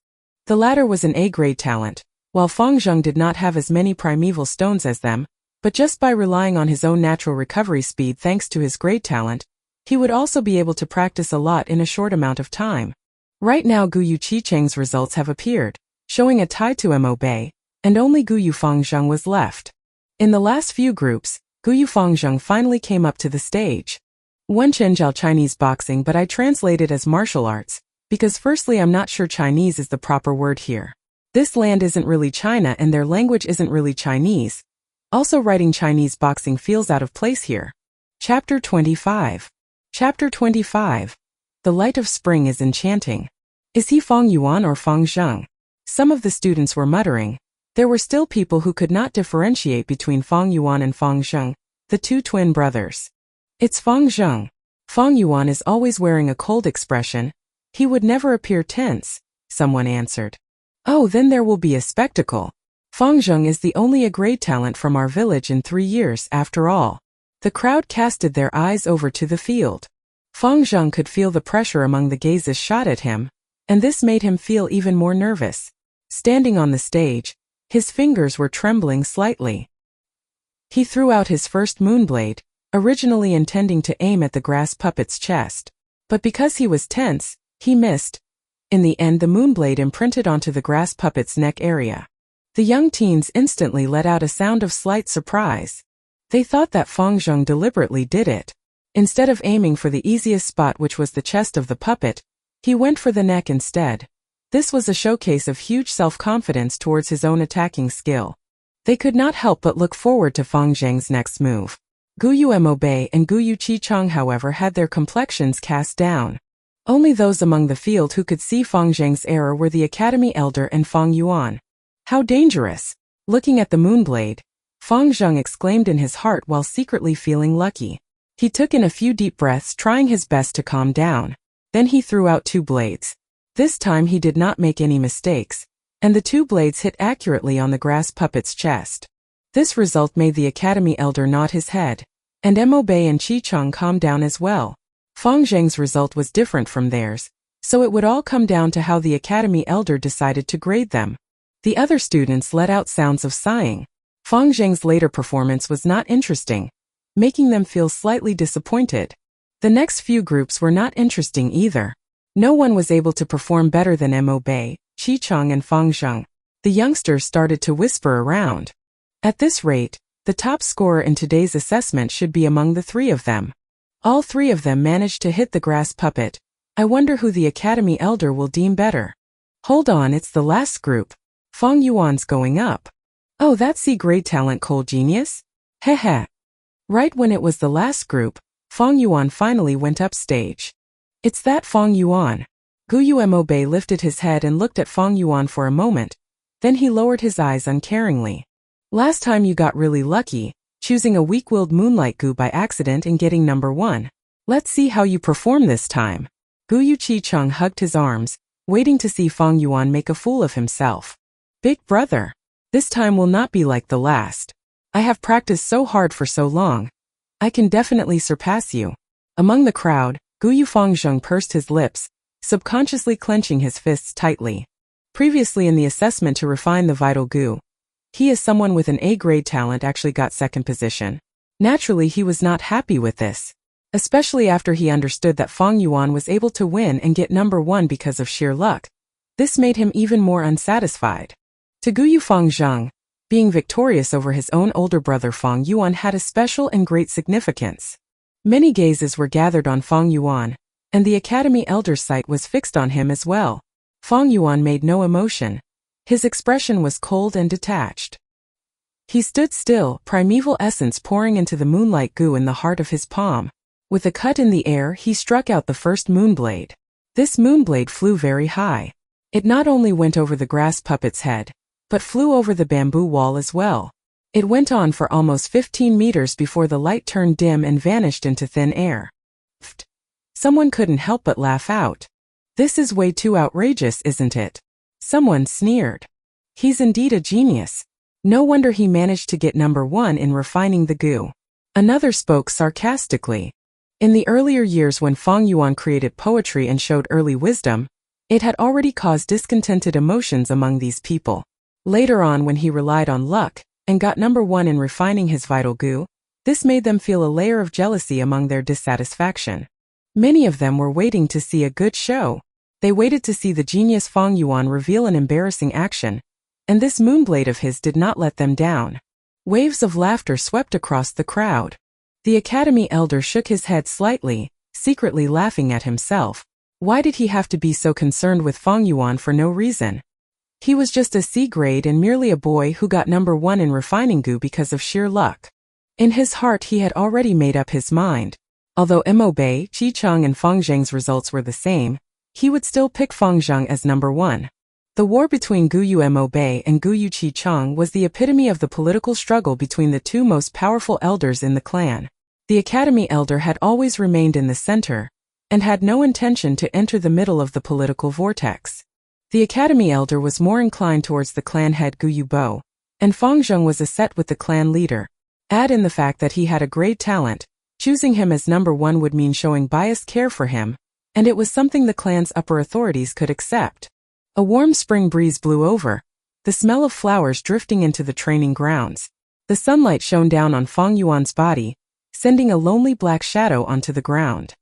The latter was an A-grade talent, while Fangzheng did not have as many primeval stones as them, but just by relying on his own natural recovery speed thanks to his grade talent, he would also be able to practice a lot in a short amount of time. Right now Guyu Chichang's results have appeared, showing a tie to Mobei, and only Guyu Fangzheng was left. In the last few groups, Guyu Fangzheng finally came up to the stage. One Chenjiao Chinese boxing, but I translate it as martial arts, because firstly I'm not sure Chinese is the proper word here. This land isn't really China and their language isn't really Chinese. Also writing Chinese boxing feels out of place here. Chapter 25. Chapter 25. The light of spring is enchanting. Is he Fang Yuan or Fang Zheng? Some of the students were muttering. There were still people who could not differentiate between Fang Yuan and Fang Zheng, the 2 twin brothers. It's Fang Zheng. Fang Yuan is always wearing a cold expression. He would never appear tense, someone answered. Oh, then there will be a spectacle. Fang Zheng is the only A-grade talent from our village in 3 years after all. The crowd casted their eyes over to the field. Fang Zheng could feel the pressure among the gazes shot at him, and this made him feel even more nervous. Standing on the stage, his fingers were trembling slightly. He threw out his first moonblade, originally intending to aim at the grass puppet's chest. But because he was tense, he missed. In the end, the moonblade imprinted onto the grass puppet's neck area. The young teens instantly let out a sound of slight surprise. They thought that Fang Zheng deliberately did it. Instead of aiming for the easiest spot, which was the chest of the puppet, he went for the neck instead. This was a showcase of huge self-confidence towards his own attacking skill. They could not help but look forward to Fang Zheng's next move. Guyu Mobei and Guyu Chichang, however, had their complexions cast down. Only those among the field who could see Fang Zheng's error were the Academy Elder and Fang Yuan. How dangerous! Looking at the moonblade, Fang Zheng exclaimed in his heart while secretly feeling lucky. He took in a few deep breaths, trying his best to calm down. Then he threw out 2 blades. This time he did not make any mistakes, and the 2 blades hit accurately on the grass puppet's chest. This result made the Academy Elder nod his head, and Mobei and Chichang calmed down as well. Fang Zheng's result was different from theirs, so it would all come down to how the Academy Elder decided to grade them. The other students let out sounds of sighing. Fang Zheng's later performance was not interesting, making them feel slightly disappointed. The next few groups were not interesting either. No one was able to perform better than Mobei, Chichang and Fang Zheng. The youngsters started to whisper around. At this rate, the top scorer in today's assessment should be among the 3 of them. All 3 of them managed to hit the grass puppet. I wonder who the Academy Elder will deem better. Hold on, it's the last group. Fang Yuan's going up. Oh, that's C-grade talent Cold Genius? Heh. Right when it was the last group, Fang Yuan finally went up stage. It's that Fang Yuan. Guyu Mobei lifted his head and looked at Fang Yuan for a moment, then he lowered his eyes uncaringly. Last time you got really lucky, choosing a weak-willed moonlight gu by accident and getting number 1. Let's see how you perform this time. Gu Chi-chung hugged his arms, waiting to see Fang Yuan make a fool of himself. Big brother, this time will not be like the last. I have practiced so hard for so long. I can definitely surpass you. Among the crowd, Gu Fangzheng pursed his lips, subconsciously clenching his fists tightly. Previously in the assessment to refine the vital gu, he as someone with an A-grade talent actually got second position. Naturally, he was not happy with this, especially after he understood that Fang Yuan was able to win and get number 1 because of sheer luck. This made him even more unsatisfied. To Gu Fangzheng, being victorious over his own older brother Fang Yuan had a special and great significance. Many gazes were gathered on Fang Yuan, and the Academy elder's sight was fixed on him as well. Fang Yuan made no emotion. His expression was cold and detached. He stood still, primeval essence pouring into the moonlight gu in the heart of his palm. With a cut in the air, he struck out the first moonblade. This moonblade flew very high. It not only went over the grass puppet's head, but flew over the bamboo wall as well. It went on for almost 15 meters before the light turned dim and vanished into thin air. Pfft. Someone couldn't help but laugh out. This is way too outrageous, isn't it? Someone sneered. He's indeed a genius. No wonder he managed to get number 1 in refining the gu. Another spoke sarcastically. In the earlier years when Fang Yuan created poetry and showed early wisdom, it had already caused discontented emotions among these people. Later on, when he relied on luck and got number 1 in refining his vital gu, this made them feel a layer of jealousy among their dissatisfaction. Many of them were waiting to see a good show. They waited to see the genius Fang Yuan reveal an embarrassing action, and this moonblade of his did not let them down. Waves of laughter swept across the crowd. The Academy elder shook his head slightly, secretly laughing at himself. Why did he have to be so concerned with Fang Yuan for no reason? He was just a C-grade and merely a boy who got number 1 in refining gu because of sheer luck. In his heart he had already made up his mind. Although Mo Bei, Chi Cheng and Fang Zheng's results were the same, he would still pick Fang Zheng as number 1. The war between Gu Mo Bei and Gu Chi Cheng was the epitome of the political struggle between the two most powerful elders in the clan. The Academy elder had always remained in the center, and had no intention to enter the middle of the political vortex. The Academy elder was more inclined towards the clan head Gu Bo, and Fang Zheng was a set with the clan leader. Add in the fact that he had a great talent. Choosing him as number 1 would mean showing biased care for him, and it was something the clan's upper authorities could accept. A warm spring breeze blew over, the smell of flowers drifting into the training grounds. The sunlight shone down on Fang Yuan's body, sending a lonely black shadow onto the ground.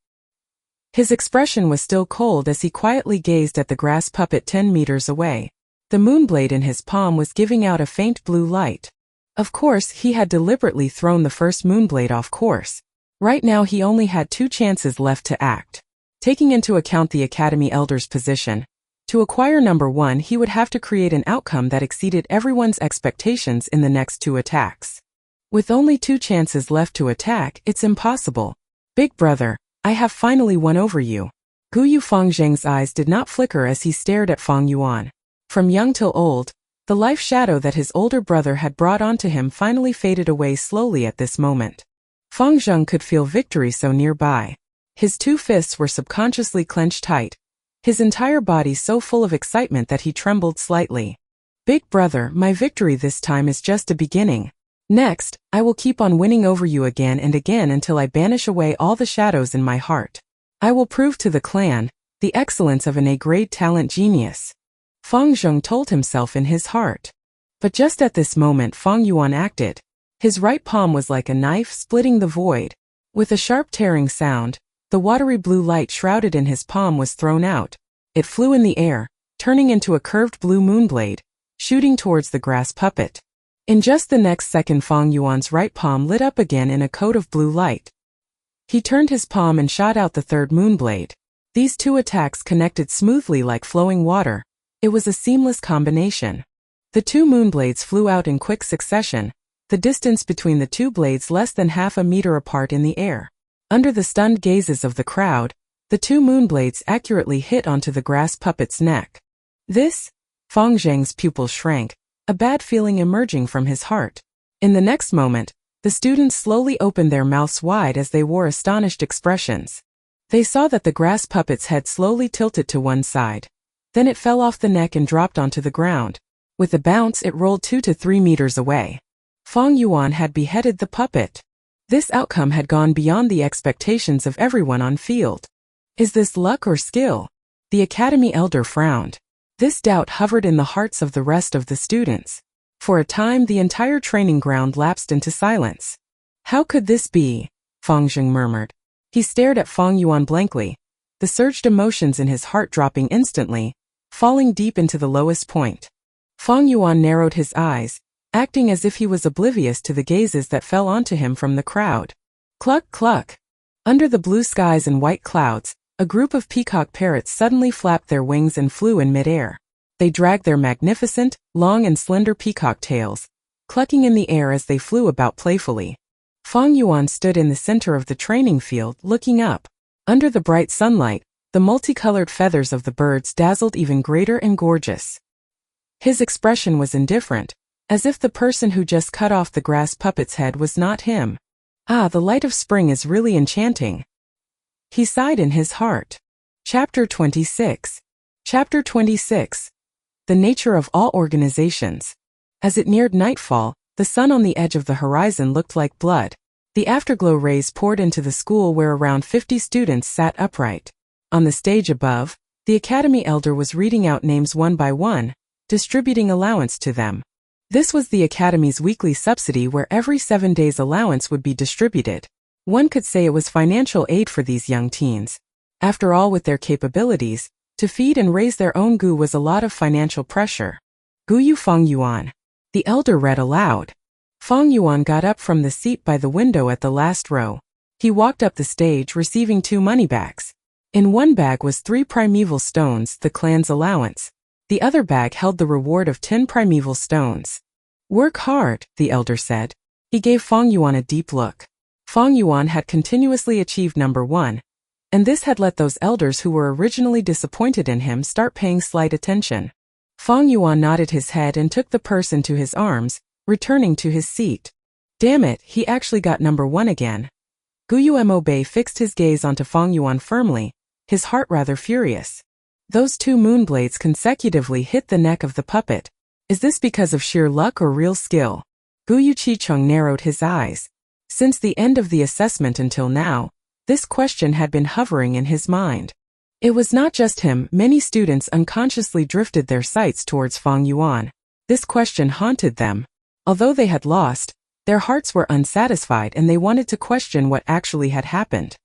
His expression was still cold as he quietly gazed at the grass puppet 10 meters away. The moonblade in his palm was giving out a faint blue light. Of course, he had deliberately thrown the first moonblade off course. Right now he only had 2 chances left to act. Taking into account the Academy elder's position, to acquire number 1 he would have to create an outcome that exceeded everyone's expectations in the next 2 attacks. With only 2 chances left to attack, it's impossible. Big brother, I have finally won over you. Gu Fangzheng's eyes did not flicker as he stared at Fang Yuan. From young till old, the life shadow that his older brother had brought onto him finally faded away slowly at this moment. Fang Zheng could feel victory so nearby. His 2 fists were subconsciously clenched tight, his entire body so full of excitement that he trembled slightly. Big brother, my victory this time is just a beginning. Next, I will keep on winning over you again and again until I banish away all the shadows in my heart. I will prove to the clan the excellence of an A-grade talent genius. Fang Zheng told himself in his heart. But just at this moment Fang Yuan acted. His right palm was like a knife splitting the void. With a sharp tearing sound, the watery blue light shrouded in his palm was thrown out. It flew in the air, turning into a curved blue moonblade, shooting towards the grass puppet. In just the next second Fang Yuan's right palm lit up again in a coat of blue light. He turned his palm and shot out the third moonblade. These 2 attacks connected smoothly like flowing water. It was a seamless combination. The 2 moonblades flew out in quick succession, the distance between the 2 blades less than half a meter apart in the air. Under the stunned gazes of the crowd, the 2 moonblades accurately hit onto the grass puppet's neck. This? Fang Zheng's pupil shrank, a bad feeling emerging from his heart. In the next moment, The students slowly opened their mouths wide as they wore astonished expressions. They saw that the grass puppet's head slowly tilted to one side. Then it fell off the neck and dropped onto the ground. With a bounce, it rolled 2 to 3 meters away. Fang Yuan had beheaded the puppet. This outcome had gone beyond the expectations of everyone on field. Is this luck or skill? The academy elder frowned. This doubt hovered in the hearts of the rest of the students. For a time, the entire training ground lapsed into silence. How could this be? Fang Zheng murmured. He stared at Fang Yuan blankly, the surged emotions in his heart dropping instantly, falling deep into the lowest point. Fang Yuan narrowed his eyes, acting as if he was oblivious to the gazes that fell onto him from the crowd. Cluck, cluck. Under the blue skies and white clouds, a group of peacock parrots suddenly flapped their wings and flew in midair. They dragged their magnificent, long and slender peacock tails, clucking in the air as they flew about playfully. Fang Yuan stood in the center of the training field, looking up. Under the bright sunlight, the multicolored feathers of the birds dazzled even greater and gorgeous. His expression was indifferent, as if the person who just cut off the grass puppet's head was not him. Ah, the light of spring is really enchanting. He sighed in his heart. Chapter 26. Chapter 26. The nature of all organizations. As it neared nightfall, the sun on the edge of the horizon looked like blood. The afterglow rays poured into the school where around 50 students sat upright. On the stage above, the academy elder was reading out names one by one, distributing allowance to them. This was the academy's weekly subsidy where every 7 days' allowance would be distributed. One could say it was financial aid for these young teens. After all, with their capabilities, to feed and raise their own gu was a lot of financial pressure. Guyu Fang Yuan. The elder read aloud. Fang Yuan got up from the seat by the window at the last row. He walked up the stage, receiving 2 money bags. In one bag was 3 primeval stones, the clan's allowance. The other bag held the reward of 10 primeval stones. Work hard, the elder said. He gave Fang Yuan a deep look. Fang Yuan had continuously achieved number 1, and this had let those elders who were originally disappointed in him start paying slight attention. Fang Yuan nodded his head and took the purse into his arms, returning to his seat. Damn it, he actually got number 1 again. Guyu Mo Bei fixed his gaze onto Fang Yuan firmly, his heart rather furious. Those 2 moonblades consecutively hit the neck of the puppet. Is this because of sheer luck or real skill? Guyu Chicheng narrowed his eyes. Since the end of the assessment until now, this question had been hovering in his mind. It was not just him, many students unconsciously drifted their sights towards Fang Yuan. This question haunted them. Although they had lost, their hearts were unsatisfied and they wanted to question what actually had happened.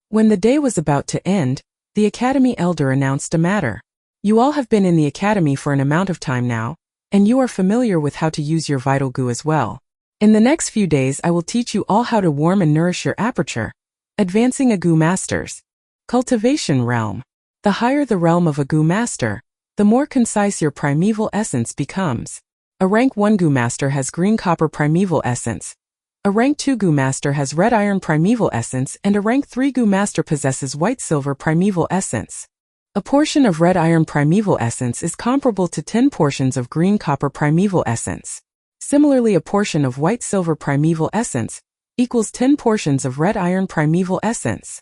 When the day was about to end, the academy elder announced a matter. You all have been in the academy for an amount of time now, and you are familiar with how to use your vital gu as well. In the next few days I will teach you all how to warm and nourish your aperture, advancing a gu master's cultivation realm. The higher the realm of a gu master, the more concise your primeval essence becomes. A rank 1 gu master has green copper primeval essence. A rank 2 gu master has red iron primeval essence, and a rank 3 gu master possesses white silver primeval essence. A portion of red iron primeval essence is comparable to 10 portions of green copper primeval essence. Similarly, a portion of white silver primeval essence equals 10 portions of red iron primeval essence.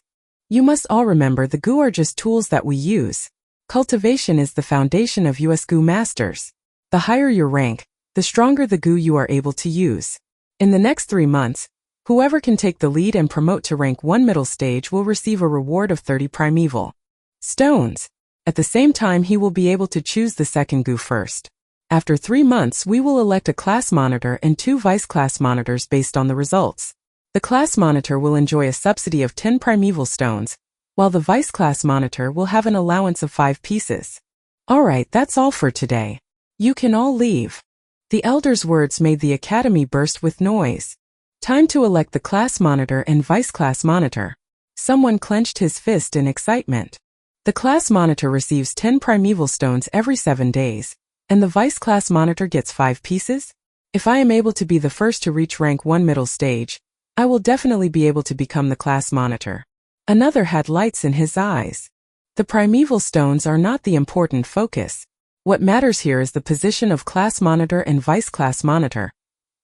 You must all remember the gu are just tools that we use. Cultivation is the foundation of US gu masters. The higher your rank, the stronger the gu you are able to use. In the next 3 months, whoever can take the lead and promote to rank 1 middle stage will receive a reward of 30 primeval stones. At the same time, he will be able to choose the second gu first. After 3 months, we will elect a class monitor and 2 vice class monitors based on the results. The class monitor will enjoy a subsidy of 10 primeval stones, while the vice class monitor will have an allowance of 5 pieces. Alright, that's all for today. You can all leave. The elder's words made the academy burst with noise. Time to elect the class monitor and vice class monitor. Someone clenched his fist in excitement. The class monitor receives 10 primeval stones every 7 days, and the vice class monitor gets 5 pieces? If I am able to be the first to reach rank 1 middle stage, I will definitely be able to become the class monitor. Another had lights in his eyes. The primeval stones are not the important focus. What matters here is the position of class monitor and vice class monitor.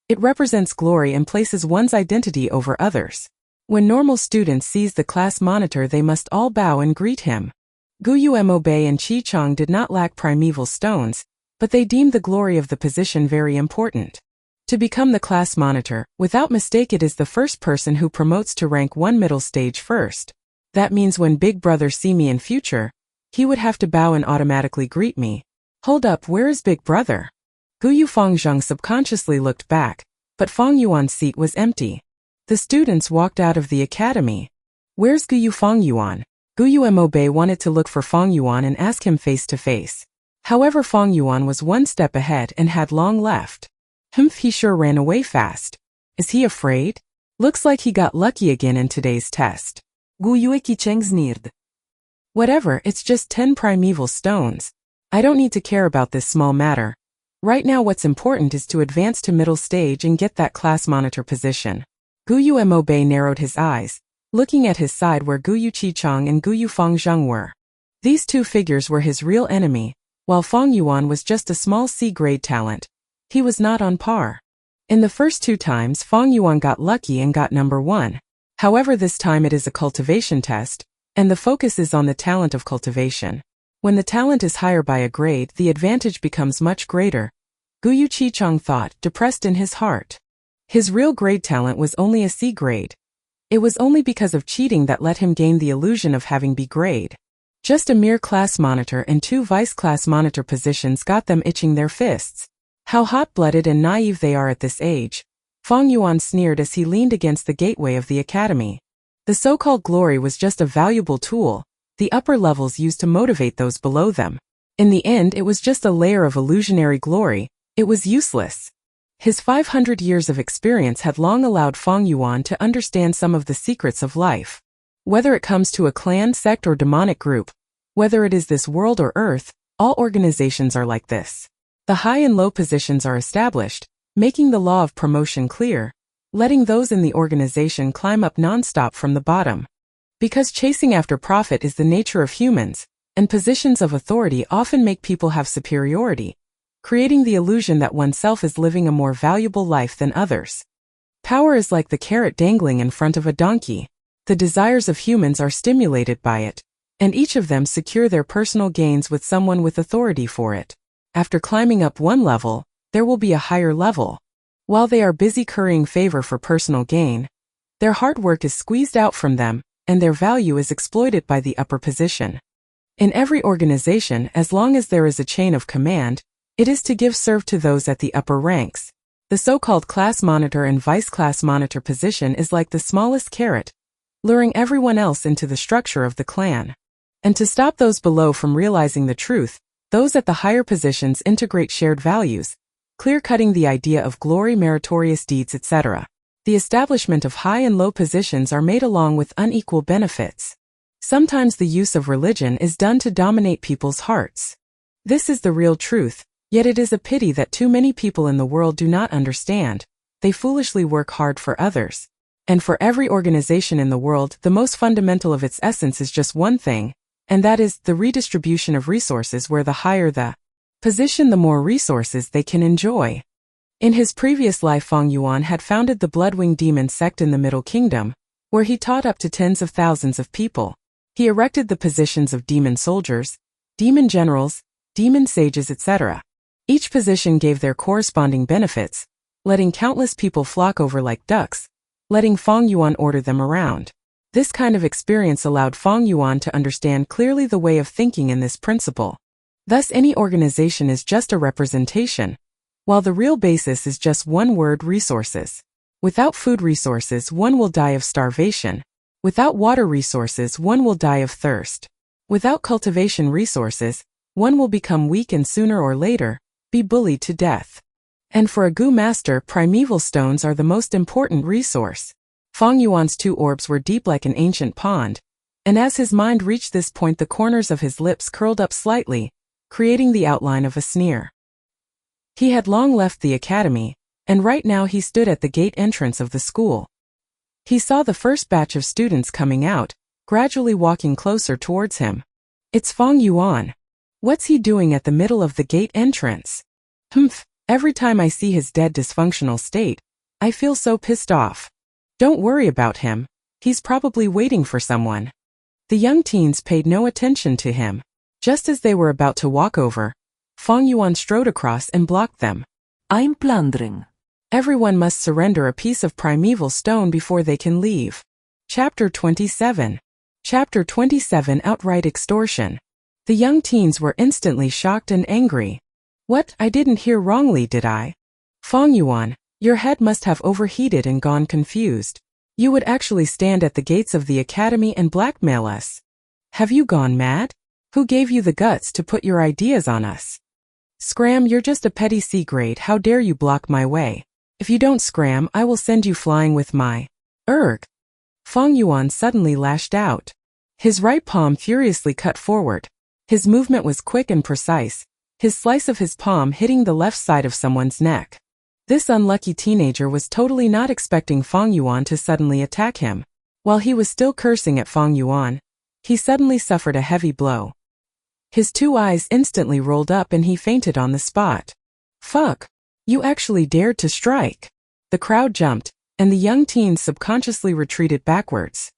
It represents glory and places one's identity over others. When normal students sees the class monitor, they must all bow and greet him. Guyu Mo Bei and Chi Chong did not lack primeval stones, but they deemed the glory of the position very important. To become the class monitor, without mistake it is the first person who promotes to rank 1 middle stage first. That means when Big Brother see me in future, he would have to bow and automatically greet me. Hold up, where is Big Brother? Guyu Fangzheng subconsciously looked back, but Fang Yuan's seat was empty. The students walked out of the academy. Where's Guyu Fang Yuan? Guyu Mo Bei wanted to look for Fang Yuan and ask him face to face. However, Fang Yuan was one step ahead and had long left. He sure ran away fast. Is he afraid? Looks like he got lucky again in today's test. Guyu Qicheng sneered. Whatever, it's just 10 primeval stones. I don't need to care about this small matter. Right now what's important is to advance to middle stage and get that class monitor position. Guyu Mo Bei narrowed his eyes, looking at his side where Guyu Qicheng and Guyu Fangzheng were. These two figures were his real enemy, while Fang Yuan was just a small C-grade talent. He was not on par. In the first 2 times Fang Yuan got lucky and got number 1. However, this time it is a cultivation test, and the focus is on the talent of cultivation. When the talent is higher by a grade, the advantage becomes much greater. Guyu Qicheng thought, depressed in his heart. His real grade talent was only a C grade. It was only because of cheating that let him gain the illusion of having B grade. Just a mere class monitor and 2 vice class monitor positions got them itching their fists. How hot-blooded and naive they are at this age. Fang Yuan sneered as he leaned against the gateway of the academy. The so-called glory was just a valuable tool, the upper levels used to motivate those below them. In the end, it was just a layer of illusionary glory. It was useless. His 500 years of experience had long allowed Fang Yuan to understand some of the secrets of life. Whether it comes to a clan, sect, or demonic group, whether it is this world or earth, all organizations are like this. The high and low positions are established, making the law of promotion clear, letting those in the organization climb up non-stop from the bottom. Because chasing after profit is the nature of humans, and positions of authority often make people have superiority, creating the illusion that oneself is living a more valuable life than others. Power is like the carrot dangling in front of a donkey. The desires of humans are stimulated by it, and each of them secure their personal gains with someone with authority for it. After climbing up one level, there will be a higher level. While they are busy currying favor for personal gain, their hard work is squeezed out from them, and their value is exploited by the upper position. In every organization, as long as there is a chain of command, it is to give serve to those at the upper ranks. The so-called class monitor and vice class monitor position is like the smallest carrot, luring everyone else into the structure of the clan. And to stop those below from realizing the truth, those at the higher positions integrate shared values, clear-cutting the idea of glory, meritorious deeds, etc. The establishment of high and low positions are made along with unequal benefits. Sometimes the use of religion is done to dominate people's hearts. This is the real truth. Yet it is a pity that too many people in the world do not understand. They foolishly work hard for others. And for every organization in the world, the most fundamental of its essence is just one thing, and that is the redistribution of resources, where the higher the position, the more resources they can enjoy. In his previous life, Fang Yuan had founded the Bloodwing Demon sect in the Middle Kingdom, where he taught up to tens of thousands of people. He erected the positions of demon soldiers, demon generals, demon sages, etc. Each position gave their corresponding benefits, letting countless people flock over like ducks, letting Fang Yuan order them around. This kind of experience allowed Fang Yuan to understand clearly the way of thinking in this principle. Thus, any organization is just a representation, while the real basis is just one word: resources. Without food resources, one will die of starvation. Without water resources, one will die of thirst. Without cultivation resources, one will become weak and sooner or later be bullied to death. And for a Gu master, primeval stones are the most important resource. Fang Yuan's 2 orbs were deep like an ancient pond, and as his mind reached this point, the corners of his lips curled up slightly, creating the outline of a sneer. He had long left the academy, and right now he stood at the gate entrance of the school. He saw the first batch of students coming out, gradually walking closer towards him. It's Fang Yuan. What's he doing at the middle of the gate entrance? Every time I see his dead dysfunctional state, I feel so pissed off. Don't worry about him. He's probably waiting for someone. The young teens paid no attention to him. Just as they were about to walk over, Fong Yuan strode across and blocked them. I'm plundering. Everyone must surrender a piece of primeval stone before they can leave. Chapter 27. Chapter 27 Outright Extortion. The young teens were instantly shocked and angry. What? I didn't hear wrongly, did I? Fong Yuan, your head must have overheated and gone confused. You would actually stand at the gates of the academy and blackmail us. Have you gone mad? Who gave you the guts to put your ideas on us? Scram, you're just a petty C-grade, how dare you block my way? If you don't scram, I will send you flying with my... Erg! Fong Yuan suddenly lashed out. His right palm furiously cut forward. His movement was quick and precise, his slice of his palm hitting the left side of someone's neck. This unlucky teenager was totally not expecting Fong Yuan to suddenly attack him. While he was still cursing at Fong Yuan, he suddenly suffered a heavy blow. His two eyes instantly rolled up and he fainted on the spot. Fuck! You actually dared to strike! The crowd jumped, and the young teens subconsciously retreated backwards.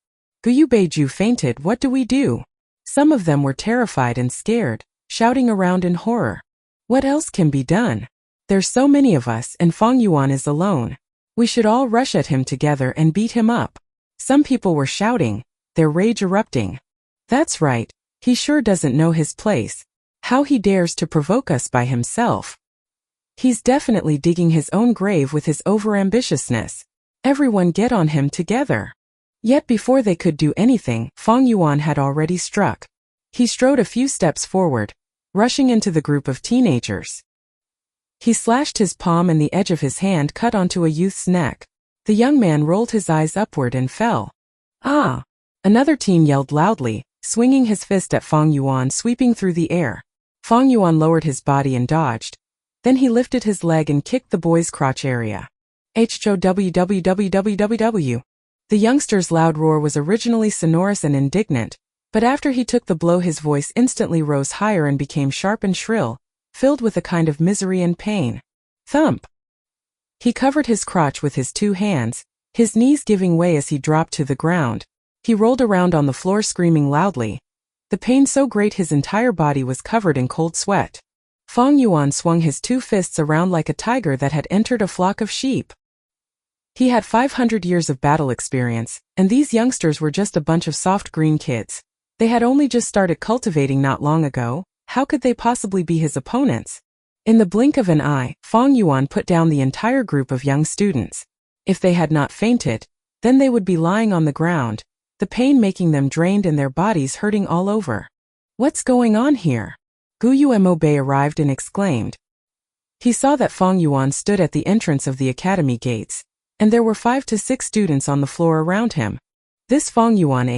Guyu Beiju fainted, what do we do? Some of them were terrified and scared, shouting around in horror. What else can be done? There's so many of us and Fong Yuan is alone. We should all rush at him together and beat him up. Some people were shouting, their rage erupting. That's right, he sure doesn't know his place. How he dares to provoke us by himself. He's definitely digging his own grave with his overambitiousness. Everyone get on him together. Yet before they could do anything, Fong Yuan had already struck. He strode a few steps forward, rushing into the group of teenagers. He slashed his palm and the edge of his hand cut onto a youth's neck. The young man rolled his eyes upward and fell. Ah! Another teen yelled loudly, swinging his fist at Fong Yuan, sweeping through the air. Fong Yuan lowered his body and dodged. Then he lifted his leg and kicked the boy's crotch area. HOWWWWWW. The youngster's loud roar was originally sonorous and indignant, but after he took the blow his voice instantly rose higher and became sharp and shrill, filled with a kind of misery and pain. Thump! He covered his crotch with his two hands, his knees giving way as he dropped to the ground. He rolled around on the floor screaming loudly. The pain so great his entire body was covered in cold sweat. Fong Yuan swung his two fists around like a tiger that had entered a flock of sheep. He had 500 years of battle experience, and these youngsters were just a bunch of soft green kids. They had only just started cultivating not long ago. How could they possibly be his opponents? In the blink of an eye, Fong Yuan put down the entire group of young students. If they had not fainted, then they would be lying on the ground, the pain making them drained and their bodies hurting all over. What's going on here? Guyu Mobe arrived and exclaimed. He saw that Fong Yuan stood at the entrance of the academy gates, and there were 5 to 6 students on the floor around him. This Fong Yuan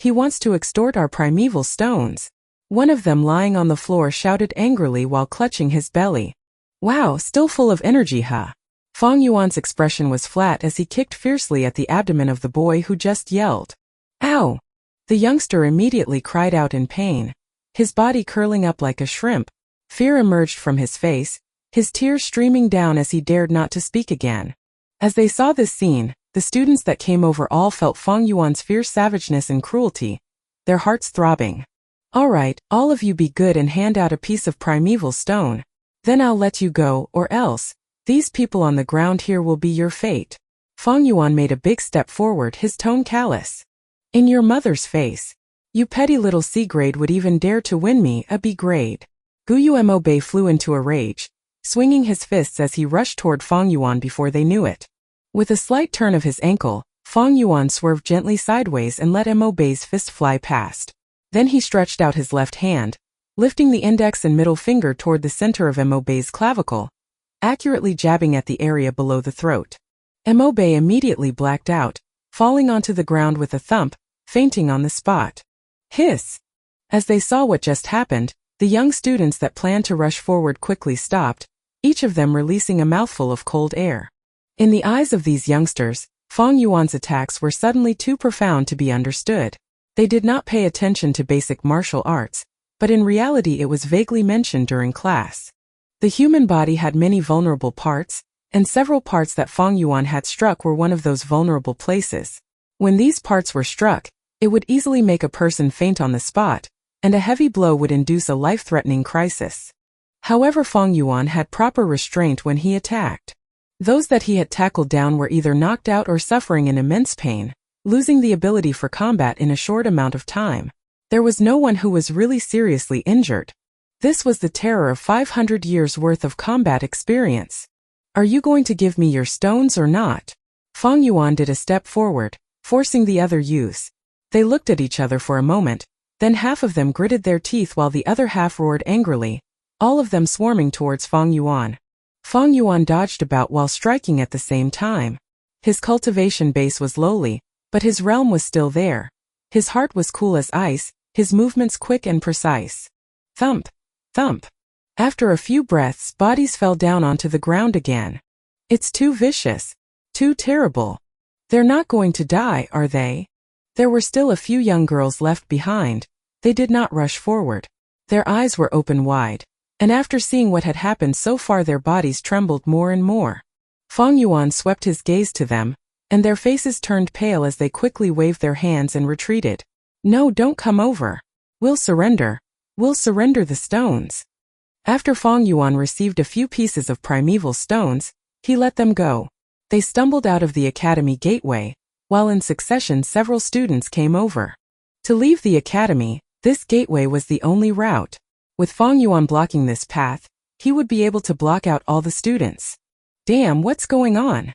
he wants to extort our primeval stones. One of them lying on the floor shouted angrily while clutching his belly. Wow, still full of energy, huh? Fong Yuan's expression was flat as he kicked fiercely at the abdomen of the boy who just yelled. Ow! The youngster immediately cried out in pain, his body curling up like a shrimp. Fear emerged from his face, his tears streaming down as he dared not to speak again. As they saw this scene, the students that came over all felt Fong Yuan's fierce savageness and cruelty, their hearts throbbing. All right, all of you be good and hand out a piece of primeval stone. Then I'll let you go, or else, these people on the ground here will be your fate. Fong Yuan made a big step forward, his tone callous. In your mother's face. You petty little C-grade would even dare to win me a B-grade. Guyu Mobe flew into a rage, swinging his fists as he rushed toward Fong Yuan before they knew it. With a slight turn of his ankle, Fong Yuan swerved gently sideways and let Mobe's fist fly past. Then he stretched out his left hand, lifting the index and middle finger toward the center of Mobe's clavicle, accurately jabbing at the area below the throat. Mobe immediately blacked out, falling onto the ground with a thump, fainting on the spot. Hiss! As they saw what just happened, the young students that planned to rush forward quickly stopped, each of them releasing a mouthful of cold air. In the eyes of these youngsters, Fong Yuan's attacks were suddenly too profound to be understood. They did not pay attention to basic martial arts, but in reality it was vaguely mentioned during class. The human body had many vulnerable parts, and several parts that Fang Yuan had struck were one of those vulnerable places. When these parts were struck, it would easily make a person faint on the spot, and a heavy blow would induce a life-threatening crisis. However, Fang Yuan had proper restraint when he attacked. Those that he had tackled down were either knocked out or suffering in immense pain, losing the ability for combat in a short amount of time. There was no one who was really seriously injured. This was the terror of 500 years' worth of combat experience. Are you going to give me your stones or not? Fang Yuan did a step forward, forcing the other youths. They looked at each other for a moment, then half of them gritted their teeth while the other half roared angrily, all of them swarming towards Fang Yuan. Fang Yuan dodged about while striking at the same time. His cultivation base was lowly, but his realm was still there. His heart was cool as ice, his movements quick and precise. Thump, thump. After a few breaths, bodies fell down onto the ground again. It's too vicious. Too terrible. They're not going to die, are they? There were still a few young girls left behind. They did not rush forward. Their eyes were open wide, and after seeing what had happened so far their bodies trembled more and more. Fang Yuan swept his gaze to them, and their faces turned pale as they quickly waved their hands and retreated. No, don't come over. We'll surrender. We'll surrender the stones. After Fang Yuan received a few pieces of primeval stones, he let them go. They stumbled out of the academy gateway, while in succession several students came over. To leave the academy, this gateway was the only route. With Fang Yuan blocking this path, he would be able to block out all the students. Damn, what's going on?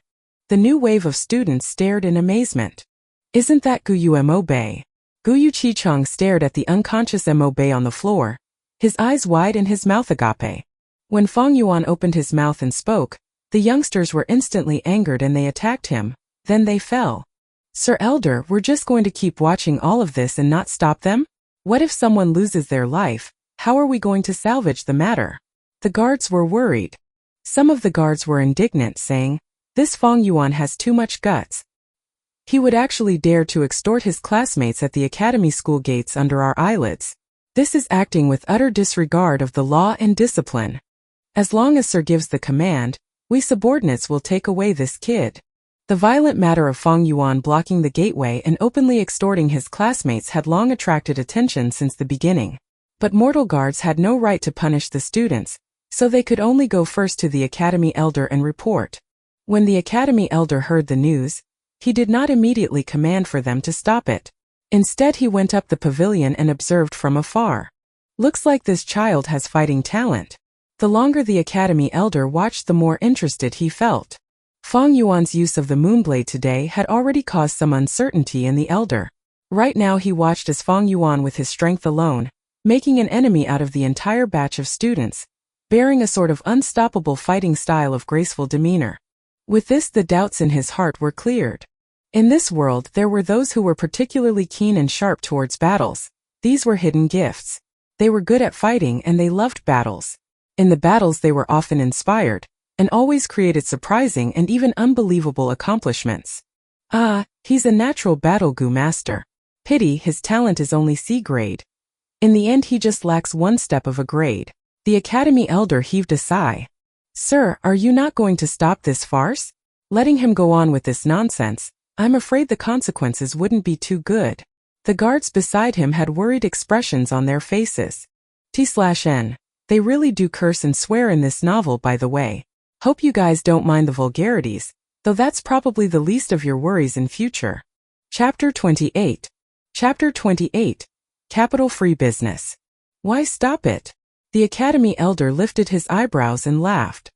The new wave of students stared in amazement. Isn't that Guyu Mo Bei? Guyu Chichong stared at the unconscious Mo Bei on the floor, his eyes wide and his mouth agape. When Fang Yuan opened his mouth and spoke, the youngsters were instantly angered and they attacked him, then they fell. Sir Elder, we're just going to keep watching all of this and not stop them? What if someone loses their life? How are we going to salvage the matter? The guards were worried. Some of the guards were indignant, saying, this Fang Yuan has too much guts. He would actually dare to extort his classmates at the academy school gates under our eyelids. This is acting with utter disregard of the law and discipline. As long as Sir gives the command, we subordinates will take away this kid. The violent matter of Fang Yuan blocking the gateway and openly extorting his classmates had long attracted attention since the beginning. But mortal guards had no right to punish the students, so they could only go first to the academy elder and report. When the academy elder heard the news, he did not immediately command for them to stop it. Instead, he went up the pavilion and observed from afar. Looks like this child has fighting talent. The longer the academy elder watched, the more interested he felt. Fang Yuan's use of the moonblade today had already caused some uncertainty in the elder. Right now he watched as Fang Yuan with his strength alone, making an enemy out of the entire batch of students, bearing a sort of unstoppable fighting style of graceful demeanor. With this, the doubts in his heart were cleared. In this world there were those who were particularly keen and sharp towards battles. These were hidden gifts. They were good at fighting and they loved battles. In the battles they were often inspired, and always created surprising and even unbelievable accomplishments. Ah, he's a natural battle-gu master. Pity his talent is only C grade. In the end he just lacks one step of a grade. The academy elder heaved a sigh. Sir, are you not going to stop this farce? Letting him go on with this nonsense, I'm afraid the consequences wouldn't be too good. The guards beside him had worried expressions on their faces. T/N. They really do curse and swear in this novel, by the way. Hope you guys don't mind the vulgarities, though that's probably the least of your worries in future. Chapter 28. Chapter 28. Capital-free business. Why stop it? The academy elder lifted his eyebrows and laughed.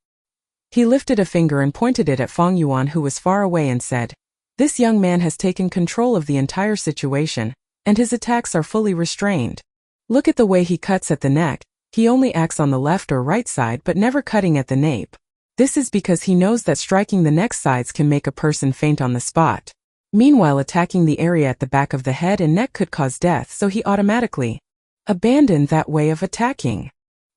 He lifted a finger and pointed it at Fang Yuan, who was far away, and said, this young man has taken control of the entire situation, and his attacks are fully restrained. Look at the way he cuts at the neck. He only acts on the left or right side but never cutting at the nape. This is because he knows that striking the neck sides can make a person faint on the spot. Meanwhile, attacking the area at the back of the head and neck could cause death, so he automatically abandoned that way of attacking.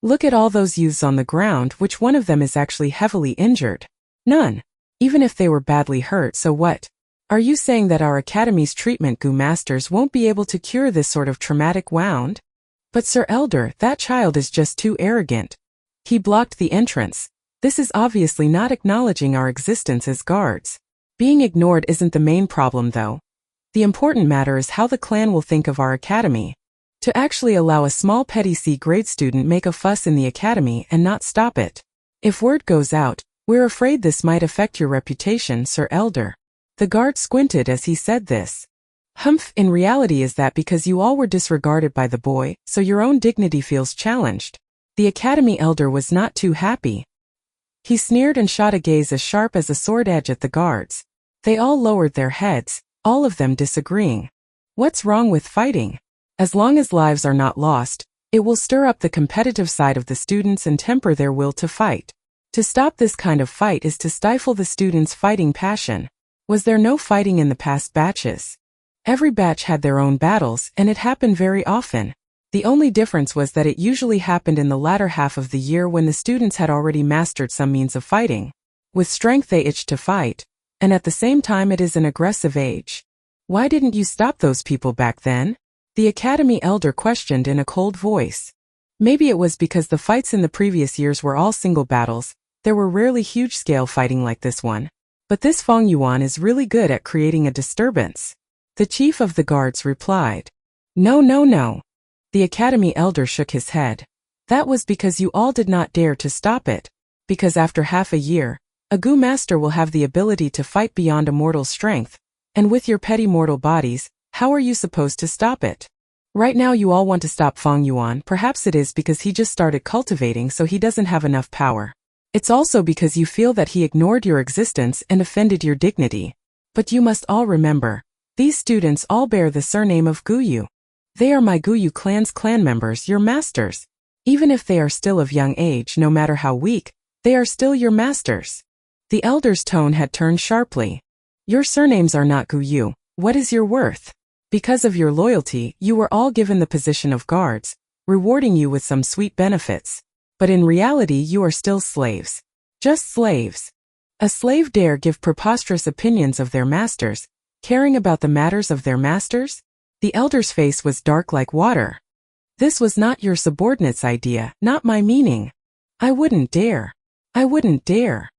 Look at all those youths on the ground. Which one of them is actually heavily injured? None. Even if they were badly hurt, so what? Are you saying that our academy's treatment-gu masters won't be able to cure this sort of traumatic wound? But Sir Elder, that child is just too arrogant. He blocked the entrance. This is obviously not acknowledging our existence as guards. Being ignored isn't the main problem though. The important matter is how the clan will think of our academy. To actually allow a small petty C-grade student make a fuss in the academy and not stop it. If word goes out, we're afraid this might affect your reputation, Sir Elder. The guard squinted as he said this. Humph, in reality is that because you all were disregarded by the boy, so your own dignity feels challenged. The academy elder was not too happy. He sneered and shot a gaze as sharp as a sword edge at the guards. They all lowered their heads, all of them disagreeing. What's wrong with fighting? As long as lives are not lost, it will stir up the competitive side of the students and temper their will to fight. To stop this kind of fight is to stifle the students' fighting passion. Was there no fighting in the past batches? Every batch had their own battles, and it happened very often. The only difference was that it usually happened in the latter half of the year when the students had already mastered some means of fighting. With strength they itched to fight, and at the same time it is an aggressive age. Why didn't you stop those people back then? The academy elder questioned in a cold voice. Maybe it was because the fights in the previous years were all single battles, there were rarely huge-scale fighting like this one. But this Fong Yuan is really good at creating a disturbance. The chief of the guards replied. No, no, no. The academy elder shook his head. That was because you all did not dare to stop it. Because after half a year, a Gu master will have the ability to fight beyond a mortal's strength, and with your petty mortal bodies, how are you supposed to stop it? Right now you all want to stop Fong Yuan, perhaps it is because he just started cultivating so he doesn't have enough power. It's also because you feel that he ignored your existence and offended your dignity. But you must all remember, these students all bear the surname of Guyu. They are my Guyu clan's clan members, your masters. Even if they are still of young age, no matter how weak, they are still your masters. The elder's tone had turned sharply. Your surnames are not Guyu. What is your worth? Because of your loyalty, you were all given the position of guards, rewarding you with some sweet benefits. But in reality you are still slaves. Just slaves. A slave dare give preposterous opinions of their masters, caring about the matters of their masters? The elder's face was dark like water. This was not your subordinate's idea, not my meaning. I wouldn't dare. I wouldn't dare.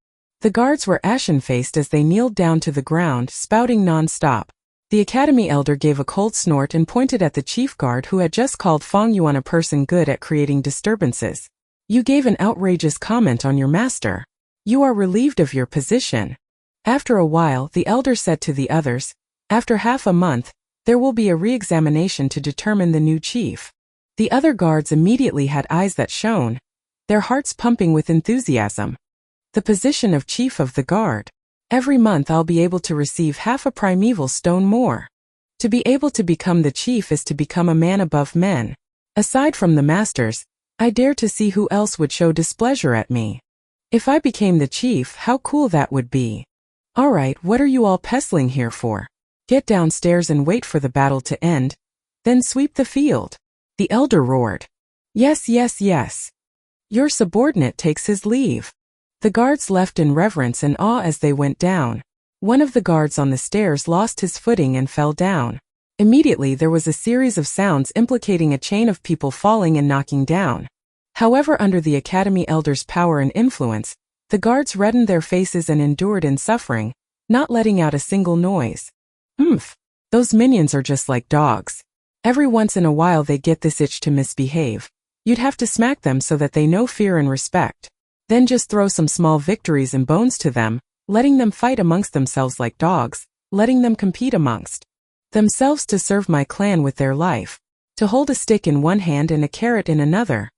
The guards were ashen-faced as they kneeled down to the ground, spouting non-stop. The academy elder gave a cold snort and pointed at the chief guard who had just called Fong Yuan a person good at creating disturbances. You gave an outrageous comment on your master. You are relieved of your position. After a while, the elder said to the others, after half a month, there will be a re-examination to determine the new chief. The other guards immediately had eyes that shone, their hearts pumping with enthusiasm. The position of chief of the guard. Every month I'll be able to receive half a primeval stone more. To be able to become the chief is to become a man above men. Aside from the masters, I dare to see who else would show displeasure at me. If I became the chief, how cool that would be. Alright, what are you all pestling here for? Get downstairs and wait for the battle to end, then sweep the field. The elder roared. Yes, yes, yes. Your subordinate takes his leave. The guards left in reverence and awe as they went down. One of the guards on the stairs lost his footing and fell down. Immediately there was a series of sounds implicating a chain of people falling and knocking down. However, under the academy elder's power and influence, the guards reddened their faces and endured in suffering, not letting out a single noise. Those minions are just like dogs. Every once in a while they get this itch to misbehave. You'd have to smack them so that they know fear and respect. Then just throw some small victories and bones to them, letting them fight amongst themselves like dogs, letting them compete amongst themselves to serve my clan with their life, to hold a stick in one hand and a carrot in another.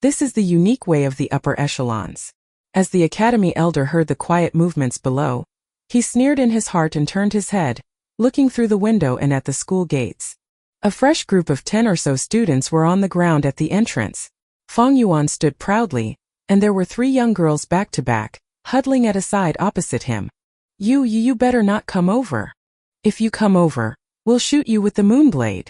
This is the unique way of the upper echelons. As the academy elder heard the quiet movements below, he sneered in his heart and turned his head, looking through the window and at the school gates. A fresh group of 10 or so students were on the ground at the entrance. Fong Yuan stood proudly, and there were 3 young girls back to back, huddling at a side opposite him. You better not come over. If you come over, we'll shoot you with the moonblade.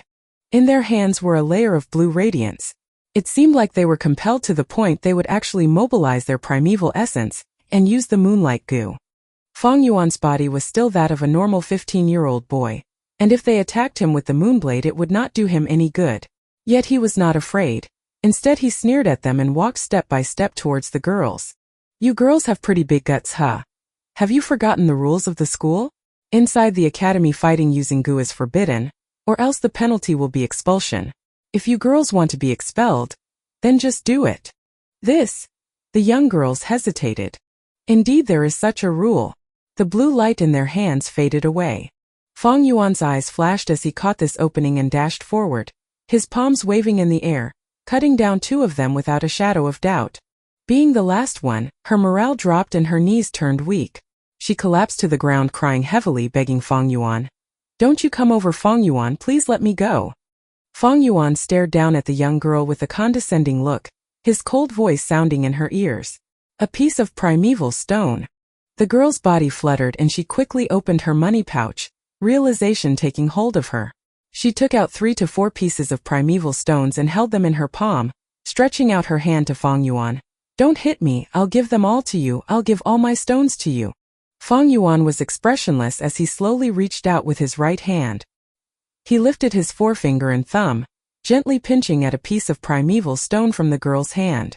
In their hands were a layer of blue radiance. It seemed like they were compelled to the point they would actually mobilize their primeval essence and use the moonlight goo. Fong Yuan's body was still that of a normal 15-year-old boy, and if they attacked him with the moonblade it would not do him any good. Yet he was not afraid. Instead he sneered at them and walked step by step towards the girls. You girls have pretty big guts, huh? Have you forgotten the rules of the school? Inside the academy fighting using goo is forbidden, or else the penalty will be expulsion. If you girls want to be expelled, then just do it. The young girls hesitated. Indeed there is such a rule. The blue light in their hands faded away. Fang Yuan's eyes flashed as he caught this opening and dashed forward, his palms waving in the air, cutting down two of them without a shadow of doubt. Being the last one, her morale dropped and her knees turned weak. She collapsed to the ground crying heavily, begging Fang Yuan. Don't you come over, Fang Yuan, please let me go. Fang Yuan stared down at the young girl with a condescending look, his cold voice sounding in her ears. A piece of primeval stone. The girl's body fluttered and she quickly opened her money pouch, realization taking hold of her. She took out 3 to 4 pieces of primeval stones and held them in her palm, stretching out her hand to Fang Yuan. Don't hit me, I'll give them all to you, I'll give all my stones to you. Fang Yuan was expressionless as he slowly reached out with his right hand. He lifted his forefinger and thumb, gently pinching at a piece of primeval stone from the girl's hand.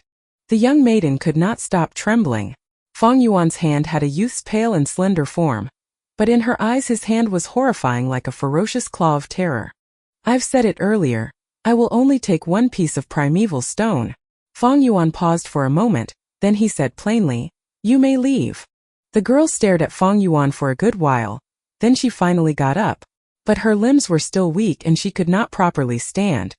The young maiden could not stop trembling. Fang Yuan's hand had a youth's pale and slender form, but in her eyes his hand was horrifying like a ferocious claw of terror. I've said it earlier, I will only take 1 piece of primeval stone. Fang Yuan paused for a moment, then he said plainly, you may leave. The girl stared at Fang Yuan for a good while, then she finally got up. But her limbs were still weak and she could not properly stand.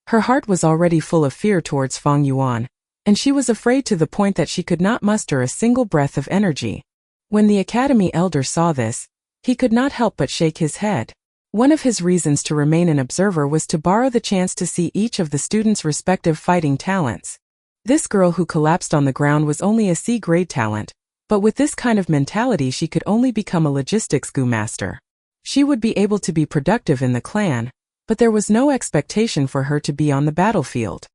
Her heart was already full of fear towards Fang Yuan, and she was afraid to the point that she could not muster a single breath of energy. When the academy elder saw this, he could not help but shake his head. One of his reasons to remain an observer was to borrow the chance to see each of the students' respective fighting talents. This girl who collapsed on the ground was only a C-grade talent, but with this kind of mentality she could only become a logistics goo master. She would be able to be productive in the clan, but there was no expectation for her to be on the battlefield.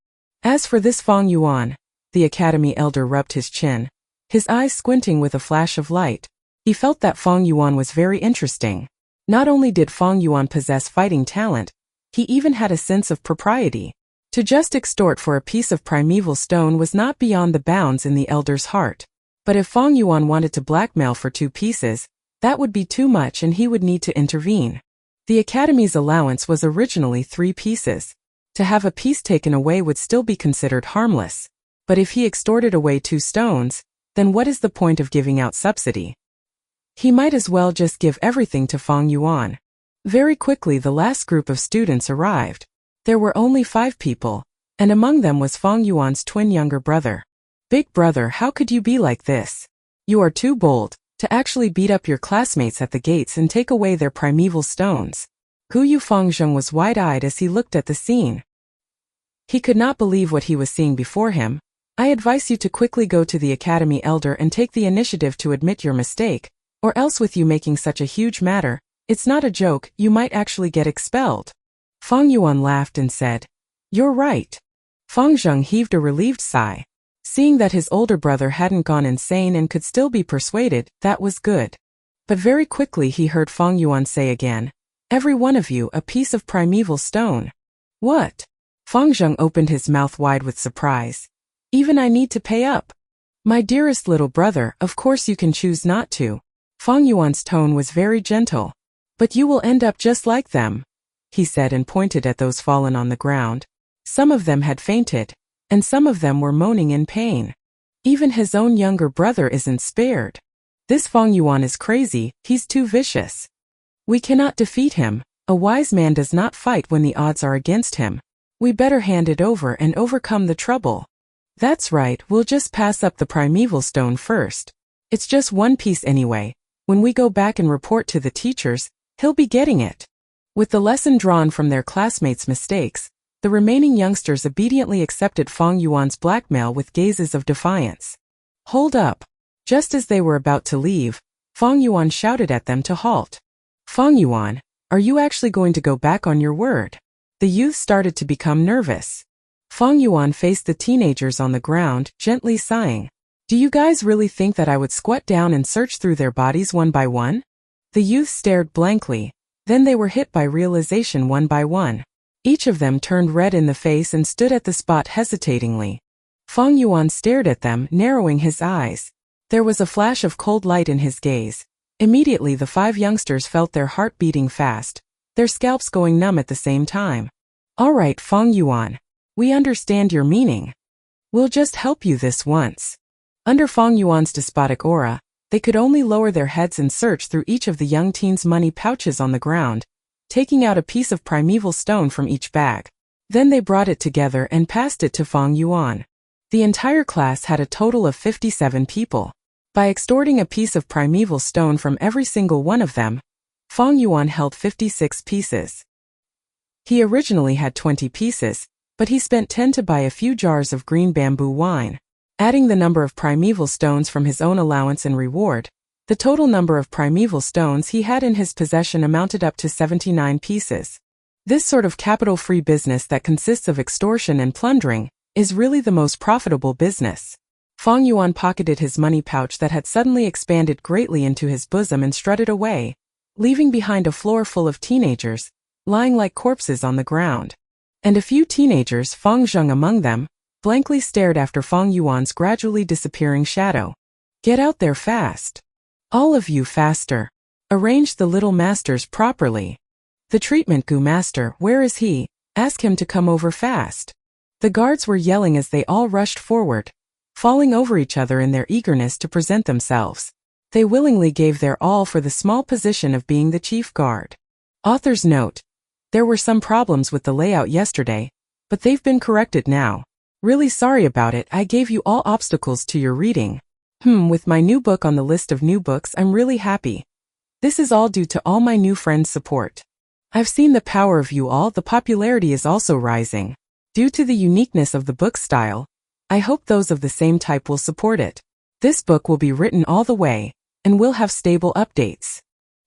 As for this Fang Yuan, the academy elder rubbed his chin, his eyes squinting with a flash of light. He felt that Fang Yuan was very interesting. Not only did Fang Yuan possess fighting talent, he even had a sense of propriety. To just extort for a piece of primeval stone was not beyond the bounds in the elder's heart. But if Fang Yuan wanted to blackmail for 2 pieces, that would be too much and he would need to intervene. The academy's allowance was originally 3 pieces. To have a piece taken away would still be considered harmless. But if he extorted away 2 stones, then what is the point of giving out subsidy? He might as well just give everything to Fang Yuan. Very quickly the last group of students arrived. There were only 5 people, and among them was Fang Yuan's twin younger brother. Big brother, how could you be like this? You are too bold to actually beat up your classmates at the gates and take away their primeval stones. Hu Fangzheng was wide-eyed as he looked at the scene. He could not believe what he was seeing before him. I advise you to quickly go to the academy elder and take the initiative to admit your mistake, or else with you making such a huge matter, it's not a joke, you might actually get expelled. Fang Yuan laughed and said, you're right. Fangzheng heaved a relieved sigh. Seeing that his older brother hadn't gone insane and could still be persuaded, that was good. But very quickly he heard Fang Yuan say again, every one of you a piece of primeval stone. What? Fangzheng opened his mouth wide with surprise. Even I need to pay up? My dearest little brother, of course you can choose not to. Fang Yuan's tone was very gentle. But you will end up just like them, he said and pointed at those fallen on the ground. Some of them had fainted, and some of them were moaning in pain. Even his own younger brother isn't spared. This Fang Yuan is crazy, he's too vicious. We cannot defeat him. A wise man does not fight when the odds are against him. We better hand it over and overcome the trouble. That's right, we'll just pass up the primeval stone first. It's just 1 piece anyway. When we go back and report to the teachers, he'll be getting it. With the lesson drawn from their classmates' mistakes, the remaining youngsters obediently accepted Fang Yuan's blackmail with gazes of defiance. Hold up. Just as they were about to leave, Fang Yuan shouted at them to halt. Fang Yuan, are you actually going to go back on your word? The youth started to become nervous. Fang Yuan faced the teenagers on the ground, gently sighing. Do you guys really think that I would squat down and search through their bodies one by one? The youth stared blankly, then they were hit by realization one by one. Each of them turned red in the face and stood at the spot hesitatingly. Feng Yuan stared at them, narrowing his eyes. There was a flash of cold light in his gaze. Immediately the 5 youngsters felt their heart beating fast, their scalps going numb at the same time. All right, Feng Yuan. We understand your meaning. We'll just help you this once. Under Feng Yuan's despotic aura, they could only lower their heads and search through each of the young teens' money pouches on the ground, taking out a piece of primeval stone from each bag. Then they brought it together and passed it to Feng Yuan. The entire class had a total of 57 people. By extorting a piece of primeval stone from every single one of them, Feng Yuan held 56 pieces. He originally had 20 pieces, but he spent 10 to buy a few jars of green bamboo wine. Adding the number of primeval stones from his own allowance and reward, the total number of primeval stones he had in his possession amounted up to 79 pieces. This sort of capital-free business that consists of extortion and plundering is really the most profitable business. Feng Yuan pocketed his money pouch that had suddenly expanded greatly into his bosom and strutted away, leaving behind a floor full of teenagers, lying like corpses on the ground. And a few teenagers, Feng Zheng among them, blankly stared after Feng Yuan's gradually disappearing shadow. Get out there fast. All of you faster. Arrange the little masters properly. The treatment gu master, where is he? Ask him to come over fast. The guards were yelling as they all rushed forward, falling over each other in their eagerness to present themselves. They willingly gave their all for the small position of being the chief guard. Author's note: there were some problems with the layout yesterday, but they've been corrected now. Really sorry about it, I gave you all obstacles to your reading. With my new book on the list of new books, I'm really happy. This is all due to all my new friends' support. I've seen the power of you all, the popularity is also rising. Due to the uniqueness of the book style, I hope those of the same type will support it. This book will be written all the way, and will have stable updates.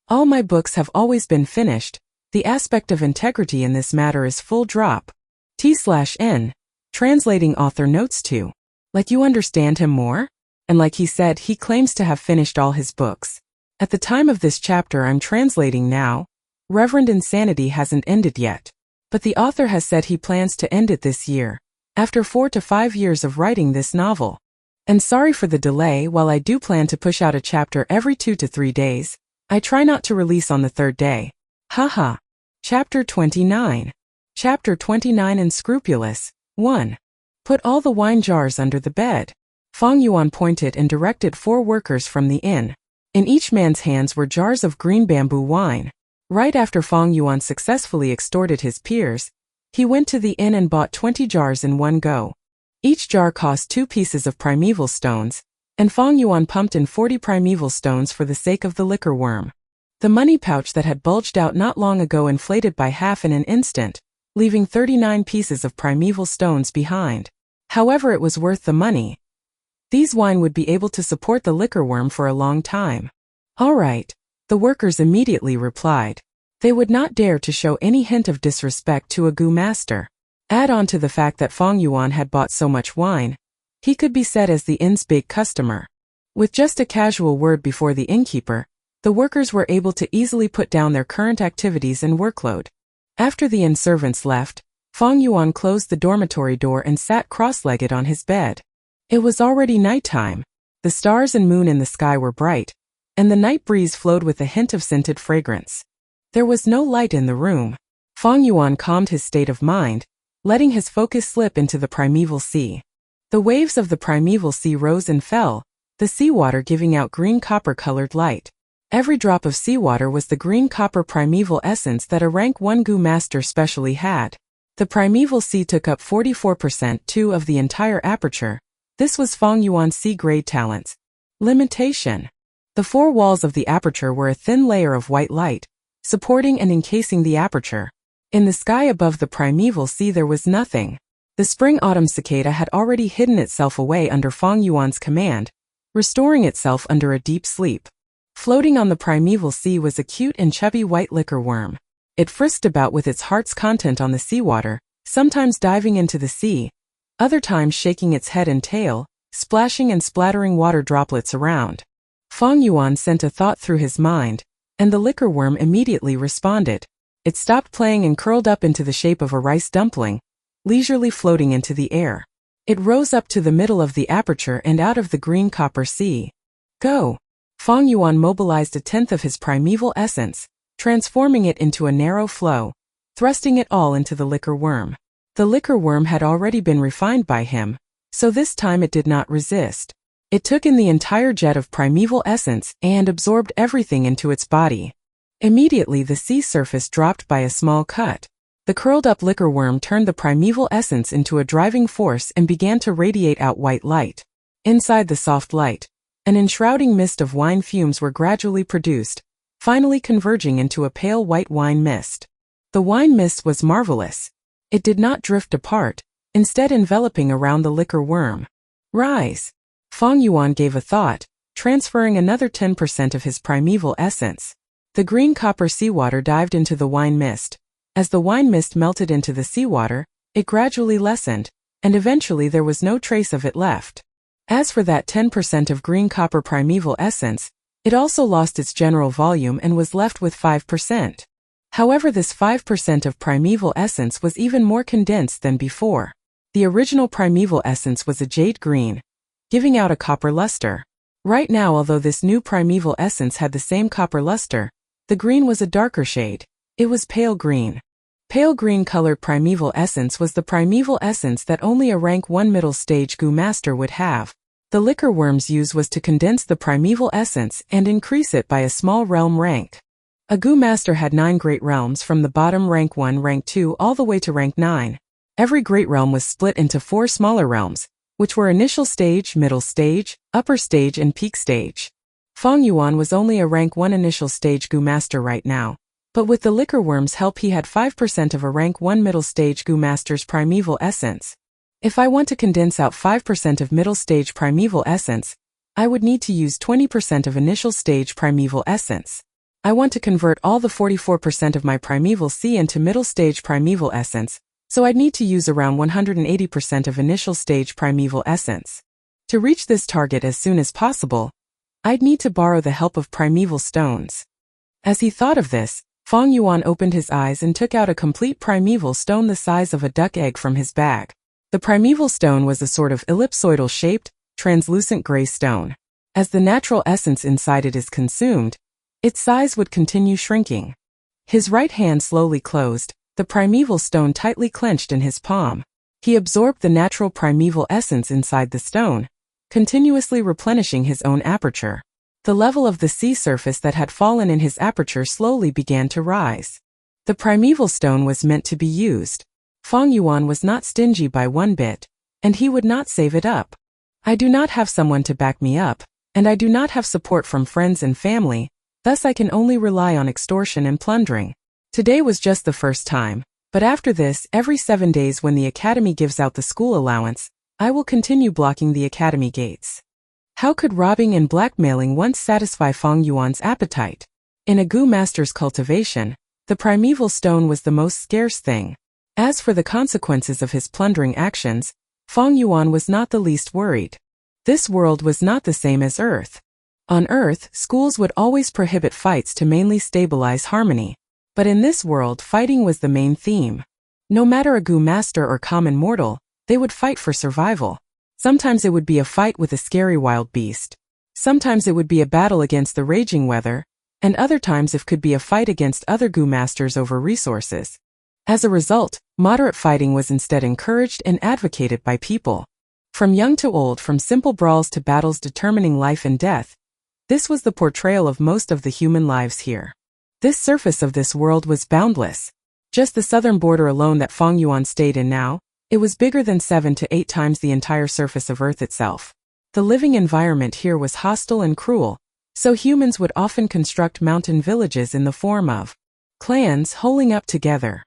All my books have always been finished, the aspect of integrity in this matter is full drop. T/N. Translating author notes to. Like you understand him more? And like he said, he claims to have finished all his books. At the time of this chapter I'm translating now, Reverend Insanity hasn't ended yet. But the author has said he plans to end it this year, after 4 to 5 years of writing this novel. And sorry for the delay, while I do plan to push out a chapter every 2 to 3 days, I try not to release on the 3rd day. Haha. Chapter 29. Chapter 29 Unscrupulous. 1. Put all the wine jars under the bed. Feng Yuan pointed and directed 4 workers from the inn. In each man's hands were jars of green bamboo wine. Right after Feng Yuan successfully extorted his peers, he went to the inn and bought 20 jars in one go. Each jar cost 2 pieces of primeval stones, and Feng Yuan pumped in 40 primeval stones for the sake of the liquor worm. The money pouch that had bulged out not long ago inflated by half in an instant, leaving 39 pieces of primeval stones behind. However, it was worth the money. These wine would be able to support the liquor worm for a long time. All right, the workers immediately replied. They would not dare to show any hint of disrespect to a gu master. Add on to the fact that Feng Yuan had bought so much wine, he could be said as the inn's big customer. With just a casual word before the innkeeper, the workers were able to easily put down their current activities and workload. After the inn servants left, Feng Yuan closed the dormitory door and sat cross-legged on his bed. It was already nighttime. The stars and moon in the sky were bright, and the night breeze flowed with a hint of scented fragrance. There was no light in the room. Feng Yuan calmed his state of mind, letting his focus slip into the primeval sea. The waves of the primeval sea rose and fell, the seawater giving out green copper-colored light. Every drop of seawater was the green copper primeval essence that a rank 1 gu master specially had. The primeval sea took up 44% too of the entire aperture. This was Feng Yuan's sea-grade talents. Limitation. The 4 walls of the aperture were a thin layer of white light, supporting and encasing the aperture. In the sky above the primeval sea there was nothing. The spring-autumn cicada had already hidden itself away under Feng Yuan's command, restoring itself under a deep sleep. Floating on the primeval sea was a cute and chubby white liquor worm. It frisked about with its heart's content on the seawater, sometimes diving into the sea, other times shaking its head and tail, splashing and splattering water droplets around. Feng Yuan sent a thought through his mind, and the liquor worm immediately responded. It stopped playing and curled up into the shape of a rice dumpling, leisurely floating into the air. It rose up to the middle of the aperture and out of the green copper sea. Go! Fong Yuan mobilized a tenth of his primeval essence, transforming it into a narrow flow, thrusting it all into the liquor worm. The liquor worm had already been refined by him, so this time it did not resist. It took in the entire jet of primeval essence and absorbed everything into its body. Immediately the sea surface dropped by a small cut. The curled-up liquor worm turned the primeval essence into a driving force and began to radiate out white light. Inside the soft light, an enshrouding mist of wine fumes were gradually produced, finally converging into a pale white wine mist. The wine mist was marvelous. It did not drift apart, instead enveloping around the liquor worm. Rise! Fong Yuan gave a thought, transferring another 10% of his primeval essence. The green copper seawater dived into the wine mist. As the wine mist melted into the seawater, it gradually lessened, and eventually there was no trace of it left. As for that 10% of green copper primeval essence, it also lost its general volume and was left with 5%. However, this 5% of primeval essence was even more condensed than before. The original primeval essence was a jade green, giving out a copper luster. Right now, although this new primeval essence had the same copper luster, the green was a darker shade. It was pale green. Pale green-colored primeval essence was the primeval essence that only a rank 1 middle stage Gu Master would have. The liquor worm's use was to condense the primeval essence and increase it by a small realm rank. A Gu Master had 9 great realms from the bottom rank 1, rank 2 all the way to rank 9. Every great realm was split into 4 smaller realms, which were initial stage, middle stage, upper stage and peak stage. Fong Yuan was only a rank 1 initial stage Gu Master right now, but with the liquor worm's help he had 5% of a rank 1 middle stage Gu Master's primeval essence. If I want to condense out 5% of middle stage primeval essence, I would need to use 20% of initial stage primeval essence. I want to convert all the 44% of my primeval C into middle stage primeval essence, so I'd need to use around 180% of initial stage primeval essence. To reach this target as soon as possible, I'd need to borrow the help of primeval stones. As he thought of this, Fong Yuan opened his eyes and took out a complete primeval stone the size of a duck egg from his bag. The primeval stone was a sort of ellipsoidal-shaped, translucent gray stone. As the natural essence inside it is consumed, its size would continue shrinking. His right hand slowly closed, the primeval stone tightly clenched in his palm. He absorbed the natural primeval essence inside the stone, continuously replenishing his own aperture. The level of the sea surface that had fallen in his aperture slowly began to rise. The primeval stone was meant to be used. Fong Yuan was not stingy by one bit, and he would not save it up. I do not have someone to back me up, and I do not have support from friends and family, thus I can only rely on extortion and plundering. Today was just the first time, but after this, every 7 days when the academy gives out the school allowance, I will continue blocking the academy gates. How could robbing and blackmailing once satisfy Fong Yuan's appetite? In a Gu Master's cultivation, the primeval stone was the most scarce thing. As for the consequences of his plundering actions, Fong Yuan was not the least worried. This world was not the same as Earth. On Earth, schools would always prohibit fights to mainly stabilize harmony. But in this world, fighting was the main theme. No matter a Gu Master or common mortal, they would fight for survival. Sometimes it would be a fight with a scary wild beast. Sometimes it would be a battle against the raging weather, and other times it could be a fight against other Gu Masters over resources. As a result, moderate fighting was instead encouraged and advocated by people. From young to old, from simple brawls to battles determining life and death, this was the portrayal of most of the human lives here. This surface of this world was boundless. Just the southern border alone that Fong Yuan stayed in now, it was bigger than 7 to 8 times the entire surface of Earth itself. The living environment here was hostile and cruel, so humans would often construct mountain villages in the form of clans holing up together.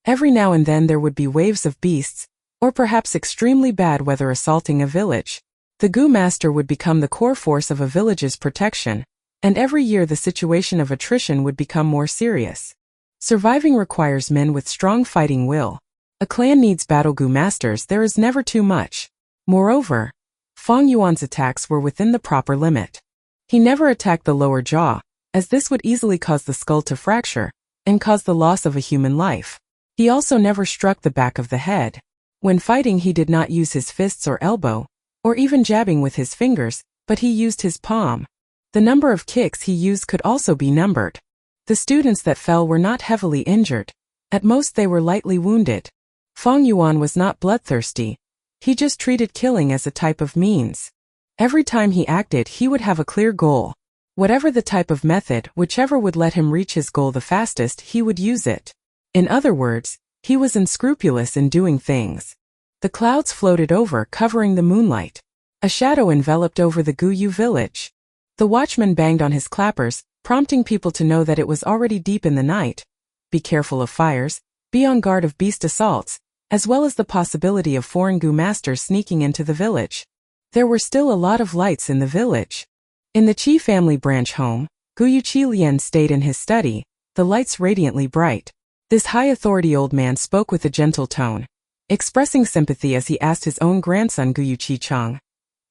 Every now and then there would be waves of beasts, or perhaps extremely bad weather assaulting a village. The Gu Master would become the core force of a village's protection, and every year the situation of attrition would become more serious. Surviving requires men with strong fighting will. A clan needs battle Gu Masters, there is never too much. Moreover, Fong Yuan's attacks were within the proper limit. He never attacked the lower jaw, as this would easily cause the skull to fracture, and caused the loss of a human life. He also never struck the back of the head. When fighting, he did not use his fists or elbow, or even jabbing with his fingers, but he used his palm. The number of kicks he used could also be numbered. The students that fell were not heavily injured. At most they were lightly wounded. Fang Yuan was not bloodthirsty. He just treated killing as a type of means. Every time he acted, he would have a clear goal. Whatever the type of method, whichever would let him reach his goal the fastest, he would use it. In other words, he was unscrupulous in doing things. The clouds floated over, covering the moonlight. A shadow enveloped over the Guyu village. The watchman banged on his clappers, prompting people to know that it was already deep in the night. Be careful of fires, be on guard of beast assaults, as well as the possibility of foreign Gu masters sneaking into the village. There were still a lot of lights in the village. In the Qi family branch home, Guyu Qi Lian stayed in his study, the lights radiantly bright. This high-authority old man spoke with a gentle tone, expressing sympathy as he asked his own grandson Guyu Qi Chang,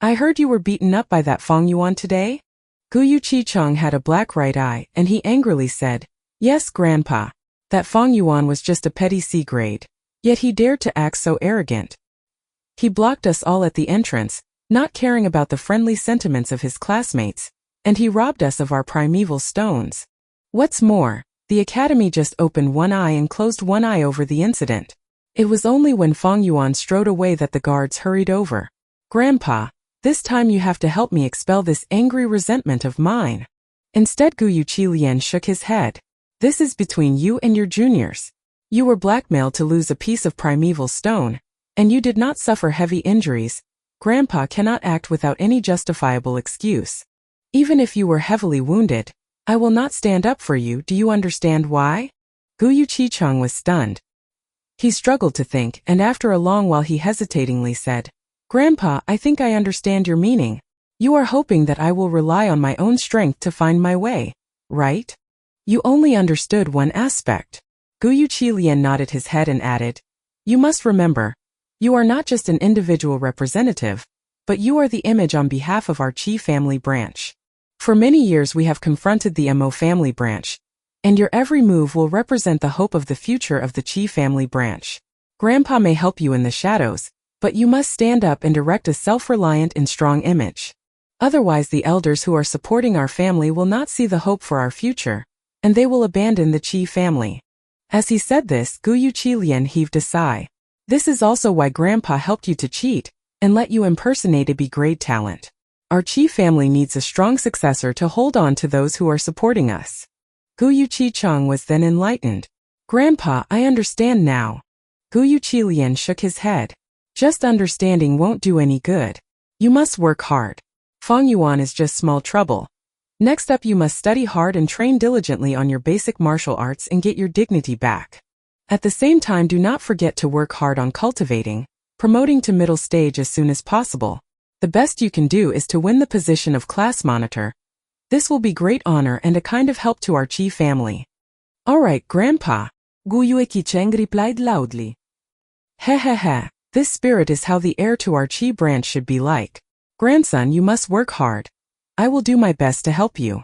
"I heard you were beaten up by that Fang Yuan today?" Guyu Qi Chang had a black right eye, and he angrily said, "Yes, Grandpa. That Fang Yuan was just a petty C-grade. Yet he dared to act so arrogant. He blocked us all at the entrance, not caring about the friendly sentiments of his classmates, and he robbed us of our primeval stones. What's more, the academy just opened one eye and closed one eye over the incident. It was only when Fang Yuan strode away that the guards hurried over. Grandpa, this time you have to help me expel this angry resentment of mine." Instead, Guyu Qi Lian shook his head. "This is between you and your juniors. You were blackmailed to lose a piece of primeval stone, and you did not suffer heavy injuries. Grandpa cannot act without any justifiable excuse. Even if you were heavily wounded, I will not stand up for you. Do you understand why?" Guyu Qi Chang was stunned. He struggled to think, and after a long while he hesitatingly said, "Grandpa, I think I understand your meaning. You are hoping that I will rely on my own strength to find my way, right? You only understood one aspect." Guyu Qi Lian nodded his head and added, "You must remember, you are not just an individual representative, but you are the image on behalf of our Qi family branch. For many years we have confronted the Mo family branch, and your every move will represent the hope of the future of the Qi family branch. Grandpa may help you in the shadows, but you must stand up and erect a self-reliant and strong image. Otherwise the elders who are supporting our family will not see the hope for our future, and they will abandon the Qi family." As he said this, Guyu Qi Lian heaved a sigh. "This is also why Grandpa helped you to cheat, and let you impersonate a B-grade talent. Our Qi family needs a strong successor to hold on to those who are supporting us." Guyu Qi Chang was then enlightened. "Grandpa, I understand now." Guyu Qi Lian shook his head. "Just understanding won't do any good. You must work hard. Fang Yuan is just small trouble. Next up, you must study hard and train diligently on your basic martial arts and get your dignity back. At the same time, do not forget to work hard on cultivating, promoting to middle stage as soon as possible. The best you can do is to win the position of class monitor. This will be great honor and a kind of help to our Qi family." "All right, Grandpa," Guyu Qi replied loudly. "Heh. This spirit is how the heir to our Qi branch should be like. Grandson, you must work hard. I will do my best to help you.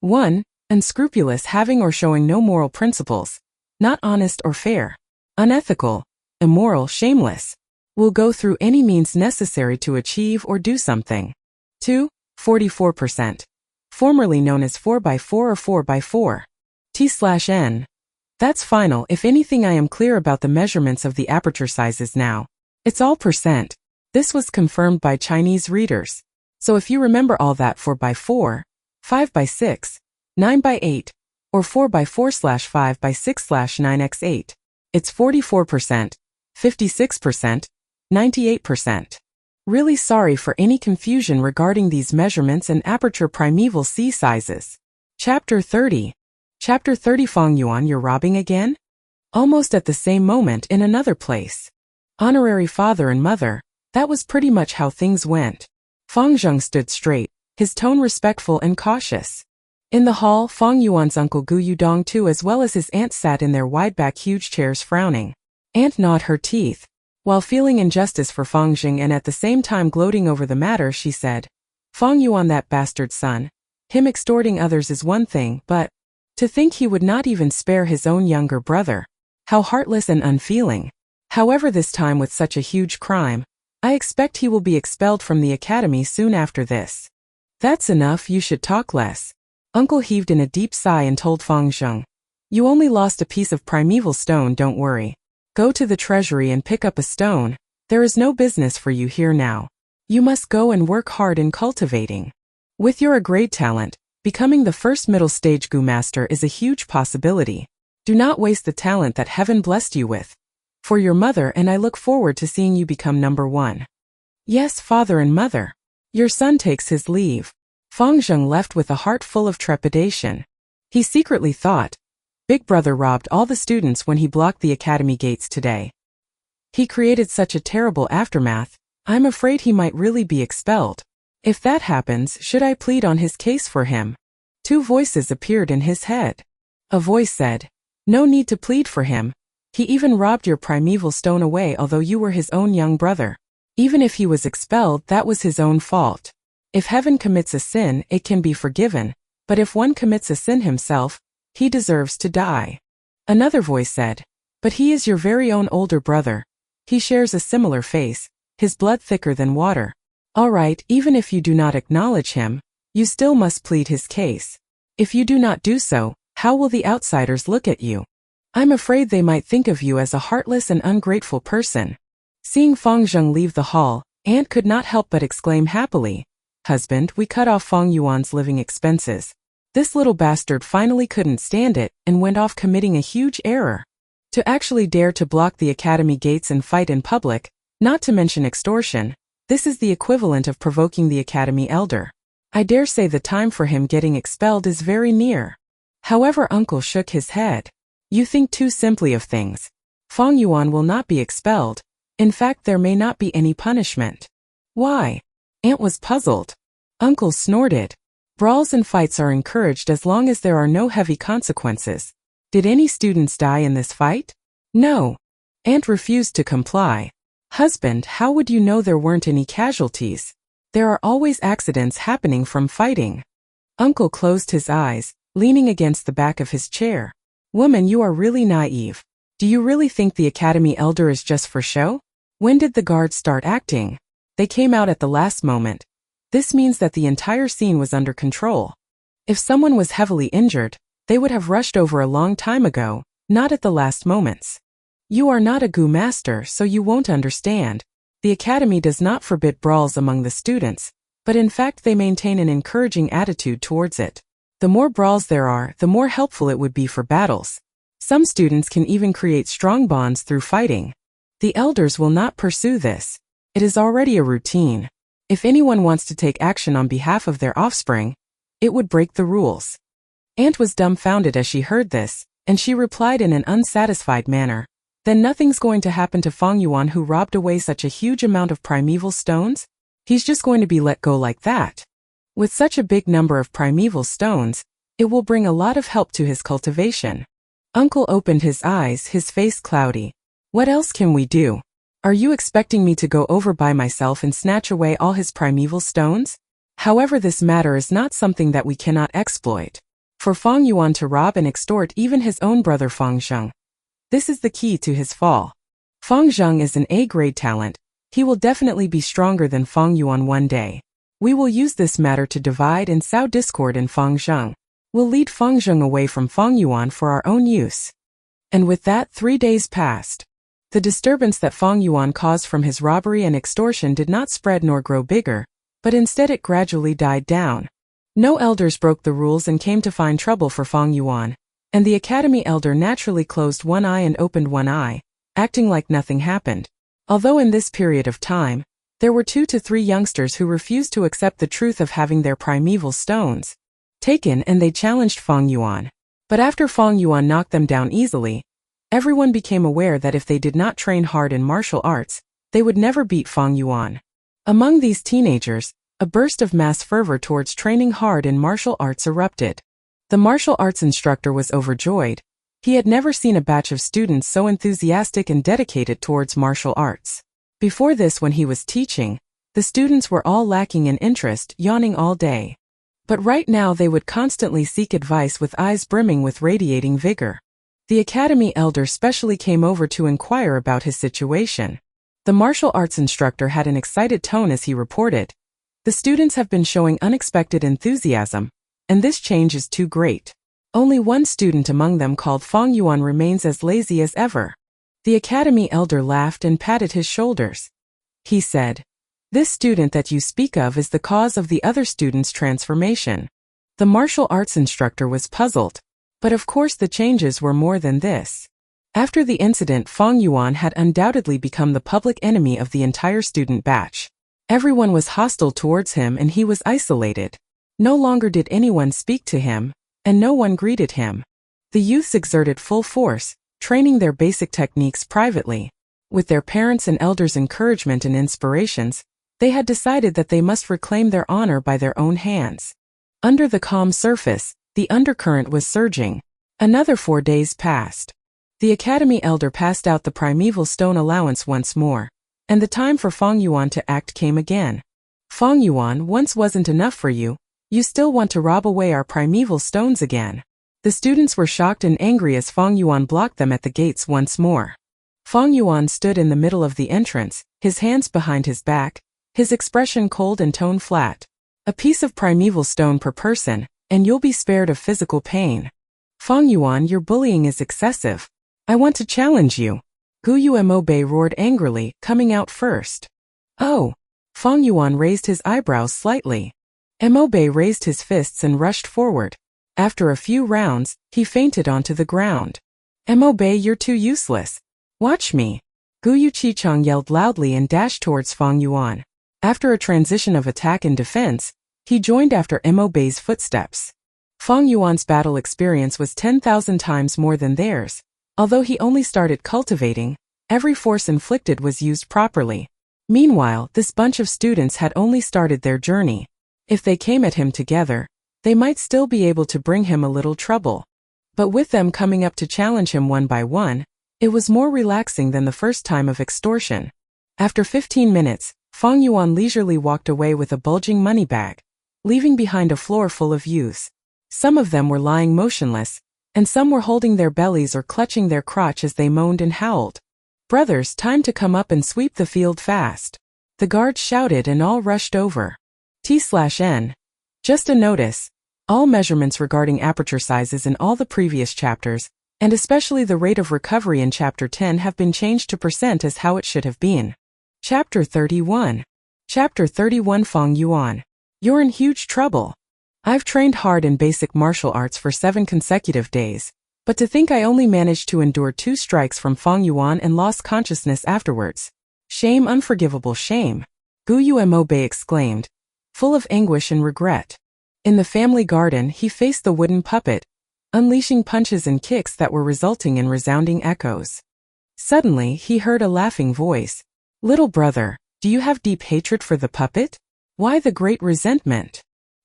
1. Unscrupulous, having or showing no moral principles, not honest or fair, unethical, immoral, shameless, will go through any means necessary to achieve or do something. 2. 44%, formerly known as 4x4 or 4x4. T/N. That's final. If anything, I am clear about the measurements of the aperture sizes now. It's all percent. This was confirmed by Chinese readers. So if you remember all that, 4x4, 5x6, 9x8, or 4x4/5x6/9x8, it's 44%, 56%, 98%. Really sorry for any confusion regarding these measurements and aperture primeval C sizes. Chapter 30. Chapter 30. Fang Yuan, you're robbing again? Almost at the same moment in another place. Honorary father and mother, that was pretty much how things went. Fang Zheng stood straight, his tone respectful and cautious. In the hall, Fang Yuan's uncle Gu Yudong too, as well as his aunt, sat in their wide-back huge chairs frowning. Aunt gnawed her teeth. While feeling injustice for Fang Zheng and at the same time gloating over the matter, she said, "Fang Yuan, that bastard son. Him extorting others is one thing, but To think he would not even spare his own younger brother. How heartless and unfeeling. However, this time with such a huge crime, I expect he will be expelled from the academy soon after this. That's enough, you should talk less. Uncle heaved in a deep sigh and told Fang Zheng. You only lost a piece of primeval stone, don't worry. Go to the treasury and pick up a stone. There is no business for you here now. You must go and work hard in cultivating. With your great talent, becoming the first middle stage Gu master is a huge possibility. Do not waste the talent that heaven blessed you with. For your mother and I look forward to seeing you become number one. Yes, father and mother. Your son takes his leave. Fang Zheng left with a heart full of trepidation. He secretly thought, Big Brother robbed all the students when he blocked the academy gates today. He created such a terrible aftermath, I'm afraid he might really be expelled. If that happens, should I plead on his case for him? Two voices appeared in his head. A voice said, No need to plead for him. He even robbed your primeval stone away, although you were his own young brother. Even if he was expelled, that was his own fault. If heaven commits a sin, it can be forgiven, but if one commits a sin himself, he deserves to die. Another voice said, But he is your very own older brother. He shares a similar face, his blood thicker than water. All right, even if you do not acknowledge him, you still must plead his case. If you do not do so, how will the outsiders look at you? I'm afraid they might think of you as a heartless and ungrateful person. Seeing Fang Zheng leave the hall, Aunt could not help but exclaim happily, Husband, we cut off Fang Yuan's living expenses. This little bastard finally couldn't stand it and went off committing a huge error. To actually dare to block the academy gates and fight in public, not to mention extortion, this is the equivalent of provoking the academy elder. I dare say the time for him getting expelled is very near. However, Uncle shook his head. You think too simply of things. Fang Yuan will not be expelled. In fact, there may not be any punishment. Why? Aunt was puzzled. Uncle snorted. Brawls and fights are encouraged as long as there are no heavy consequences. Did any students die in this fight? No. Aunt refused to comply. Husband, how would you know there weren't any casualties? There are always accidents happening from fighting. Uncle closed his eyes, leaning against the back of his chair. Woman, you are really naive. Do you really think the academy elder is just for show? When did the guards start acting? They came out at the last moment. This means that the entire scene was under control. If someone was heavily injured, they would have rushed over a long time ago, not at the last moments. You are not a Gu master, so you won't understand. The academy does not forbid brawls among the students, but in fact they maintain an encouraging attitude towards it. The more brawls there are, the more helpful it would be for battles. Some students can even create strong bonds through fighting. The elders will not pursue this. It is already a routine. If anyone wants to take action on behalf of their offspring, it would break the rules. Aunt was dumbfounded as she heard this, and she replied in an unsatisfied manner. Then nothing's going to happen to Fang Yuan who robbed away such a huge amount of primeval stones? He's just going to be let go like that. With such a big number of primeval stones, it will bring a lot of help to his cultivation. Uncle opened his eyes, his face cloudy. What else can we do? Are you expecting me to go over by myself and snatch away all his primeval stones? However, this matter is not something that we cannot exploit. For Fang Yuan to rob and extort even his own brother Fang Zheng. This is the key to his fall. Fang Zheng is an A-grade talent. He will definitely be stronger than Fang Yuan one day. We will use this matter to divide and sow discord in Fang Zheng. We'll lead Fang Zheng away from Fang Yuan for our own use. And with that, 3 days passed. The disturbance that Fang Yuan caused from his robbery and extortion did not spread nor grow bigger, but instead it gradually died down. No elders broke the rules and came to find trouble for Fang Yuan, and the academy elder naturally closed one eye and opened one eye, acting like nothing happened. Although in this period of time, there were 2 to 3 youngsters who refused to accept the truth of having their primeval stones taken, and they challenged Fang Yuan. But after Fang Yuan knocked them down easily, everyone became aware that if they did not train hard in martial arts, they would never beat Fang Yuan. Among these teenagers, a burst of mass fervor towards training hard in martial arts erupted. The martial arts instructor was overjoyed. He had never seen a batch of students so enthusiastic and dedicated towards martial arts. Before this, when he was teaching, the students were all lacking in interest, yawning all day. But right now they would constantly seek advice with eyes brimming with radiating vigor. The academy elder specially came over to inquire about his situation. The martial arts instructor had an excited tone as he reported, "The students have been showing unexpected enthusiasm, and this change is too great. Only one student among them called Fong Yuan remains as lazy as ever." The academy elder laughed and patted his shoulders. He said, "This student that you speak of is the cause of the other student's transformation." The martial arts instructor was puzzled, but of course the changes were more than this. After the incident, Fong Yuan had undoubtedly become the public enemy of the entire student batch. Everyone was hostile towards him and he was isolated. No longer did anyone speak to him, and no one greeted him. The youths exerted full force, training their basic techniques privately. With their parents' and elders' encouragement and inspirations, they had decided that they must reclaim their honor by their own hands. Under the calm surface, the undercurrent was surging. Another 4 days passed. The academy elder passed out the primeval stone allowance once more, and the time for Fong Yuan to act came again. "Fong Yuan, once wasn't enough for you. You still want to rob away our primeval stones again." The students were shocked and angry as Fong Yuan blocked them at the gates once more. Fong Yuan stood in the middle of the entrance, his hands behind his back, his expression cold and tone flat. "A piece of primeval stone per person, and you'll be spared of physical pain. Fong Yuan, your bullying is excessive. I want to challenge you." Gu Yuemo roared angrily, coming out first. "Oh!" Fong Yuan raised his eyebrows slightly. Mo-bei raised his fists and rushed forward. After a few rounds, he fainted onto the ground. "Mo-bei, you're too useless. Watch me." Gu Yuqichang yelled loudly and dashed towards Fong Yuan. After a transition of attack and defense, he joined after Mo-bei's footsteps. Fong Yuan's battle experience was 10,000 times more than theirs. Although he only started cultivating, every force inflicted was used properly. Meanwhile, this bunch of students had only started their journey. If they came at him together, they might still be able to bring him a little trouble. But with them coming up to challenge him one by one, it was more relaxing than the first time of extortion. After 15 minutes, Fong Yuan leisurely walked away with a bulging money bag, leaving behind a floor full of youths. Some of them were lying motionless, and some were holding their bellies or clutching their crotch as they moaned and howled. "Brothers, time to come up and sweep the field fast." The guards shouted and all rushed over. T/N. Just a notice. All measurements regarding aperture sizes in all the previous chapters, and especially the rate of recovery in Chapter 10 have been changed to % as how it should have been. Chapter 31. Chapter 31 Fong Yuan. You're in huge trouble. I've trained hard in basic martial arts for 7 consecutive days, but to think I only managed to endure 2 strikes from Fong Yuan and lost consciousness afterwards. Shame, unforgivable shame. Gu Yuemo-bei exclaimed, full of anguish and regret. In the family garden, he faced the wooden puppet, unleashing punches and kicks that were resulting in resounding echoes. Suddenly, he heard a laughing voice. "Little brother, do you have deep hatred for the puppet? Why the great resentment?"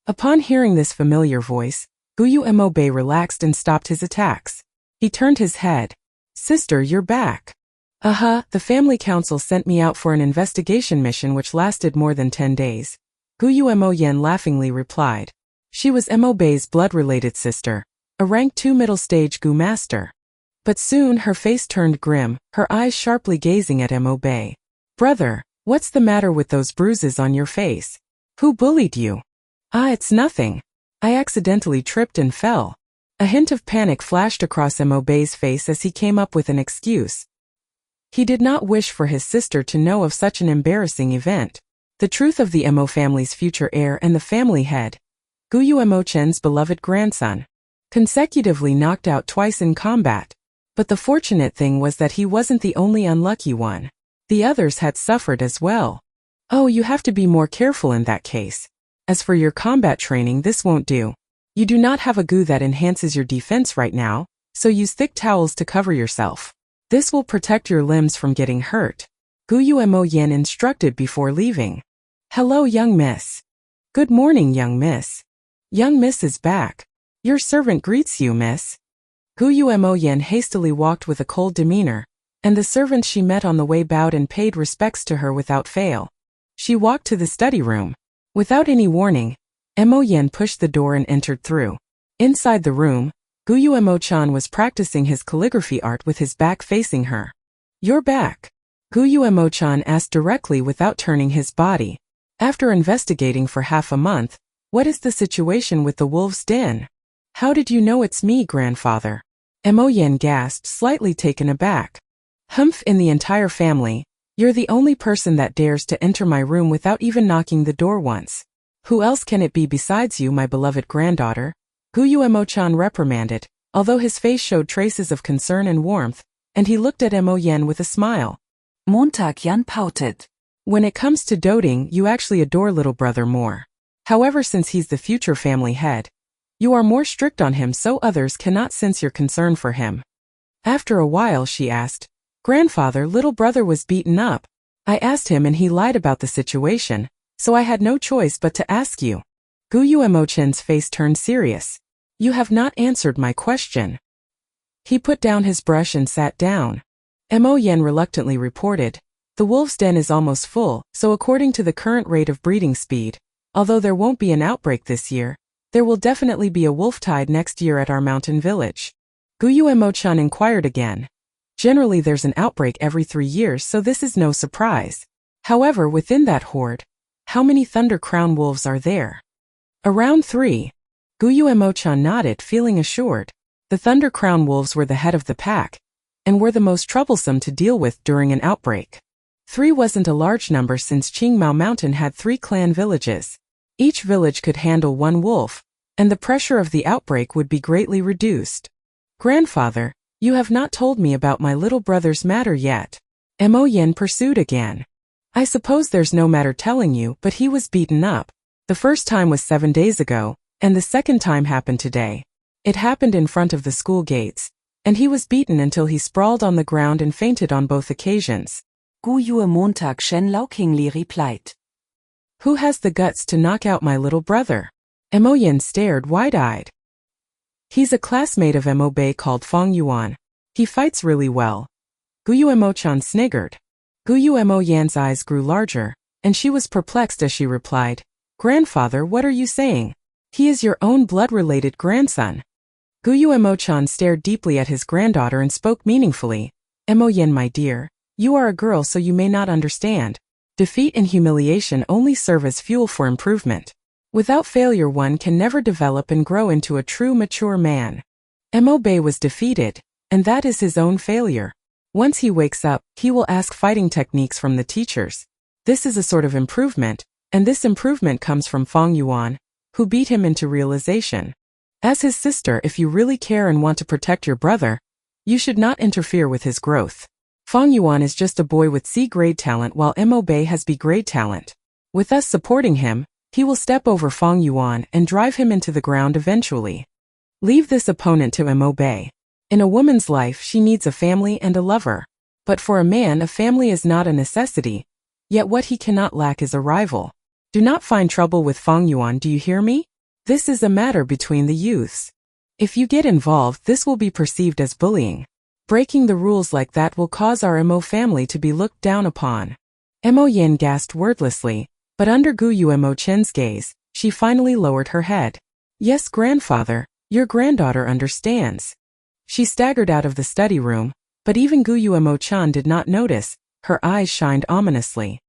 Upon hearing this familiar voice, Gu Yuemo-bei relaxed and stopped his attacks. He turned his head. "Sister, you're back." The family council sent me out for an investigation mission which lasted more than 10 days. Gu Yuemo-yen laughingly replied. She was Mo-bei's blood-related sister, a rank 2 middle stage Gu master. But soon her face turned grim, her eyes sharply gazing at Mo-bei. "Brother, what's the matter with those bruises on your face? Who bullied you?" It's nothing. I accidentally tripped and fell." A hint of panic flashed across Mo-bei's face as he came up with an excuse. He did not wish for his sister to know of such an embarrassing event. The truth of the Mo family's future heir and the family head, Gu Yuemo-chen's beloved grandson, consecutively knocked out twice in combat. But the fortunate thing was that he wasn't the only unlucky one. The others had suffered as well. "Oh, you have to be more careful in that case. As for your combat training, this won't do. You do not have a Gu that enhances your defense right now, so use thick towels to cover yourself. This will protect your limbs from getting hurt," Gu Yuemo-yen instructed before leaving. "Hello, young miss." "Good morning, young miss." "Young miss is back. Your servant greets you, miss." Gu Yuemo-yen hastily walked with a cold demeanor, and the servants she met on the way bowed and paid respects to her without fail. She walked to the study room. Without any warning, Mo Yen pushed the door and entered through. Inside the room, Guyu Mo-chan was practicing his calligraphy art with his back facing her. "You're back?" Guyu Mo-chan asked directly without turning his body. "After investigating for half a month, what is the situation with the wolf's den?" "How did you know it's me, grandfather?" Mo Yen gasped, slightly taken aback. "Humph, in the entire family, you're the only person that dares to enter my room without even knocking the door once. Who else can it be besides you, my beloved granddaughter?" Guyu Mo-chan reprimanded, although his face showed traces of concern and warmth, and he looked at Mo Yen with a smile. Montag Jan pouted. "When it comes to doting, you actually adore little brother more. However, since he's the future family head, you are more strict on him so others cannot sense your concern for him." After a while she asked, "Grandfather, little brother was beaten up. I asked him and he lied about the situation, so I had no choice but to ask you." Guyu Mo-chan's face turned serious. "You have not answered my question." He put down his brush and sat down. Mo Yen reluctantly reported, "The wolf's den is almost full, so according to the current rate of breeding speed, although there won't be an outbreak this year, there will definitely be a wolf tide next year at our mountain village." Guyu Mo-chan inquired again. "Generally there's an outbreak every 3 years, so this is no surprise. However, within that horde, how many Thunder Crown wolves are there?" "Around 3. Guyu Mo-chan nodded, feeling assured. The Thunder Crown wolves were the head of the pack, and were the most troublesome to deal with during an outbreak. 3 wasn't a large number since Qingmao Mountain had 3 clan villages. Each village could handle 1 wolf, and the pressure of the outbreak would be greatly reduced." "Grandfather, you have not told me about my little brother's matter yet." Mo Yen pursued again. "I suppose there's no matter telling you, but he was beaten up. The first time was 7 days ago, and the second time happened today. It happened in front of the school gates, and he was beaten until he sprawled on the ground and fainted on both occasions." Guyu Montag Shen Laukingli replied. "Who has the guts to knock out my little brother?" Mo Yen stared wide-eyed. "He's a classmate of Mo Bei called Fong Yuan. He fights really well." Guyu Mo-chan sniggered. Guyu Mo Yan's eyes grew larger, and she was perplexed as she replied, "Grandfather, what are you saying? He is your own blood-related grandson." Guyu Mo-chan stared deeply at his granddaughter and spoke meaningfully. "Mo Yen, my dear, you are a girl so you may not understand. Defeat and humiliation only serve as fuel for improvement. Without failure one can never develop and grow into a true mature man. Mo Bei was defeated, and that is his own failure. Once he wakes up, he will ask fighting techniques from the teachers. This is a sort of improvement, and this improvement comes from Fong Yuan, who beat him into realization. As his sister, if you really care and want to protect your brother, you should not interfere with his growth. Fong Yuan is just a boy with C-grade talent while Mo Bei has B-grade talent. With us supporting him, he will step over Fong Yuan and drive him into the ground eventually. Leave this opponent to Mo Bei. In a woman's life she needs a family and a lover. But for a man a family is not a necessity, yet what he cannot lack is a rival. Do not find trouble with Fong Yuan, do you hear me? This is a matter between the youths. If you get involved, this will be perceived as bullying. Breaking the rules like that will cause our Mo family to be looked down upon." Mo Yen gasped wordlessly, but under Guyu Mo-chan's gaze, she finally lowered her head. "Yes, grandfather, your granddaughter understands." She staggered out of the study room, but even Guyu Mo-chan did not notice. Her eyes shined ominously.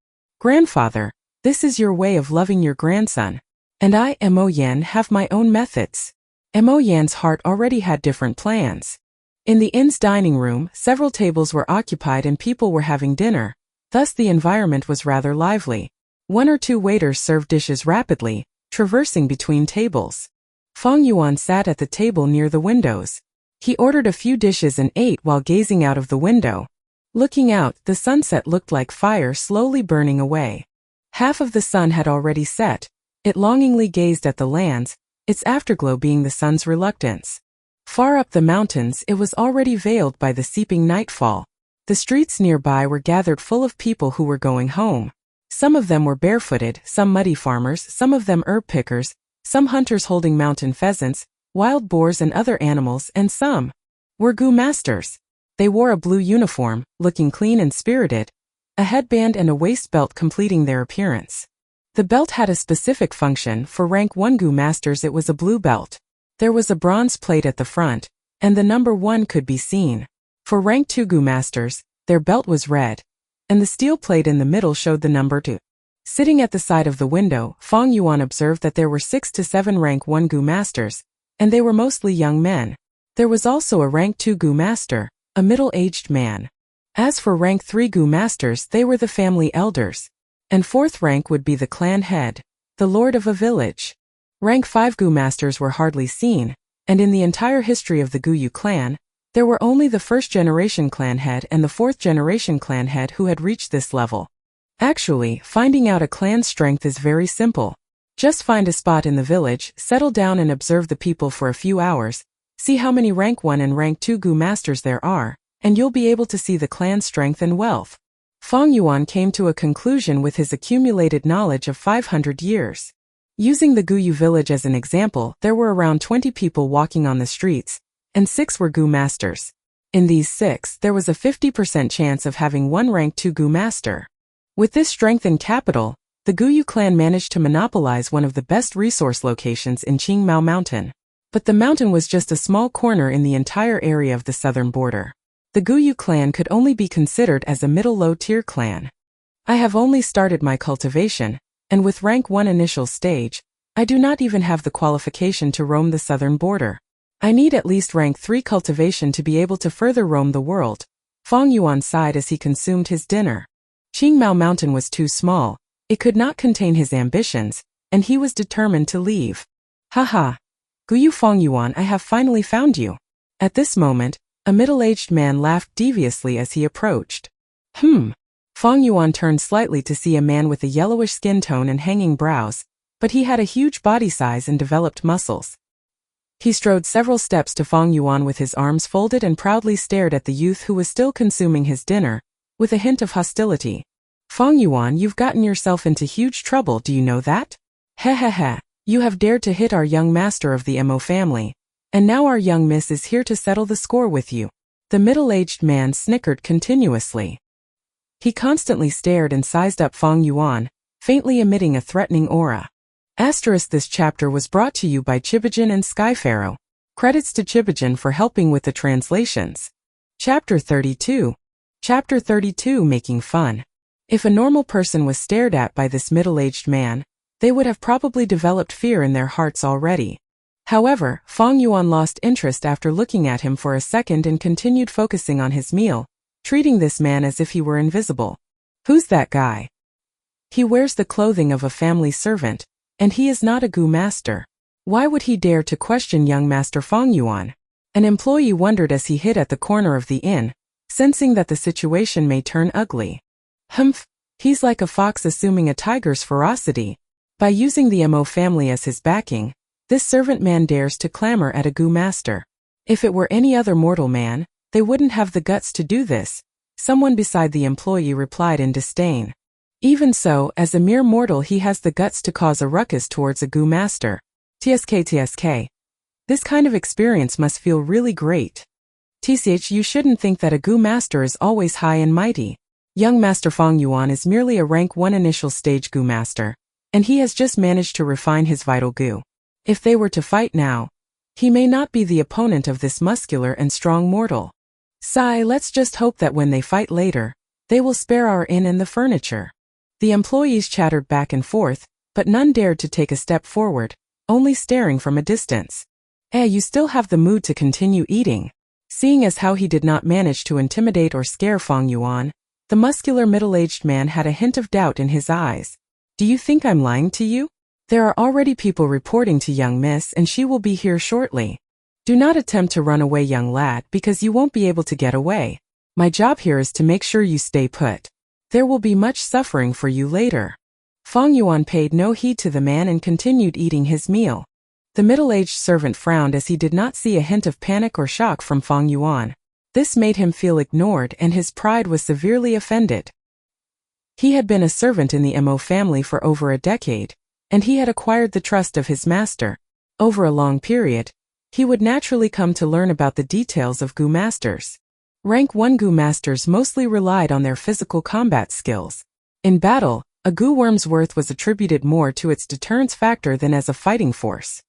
"Grandfather, this is your way of loving your grandson. And I, Mo Yen, have my own methods." Mo Yan's heart already had different plans. In the inn's dining room, several tables were occupied and people were having dinner, thus the environment was rather lively. 1 or 2 waiters served dishes rapidly, traversing between tables. Fong Yuan sat at the table near the windows. He ordered a few dishes and ate while gazing out of the window. Looking out, the sunset looked like fire slowly burning away. Half of the sun had already set. It longingly gazed at the lands, its afterglow being the sun's reluctance. Far up the mountains it was already veiled by the seeping nightfall. The streets nearby were gathered full of people who were going home. Some of them were barefooted, some muddy farmers, some of them herb pickers, some hunters holding mountain pheasants, wild boars and other animals, and some were gu masters. They wore a blue uniform, looking clean and spirited, a headband and a waist belt completing their appearance. The belt had a specific function. For rank 1 Gu masters it was a blue belt. There was a bronze plate at the front, and the number 1 could be seen. For rank 2 Gu masters, their belt was red, and the steel plate in the middle showed the number 2. Sitting at the side of the window, Fang Yuan observed that there were 6 to 7 rank 1 Gu masters, and they were mostly young men. There was also a rank 2 Gu master, a middle-aged man. As for rank 3 Gu masters, they were the family elders. And 4th rank would be the clan head, the lord of a village. Rank 5 Gu masters were hardly seen, and in the entire history of the Guyu clan, there were only the 1st generation clan head and the 4th generation clan head who had reached this level. Actually, finding out a clan's strength is very simple. Just find a spot in the village, settle down and observe the people for a few hours, see how many rank 1 and rank 2 Gu masters there are, and you'll be able to see the clan's strength and wealth. Fang Yuan came to a conclusion with his accumulated knowledge of 500 years. Using the Guyu village as an example, there were around 20 people walking on the streets, and 6 were Gu masters. In these 6, there was a 50% chance of having one rank 2 Gu master. With this strength and capital, the Guyu clan managed to monopolize one of the best resource locations in Qingmao Mountain. But the mountain was just a small corner in the entire area of the southern border. The Guyu clan could only be considered as a middle-low tier clan. I have only started my cultivation, and with rank 1 initial stage, I do not even have the qualification to roam the southern border. I need at least rank 3 cultivation to be able to further roam the world. Fang Yuan sighed as he consumed his dinner. Qingmao Mountain was too small, it could not contain his ambitions, and he was determined to leave. Haha! Guyu Fang Yuan, I have finally found you. At this moment, a middle-aged man laughed deviously as he approached. Fang Yuan turned slightly to see a man with a yellowish skin tone and hanging brows, but he had a huge body size and developed muscles. He strode several steps to Fang Yuan with his arms folded and proudly stared at the youth who was still consuming his dinner, with a hint of hostility. Fang Yuan, you've gotten yourself into huge trouble, do you know that? Hehehe, you have dared to hit our young master of the Mo family, and now our young miss is here to settle the score with you. The middle-aged man snickered continuously. He constantly stared and sized up Fang Yuan, faintly emitting a threatening aura. This chapter was brought to you by Chibijin and Skypharaoh. Credits to Chibijin for helping with the translations. Chapter 32. Chapter 32, Making Fun. If a normal person was stared at by this middle-aged man, they would have probably developed fear in their hearts already. However, Fang Yuan lost interest after looking at him for a second and continued focusing on his meal, treating this man as if he were invisible. Who's that guy? He wears the clothing of a family servant, and he is not a Gu master. Why would he dare to question young Master Fang Yuan? An employee wondered as he hid at the corner of the inn, sensing that the situation may turn ugly. He's like a fox assuming a tiger's ferocity. By using the Mo family as his backing, this servant man dares to clamor at a Gu master. If it were any other mortal man, they wouldn't have the guts to do this, someone beside the employee replied in disdain. Even so, as a mere mortal he has the guts to cause a ruckus towards a Gu master. TSK. This kind of experience must feel really great. TCH, you shouldn't think that a Gu master is always high and mighty. Young Master Fang Yuan is merely a rank 1 initial stage Gu master, and he has just managed to refine his vital Gu. If they were to fight now, he may not be the opponent of this muscular and strong mortal. Sigh, let's just hope that when they fight later, they will spare our inn and the furniture. The employees chattered back and forth, but none dared to take a step forward, only staring from a distance. You still have the mood to continue eating. Seeing as how he did not manage to intimidate or scare Fang Yuan, the muscular middle-aged man had a hint of doubt in his eyes. Do you think I'm lying to you? There are already people reporting to young miss and she will be here shortly. Do not attempt to run away, young lad, because you won't be able to get away. My job here is to make sure you stay put. There will be much suffering for you later. Fang Yuan paid no heed to the man and continued eating his meal. The middle-aged servant frowned as he did not see a hint of panic or shock from Fang Yuan. This made him feel ignored and his pride was severely offended. He had been a servant in the Mo family for over a decade, and he had acquired the trust of his master. Over a long period, he would naturally come to learn about the details of Gu masters. Rank 1 Gu masters mostly relied on their physical combat skills. In battle, A goo worm's worth was attributed more to its deterrence factor than as a fighting force.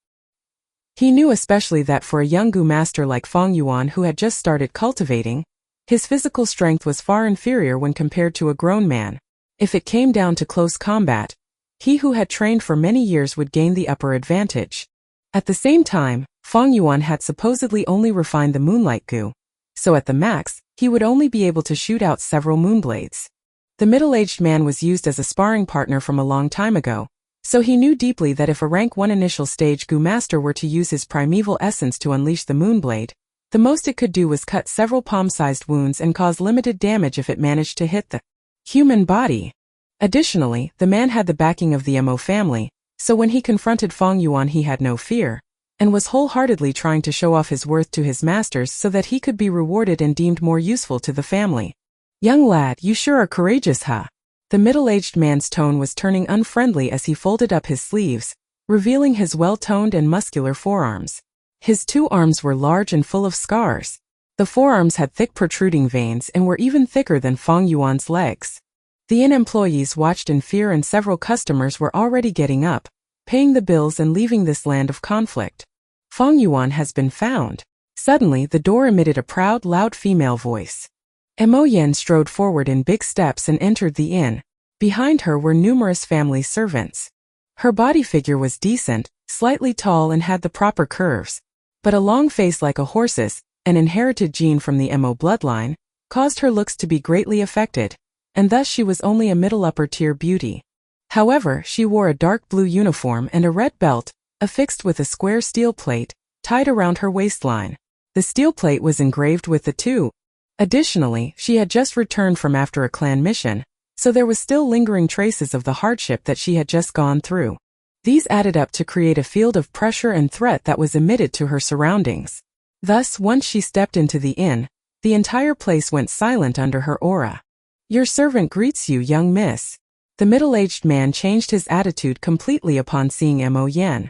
He knew especially that for a young goo master like Fang Yuan who had just started cultivating, his physical strength was far inferior when compared to a grown man. If it came down to close combat, he who had trained for many years would gain the upper advantage. At the same time, Fang Yuan had supposedly only refined the moonlight goo, so at the max, he would only be able to shoot out several moonblades. The middle-aged man was used as a sparring partner from a long time ago, so he knew deeply that if a rank 1 initial stage goo master were to use his primeval essence to unleash the moonblade, the most it could do was cut several palm-sized wounds and cause limited damage if it managed to hit the human body. Additionally, the man had the backing of the Mo family, so when he confronted Fang Yuan he had no fear, and was wholeheartedly trying to show off his worth to his masters so that he could be rewarded and deemed more useful to the family. "Young lad, you sure are courageous, huh?" The middle-aged man's tone was turning unfriendly as he folded up his sleeves, revealing his well-toned and muscular forearms. His 2 arms were large and full of scars. The forearms had thick protruding veins and were even thicker than Fang Yuan's legs. The inn employees watched in fear and several customers were already getting up, paying the bills and leaving this land of conflict. "Fang Yuan has been found." Suddenly, the door emitted a proud, loud female voice. Mo Yen strode forward in big steps and entered the inn. Behind her were numerous family servants. Her body figure was decent, slightly tall and had the proper curves, but a long face like a horse's, an inherited gene from the Mo bloodline, caused her looks to be greatly affected, and thus she was only a middle upper tier beauty. However, she wore a dark blue uniform and a red belt, affixed with a square steel plate, tied around her waistline. The steel plate was engraved with the 2. Additionally, she had just returned from after a clan mission, so there was still lingering traces of the hardship that she had just gone through. These added up to create a field of pressure and threat that was emitted to her surroundings. Thus, once she stepped into the inn, the entire place went silent under her aura. "Your servant greets you, young miss." The middle-aged man changed his attitude completely upon seeing Mo Yen.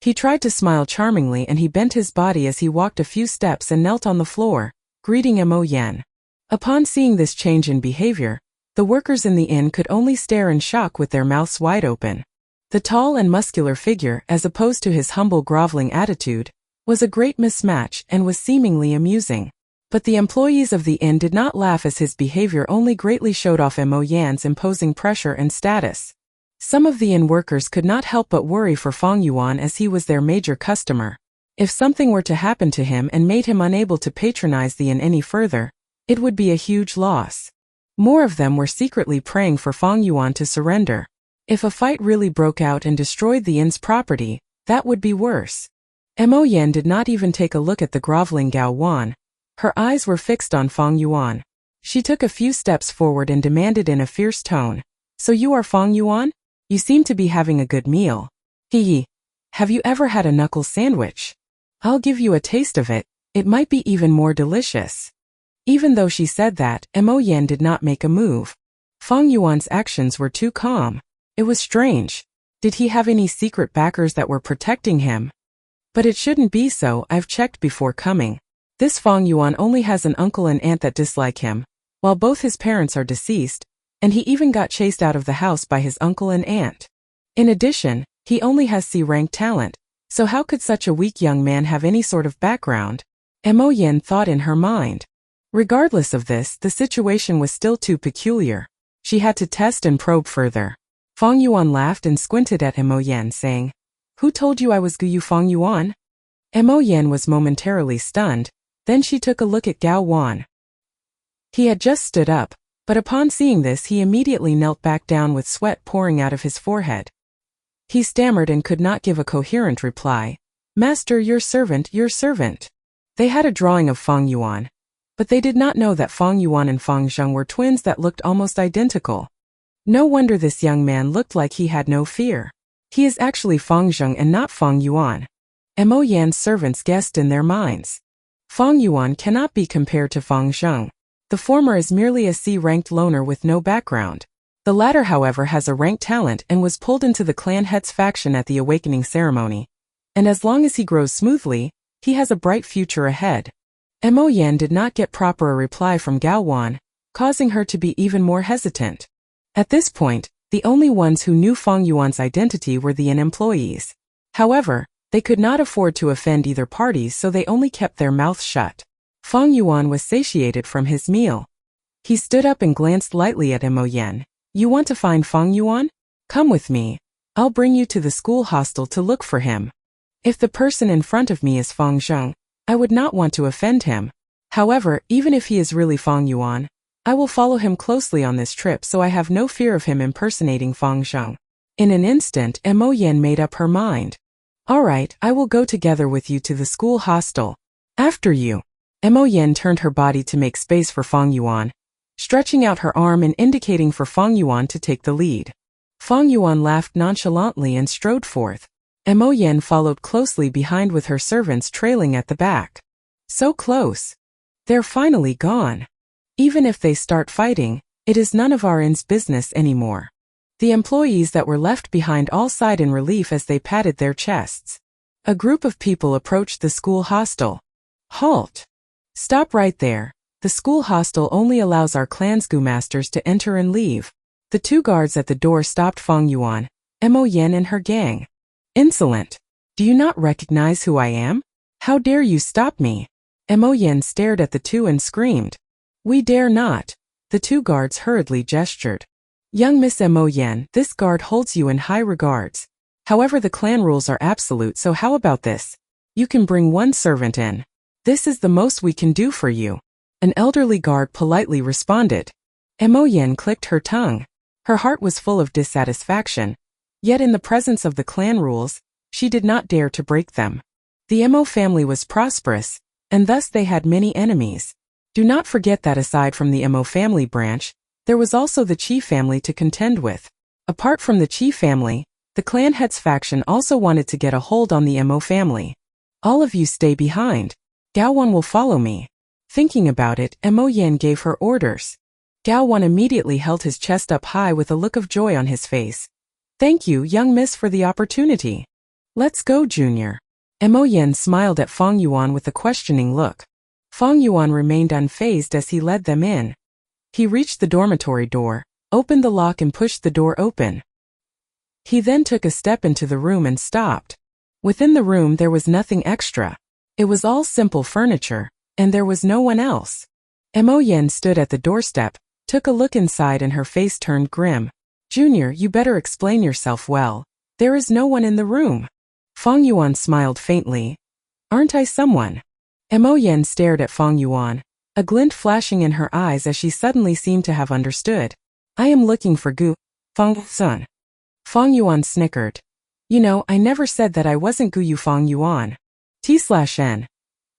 He tried to smile charmingly and he bent his body as he walked a few steps and knelt on the floor, greeting Mo Yen. Upon seeing this change in behavior, the workers in the inn could only stare in shock with their mouths wide open. The tall and muscular figure, as opposed to his humble groveling attitude, was a great mismatch and was seemingly amusing. But the employees of the inn did not laugh as his behavior only greatly showed off Mo Yan's imposing pressure and status. Some of the inn workers could not help but worry for Fang Yuan as he was their major customer. If something were to happen to him and made him unable to patronize the inn any further, it would be a huge loss. More of them were secretly praying for Fang Yuan to surrender. If a fight really broke out and destroyed the inn's property, that would be worse. Mo Yen did not even take a look at the groveling Gao Wan. Her eyes were fixed on Fang Yuan. She took a few steps forward and demanded in a fierce tone, "So you are Fang Yuan? You seem to be having a good meal. Hee. Have you ever had a knuckle sandwich? I'll give you a taste of it, it might be even more delicious." Even though she said that, Mo Yen did not make a move. Fang Yuan's actions were too calm. It was strange. Did he have any secret backers that were protecting him? But it shouldn't be so, I've checked before coming. This Fang Yuan only has an uncle and aunt that dislike him, while both his parents are deceased, and he even got chased out of the house by his uncle and aunt. In addition, he only has C-rank talent, so how could such a weak young man have any sort of background? Mo Yen thought in her mind. Regardless of this, the situation was still too peculiar. She had to test and probe further. Fang Yuan laughed and squinted at Mo Yen, saying, "Who told you I was Guyu Fang Yuan?" Mo Yen was momentarily stunned, then she took a look at Gao Wan. He had just stood up, but upon seeing this he immediately knelt back down with sweat pouring out of his forehead. He stammered and could not give a coherent reply. "Master, your servant, your servant." They had a drawing of Fang Yuan, but they did not know that Fang Yuan and Fang Zheng were twins that looked almost identical. No wonder this young man looked like he had no fear. He is actually Fang Zheng and not Fang Yuan. Mo Yan's servants guessed in their minds. Fang Yuan cannot be compared to Fang Zheng. The former is merely a C-ranked loner with no background. The latter, however, has a ranked talent and was pulled into the clan head's faction at the awakening ceremony. And as long as he grows smoothly, he has a bright future ahead. Mo Yan did not get proper reply from Gao Wan, causing her to be even more hesitant. At this point, The only ones who knew Fang Yuan's identity were the inn employees. However, they could not afford to offend either parties, so they only kept their mouths shut. Fang Yuan was satiated from his meal. He stood up and glanced lightly at Mo Yen. You want to find Fang Yuan? Come with me. I'll bring you to the school hostel to look for him. If the person in front of me is Fang Zheng, I would not want to offend him. However, even if he is really Fang Yuan, I will follow him closely on this trip, so I have no fear of him impersonating Fang Zheng. In an instant, Mo Yen made up her mind. All right, I will go together with you to the school hostel. After you. Mo Yen turned her body to make space for Fang Yuan, stretching out her arm and indicating for Fang Yuan to take the lead. Fang Yuan laughed nonchalantly and strode forth. Mo Yen followed closely behind with her servants trailing at the back. So close. They're finally gone. Even if they start fighting, it is none of our inn's business anymore. The employees that were left behind all sighed in relief as they patted their chests. A group of people approached the school hostel. Halt! Stop right there. The school hostel only allows our clan's masters to enter and leave. The two guards at the door stopped Fang Yuan, Mo Yen and her gang. Insolent! Do you not recognize who I am? How dare you stop me? Mo Yen stared at the two and screamed. We dare not. The two guards hurriedly gestured. Young Miss Mo Yen, this guard holds you in high regards. However, the clan rules are absolute, so how about this? You can bring one servant in. This is the most we can do for you. An elderly guard politely responded. Mo Yen clicked her tongue. Her heart was full of dissatisfaction. Yet in the presence of the clan rules, she did not dare to break them. The Mo family was prosperous, and thus they had many enemies. Do not forget that aside from the Mo family branch, there was also the Qi family to contend with. Apart from the Qi family, the clan head's faction also wanted to get a hold on the Mo family. All of you stay behind. Gao Wan will follow me. Thinking about it, Mo Yen gave her orders. Gao Wan immediately held his chest up high with a look of joy on his face. Thank you, young miss, for the opportunity. Let's go, Junior. Mo Yen smiled at Fang Yuan with a questioning look. Fang Yuan remained unfazed as he led them in. He reached the dormitory door, opened the lock and pushed the door open. He then took a step into the room and stopped. Within the room there was nothing extra. It was all simple furniture, and there was no one else. Mo Yen stood at the doorstep, took a look inside and her face turned grim. Junior, you better explain yourself well. There is no one in the room. Fang Yuan smiled faintly. Aren't I someone? Mo Yen stared at Fang Yuan, a glint flashing in her eyes as she suddenly seemed to have understood. I am looking for Fang Sun. Fang Yuan snickered. You know, I never said that I wasn't Yu Fang Yuan. T/N.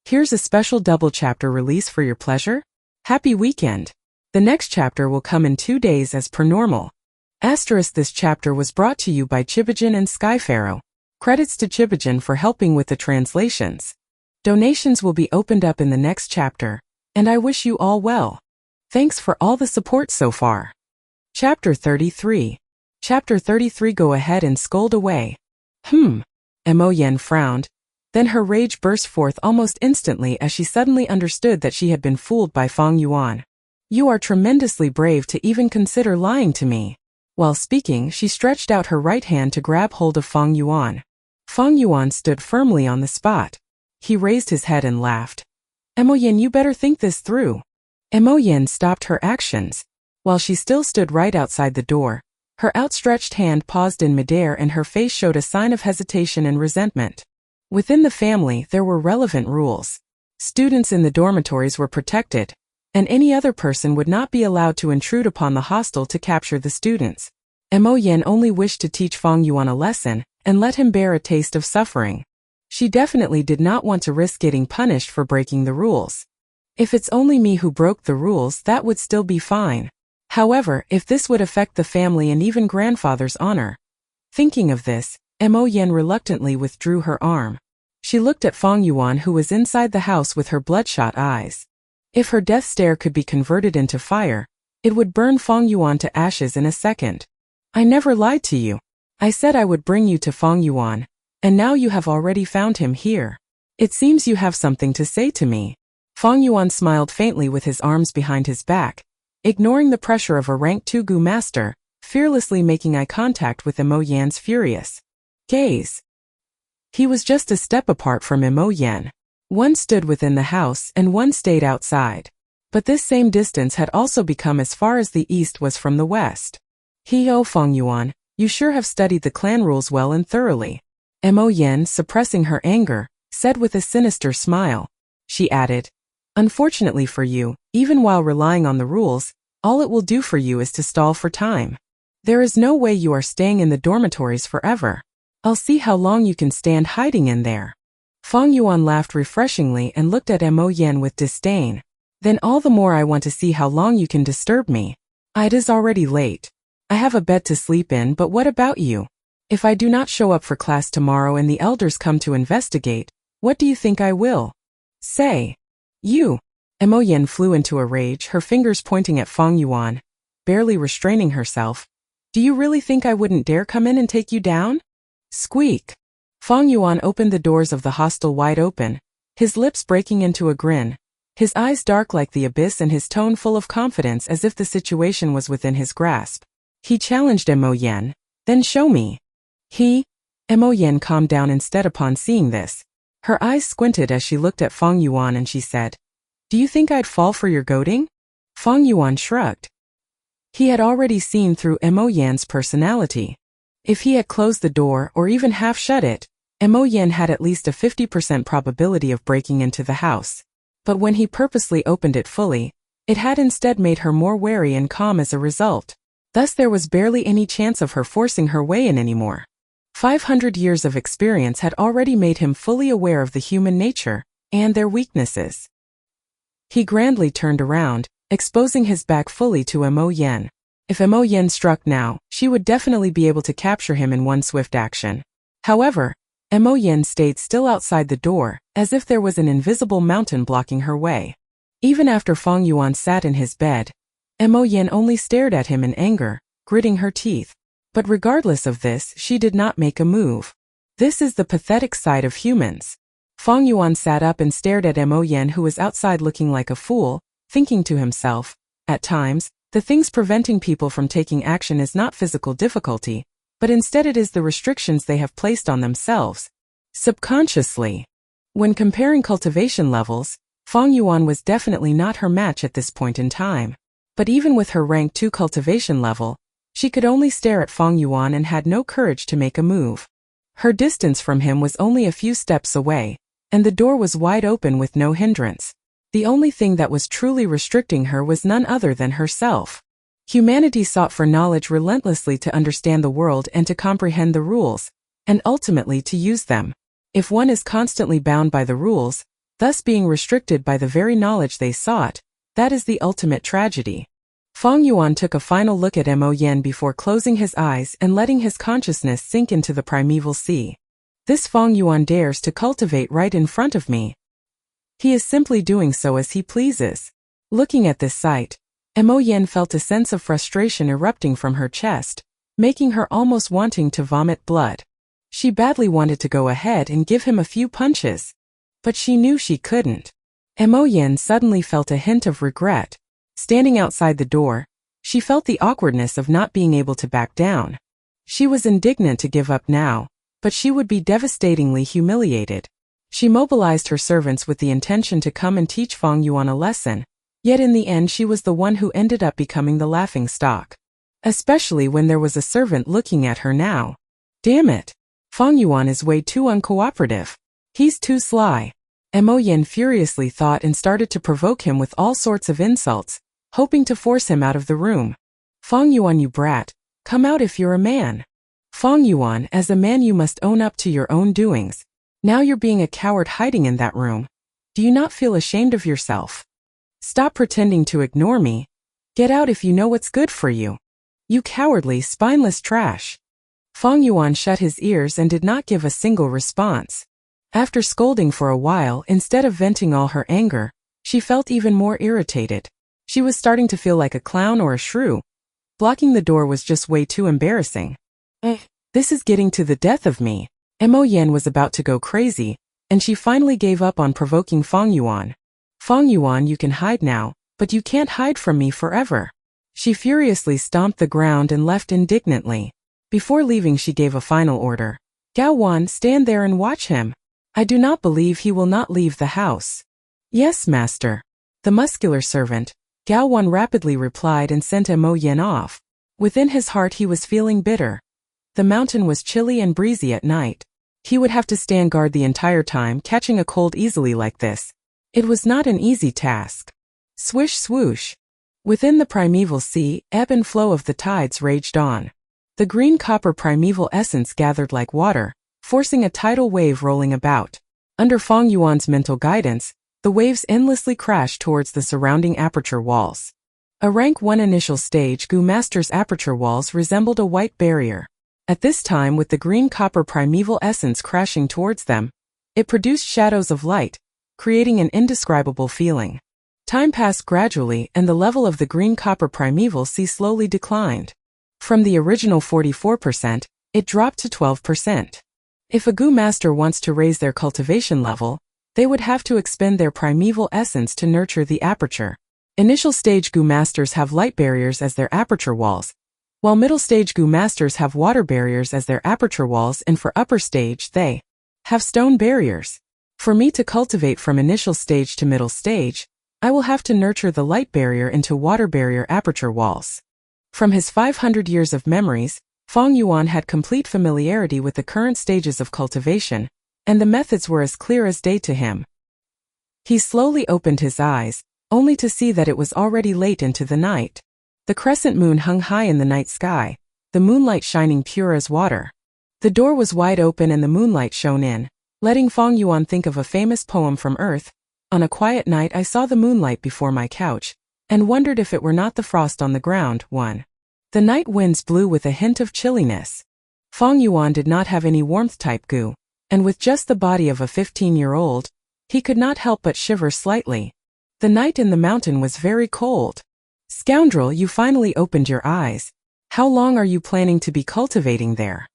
Here's a special double chapter release for your pleasure. Happy weekend. The next chapter will come in 2 days as per normal. This chapter was brought to you by Chibajin and Skypharaoh. Credits to Chibajin for helping with the translations. Donations will be opened up in the next chapter, and I wish you all well. Thanks for all the support so far. Chapter 33. Chapter 33. Go ahead and scold away. Mo Yen frowned. Then her rage burst forth almost instantly as she suddenly understood that she had been fooled by Fang Yuan. You are tremendously brave to even consider lying to me. While speaking, she stretched out her right hand to grab hold of Fang Yuan. Fang Yuan stood firmly on the spot. He raised his head and laughed. Mo Yen, you better think this through. Mo Yen stopped her actions. While she still stood right outside the door, her outstretched hand paused in midair and her face showed a sign of hesitation and resentment. Within the family, there were relevant rules. Students in the dormitories were protected, and any other person would not be allowed to intrude upon the hostel to capture the students. Mo Yen only wished to teach Fang Yuan a lesson and let him bear a taste of suffering. She definitely did not want to risk getting punished for breaking the rules. If it's only me who broke the rules, that would still be fine. However, if this would affect the family and even grandfather's honor. Thinking of this, Mo Yen reluctantly withdrew her arm. She looked at Fang Yuan, who was inside the house with her bloodshot eyes. If her death stare could be converted into fire, it would burn Fang Yuan to ashes in a second. I never lied to you. I said I would bring you to Fang Yuan, and now you have already found him here. It seems you have something to say to me. Fang Yuan smiled faintly with his arms behind his back. Ignoring the pressure of a rank 2 master, fearlessly making eye contact with Mo Yan's furious gaze. He was just a step apart from Mo Yan. One stood within the house and one stayed outside. But this same distance had also become as far as the east was from the west. He-oh Feng Yuan, you sure have studied the clan rules well and thoroughly. Mo Yan, suppressing her anger, said with a sinister smile. She added, unfortunately for you, even while relying on the rules, all it will do for you is to stall for time. There is no way you are staying in the dormitories forever. I'll see how long you can stand hiding in there. Feng Yuan laughed refreshingly and looked at Mo Yan with disdain. Then all the more I want to see how long you can disturb me. It is already late. I have a bed to sleep in, but what about you? If I do not show up for class tomorrow and the elders come to investigate, what do you think I will say? You. Mo Yan flew into a rage, her fingers pointing at Feng Yuan, barely restraining herself. Do you really think I wouldn't dare come in and take you down? Squeak. Feng Yuan opened the doors of the hostel wide open, his lips breaking into a grin, his eyes dark like the abyss and his tone full of confidence as if the situation was within his grasp. He challenged Mo Yan, then show me. Mo Yan calmed down instead upon seeing this. Her eyes squinted as she looked at Feng Yuan and she said, do you think I'd fall for your goading? Feng Yuan shrugged. He had already seen through Mo Yan's personality. If he had closed the door or even half shut it, Mo Yan had at least a 50% probability of breaking into the house. But when he purposely opened it fully, it had instead made her more wary and calm as a result. Thus there was barely any chance of her forcing her way in anymore. 500 years of experience had already made him fully aware of the human nature and their weaknesses. He grandly turned around, exposing his back fully to Mo Yan. If Mo Yan struck now, she would definitely be able to capture him in one swift action. However, Mo Yan stayed still outside the door, as if there was an invisible mountain blocking her way. Even after Feng Yuan sat in his bed, Mo Yan only stared at him in anger, gritting her teeth. But regardless of this, she did not make a move. This is the pathetic side of humans. Feng Yuan sat up and stared at Mo Yan, who was outside looking like a fool, thinking to himself, at times, the things preventing people from taking action is not physical difficulty, but instead it is the restrictions they have placed on themselves. Subconsciously. When comparing cultivation levels, Feng Yuan was definitely not her match at this point in time. But even with her rank 2 cultivation level, she could only stare at Feng Yuan and had no courage to make a move. Her distance from him was only a few steps away, and the door was wide open with no hindrance. The only thing that was truly restricting her was none other than herself. Humanity sought for knowledge relentlessly to understand the world and to comprehend the rules, and ultimately to use them. If one is constantly bound by the rules, thus being restricted by the very knowledge they sought, that is the ultimate tragedy. Feng Yuan took a final look at Mo Yan before closing his eyes and letting his consciousness sink into the primeval sea. This Feng Yuan dares to cultivate right in front of me. He is simply doing so as he pleases. Looking at this sight, Mo Yan felt a sense of frustration erupting from her chest, making her almost wanting to vomit blood. She badly wanted to go ahead and give him a few punches, but she knew she couldn't. Mo Yan suddenly felt a hint of regret. Standing outside the door, she felt the awkwardness of not being able to back down. She was indignant to give up now, but she would be devastatingly humiliated. She mobilized her servants with the intention to come and teach Feng Yuan a lesson, yet in the end she was the one who ended up becoming the laughing stock. Especially when there was a servant looking at her now. Damn it! Feng Yuan is way too uncooperative. He's too sly. Mo Yan furiously thought and started to provoke him with all sorts of insults, hoping to force him out of the room. Feng Yuan, you brat, come out if you're a man. Feng Yuan, as a man you must own up to your own doings. Now you're being a coward hiding in that room. Do you not feel ashamed of yourself? Stop pretending to ignore me. Get out if you know what's good for you. You cowardly, spineless trash. Feng Yuan shut his ears and did not give a single response. After scolding for a while, instead of venting all her anger, she felt even more irritated. She was starting to feel like a clown or a shrew. Blocking the door was just way too embarrassing. This is getting to the death of me. Mo Yan was about to go crazy, and she finally gave up on provoking Feng Yuan. Feng Yuan, you can hide now, but you can't hide from me forever. She furiously stomped the ground and left indignantly. Before leaving she gave a final order. Gao Wan, stand there and watch him. I do not believe he will not leave the house. Yes, master. The muscular servant, Gao Wan, rapidly replied and sent Mo Yin off. Within his heart he was feeling bitter. The mountain was chilly and breezy at night. He would have to stand guard the entire time, catching a cold easily like this. It was not an easy task. Swish swoosh. Within the primeval sea, ebb and flow of the tides raged on. The green copper primeval essence gathered like water, forcing a tidal wave rolling about. Under Feng Yuan's mental guidance, the waves endlessly crashed towards the surrounding aperture walls. A rank 1 initial stage Gu Master's aperture walls resembled a white barrier. At this time, with the green copper primeval essence crashing towards them, it produced shadows of light, creating an indescribable feeling. Time passed gradually and the level of the green copper primeval sea slowly declined. From the original 44%, it dropped to 12%. If a Gu Master wants to raise their cultivation level, they would have to expend their primeval essence to nurture the aperture. Initial stage Gu Masters have light barriers as their aperture walls, while middle stage Gu Masters have water barriers as their aperture walls, and for upper stage they have stone barriers. For me to cultivate from initial stage to middle stage, I will have to nurture the light barrier into water barrier aperture walls. From his 500 years of memories, Feng Yuan had complete familiarity with the current stages of cultivation, and the methods were as clear as day to him. He slowly opened his eyes, only to see that it was already late into the night. The crescent moon hung high in the night sky, the moonlight shining pure as water. The door was wide open and the moonlight shone in, letting Feng Yuan think of a famous poem from Earth. On a quiet night I saw the moonlight before my couch, and wondered if it were not the frost on the ground. 1. The night winds blew with a hint of chilliness. Feng Yuan did not have any warmth-type Gu, and with just the body of a 15-year-old, he could not help but shiver slightly. The night in the mountain was very cold. Scoundrel, you finally opened your eyes. How long are you planning to be cultivating there?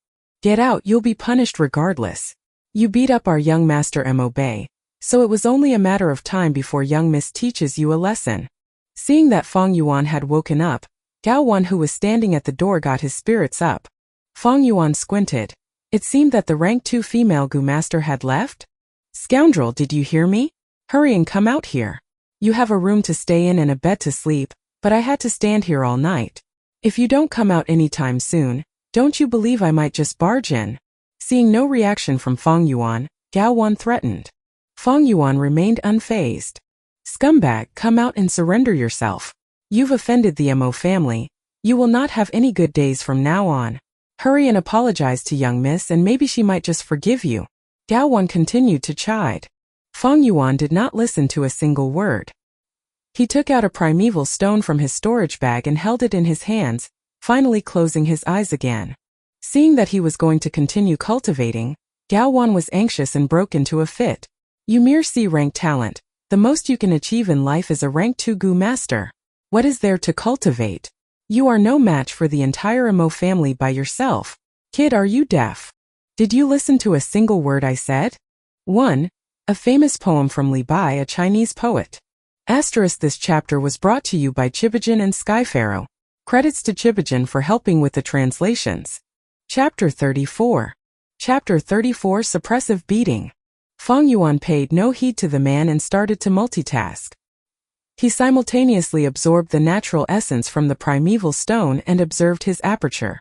Get out, you'll be punished regardless. You beat up our young master Mo Bei, so it was only a matter of time before young miss teaches you a lesson. Seeing that Feng Yuan had woken up, Gao Wan, who was standing at the door, got his spirits up. Feng Yuan squinted. It seemed that the rank 2 female Gu Master had left. Scoundrel, did you hear me? Hurry and come out here. You have a room to stay in and a bed to sleep, but I had to stand here all night. If you don't come out anytime soon, don't you believe I might just barge in? Seeing no reaction from Feng Yuan, Gao Wan threatened. Feng Yuan remained unfazed. Scumbag, come out and surrender yourself. You've offended the Mo family. You will not have any good days from now on. Hurry and apologize to young miss and maybe she might just forgive you. Gao Wan continued to chide. Feng Yuan did not listen to a single word. He took out a primeval stone from his storage bag and held it in his hands, finally closing his eyes again. Seeing that he was going to continue cultivating, Gao Wan was anxious and broke into a fit. You mere C-rank talent. The most you can achieve in life is a rank 2 Gu Master. What is there to cultivate? You are no match for the entire Mo family by yourself. Kid, are you deaf? Did you listen to a single word I said? 1. A famous poem from Li Bai, a Chinese poet. This chapter was brought to you by Chibajin and Skypharaoh. Credits to Chibajin for helping with the translations. Chapter 34. Chapter 34, Suppressive Beating. Feng Yuan paid no heed to the man and started to multitask. He simultaneously absorbed the natural essence from the primeval stone and observed his aperture.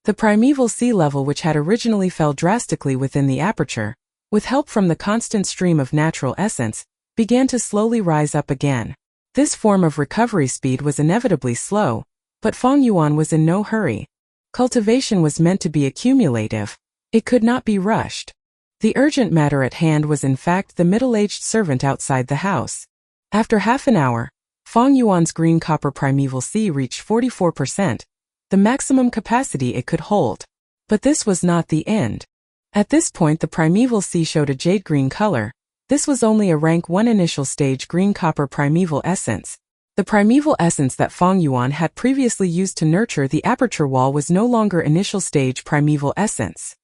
The primeval sea level, which had originally fell drastically within the aperture, with help from the constant stream of natural essence, began to slowly rise up again. This form of recovery speed was inevitably slow, but Feng Yuan was in no hurry. Cultivation was meant to be accumulative. It could not be rushed. The urgent matter at hand was in fact the middle-aged servant outside the house. After half an hour, Feng Yuan's green copper primeval sea reached 44%, the maximum capacity it could hold. But this was not the end. At this point the primeval sea showed a jade-green color. This was only a rank 1 initial stage green copper primeval essence. The primeval essence that Feng Yuan had previously used to nurture the aperture wall was no longer initial stage primeval essence.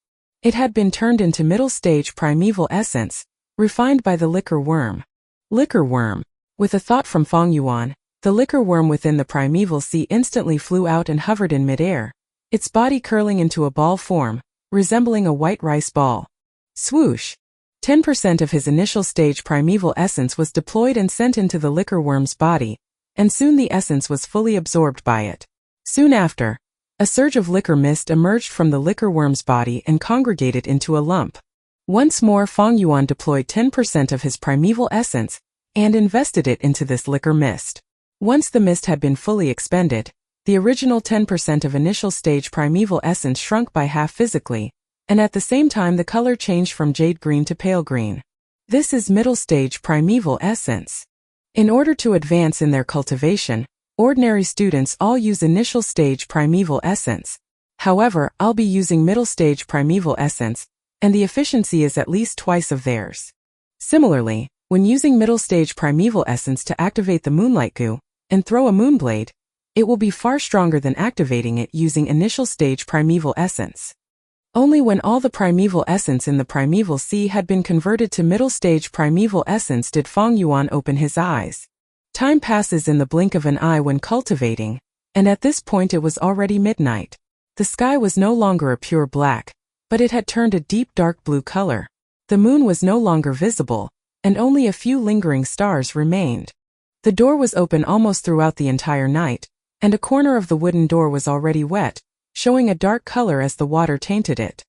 It had been turned into middle stage primeval essence, refined by the liquor worm. Liquor worm. With a thought from Feng Yuan, The liquor worm within the primeval sea instantly flew out and hovered in midair, its body curling into a ball form, resembling a white rice ball. Swoosh! 10% of his initial stage primeval essence was deployed and sent into the liquor worm's body, and soon the essence was fully absorbed by it. Soon after, a surge of liquor mist emerged from the liquor worm's body and congregated into a lump. Once more Fang Yuan deployed 10% of his primeval essence and invested it into this liquor mist. Once the mist had been fully expended, the original 10% of initial stage primeval essence shrunk by half physically, and at the same time the color changed from jade green to pale green. This is middle stage primeval essence. In order to advance in their cultivation, ordinary students all use initial stage primeval essence. However, I'll be using middle stage primeval essence, and the efficiency is at least twice of theirs. Similarly, when using middle stage primeval essence to activate the moonlight goo and throw a moonblade, it will be far stronger than activating it using initial stage primeval essence. Only when all the primeval essence in the primeval sea had been converted to middle stage primeval essence did Fang Yuan open his eyes. Time passes in the blink of an eye when cultivating, and at this point it was already midnight. The sky was no longer a pure black, but it had turned a deep dark blue color. The moon was no longer visible, and only a few lingering stars remained. The door was open almost throughout the entire night, and a corner of the wooden door was already wet, showing a dark color as the water tainted it.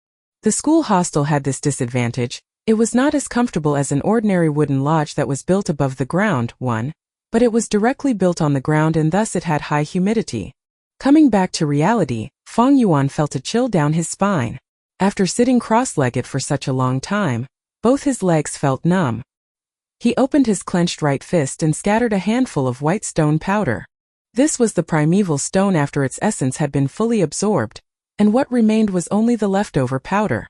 The school hostel had this disadvantage: it was not as comfortable as an ordinary wooden lodge that was built above the ground, but it was directly built on the ground and thus it had high humidity. Coming back to reality, Fang Yuan felt a chill down his spine. After sitting cross-legged for such a long time, both his legs felt numb. He opened his clenched right fist and scattered a handful of white stone powder. This was the primeval stone after its essence had been fully absorbed, and what remained was only the leftover powder.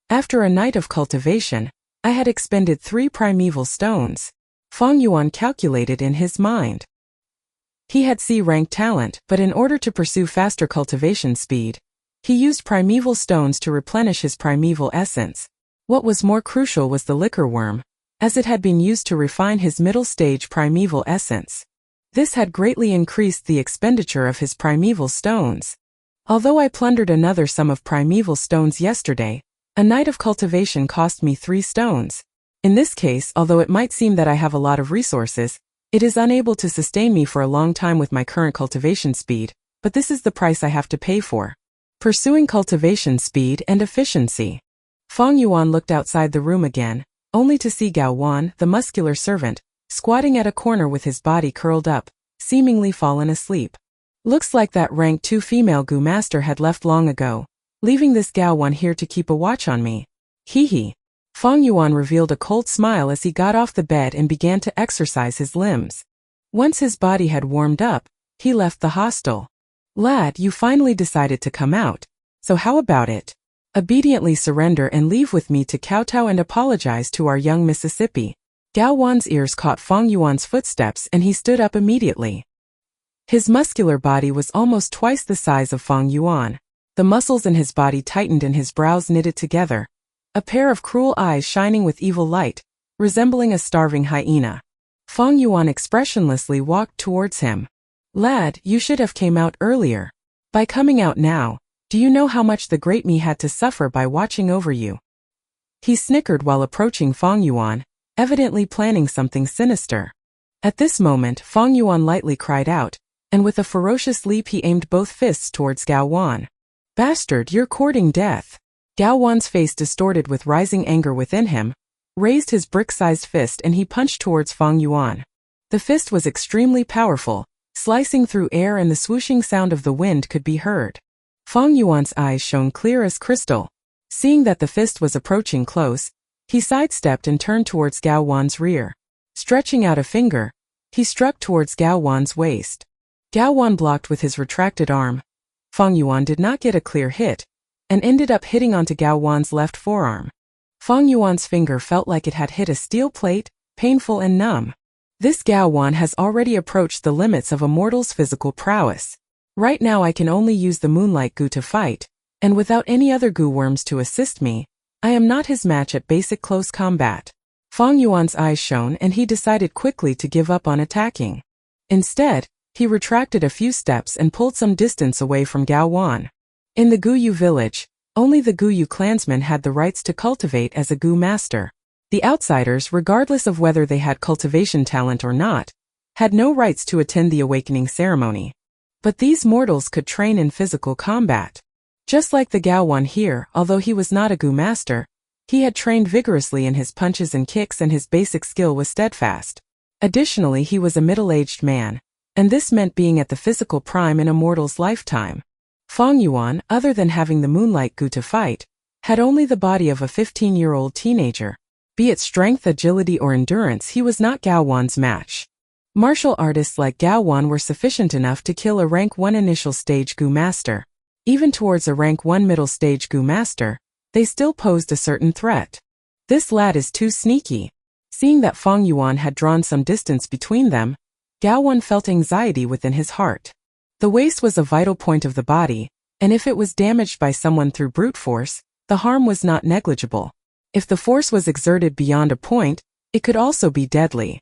After a night of cultivation, I had expended 3 primeval stones. Fang Yuan calculated in his mind. He had C-rank talent, but in order to pursue faster cultivation speed, he used primeval stones to replenish his primeval essence. What was more crucial was the liquor worm, as it had been used to refine his middle stage primeval essence. This had greatly increased the expenditure of his primeval stones. Although I plundered another sum of primeval stones yesterday, a night of cultivation cost me 3 stones. In this case, although it might seem that I have a lot of resources, it is unable to sustain me for a long time with my current cultivation speed, but this is the price I have to pay for. Pursuing cultivation speed and efficiency. Fang Yuan looked outside the room again, only to see Gao Wan, the muscular servant, squatting at a corner with his body curled up, seemingly fallen asleep. Looks like that rank 2 female Gu master had left long ago, leaving this Gao Wan here to keep a watch on me. Hee hee. Fang Yuan revealed a cold smile as he got off the bed and began to exercise his limbs. Once his body had warmed up, he left the hostel. Lad, you finally decided to come out, so how about it? Obediently surrender and leave with me to kowtow and apologize to our young Mississippi. Gao Wan's ears caught Fang Yuan's footsteps and he stood up immediately. His muscular body was almost twice the size of Fang Yuan. The muscles in his body tightened and his brows knitted together, a pair of cruel eyes shining with evil light, resembling a starving hyena. Fang Yuan expressionlessly walked towards him. Lad, you should have came out earlier. By coming out now, do you know how much the great me had to suffer by watching over you? He snickered while approaching Fang Yuan, evidently planning something sinister. At this moment, Fang Yuan lightly cried out, and with a ferocious leap he aimed both fists towards Gao Wan. Bastard, you're courting death. Gao Wan's face distorted with rising anger within him, raised his brick-sized fist and he punched towards Fang Yuan. The fist was extremely powerful, slicing through air and the swooshing sound of the wind could be heard. Fang Yuan's eyes shone clear as crystal. Seeing that the fist was approaching close, he sidestepped and turned towards Gao Wan's rear. Stretching out a finger, he struck towards Gao Wan's waist. Gao Wan blocked with his retracted arm. Fang Yuan did not get a clear hit, and ended up hitting onto Gao Wan's left forearm. Fang Yuan's finger felt like it had hit a steel plate, painful and numb. This Gao Wan has already approached the limits of a mortal's physical prowess. Right now I can only use the moonlight goo to fight, and without any other goo worms to assist me, I am not his match at basic close combat. Fang Yuan's eyes shone and he decided quickly to give up on attacking. Instead, he retracted a few steps and pulled some distance away from Gao Wan. In the Guyu village, only the Guyu clansmen had the rights to cultivate as a Gu master. The outsiders, regardless of whether they had cultivation talent or not, had no rights to attend the awakening ceremony. But these mortals could train in physical combat. Just like the Gao Wan here, although he was not a Gu master, he had trained vigorously in his punches and kicks and his basic skill was steadfast. Additionally, he was a middle-aged man, and this meant being at the physical prime in a mortal's lifetime. Fang Yuan, other than having the Moonlight Gu to fight, had only the body of a 15-year-old teenager. Be it strength, agility, or endurance, he was not Gao Wan's match. Martial artists like Gao Wan were sufficient enough to kill a rank 1 initial stage Gu master. Even towards a rank 1 middle stage Gu master, they still posed a certain threat. This lad is too sneaky. Seeing that Fang Yuan had drawn some distance between them, Gao Wan felt anxiety within his heart. The waist was a vital point of the body, and if it was damaged by someone through brute force, the harm was not negligible. If the force was exerted beyond a point, it could also be deadly.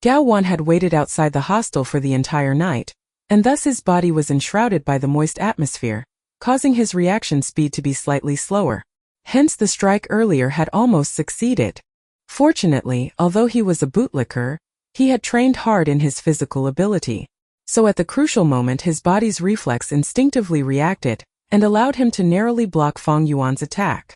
Gao Wan had waited outside the hostel for the entire night, and thus his body was enshrouded by the moist atmosphere, causing his reaction speed to be slightly slower. Hence the strike earlier had almost succeeded. Fortunately, although he was a bootlicker, he had trained hard in his physical ability. So at the crucial moment his body's reflex instinctively reacted, and allowed him to narrowly block Fang Yuan's attack.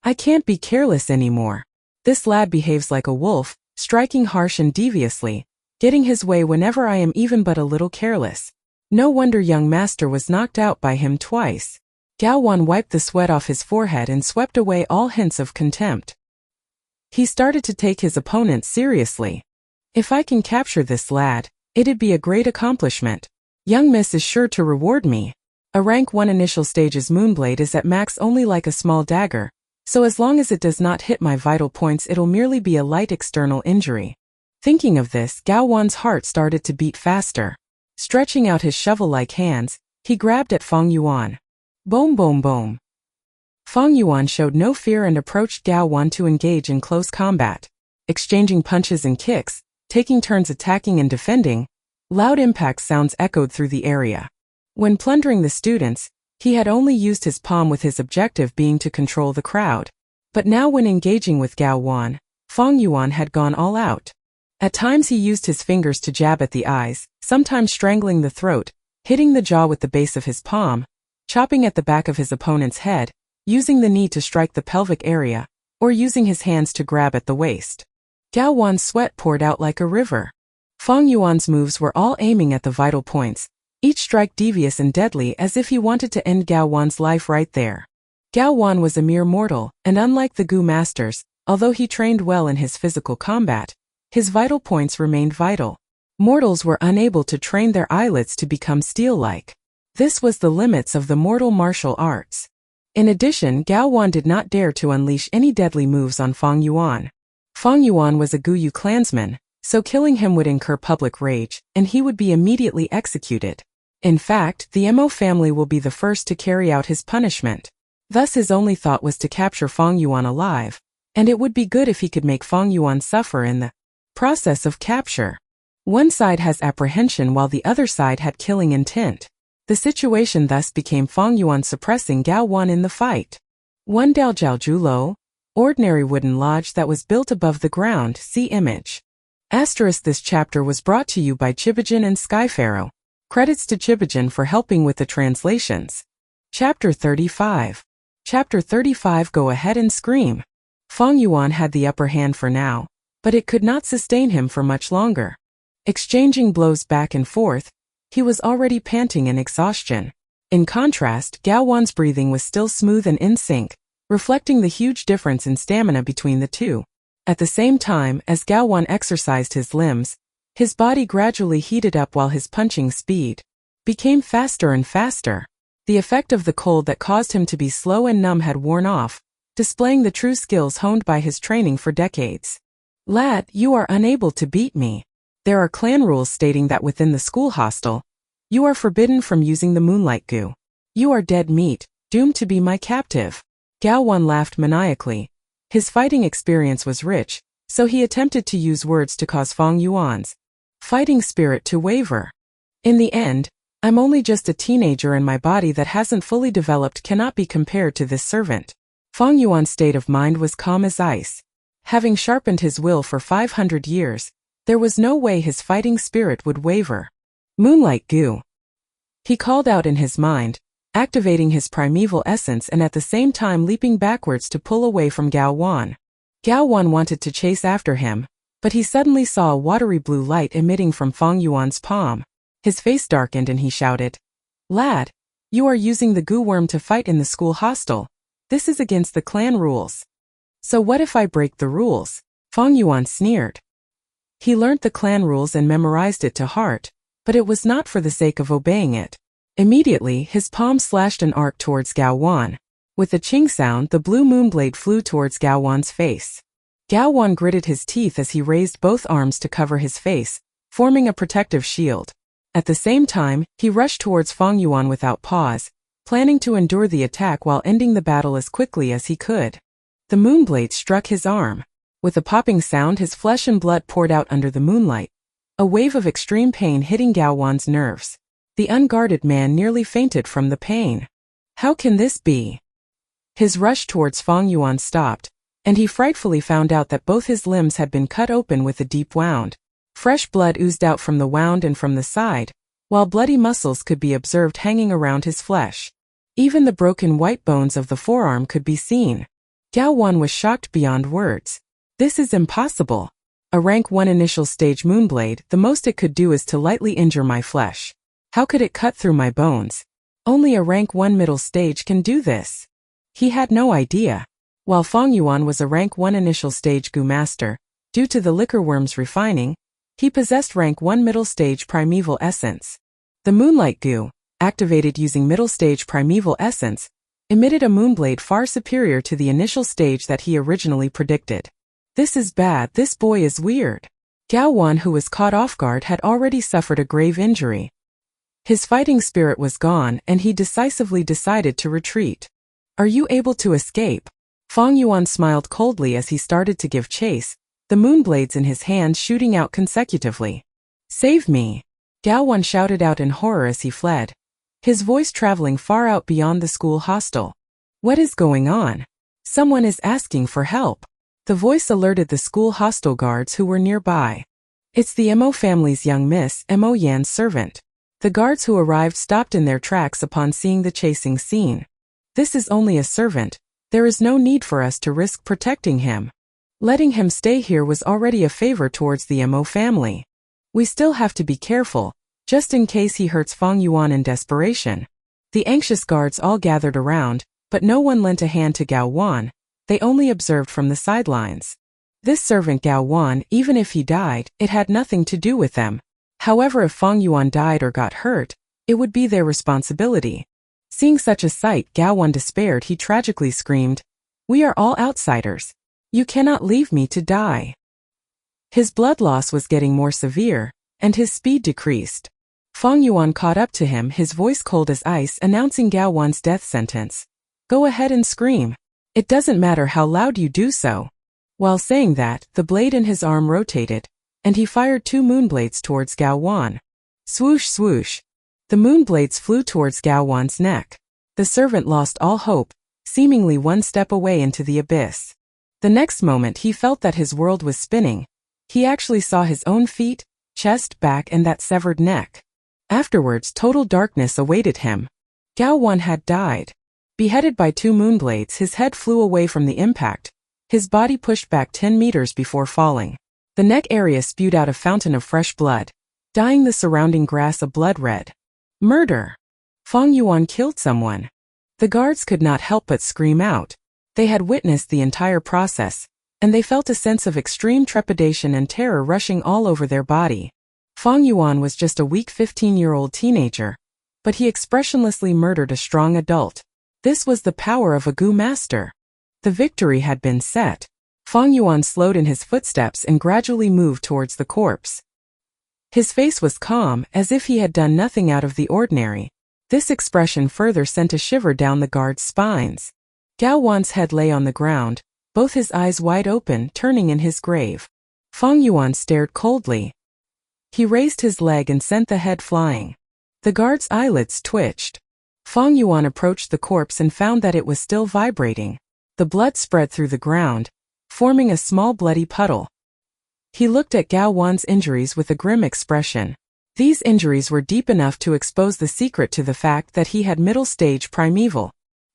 I can't be careless anymore. This lad behaves like a wolf, striking harsh and deviously, getting his way whenever I am even but a little careless. No wonder young master was knocked out by him twice. Gao Wan wiped the sweat off his forehead and swept away all hints of contempt. He started to take his opponent seriously. If I can capture this lad, it'd be a great accomplishment. Young miss is sure to reward me. A rank 1 initial stage's Moonblade is at max only like a small dagger, so as long as it does not hit my vital points it'll merely be a light external injury. Thinking of this, Gao Wan's heart started to beat faster. Stretching out his shovel-like hands, he grabbed at Fang Yuan. Boom boom boom. Fang Yuan showed no fear and approached Gao Wan to engage in close combat. Exchanging punches and kicks, taking turns attacking and defending, loud impact sounds echoed through the area. When plundering the students, he had only used his palm with his objective being to control the crowd. But now when engaging with Gao Wan, Fang Yuan had gone all out. At times he used his fingers to jab at the eyes, sometimes strangling the throat, hitting the jaw with the base of his palm, chopping at the back of his opponent's head, using the knee to strike the pelvic area, or using his hands to grab at the waist. Gao Wan's sweat poured out like a river. Fang Yuan's moves were all aiming at the vital points, each strike devious and deadly as if he wanted to end Gao Wan's life right there. Gao Wan was a mere mortal, and unlike the Gu masters, although he trained well in his physical combat, his vital points remained vital. Mortals were unable to train their eyelids to become steel-like. This was the limits of the mortal martial arts. In addition, Gao Wan did not dare to unleash any deadly moves on Fang Yuan. Fang Yuan was a Guyu clansman, so killing him would incur public rage, and he would be immediately executed. In fact, the Mo family will be the first to carry out his punishment. Thus his only thought was to capture Fang Yuan alive, and it would be good if he could make Fang Yuan suffer in the process of capture. One side has apprehension while the other side had killing intent. The situation thus became Fang Yuan suppressing Gao Wan in the fight. One Daojiao ordinary wooden lodge that was built above the ground, see image. This chapter was brought to you by Chibijin and Skypharaoh. Credits to Chibijin for helping with the translations. Chapter 35. Chapter 35. Go ahead and scream. Fang Yuan had the upper hand for now, but it could not sustain him for much longer. Exchanging blows back and forth, he was already panting in exhaustion. In contrast, Gao Wan's breathing was still smooth and in sync, reflecting the huge difference in stamina between the two. At the same time, as Gao Wan exercised his limbs, his body gradually heated up while his punching speed became faster and faster. The effect of the cold that caused him to be slow and numb had worn off, displaying the true skills honed by his training for decades. Lad, you are unable to beat me. There are clan rules stating that within the school hostel, you are forbidden from using the Moonlight Gu. You are dead meat, doomed to be my captive. Gao Wan laughed maniacally. His fighting experience was rich, so he attempted to use words to cause Fang Yuan's fighting spirit to waver. In the end, I'm only just a teenager and my body that hasn't fully developed cannot be compared to this servant. Fang Yuan's state of mind was calm as ice. Having sharpened his will for 500 years, there was no way his fighting spirit would waver. Moonlight goo. He called out in his mind, activating his primeval essence and at the same time leaping backwards to pull away from Gao Wan. Gao Wan wanted to chase after him, but he suddenly saw a watery blue light emitting from Fang Yuan's palm. His face darkened and he shouted, "Lad, you are using the goo worm to fight in the school hostel. This is against the clan rules." "So what if I break the rules?" Fang Yuan sneered. He learnt the clan rules and memorized it to heart, but it was not for the sake of obeying it. Immediately, his palm slashed an arc towards Gao Wan. With a ching sound, the blue moonblade flew towards Gao Wan's face. Gao Wan gritted his teeth as he raised both arms to cover his face, forming a protective shield. At the same time, he rushed towards Fang Yuan without pause, planning to endure the attack while ending the battle as quickly as he could. The moonblade struck his arm. With a popping sound, his flesh and blood poured out under the moonlight, a wave of extreme pain hitting Gao Wan's nerves. The unguarded man nearly fainted from the pain. How can this be? His rush towards Fang Yuan stopped, and he frightfully found out that both his limbs had been cut open with a deep wound. Fresh blood oozed out from the wound and from the side, while bloody muscles could be observed hanging around his flesh. Even the broken white bones of the forearm could be seen. Gao Wan was shocked beyond words. This is impossible. A rank 1 initial stage moonblade, the most it could do is to lightly injure my flesh. How could it cut through my bones? Only a rank 1 middle stage can do this. He had no idea. While Fang Yuan was a rank 1 initial stage goo master, due to the liquor worm's refining, he possessed rank 1 middle stage primeval essence. The moonlight goo, activated using middle stage primeval essence, emitted a moonblade far superior to the initial stage that he originally predicted. This is bad, this boy is weird. Gao Wan, who was caught off guard, had already suffered a grave injury. His fighting spirit was gone and he decisively decided to retreat. "Are you able to escape?" Fang Yuan smiled coldly as he started to give chase, the moonblades in his hands shooting out consecutively. "Save me!" Gao Wan shouted out in horror as he fled, his voice traveling far out beyond the school hostel. "What is going on? Someone is asking for help." The voice alerted the school hostel guards who were nearby. "It's the Mo family's young Miss Mo Yan's servant." The guards who arrived stopped in their tracks upon seeing the chasing scene. "This is only a servant. There is no need for us to risk protecting him. Letting him stay here was already a favor towards the Mo family. We still have to be careful, just in case he hurts Fang Yuan in desperation." The anxious guards all gathered around, but no one lent a hand to Gao Wan. They only observed from the sidelines. This servant Gao Wan, even if he died, it had nothing to do with them. However, if Fang Yuan died or got hurt, it would be their responsibility. Seeing such a sight, Gao Wan despaired. He tragically screamed, "We are all outsiders. You cannot leave me to die." His blood loss was getting more severe, and his speed decreased. Fang Yuan caught up to him, his voice cold as ice, announcing Gao Wan's death sentence. "Go ahead and scream. It doesn't matter how loud you do so." While saying that, the blade in his arm rotated, and he fired 2 moonblades towards Gao Wan. Swoosh swoosh. The moonblades flew towards Gao Wan's neck. The servant lost all hope, seemingly one step away into the abyss. The next moment he felt that his world was spinning. He actually saw his own feet, chest, back, and that severed neck. Afterwards, total darkness awaited him. Gao Wan had died. Beheaded by 2 moonblades, his head flew away from the impact. His body pushed back 10 meters before falling. The neck area spewed out a fountain of fresh blood, dyeing the surrounding grass a blood red. Murder! Fang Yuan killed someone. The guards could not help but scream out. They had witnessed the entire process, and they felt a sense of extreme trepidation and terror rushing all over their body. Fang Yuan was just a weak 15-year-old teenager, but he expressionlessly murdered a strong adult. This was the power of a goo master. The victory had been set. Fang Yuan slowed in his footsteps and gradually moved towards the corpse. His face was calm, as if he had done nothing out of the ordinary. This expression further sent a shiver down the guards' spines. Gao Wan's head lay on the ground, both his eyes wide open, turning in his grave. Fang Yuan stared coldly. He raised his leg and sent the head flying. The guard's eyelids twitched. Fang Yuan approached the corpse and found that it was still vibrating. The blood spread through the ground, forming a small bloody puddle. He looked at Gao Wan's injuries with a grim expression. These injuries were deep enough to expose the secret to the fact that he had middle-stage primeval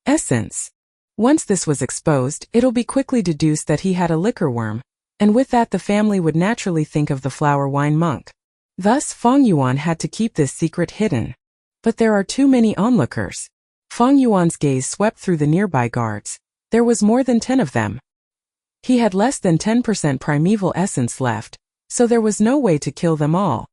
essence. Once this was exposed, it'll be quickly deduced that he had a liquor worm, and with that the family would naturally think of the flower wine monk. Thus, Fang Yuan had to keep this secret hidden. But there are too many onlookers. Fang Yuan's gaze swept through the nearby guards. There was more than 10 of them. He had less than 10% primeval essence left, so there was no way to kill them all.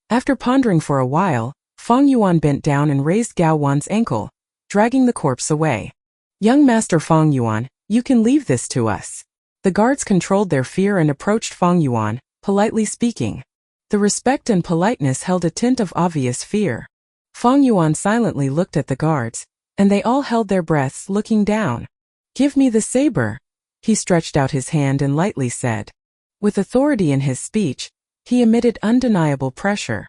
After pondering for a while, Fang Yuan bent down and raised Gao Wan's ankle, dragging the corpse away. "Young Master Fang Yuan, you can leave this to us." The guards controlled their fear and approached Fang Yuan, politely speaking. The respect and politeness held a tint of obvious fear. Fang Yuan silently looked at the guards, and they all held their breaths looking down. "Give me the saber." He stretched out his hand and lightly said. With authority in his speech, he emitted undeniable pressure.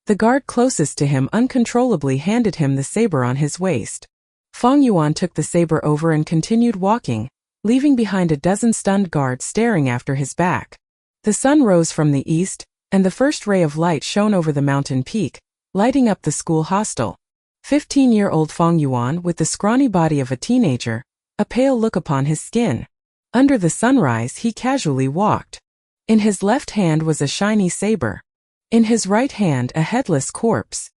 The guard closest to him uncontrollably handed him the saber on his waist. Fang Yuan took the saber over and continued walking, leaving behind a dozen stunned guards staring after his back. The sun rose from the east, and the first ray of light shone over the mountain peak, lighting up the school hostel. 15-year-old Fang Yuan with the scrawny body of a teenager, a pale look upon his skin. Under the sunrise he casually walked. In his left hand was a shiny saber. In his right hand a headless corpse.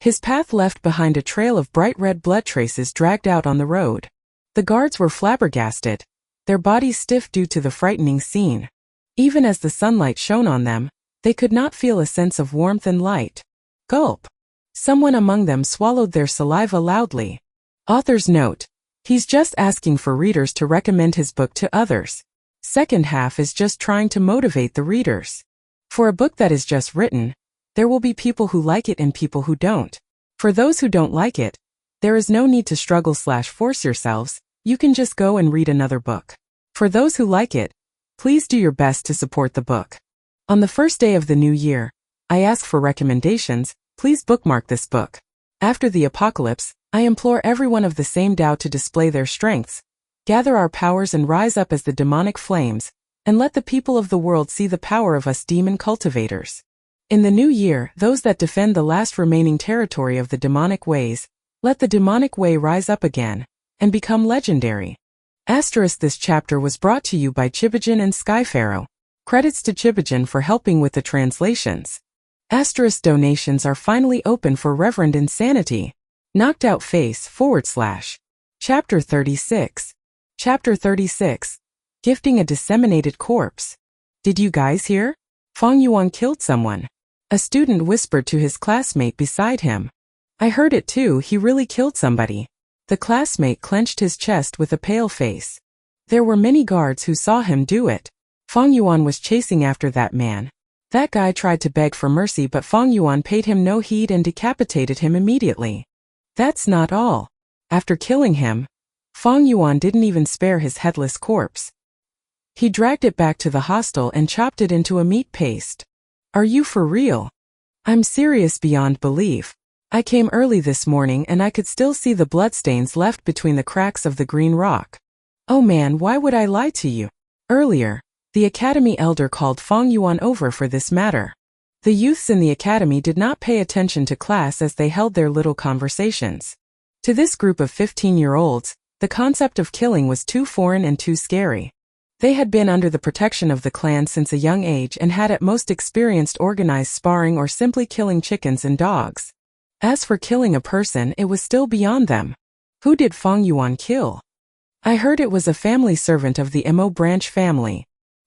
His path left behind a trail of bright red blood traces dragged out on the road. The guards were flabbergasted, their bodies stiff due to the frightening scene. Even as the sunlight shone on them, they could not feel a sense of warmth and light. Gulp. Someone among them swallowed their saliva loudly. Author's note: he's just asking for readers to recommend his book to others. Second half is just trying to motivate the readers. For a book that is just written, there will be people who like it and people who don't. For those who don't like it, there is no need to struggle/force yourselves, you can just go and read another book. For those who like it, please do your best to support the book. On the first day of the new year, I ask for recommendations, please bookmark this book. After the apocalypse, I implore everyone of the same Tao to display their strengths, gather our powers and rise up as the demonic flames, and let the people of the world see the power of us demon cultivators. In the new year, those that defend the last remaining territory of the demonic ways, let the demonic way rise up again, and become legendary. This chapter was brought to you by Chibijin and Skypharaoh. Credits to Chibijin for helping with the translations. Donations are finally open for Reverend Insanity. Knocked Out Face / Chapter 36. Chapter 36. Gifting a disseminated corpse. Did you guys hear? Fang Yuan killed someone. A student whispered to his classmate beside him. I heard it too, he really killed somebody. The classmate clenched his chest with a pale face. There were many guards who saw him do it. Fang Yuan was chasing after that man. That guy tried to beg for mercy but Fang Yuan paid him no heed and decapitated him immediately. That's not all. After killing him, Fang Yuan didn't even spare his headless corpse. He dragged it back to the hostel and chopped it into a meat paste. Are you for real? I'm serious beyond belief. I came early this morning and I could still see the bloodstains left between the cracks of the green rock. Oh man, why would I lie to you? Earlier, the academy elder called Fang Yuan over for this matter. The youths in the academy did not pay attention to class as they held their little conversations. To this group of 15-year-olds, the concept of killing was too foreign and too scary. They had been under the protection of the clan since a young age and had at most experienced organized sparring or simply killing chickens and dogs. As for killing a person, it was still beyond them. Who did Fang Yuan kill? I heard it was a family servant of the Mo branch family.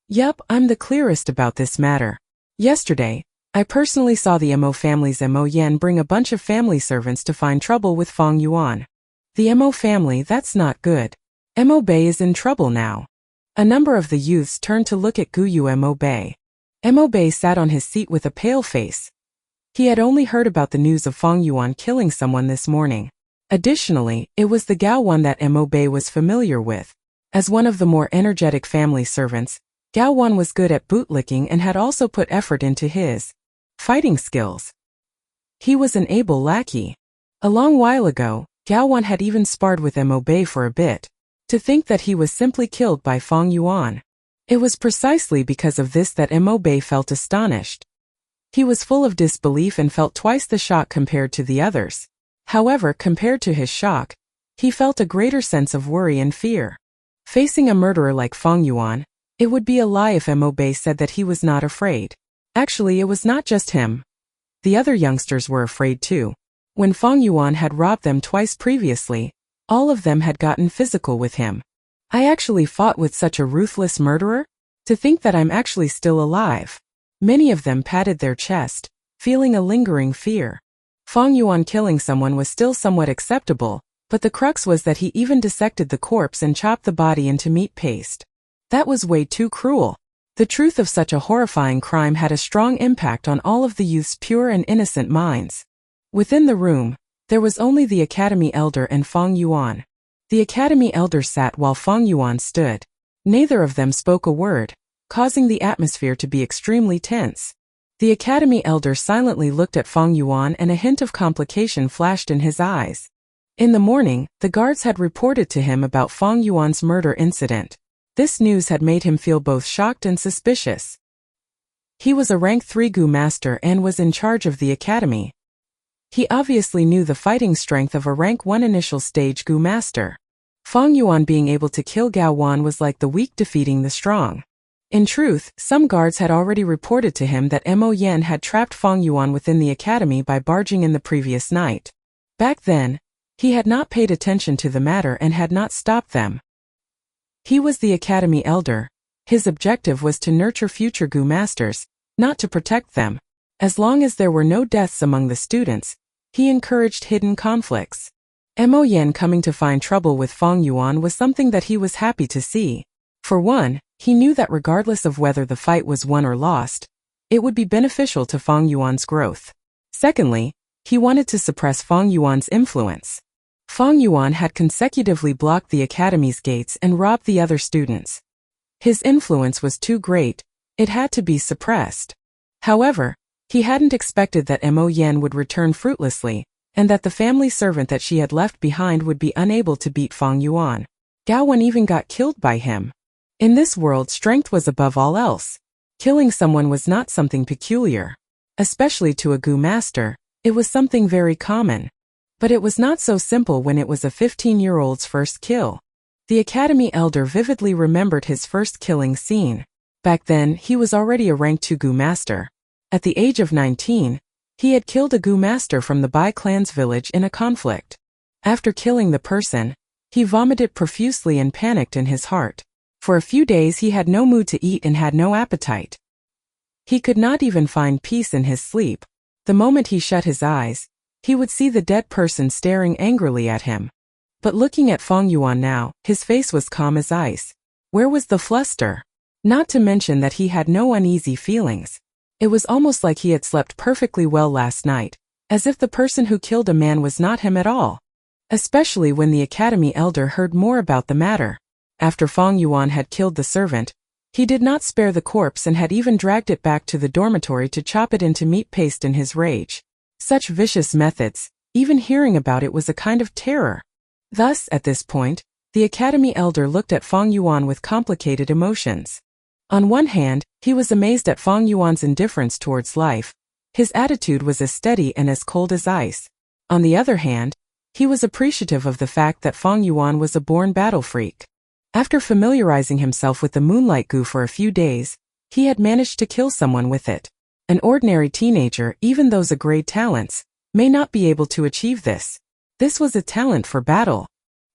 Yup, I'm the clearest about this matter. Yesterday, I personally saw the Mo family's Mo Yen bring a bunch of family servants to find trouble with Fang Yuan. The Mo family, that's not good. Mo Bei is in trouble now. A number of the youths turned to look at Guyu Mo Bei. Mo Bei sat on his seat with a pale face. He had only heard about the news of Fang Yuan killing someone this morning. Additionally, it was the Gao Wan that Mo Bei was familiar with. As one of the more energetic family servants, Gao Wan was good at bootlicking and had also put effort into his fighting skills. He was an able lackey. A long while ago, Gao Wan had even sparred with Mo Bei for a bit. To think that he was simply killed by Fang Yuan. It was precisely because of this that Mo Bei felt astonished. He was full of disbelief and felt twice the shock compared to the others. However, compared to his shock, he felt a greater sense of worry and fear. Facing a murderer like Fang Yuan, it would be a lie if Mo Bei said that he was not afraid. Actually, it was not just him. The other youngsters were afraid too. When Fang Yuan had robbed them twice previously, all of them had gotten physical with him. I actually fought with such a ruthless murderer? To think that I'm actually still alive. Many of them patted their chest, feeling a lingering fear. Fang Yuan killing someone was still somewhat acceptable, but the crux was that he even dissected the corpse and chopped the body into meat paste. That was way too cruel. The truth of such a horrifying crime had a strong impact on all of the youth's pure and innocent minds. Within the room, there was only the Academy Elder and Fang Yuan. The Academy Elder sat while Fang Yuan stood. Neither of them spoke a word, causing the atmosphere to be extremely tense. The Academy Elder silently looked at Fang Yuan and a hint of complication flashed in his eyes. In the morning, the guards had reported to him about Fang Yuan's murder incident. This news had made him feel both shocked and suspicious. He was a rank 3 Gu master and was in charge of the academy. He obviously knew the fighting strength of a rank 1 initial stage Gu master. Fang Yuan being able to kill Gao Wan was like the weak defeating the strong. In truth, some guards had already reported to him that Mo Yan had trapped Fang Yuan within the academy by barging in the previous night. Back then, he had not paid attention to the matter and had not stopped them. He was the academy elder. His objective was to nurture future Gu masters, not to protect them. As long as there were no deaths among the students, he encouraged hidden conflicts. Mo Yan coming to find trouble with Fang Yuan was something that he was happy to see. For one, he knew that regardless of whether the fight was won or lost, it would be beneficial to Fang Yuan's growth. Secondly, he wanted to suppress Fang Yuan's influence. Fang Yuan had consecutively blocked the academy's gates and robbed the other students. His influence was too great, it had to be suppressed. However, he hadn't expected that Mo Yan would return fruitlessly, and that the family servant that she had left behind would be unable to beat Fang Yuan. Gao Wan even got killed by him. In this world, strength was above all else. Killing someone was not something peculiar. Especially to a Gu master, it was something very common. But it was not so simple when it was a 15-year-old's first kill. The academy elder vividly remembered his first killing scene. Back then, he was already a rank 2 Gu master. At the age of 19, he had killed a Gu master from the Bai clan's village in a conflict. After killing the person, he vomited profusely and panicked in his heart. For a few days he had no mood to eat and had no appetite. He could not even find peace in his sleep. The moment he shut his eyes, he would see the dead person staring angrily at him. But looking at Fang Yuan now, his face was calm as ice. Where was the fluster? Not to mention that he had no uneasy feelings. It was almost like he had slept perfectly well last night, as if the person who killed a man was not him at all. Especially when the academy elder heard more about the matter. After Fang Yuan had killed the servant, he did not spare the corpse and had even dragged it back to the dormitory to chop it into meat paste in his rage. Such vicious methods, even hearing about it was a kind of terror. Thus, at this point, the academy elder looked at Fang Yuan with complicated emotions. On one hand, he was amazed at Fang Yuan's indifference towards life. His attitude was as steady and as cold as ice. On the other hand, he was appreciative of the fact that Fang Yuan was a born battle freak. After familiarizing himself with the Moonlight Gu for a few days, he had managed to kill someone with it. An ordinary teenager, even those with great talents, may not be able to achieve this. This was a talent for battle.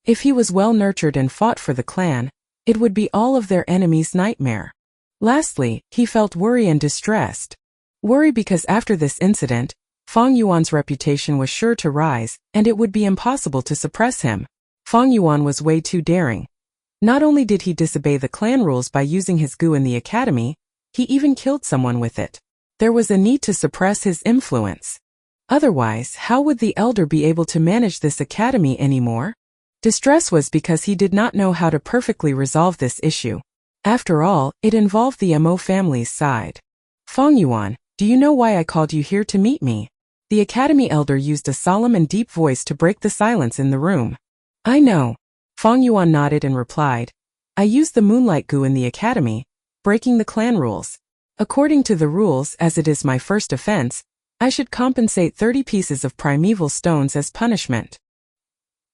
If he was well nurtured and fought for the clan, it would be all of their enemies' nightmare. Lastly, he felt worry and distressed. Worry because after this incident, Fang Yuan's reputation was sure to rise, and it would be impossible to suppress him. Fang Yuan was way too daring. Not only did he disobey the clan rules by using his Gu in the academy, he even killed someone with it. There was a need to suppress his influence. Otherwise, how would the elder be able to manage this academy anymore? Distress was because he did not know how to perfectly resolve this issue. After all, it involved the Mo family's side. Fang Yuan, Do you know why I called you here to meet me? The Academy elder used a solemn and deep voice to break the silence in the room. I know. Fang Yuan nodded and replied. I used the moonlight goo in the Academy, breaking the clan rules. According to the rules, as it is my first offense, I should compensate 30 pieces of primeval stones as punishment.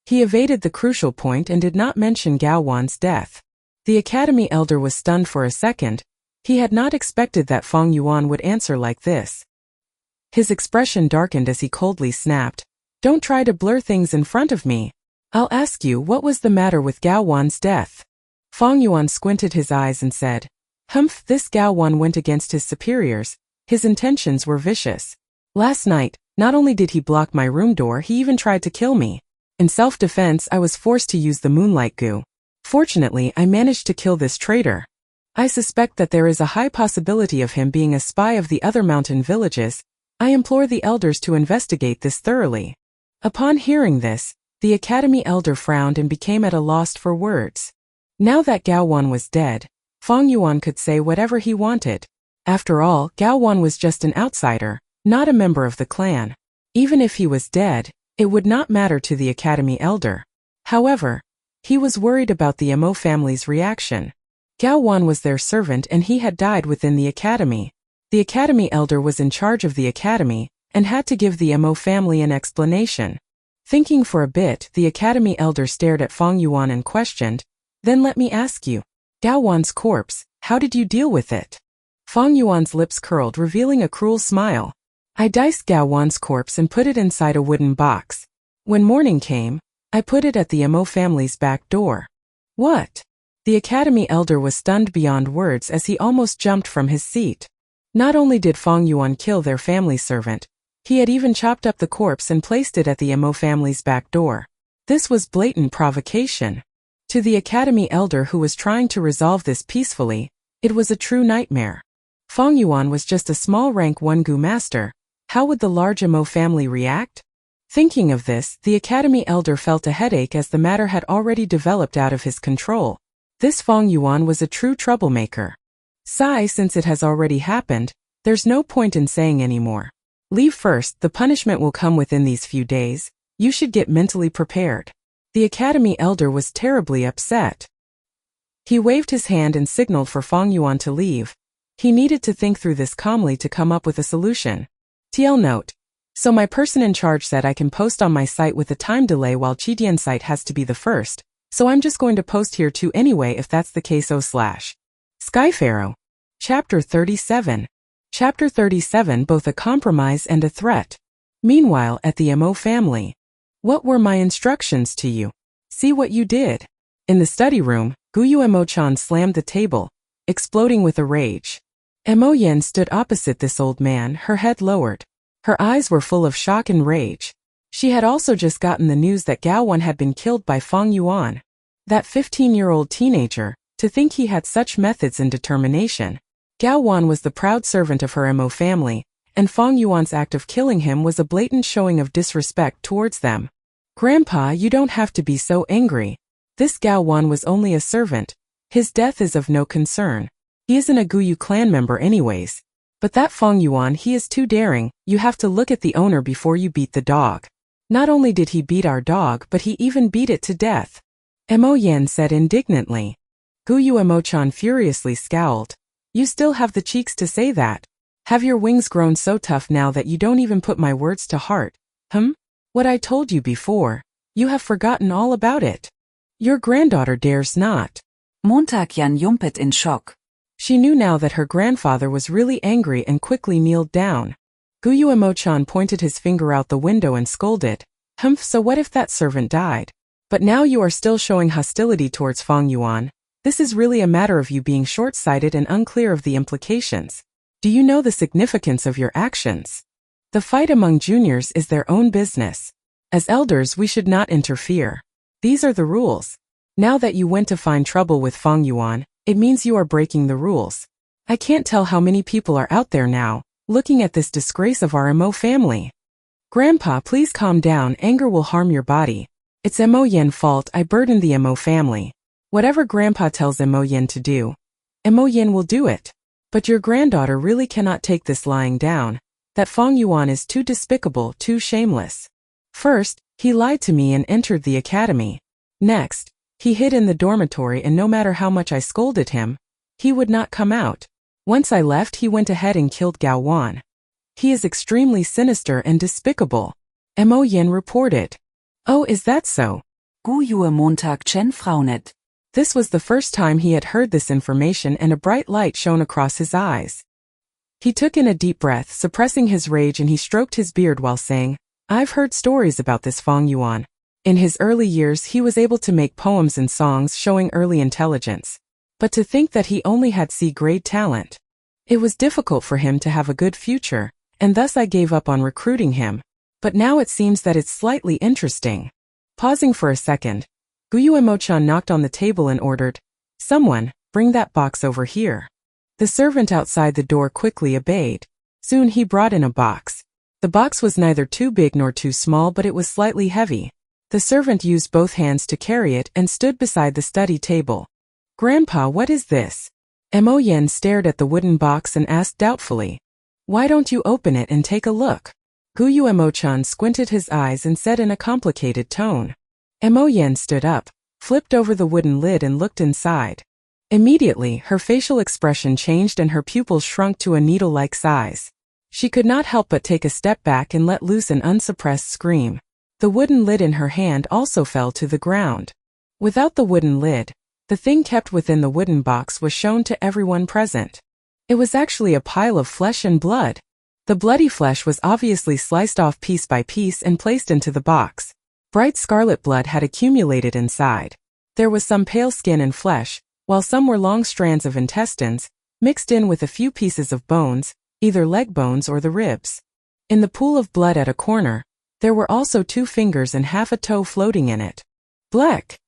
He evaded the crucial point and did not mention Gao Wan's death. The Academy elder was stunned for a second. He had not expected that Fang Yuan would answer like this. His expression darkened as he coldly snapped, Don't try to blur things in front of me. I'll ask you what was the matter with Gao Wan's death. Fang Yuan squinted his eyes and said, Humph, this Gao Wan went against his superiors. His intentions were vicious. Last night, not only did he block my room door, he even tried to kill me. In self-defense, I was forced to use the moonlight goo. Fortunately, I managed to kill this traitor. I suspect that there is a high possibility of him being a spy of the other mountain villages. I implore the elders to investigate this thoroughly. Upon hearing this, the Academy elder frowned and became at a loss for words. Now that Gao Wan was dead, Fang Yuan could say whatever he wanted. After all, Gao Wan was just an outsider, not a member of the clan. Even if he was dead, it would not matter to the Academy elder. However, he was worried about the Mo family's reaction. Gao Wan was their servant and he had died within the Academy. The Academy elder was in charge of the Academy, and had to give the Mo family an explanation. Thinking for a bit, the Academy elder stared at Fang Yuan and questioned, Then let me ask you, Gao Wan's corpse, how did you deal with it? Fang Yuan's lips curled, revealing a cruel smile. I diced Gao Wan's corpse and put it inside a wooden box. When morning came, I put it at the Mo family's back door. What? The Academy elder was stunned beyond words as he almost jumped from his seat. Not only did Fang Yuan kill their family servant, he had even chopped up the corpse and placed it at the Mo family's back door. This was blatant provocation. To the Academy elder who was trying to resolve this peacefully, it was a true nightmare. Fang Yuan was just a small rank 1 goo master. How would the large Mo family react? Thinking of this, the Academy elder felt a headache as the matter had already developed out of his control. This Fang Yuan was a true troublemaker. Sigh, since it has already happened, there's no point in saying anymore. Leave first, the punishment will come within these few days. You should get mentally prepared. The Academy elder was terribly upset. He waved his hand and signaled for Fang Yuan to leave. He needed to think through this calmly to come up with a solution. TL note. So my person in charge said I can post on my site with a time delay while Chidian site has to be the first, so I'm just going to post here too anyway if that's the case. Skypharaoh. Chapter 37. Chapter 37, both a compromise and a threat. Meanwhile, at the Mo family. What were my instructions to you? See what you did. In the study room, Guyu Mo-chan slammed the table, exploding with a rage. Mo Yen stood opposite this old man, her head lowered. Her eyes were full of shock and rage. She had also just gotten the news that Gao Wan had been killed by Fang Yuan. That 15-year-old teenager, to think he had such methods and determination. Gao Wan was the proud servant of her Mo family, and Fang Yuan's act of killing him was a blatant showing of disrespect towards them. Grandpa, you don't have to be so angry. This Gao Wan was only a servant. His death is of no concern. He isn't a Guyu clan member anyways. But that Fang Yuan, he is too daring. You have to look at the owner before you beat the dog. Not only did he beat our dog, but he even beat it to death. Mo Yen said indignantly. Guyu Mo-chan furiously scowled. You still have the cheeks to say that? Have your wings grown so tough now that you don't even put my words to heart? What I told you before. You have forgotten all about it. Your granddaughter dares not. Montag-Jan jumpet in shock. She knew now that her grandfather was really angry and quickly kneeled down. Guyu Mo-chan pointed his finger out the window and scolded. So what if that servant died? But now you are still showing hostility towards Fang Yuan. This is really a matter of you being short-sighted and unclear of the implications. Do you know the significance of your actions? The fight among juniors is their own business. As elders, we should not interfere. These are the rules. Now that you went to find trouble with Fang Yuan, it means you are breaking the rules. I can't tell how many people are out there now, looking at this disgrace of our Mo family. Grandpa, please calm down, anger will harm your body. It's Mo Yen's fault I burdened the Mo family. Whatever Grandpa tells Mo Yen to do, Mo Yen will do it. But your granddaughter really cannot take this lying down. That Fong Yuan is too despicable, too shameless. First, he lied to me and entered the academy. Next, he hid in the dormitory, and no matter how much I scolded him, he would not come out. Once I left, he went ahead and killed Gao Wan. He is extremely sinister and despicable. Mo Yin reported. Oh, is that so? Gu Yue Montag Chen Fraunet. This was the first time he had heard this information, and a bright light shone across his eyes. He took in a deep breath, suppressing his rage, and he stroked his beard while saying, I've heard stories about this Fong Yuan. In his early years, he was able to make poems and songs showing early intelligence. But to think that he only had C-grade talent. It was difficult for him to have a good future, and thus I gave up on recruiting him. But now it seems that it's slightly interesting. Pausing for a second, Guyue Mochan knocked on the table and ordered, Someone, bring that box over here. The servant outside the door quickly obeyed. Soon he brought in a box. The box was neither too big nor too small, but it was slightly heavy. The servant used both hands to carry it and stood beside the study table. Grandpa, what is this? Mo Yen stared at the wooden box and asked doubtfully. Why don't you open it and take a look? Guyue Mochan squinted his eyes and said in a complicated tone. Mo Yen stood up, flipped over the wooden lid and looked inside. Immediately, her facial expression changed and her pupils shrunk to a needle-like size. She could not help but take a step back and let loose an unsuppressed scream. The wooden lid in her hand also fell to the ground. Without the wooden lid, the thing kept within the wooden box was shown to everyone present. It was actually a pile of flesh and blood. The bloody flesh was obviously sliced off piece by piece and placed into the box. Bright scarlet blood had accumulated inside. There was some pale skin and flesh, while some were long strands of intestines, mixed in with a few pieces of bones, either leg bones or the ribs. In the pool of blood at a corner, there were also 2 fingers and half a toe floating in it. Black!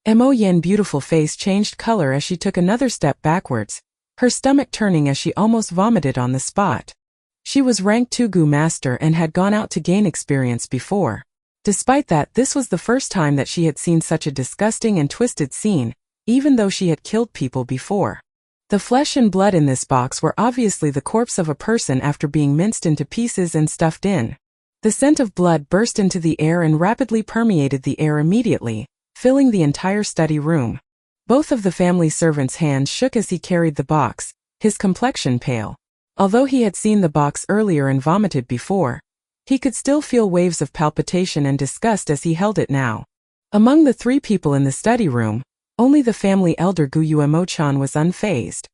Mo Yen's beautiful face changed color as she took another step backwards, her stomach turning as she almost vomited on the spot. She was rank 2 Gu Master and had gone out to gain experience before. Despite that, this was the first time that she had seen such a disgusting and twisted scene, even though she had killed people before. The flesh and blood in this box were obviously the corpse of a person after being minced into pieces and stuffed in. The scent of blood burst into the air and rapidly permeated the air immediately, filling the entire study room. Both of the family servants' hands shook as he carried the box, his complexion pale. Although he had seen the box earlier and vomited before, he could still feel waves of palpitation and disgust as he held it now. Among the 3 people in the study room, only the family elder Guyue Mochan was unfazed.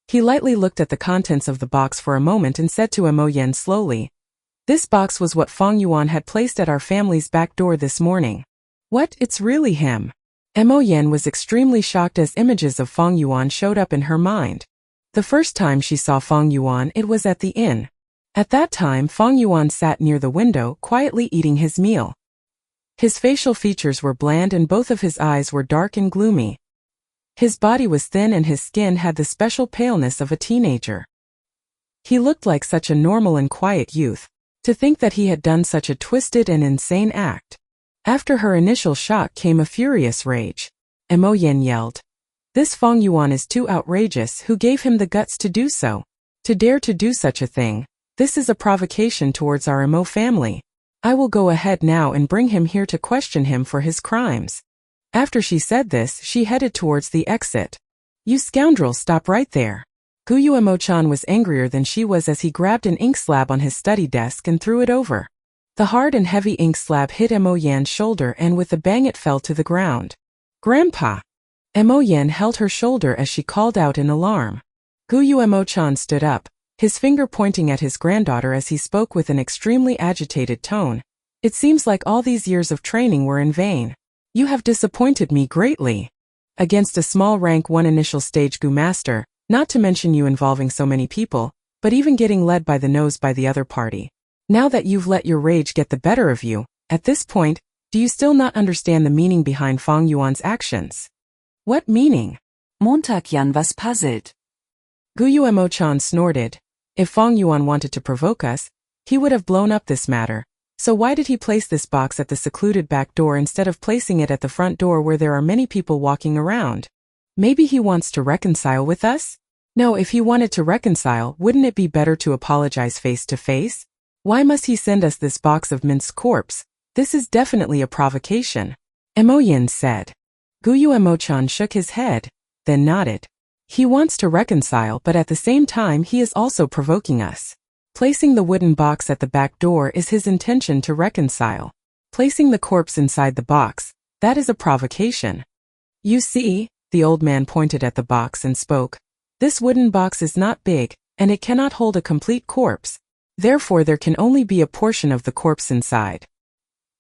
He lightly looked at the contents of the box for a moment and said to Mo Yen slowly, This box was what Fong Yuan had placed at our family's back door this morning. What, it's really him? Mo Yen was extremely shocked as images of Fong Yuan showed up in her mind. The first time she saw Fong Yuan, it was at the inn. At that time, Fong Yuan sat near the window, quietly eating his meal. His facial features were bland and both of his eyes were dark and gloomy. His body was thin and his skin had the special paleness of a teenager. He looked like such a normal and quiet youth. To think that he had done such a twisted and insane act. After her initial shock came a furious rage. Mo Yen yelled. This Fong Yuan is too outrageous. Who gave him the guts to do so? To dare to do such a thing? This is a provocation towards our Mo family. I will go ahead now and bring him here to question him for his crimes. After she said this, she headed towards the exit. You scoundrel, stop right there. Guyue Mochan was angrier than she was as he grabbed an ink slab on his study desk and threw it over. The hard and heavy ink slab hit Mo Yen's shoulder and with a bang it fell to the ground. Grandpa! Mo Yen held her shoulder as she called out in alarm. Guyue Mochan stood up, his finger pointing at his granddaughter as he spoke with an extremely agitated tone. It seems like all these years of training were in vain. You have disappointed me greatly. Against a small rank 1 initial stage Gu Master, not to mention you involving so many people, but even getting led by the nose by the other party. Now that you've let your rage get the better of you, at this point, do you still not understand the meaning behind Fong Yuan's actions? What meaning? Montag Jan was puzzled. Guyue Mochan snorted. If Fong Yuan wanted to provoke us, he would have blown up this matter. So why did he place this box at the secluded back door instead of placing it at the front door where there are many people walking around? Maybe he wants to reconcile with us? No, if he wanted to reconcile, wouldn't it be better to apologize face to face? Why must he send us this box of minced corpse? This is definitely a provocation. Emo-yin said. Guyu Emo-chan shook his head, then nodded. He wants to reconcile, but at the same time he is also provoking us. Placing the wooden box at the back door is his intention to reconcile. Placing the corpse inside the box, that is a provocation. You see, the old man pointed at the box and spoke. This wooden box is not big, and it cannot hold a complete corpse. Therefore there can only be a portion of the corpse inside.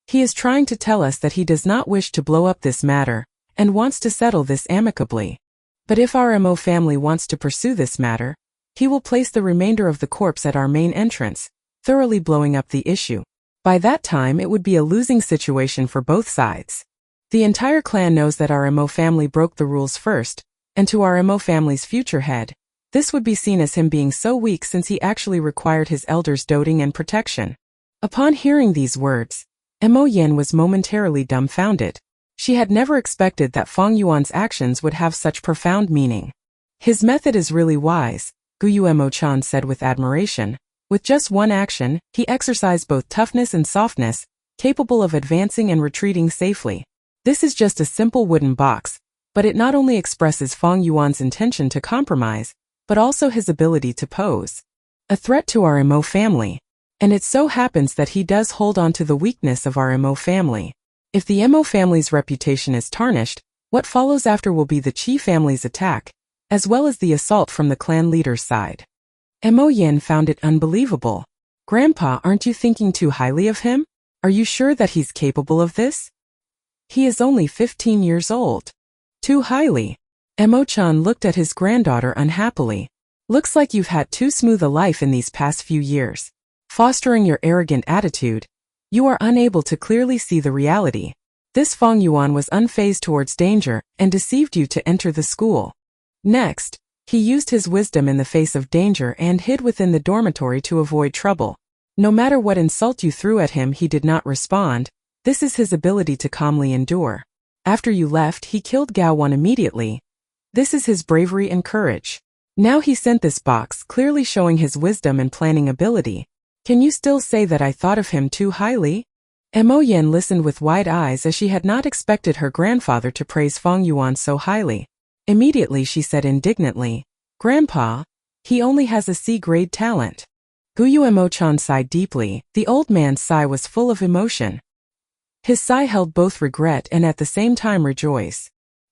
He is trying to tell us that he does not wish to blow up this matter, and wants to settle this amicably. But if our Mo family wants to pursue this matter, he will place the remainder of the corpse at our main entrance, thoroughly blowing up the issue. By that time it would be a losing situation for both sides. The entire clan knows that our Mo family broke the rules first, and to our Mo family's future head, this would be seen as him being so weak since he actually required his elders' doting and protection. Upon hearing these words, Emo-yin was momentarily dumbfounded. She had never expected that Fong Yuan's actions would have such profound meaning. His method is really wise, Guyu Emo-chan said with admiration. With just one action, he exercised both toughness and softness, capable of advancing and retreating safely. This is just a simple wooden box, but it not only expresses Fong Yuan's intention to compromise, but also his ability to pose a threat to our Mo family. And it so happens that he does hold on to the weakness of our Mo family. If the Mo family's reputation is tarnished, what follows after will be the Qi family's attack, as well as the assault from the clan leader's side. Emo-yin found it unbelievable. Grandpa, aren't you thinking too highly of him? Are you sure that he's capable of this? He is only 15 years old. Too highly. Emo-chan looked at his granddaughter unhappily. Looks like you've had too smooth a life in these past few years. Fostering your arrogant attitude, you are unable to clearly see the reality. This Fong Yuan was unfazed towards danger and deceived you to enter the school. Next, he used his wisdom in the face of danger and hid within the dormitory to avoid trouble. No matter what insult you threw at him, he did not respond. This is his ability to calmly endure. After you left, he killed Gao-wan immediately. This is his bravery and courage. Now he sent this box, clearly showing his wisdom and planning ability. Can you still say that I thought of him too highly? Emo-yin listened with wide eyes as she had not expected her grandfather to praise Fong Yuan so highly. Immediately she said indignantly, Grandpa, he only has a C-grade talent. Guyu Emo-chan sighed deeply. The old man's sigh was full of emotion. His sigh held both regret and at the same time rejoice.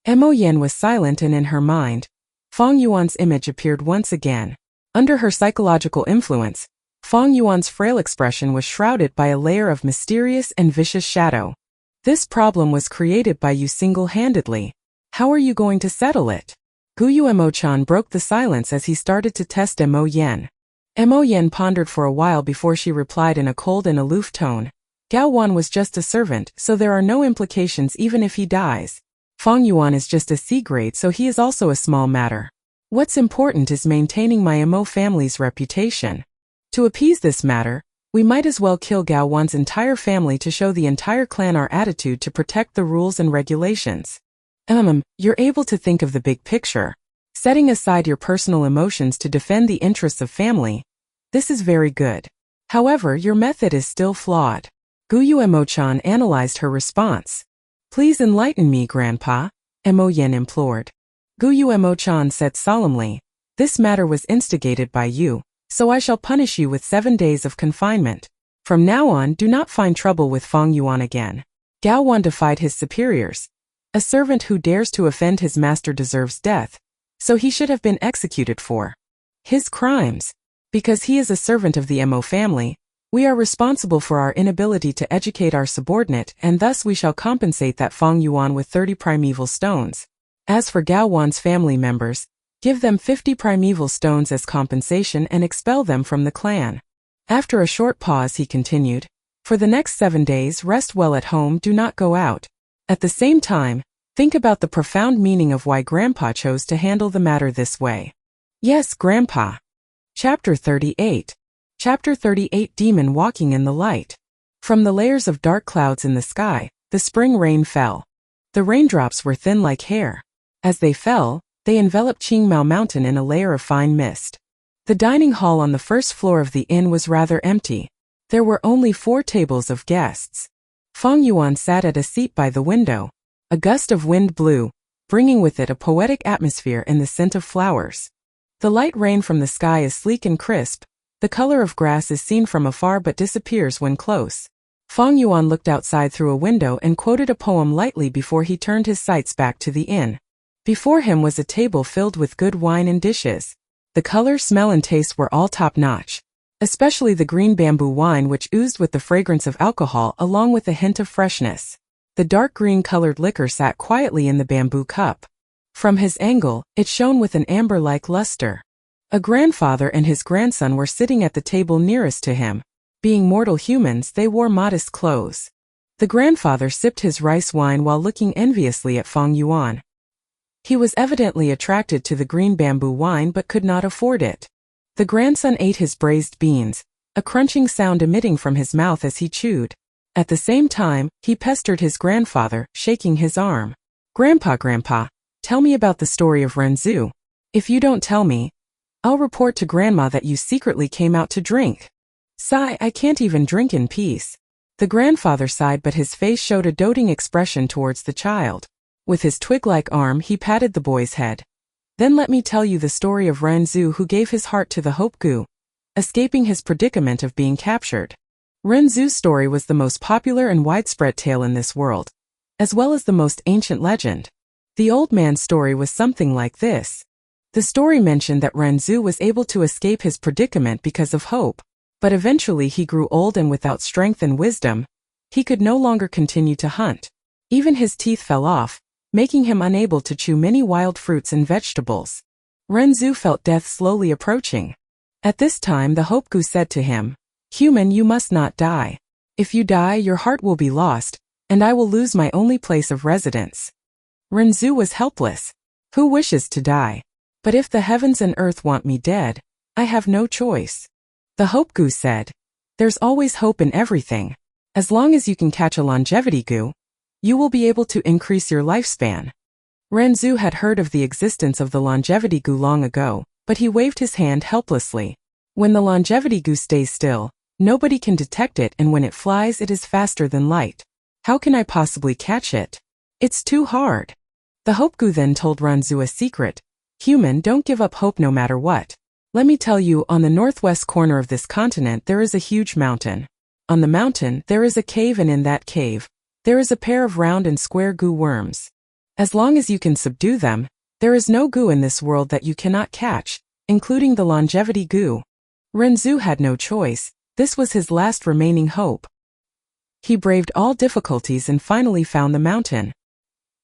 Emo-yin was silent, and in her mind, Fong Yuan's image appeared once again. Under her psychological influence, Fong Yuan's frail expression was shrouded by a layer of mysterious and vicious shadow. This problem was created by you single-handedly. How are you going to settle it? Guyu Emo-chan broke the silence as he started to test Emo-yin. Emo-yin pondered for a while before she replied in a cold and aloof tone. Gao-wan was just a servant, so there are no implications even if he dies. Fong Yuan is just a C-grade, so he is also a small matter. What's important is maintaining my Mo family's reputation. To appease this matter, we might as well kill Gao-wan's entire family to show the entire clan our attitude to protect the rules and regulations. You're able to think of the big picture. Setting aside your personal emotions to defend the interests of family. This is very good. However, your method is still flawed. Guyu Emo-chan analyzed her response. Please enlighten me, Grandpa, Emo-yin implored. Guyu Emo-chan said solemnly, this matter was instigated by you, so I shall punish you with 7 days of confinement. From now on, do not find trouble with Fong Yuan again. Gao-wan defied his superiors. A servant who dares to offend his master deserves death, so he should have been executed for his crimes. Because he is a servant of the Mo family, we are responsible for our inability to educate our subordinate, and thus we shall compensate that Fong Yuan with 30 primeval stones. As for Gao-wan's family members, give them 50 primeval stones as compensation and expel them from the clan. After a short pause he continued, for the next 7 days rest well at home, do not go out. At the same time, think about the profound meaning of why Grandpa chose to handle the matter this way. Yes, Grandpa. Chapter 38. Chapter 38 Demon Walking in the Light. From the layers of dark clouds in the sky, the spring rain fell. The raindrops were thin like hair. As they fell, They enveloped Qingmao Mountain in a layer of fine mist. The dining hall on the first floor of the inn was rather empty. There were only 4 tables of guests. Fang Yuan sat at a seat by the window. A gust of wind blew, bringing with it a poetic atmosphere and the scent of flowers. The light rain from the sky is sleek and crisp. The color of grass is seen from afar but disappears when close. Fang Yuan looked outside through a window and quoted a poem lightly before he turned his sights back to the inn. Before him was a table filled with good wine and dishes. The color, smell and taste were all top-notch. Especially the green bamboo wine which oozed with the fragrance of alcohol along with a hint of freshness. The dark green-colored liquor sat quietly in the bamboo cup. From his angle, it shone with an amber-like luster. A grandfather and his grandson were sitting at the table nearest to him. Being mortal humans, they wore modest clothes. The grandfather sipped his rice wine while looking enviously at Fang Yuan. He was evidently attracted to the green bamboo wine but could not afford it. The grandson ate his braised beans, a crunching sound emitting from his mouth as he chewed. At the same time, he pestered his grandfather, shaking his arm. Grandpa, tell me about the story of Renzu. If you don't tell me, I'll report to Grandma that you secretly came out to drink. Sigh, I can't even drink in peace. The grandfather sighed but his face showed a doting expression towards the child. With his twig-like arm he patted the boy's head. Then let me tell you the story of Renzu who gave his heart to the Hope Gu, escaping his predicament of being captured. Renzu's story was the most popular and widespread tale in this world, as well as the most ancient legend. The old man's story was something like this. The story mentioned that Renzu was able to escape his predicament because of hope, but eventually he grew old and without strength and wisdom, he could no longer continue to hunt. Even his teeth fell off, making him unable to chew many wild fruits and vegetables. Renzu felt death slowly approaching. At this time the Hope Gu said to him, "Human, you must not die. If you die, your heart will be lost, and I will lose my only place of residence." Renzu was helpless. Who wishes to die? But if the heavens and earth want me dead, I have no choice. The Hope Gu said, "There's always hope in everything. As long as you can catch a longevity gu, you will be able to increase your lifespan." Renzu had heard of the existence of the longevity gu long ago, but he waved his hand helplessly. When the longevity gu stays still, nobody can detect it, and when it flies it is faster than light. How can I possibly catch it? It's too hard. The Hope Gu then told Renzu a secret. "Human, don't give up hope no matter what. Let me tell you, on the northwest corner of this continent there is a huge mountain. On the mountain there is a cave, and in that cave there is a pair of round and square gu worms. As long as you can subdue them, there is no gu in this world that you cannot catch, including the longevity gu." Renzu had no choice. This was his last remaining hope. He braved all difficulties and finally found the mountain.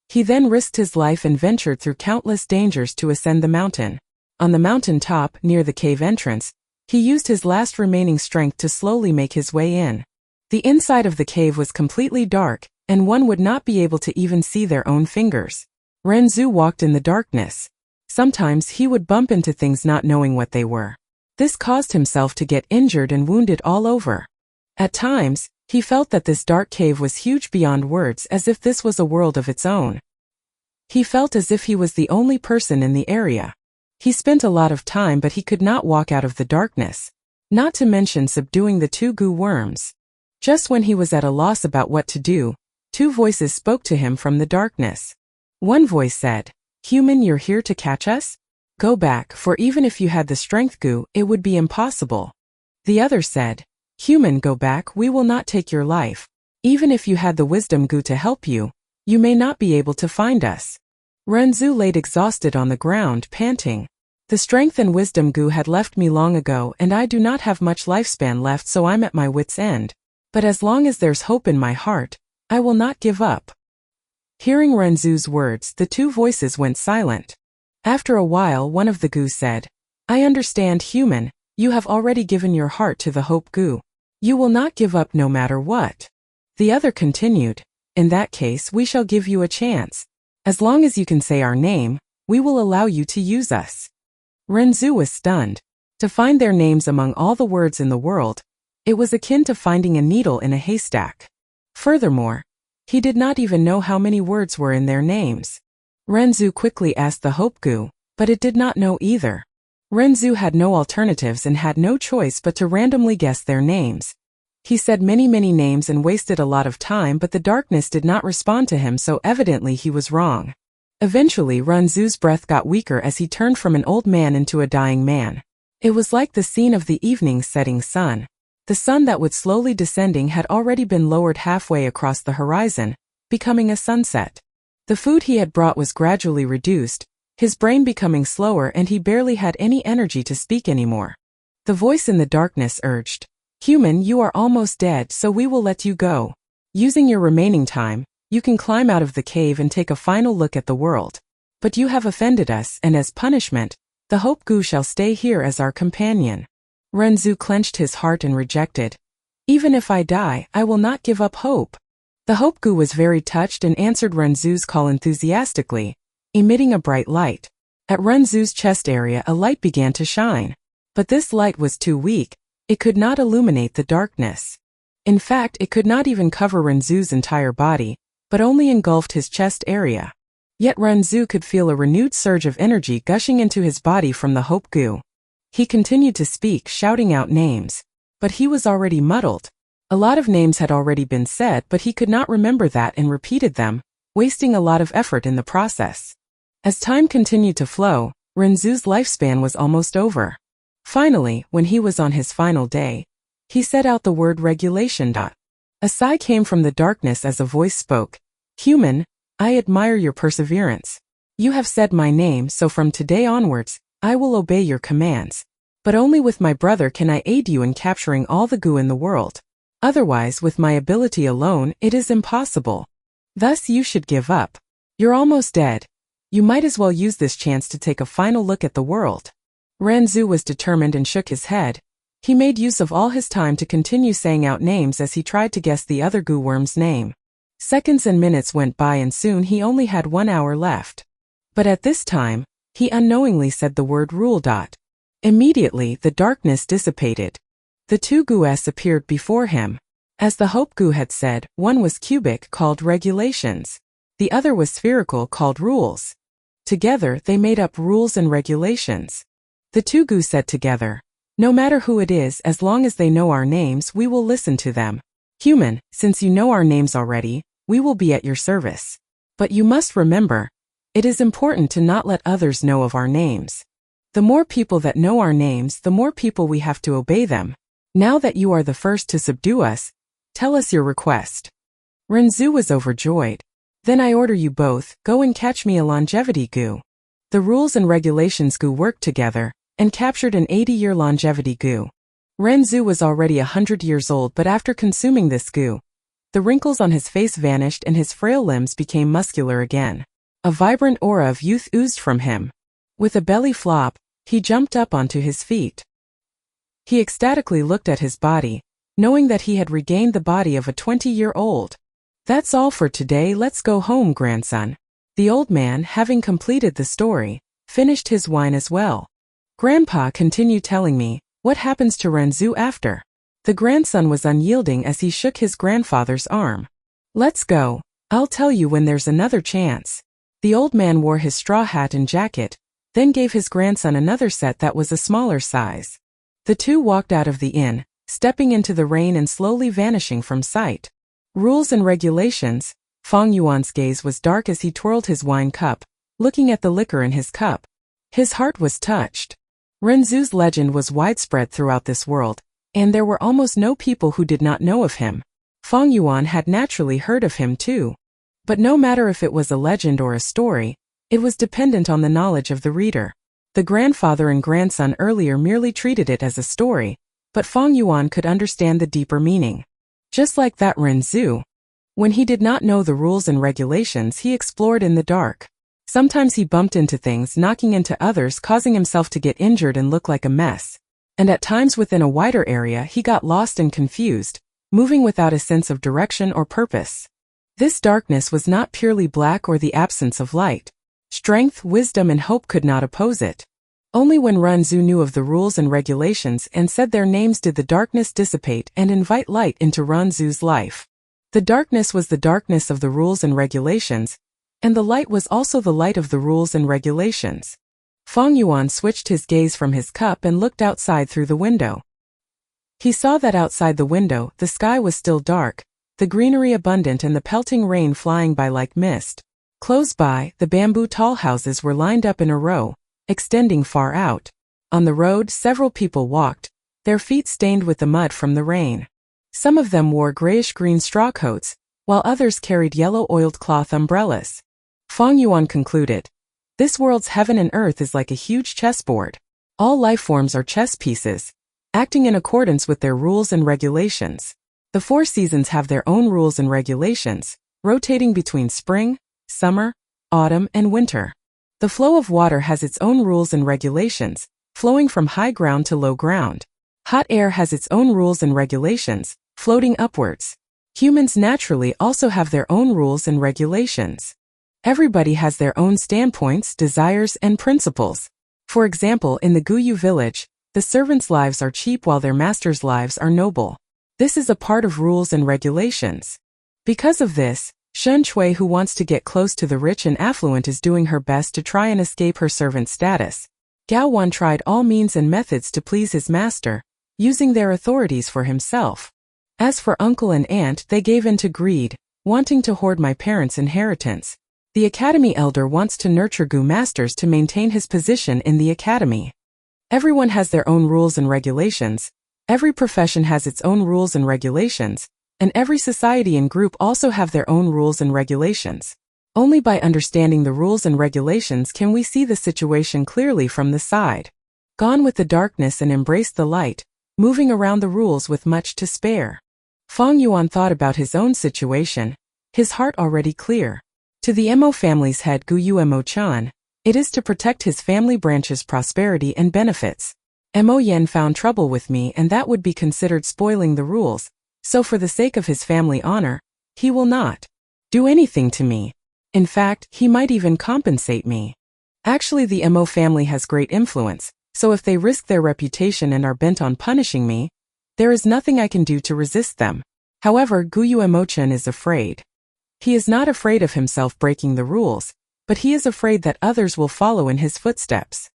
He then risked his life and ventured through countless dangers to ascend the mountain. On the mountain top, near the cave entrance, he used his last remaining strength to slowly make his way in. The inside of the cave was completely dark, and one would not be able to even see their own fingers. Renzu walked in the darkness. Sometimes he would bump into things not knowing what they were. This caused himself to get injured and wounded all over. At times, he felt that this dark cave was huge beyond words, as if this was a world of its own. He felt as if he was the only person in the area. He spent a lot of time, but he could not walk out of the darkness, not to mention subduing the 2 gu worms. Just when he was at a loss about what to do, 2 voices spoke to him from the darkness. One voice said, "Human, you're here to catch us? Go back, for even if you had the strength gu, it would be impossible." The other said, "Human, go back, we will not take your life. Even if you had the wisdom gu to help you, you may not be able to find us." Renzu laid exhausted on the ground, panting. "The strength and wisdom gu had left me long ago, and I do not have much lifespan left, so I'm at my wit's end. But as long as there's hope in my heart, I will not give up." Hearing Renzu's words, the 2 voices went silent. After a while, one of the gu said, "I understand, human, you have already given your heart to the Hope Gu. You will not give up no matter what." The other continued, "In that case, we shall give you a chance. As long as you can say our name, we will allow you to use us." Renzu was stunned. To find their names among all the words in the world, it was akin to finding a needle in a haystack. Furthermore, he did not even know how many words were in their names. Renzu quickly asked the Hope Goo, but it did not know either. Renzu had no alternatives and had no choice but to randomly guess their names. He said many names and wasted a lot of time, but the darkness did not respond to him, so evidently he was wrong. Eventually Renzu's breath got weaker as he turned from an old man into a dying man. It was like the scene of the evening setting sun. The sun that was slowly descending had already been lowered halfway across the horizon, becoming a sunset. The food he had brought was gradually reduced, his brain becoming slower, and he barely had any energy to speak anymore. The voice in the darkness urged, "Human, you are almost dead, so we will let you go. Using your remaining time, you can climb out of the cave and take a final look at the world. But you have offended us, and as punishment, the Hope Goo shall stay here as our companion." Renzu clenched his heart and rejected, "Even if I die, I will not give up hope." The Hope Goo was very touched and answered Renzu's call enthusiastically, emitting a bright light. At Renzu's chest area a light began to shine. But this light was too weak. It could not illuminate the darkness. In fact, it could not even cover Renzu's entire body, but only engulfed his chest area. Yet Renzu could feel a renewed surge of energy gushing into his body from the Hope Goo. He continued to speak, shouting out names. But he was already muddled. A lot of names had already been said, but he could not remember that and repeated them, wasting a lot of effort in the process. As time continued to flow, Renzu's lifespan was almost over. Finally, when he was on his final day, he said out the word regulation. A sigh came from the darkness as a voice spoke. "Human, I admire your perseverance. You have said my name, so from today onwards, I will obey your commands. But only with my brother can I aid you in capturing all the goo in the world. Otherwise, with my ability alone, it is impossible. Thus you should give up. You're almost dead. You might as well use this chance to take a final look at the world." Renzu was determined and shook his head. He made use of all his time to continue saying out names as he tried to guess the other goo worm's name. Seconds and minutes went by and soon he only had 1 hour left. But at this time, he unknowingly said the word rule. Immediately, the darkness dissipated. The two goos appeared before him. As the Hope Goo had said, one was cubic, called regulations. The other was spherical, called rules. Together, they made up rules and regulations. The two goo said together, "No matter who it is, as long as they know our names, we will listen to them. Human, since you know our names already, we will be at your service. But you must remember, it is important to not let others know of our names. The more people that know our names, the more people we have to obey them. Now that you are the first to subdue us, tell us your request." Renzu was overjoyed. "Then I order you both, go and catch me a longevity goo." The rules and regulations goo worked together, and captured an 80-year longevity goo. Renzu was already 100 years old, but after consuming this goo, the wrinkles on his face vanished and his frail limbs became muscular again. A vibrant aura of youth oozed from him. With a belly flop, he jumped up onto his feet. He ecstatically looked at his body, knowing that he had regained the body of a 20-year-old. "That's all for today, let's go home, grandson." The old man, having completed the story, finished his wine as well. "Grandpa, continue telling me, what happens to Renzu after?" The grandson was unyielding as he shook his grandfather's arm. "Let's go, I'll tell you when there's another chance." The old man wore his straw hat and jacket, then gave his grandson another set that was a smaller size. The two walked out of the inn, stepping into the rain and slowly vanishing from sight. Rules and regulations. Fang Yuan's gaze was dark as he twirled his wine cup, looking at the liquor in his cup. His heart was touched. Renzu's legend was widespread throughout this world, and there were almost no people who did not know of him. Fang Yuan had naturally heard of him too. But no matter if it was a legend or a story, it was dependent on the knowledge of the reader. The grandfather and grandson earlier merely treated it as a story, but Fang Yuan could understand the deeper meaning. Just like that Renzu. When he did not know the rules and regulations, he explored in the dark. Sometimes he bumped into things, knocking into others, causing himself to get injured and look like a mess. And at times within a wider area he got lost and confused, moving without a sense of direction or purpose. This darkness was not purely black or the absence of light. Strength, wisdom, and hope could not oppose it. Only when Renzu knew of the rules and regulations and said their names did the darkness dissipate and invite light into Renzu's life. The darkness was the darkness of the rules and regulations, And the light was also the light of the rules and regulations. Feng Yuan switched his gaze from his cup and looked outside through the window. He saw that outside the window, the sky was still dark, the greenery abundant and the pelting rain flying by like mist. Close by, the bamboo tall houses were lined up in a row, extending far out. On the road, several people walked, their feet stained with the mud from the rain. Some of them wore grayish-green straw coats, while others carried yellow oiled cloth umbrellas. Feng Yuan concluded, "This world's heaven and earth is like a huge chessboard. All life forms are chess pieces, acting in accordance with their rules and regulations. The 4 seasons have their own rules and regulations, rotating between spring, summer, autumn, and winter. The flow of water has its own rules and regulations, flowing from high ground to low ground. Hot air has its own rules and regulations, floating upwards. Humans naturally also have their own rules and regulations. Everybody has their own standpoints, desires, and principles. For example, in the Guyu village, the servants' lives are cheap while their masters' lives are noble. This is a part of rules and regulations. Because of this, Shen Chui, who wants to get close to the rich and affluent, is doing her best to try and escape her servant status. Gao Wan tried all means and methods to please his master, using their authorities for himself. As for uncle and aunt, they gave in to greed, wanting to hoard my parents' inheritance. The academy elder wants to nurture Gu masters to maintain his position in the academy. Everyone has their own rules and regulations, every profession has its own rules and regulations, and every society and group also have their own rules and regulations. Only by understanding the rules and regulations can we see the situation clearly from the side. Gone with the darkness and embraced the light, moving around the rules with much to spare. Feng Yuan thought about his own situation, his heart already clear. To the Mo family's head Guyu Mo Chan, it is to protect his family branch's prosperity and benefits. Mo Yen found trouble with me and that would be considered spoiling the rules, so for the sake of his family honor, he will not do anything to me. In fact, he might even compensate me. Actually, the Mo family has great influence, so if they risk their reputation and are bent on punishing me, there is nothing I can do to resist them. However, Guyu Emochan is afraid. He is not afraid of himself breaking the rules, but he is afraid that others will follow in his footsteps.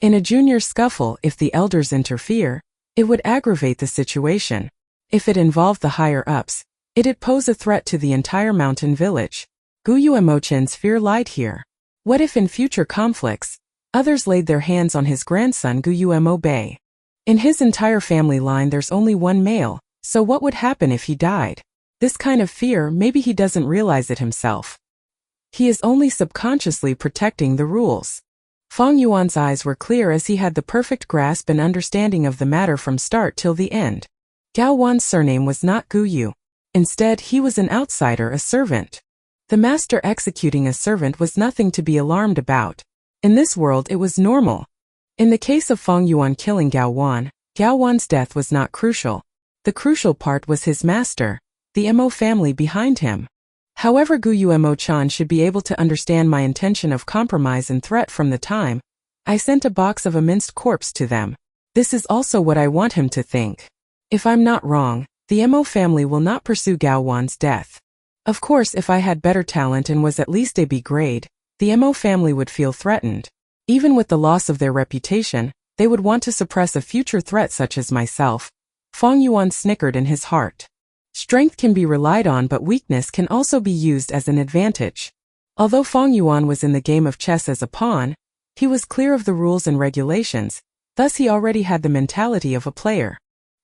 In a junior scuffle, if the elders interfere, it would aggravate the situation. If it involved the higher-ups, it'd pose a threat to the entire mountain village. Guyu Emochan's fear lied here. What if in future conflicts, others laid their hands on his grandson Guyu Mo Bei? In his entire family line there's only one male, so what would happen if he died? This kind of fear, maybe he doesn't realize it himself. He is only subconsciously protecting the rules. Feng Yuan's eyes were clear as he had the perfect grasp and understanding of the matter from start till the end. Gao Wan's surname was not Guyu. Instead, he was an outsider, a servant. The master executing a servant was nothing to be alarmed about. In this world it was normal. In the case of Feng Yuan killing Gao Wan's death was not crucial. The crucial part was his master, the Mo family behind him. However, Guyu Mo Chan should be able to understand my intention of compromise and threat from the time I sent a box of a minced corpse to them. This is also what I want him to think. If I'm not wrong, the Mo family will not pursue Gao Wan's death. Of course, if I had better talent and was at least a B grade, the Mo family would feel threatened. Even with the loss of their reputation, they would want to suppress a future threat such as myself. Feng Yuan snickered in his heart. Strength can be relied on, but weakness can also be used as an advantage. Although Feng Yuan was in the game of chess as a pawn, he was clear of the rules and regulations, thus he already had the mentality of a player.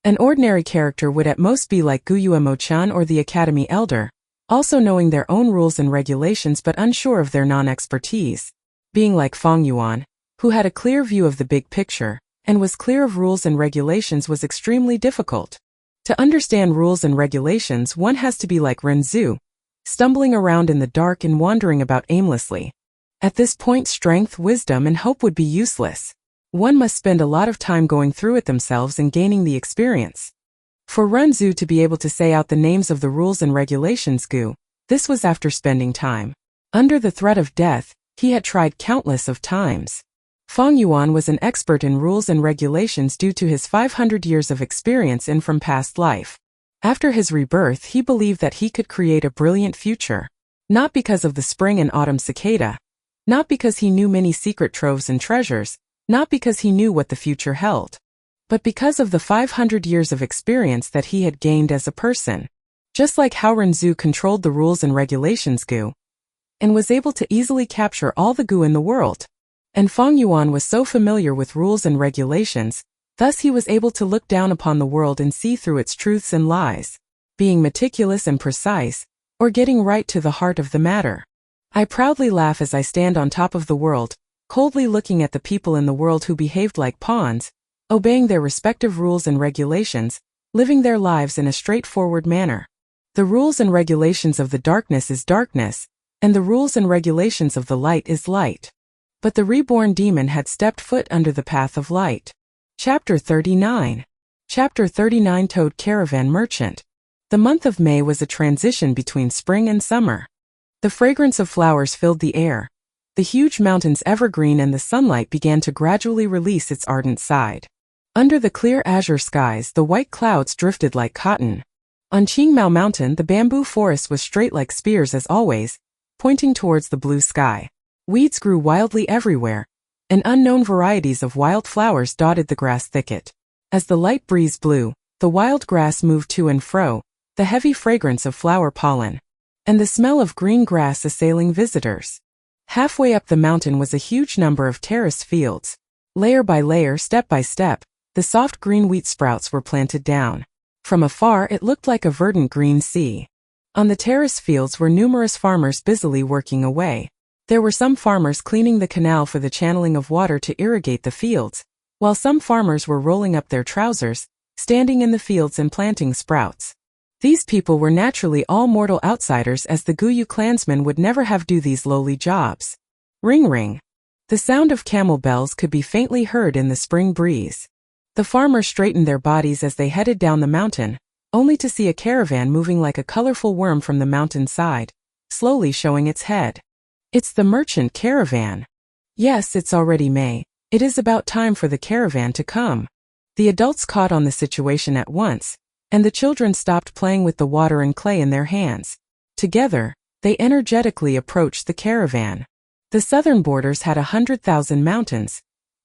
An ordinary character would at most be like Guyu Mo Chan or the academy elder, also knowing their own rules and regulations but unsure of their non-expertise. Being like Feng Yuan, who had a clear view of the big picture, and was clear of rules and regulations was extremely difficult. To understand rules and regulations, one has to be like Ren Zhu, stumbling around in the dark and wandering about aimlessly. At this point, strength, wisdom, and hope would be useless. One must spend a lot of time going through it themselves and gaining the experience. For Ren Zhu to be able to say out the names of the rules and regulations this was after spending time. Under the threat of death, he had tried countless of times. Feng Yuan was an expert in rules and regulations due to his 500 years of experience in from past life. After his rebirth, he believed that he could create a brilliant future. Not because of the spring and autumn cicada. Not because he knew many secret troves and treasures. Not because he knew what the future held. But because of the 500 years of experience that he had gained as a person. Just like how Renzu controlled the rules and regulations Gu, and was able to easily capture all the Gu in the world. And Feng Yuan was so familiar with rules and regulations, thus he was able to look down upon the world and see through its truths and lies, being meticulous and precise, or getting right to the heart of the matter. I proudly laugh as I stand on top of the world, coldly looking at the people in the world who behaved like pawns, obeying their respective rules and regulations, living their lives in a straightforward manner. The rules and regulations of the darkness is darkness, and the rules and regulations of the light is light. But the reborn demon had stepped foot under the path of light. Chapter 39. Chapter 39 Toad Caravan Merchant. The month of May was a transition between spring and summer. The fragrance of flowers filled the air. The huge mountains evergreen and the sunlight began to gradually release its ardent side. Under the clear azure skies, the white clouds drifted like cotton. On Qingmao Mountain, the bamboo forest was straight like spears as always, pointing towards the blue sky. Weeds grew wildly everywhere, and unknown varieties of wild flowers dotted the grass thicket. As the light breeze blew, the wild grass moved to and fro, the heavy fragrance of flower pollen, and the smell of green grass assailing visitors. Halfway up the mountain was a huge number of terraced fields. Layer by layer, step by step, the soft green wheat sprouts were planted down. From afar it looked like a verdant green sea. On the terrace fields were numerous farmers busily working away. There were some farmers cleaning the canal for the channeling of water to irrigate the fields, while some farmers were rolling up their trousers, standing in the fields and planting sprouts. These people were naturally all mortal outsiders, as the Guyu clansmen would never have do these lowly jobs. Ring ring. The sound of camel bells could be faintly heard in the spring breeze. The farmers straightened their bodies as they headed down the mountain, only to see a caravan moving like a colorful worm from the mountain side, slowly showing its head. It's the merchant caravan. Yes, it's already May. It is about time for the caravan to come. The adults caught on the situation at once, and the children stopped playing with the water and clay in their hands. Together, they energetically approached the caravan. The southern borders had 100,000 mountains.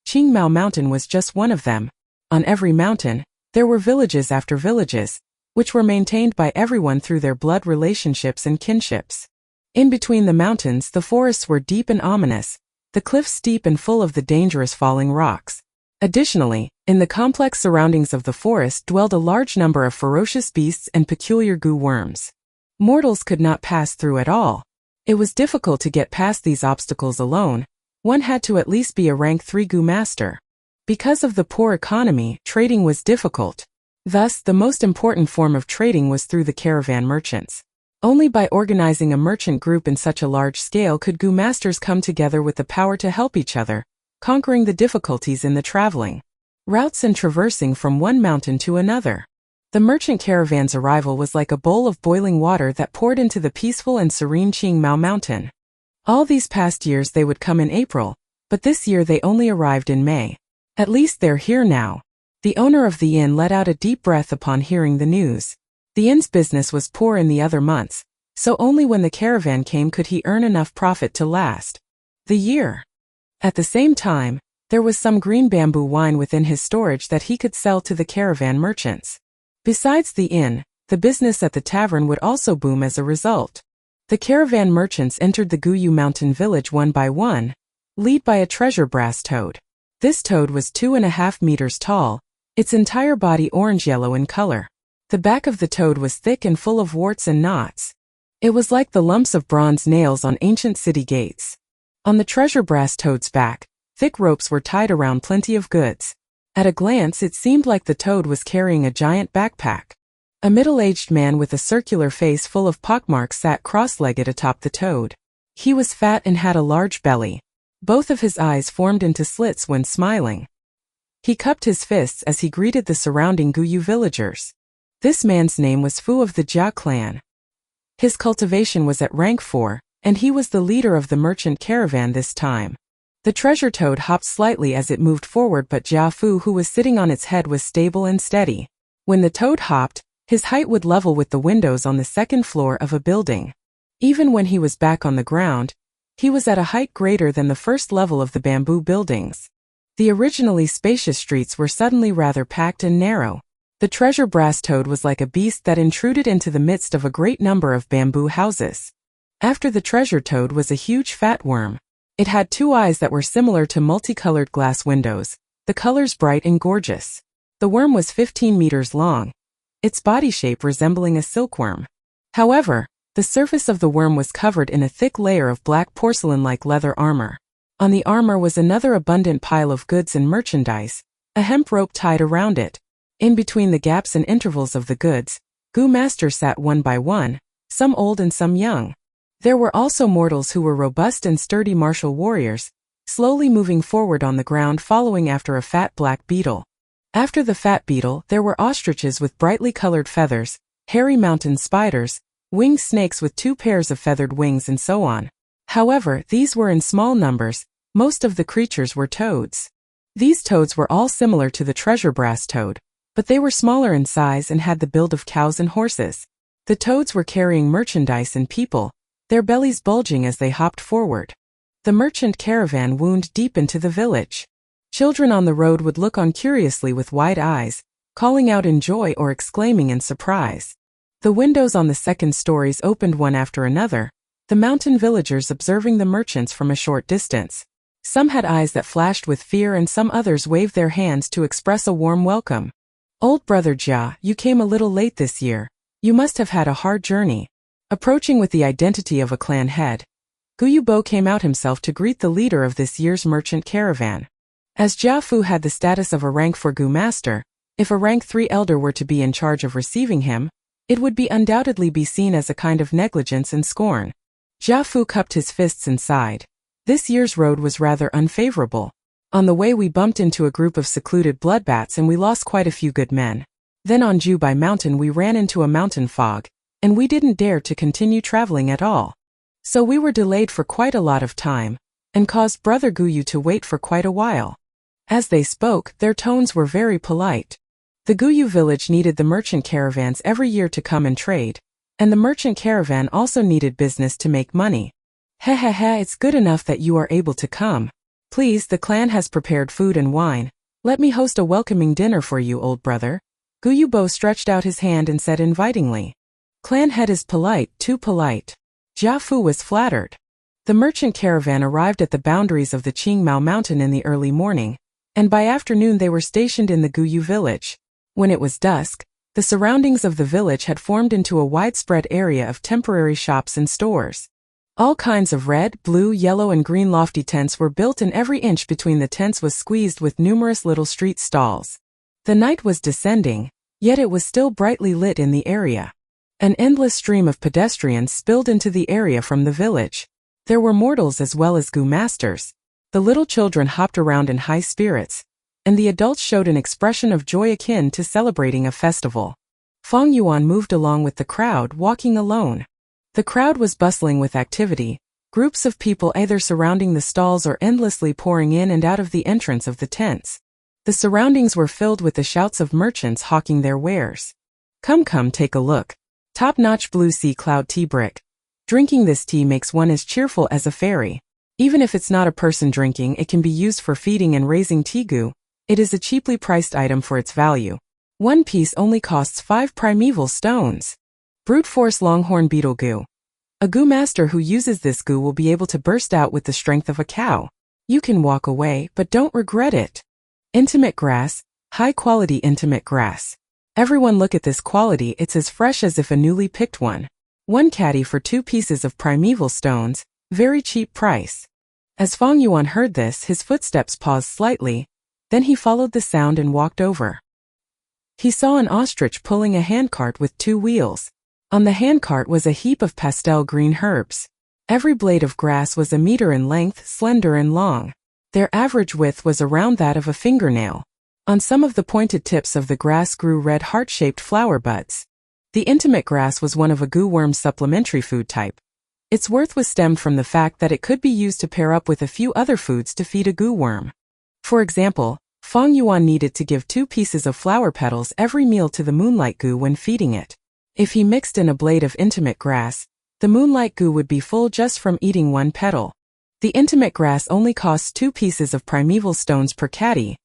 Qingmao Mountain was just one of them. On every mountain, there were villages after villages, which were maintained by everyone through their blood relationships and kinships. In between the mountains, the forests were deep and ominous, the cliffs steep and full of the dangerous falling rocks. Additionally, in the complex surroundings of the forest dwelled a large number of ferocious beasts and peculiar Gu worms. Mortals could not pass through at all. It was difficult to get past these obstacles alone. One had to at least be a rank 3 Gu master. Because of the poor economy, trading was difficult. Thus, the most important form of trading was through the caravan merchants. Only by organizing a merchant group in such a large scale could Gu masters come together with the power to help each other, conquering the difficulties in the traveling routes and traversing from one mountain to another. The merchant caravan's arrival was like a bowl of boiling water that poured into the peaceful and serene Qingmao Mountain. All these past years they would come in April, but this year they only arrived in May. At least they're here now. The owner of the inn let out a deep breath upon hearing the news. The inn's business was poor in the other months, so only when the caravan came could he earn enough profit to last the year. At the same time, there was some green bamboo wine within his storage that he could sell to the caravan merchants. Besides the inn, the business at the tavern would also boom as a result. The caravan merchants entered the Guyu mountain village one by one, led by a treasure brass toad. This toad was 2.5 meters tall, its entire body orange-yellow in color. The back of the toad was thick and full of warts and knots. It was like the lumps of bronze nails on ancient city gates. On the treasure brass toad's back, thick ropes were tied around plenty of goods. At a glance it seemed like the toad was carrying a giant backpack. A middle-aged man with a circular face full of pockmarks sat cross-legged atop the toad. He was fat and had a large belly. Both of his eyes formed into slits when smiling. He cupped his fists as he greeted the surrounding Guyu villagers. This man's name was Fu of the Jia clan. His cultivation was at rank 4, and he was the leader of the merchant caravan this time. The treasure toad hopped slightly as it moved forward, but Jia Fu, who was sitting on its head, was stable and steady. When the toad hopped, his height would level with the windows on the second floor of a building. Even when he was back on the ground, he was at a height greater than the first level of the bamboo buildings. The originally spacious streets were suddenly rather packed and narrow. The treasure brass toad was like a beast that intruded into the midst of a great number of bamboo houses. After the treasure toad was a huge fat worm. It had 2 eyes that were similar to multicolored glass windows, the colors bright and gorgeous. The worm was 15 meters long, its body shape resembling a silkworm. However, the surface of the worm was covered in a thick layer of black porcelain-like leather armor. On the armor was another abundant pile of goods and merchandise, a hemp rope tied around it. In between the gaps and intervals of the goods, Goo Master sat one by one, some old and some young. There were also mortals who were robust and sturdy martial warriors, slowly moving forward on the ground following after a fat black beetle. After the fat beetle, there were ostriches with brightly colored feathers, hairy mountain spiders, winged snakes with 2 pairs of feathered wings and so on. However, these were in small numbers. Most of the creatures were toads. These toads were all similar to the treasure brass toad, but they were smaller in size and had the build of cows and horses. The toads were carrying merchandise and people, their bellies bulging as they hopped forward. The merchant caravan wound deep into the village. Children on the road would look on curiously with wide eyes, calling out in joy or exclaiming in surprise. The windows on the second stories opened one after another, the mountain villagers observing the merchants from a short distance. Some had eyes that flashed with fear and some others waved their hands to express a warm welcome. Old brother Jia, you came a little late this year. You must have had a hard journey. Approaching with the identity of a clan head, Gu Yubo came out himself to greet the leader of this year's merchant caravan. As Jia Fu had the status of a rank 4 Gu Master, if a rank 3 elder were to be in charge of receiving him, it would be undoubtedly be seen as a kind of negligence and scorn. Jia Fu cupped his fists and sighed. This year's road was rather unfavorable. On the way we bumped into a group of secluded bloodbats and we lost quite a few good men. Then on Jubai Mountain we ran into a mountain fog, and we didn't dare to continue traveling at all. So we were delayed for quite a lot of time, and caused Brother Guyu to wait for quite a while. As they spoke, their tones were very polite. The Guyu village needed the merchant caravans every year to come and trade, and the merchant caravan also needed business to make money. It's good enough that you are able to come. Please, the clan has prepared food and wine. Let me host a welcoming dinner for you, old brother. Guyu Bo stretched out his hand and said invitingly. Clan head is polite, too polite. Jia Fu was flattered. The merchant caravan arrived at the boundaries of the Qingmao Mountain in the early morning, and by afternoon they were stationed in the Guyu village. When it was dusk, the surroundings of the village had formed into a widespread area of temporary shops and stores. All kinds of red, blue, yellow and green lofty tents were built and every inch between the tents was squeezed with numerous little street stalls. The night was descending, yet it was still brightly lit in the area. An endless stream of pedestrians spilled into the area from the village. There were mortals as well as Gu Masters. The little children hopped around in high spirits, and the adults showed an expression of joy akin to celebrating a festival. Feng Yuan moved along with the crowd, walking alone. The crowd was bustling with activity, groups of people either surrounding the stalls or endlessly pouring in and out of the entrance of the tents. The surroundings were filled with the shouts of merchants hawking their wares. Come, take a look. Top-notch blue sea cloud tea brick. Drinking this tea makes one as cheerful as a fairy. Even if it's not a person drinking, it can be used for feeding and raising tegu. It is a cheaply priced item for its value. One piece only costs 5 primeval stones. Brute force longhorn beetle goo. A goo master who uses this goo will be able to burst out with the strength of a cow. You can walk away, but don't regret it. Intimate grass, high quality intimate grass. Everyone look at this quality, it's as fresh as if a newly picked one. 1 caddy for 2 pieces of primeval stones, very cheap price. As Feng Yuan heard this, his footsteps paused slightly, then he followed the sound and walked over. He saw an ostrich pulling a handcart with 2 wheels. On the handcart was a heap of pastel green herbs. Every blade of grass was a meter in length, slender and long. Their average width was around that of a fingernail. On some of the pointed tips of the grass grew red heart-shaped flower buds. The intimate grass was one of a goo worm's supplementary food type. Its worth was stemmed from the fact that it could be used to pair up with a few other foods to feed a goo worm. For example, Feng Yuan needed to give 2 pieces of flower petals every meal to the moonlight goo when feeding it. If he mixed in a blade of intimate grass, The moonlight goo would be full just from eating one petal. The intimate grass only costs 2 pieces of primeval stones per caddy,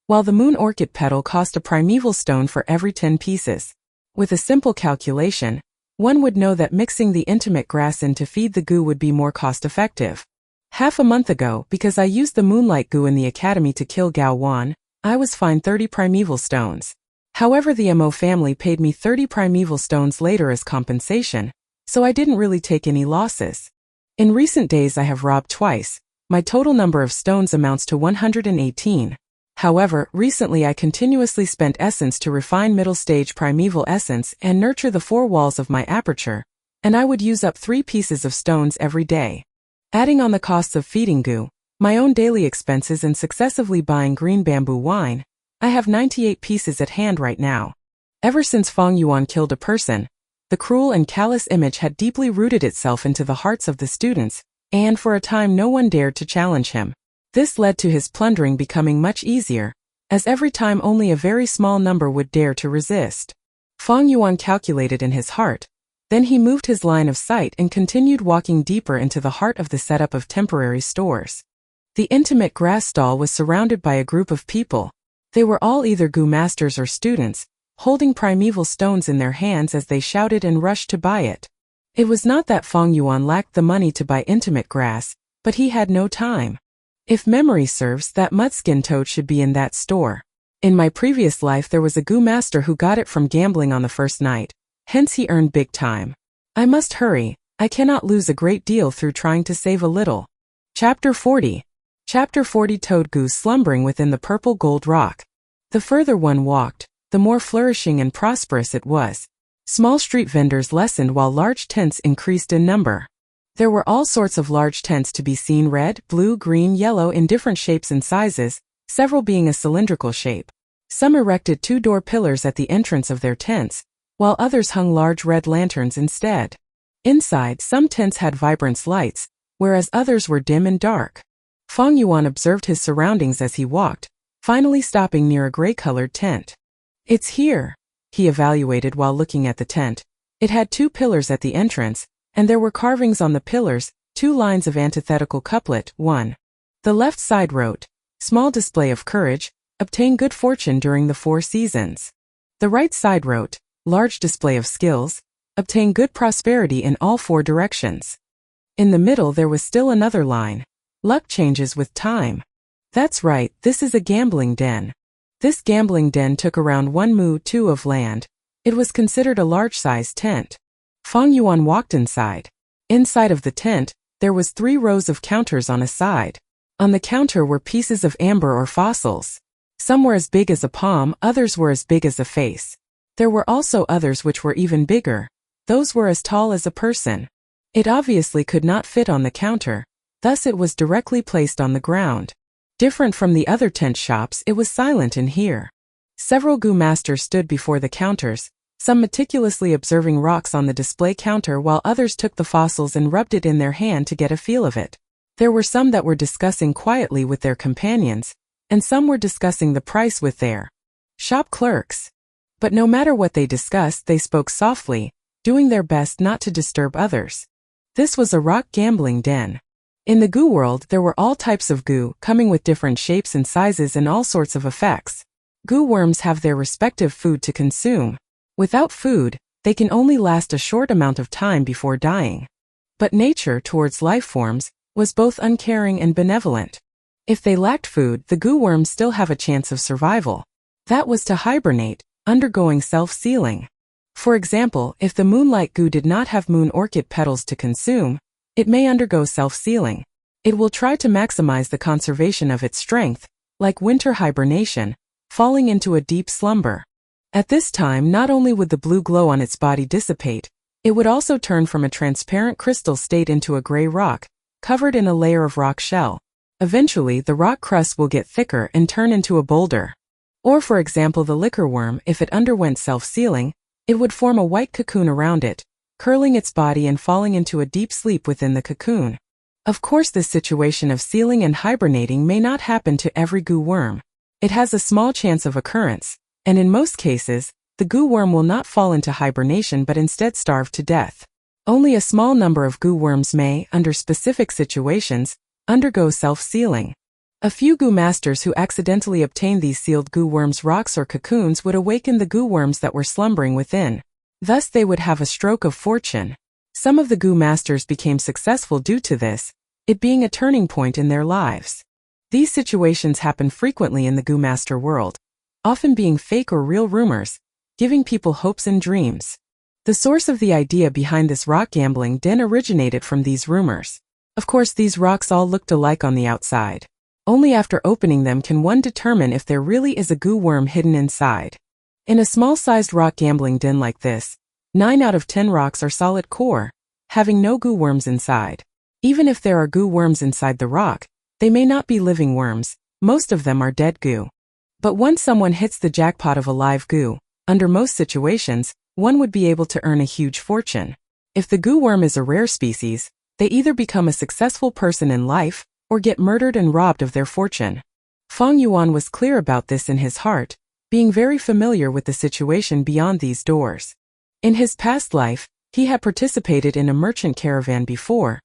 while the moon orchid petal cost a primeval stone for every 10 pieces. With a simple calculation, one would know that mixing the intimate grass in to feed the goo would be more cost-effective. Half a month ago, because I used the moonlight goo in the academy to kill Gao Wan, I was fined 30 primeval stones. However, the Mo family paid me 30 primeval stones later as compensation, so I didn't really take any losses. In recent days I have robbed twice. My total number of stones amounts to 118. However, recently I continuously spent essence to refine middle stage primeval essence and nurture the 4 walls of my aperture, and I would use up 3 pieces of stones every day. Adding on the costs of feeding goo, my own daily expenses and successively buying green bamboo wine, I have 98 pieces at hand right now. Ever since Fang Yuan killed a person, the cruel and callous image had deeply rooted itself into the hearts of the students, and for a time no one dared to challenge him. This led to his plundering becoming much easier, as every time only a very small number would dare to resist. Fang Yuan calculated in his heart. Then he moved his line of sight and continued walking deeper into the heart of the setup of temporary stores. The intimate grass stall was surrounded by a group of people. They were all either goo masters or students, holding primeval stones in their hands as they shouted and rushed to buy it. It was not that Fang Yuan lacked the money to buy intimate grass, but he had no time. If memory serves, that mudskin toad should be in that store. In my previous life there was a goo master who got it from gambling on the first night. Hence he earned big time. I must hurry, I cannot lose a great deal through trying to save a little. Chapter 40. Chapter 40. Toad Goo slumbering within the purple gold rock. The further one walked, the more flourishing and prosperous it was. Small street vendors lessened while large tents increased in number. There were all sorts of large tents to be seen, red, blue, green, yellow, in different shapes and sizes, several being a cylindrical shape. Some erected 2-door pillars at the entrance of their tents, while others hung large red lanterns instead. Inside, some tents had vibrant lights, whereas others were dim and dark. Fang Yuan observed his surroundings as he walked, finally stopping near a gray-colored tent. "It's here," he evaluated while looking at the tent. It had 2 pillars at the entrance, and there were carvings on the pillars, 2 lines of antithetical couplet, 1. The left side wrote, "Small display of courage, obtain good fortune during the 4 seasons." The right side wrote, "Large display of skills, obtain good prosperity in all 4 directions." In the middle there was still another line, "Luck changes with time." That's right, this is a gambling den. This gambling den took around 1 mu-2 of land. It was considered a large-sized tent. Fang Yuan walked inside. Inside of the tent, there was 3 rows of counters on a side. On the counter were pieces of amber or fossils. Some were as big as a palm, others were as big as a face. There were also others which were even bigger. Those were as tall as a person. It obviously could not fit on the counter, thus it was directly placed on the ground. Different from the other tent shops, it was silent in here. Several goo masters stood before the counters, some meticulously observing rocks on the display counter while others took the fossils and rubbed it in their hand to get a feel of it. There were some that were discussing quietly with their companions, and some were discussing the price with their shop clerks. But no matter what they discussed, they spoke softly, doing their best not to disturb others. This was a rock gambling den. In the goo world there were all types of goo, coming with different shapes and sizes and all sorts of effects. Goo worms have their respective food to consume. Without food, they can only last a short amount of time before dying. But nature, towards life forms, was both uncaring and benevolent. If they lacked food, the goo worms still have a chance of survival. That was to hibernate, undergoing self-sealing. For example, if the moonlight goo did not have moon orchid petals to consume, it may undergo self-sealing. It will try to maximize the conservation of its strength, like winter hibernation, falling into a deep slumber. At this time, not only would the blue glow on its body dissipate, it would also turn from a transparent crystal state into a gray rock, covered in a layer of rock shell. Eventually, the rock crust will get thicker and turn into a boulder. Or for example, the liquor worm, if it underwent self-sealing, it would form a white cocoon around it, curling its body and falling into a deep sleep within the cocoon. Of course, this situation of sealing and hibernating may not happen to every goo worm. It has a small chance of occurrence, and in most cases, the goo worm will not fall into hibernation but instead starve to death. Only a small number of goo worms may, under specific situations, undergo self-sealing. A few goo masters who accidentally obtained these sealed goo worms' rocks or cocoons would awaken the goo worms that were slumbering within. Thus they would have a stroke of fortune. Some of the goo masters became successful due to this, it being a turning point in their lives. These situations happen frequently in the goo master world, often being fake or real rumors, giving people hopes and dreams. The source of the idea behind this rock gambling den originated from these rumors. Of course, these rocks all looked alike on the outside. Only after opening them can one determine if there really is a goo worm hidden inside. In a small-sized rock gambling den like this, 9 out of 10 rocks are solid core, having no goo worms inside. Even if there are goo worms inside the rock, they may not be living worms, most of them are dead goo. But once someone hits the jackpot of a live goo, under most situations, one would be able to earn a huge fortune. If the goo worm is a rare species, they either become a successful person in life, or get murdered and robbed of their fortune. Feng Yuan was clear about this in his heart, being very familiar with the situation beyond these doors. In his past life, he had participated in a merchant caravan before,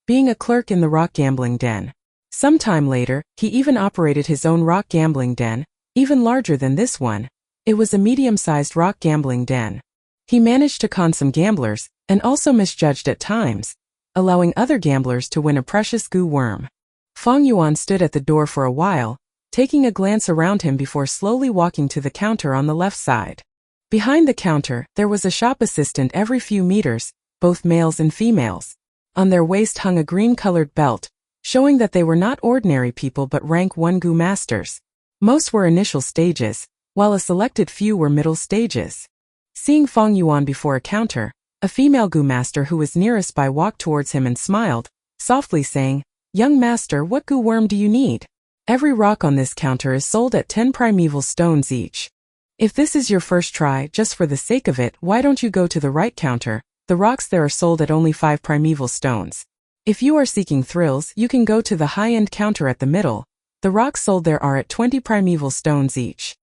being a clerk in the rock gambling den. Sometime later, he even operated his own rock gambling den, even larger than this one. It was a medium-sized rock gambling den. He managed to con some gamblers, and also misjudged at times, allowing other gamblers to win a precious goo worm. Feng Yuan stood at the door for a while, taking a glance around him before slowly walking to the counter on the left side. Behind the counter, there was a shop assistant every few meters, both males and females. On their waist hung a green-colored belt, showing that they were not ordinary people but rank 1 goo masters. Most were initial stages, while a selected few were middle stages. Seeing Feng Yuan before a counter, a female goo master who was nearest by walked towards him and smiled, softly saying, "Young master, what goo worm do you need? Every rock on this counter is sold at 10 primeval stones each. If this is your first try, just for the sake of it, why don't you go to the right counter? The rocks there are sold at only 5 primeval stones. If you are seeking thrills, you can go to the high-end counter at the middle. The rocks sold there are at 20 primeval stones each."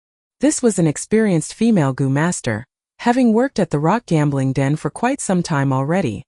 This was an experienced female goo master, having worked at the rock gambling den for quite some time already.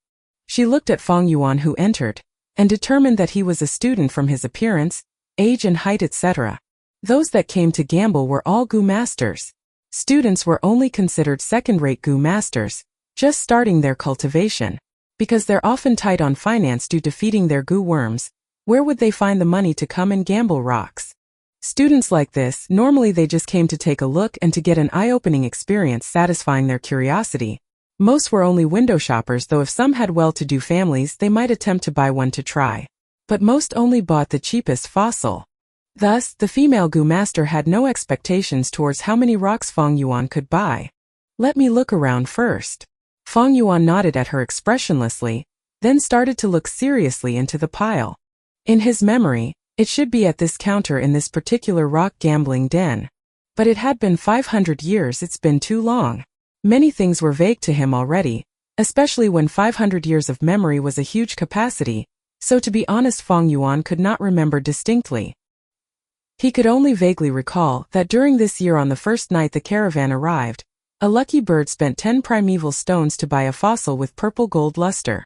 She looked at Feng Yuan who entered, and determined that he was a student from his appearance, age and height etc. Those that came to gamble were all goo masters. Students were only considered second-rate goo masters, just starting their cultivation. Because they're often tight on finance due to feeding their goo worms, where would they find the money to come and gamble rocks? Students like this, normally they just came to take a look and to get an eye-opening experience satisfying their curiosity. Most were only window shoppers, though if some had well-to-do families they might attempt to buy one to try. But most only bought the cheapest fossil. Thus, the female goo master had no expectations towards how many rocks Feng Yuan could buy. "Let me look around first." Feng Yuan nodded at her expressionlessly, then started to look seriously into the pile. In his memory, it should be at this counter in this particular rock gambling den. But it had been 500 years, it's been too long. Many things were vague to him already, especially when 500 years of memory was a huge capacity, so to be honest Feng Yuan could not remember distinctly. He could only vaguely recall that during this year on the first night the caravan arrived, a lucky bird spent 10 primeval stones to buy a fossil with purple gold luster.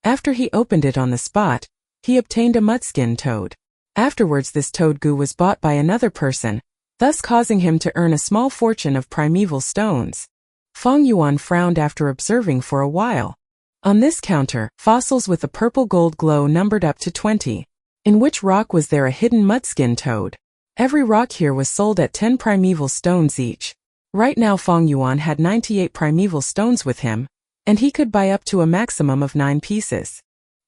After he opened it on the spot, he obtained a mudskin toad. Afterwards this toad goo was bought by another person, thus causing him to earn a small fortune of primeval stones. Feng Yuan frowned after observing for a while. On this counter, fossils with a purple gold glow numbered up to 20. In which rock was there a hidden mudskin toad? Every rock here was sold at 10 primeval stones each. Right now Feng Yuan had 98 primeval stones with him, and he could buy up to a maximum of 9 pieces.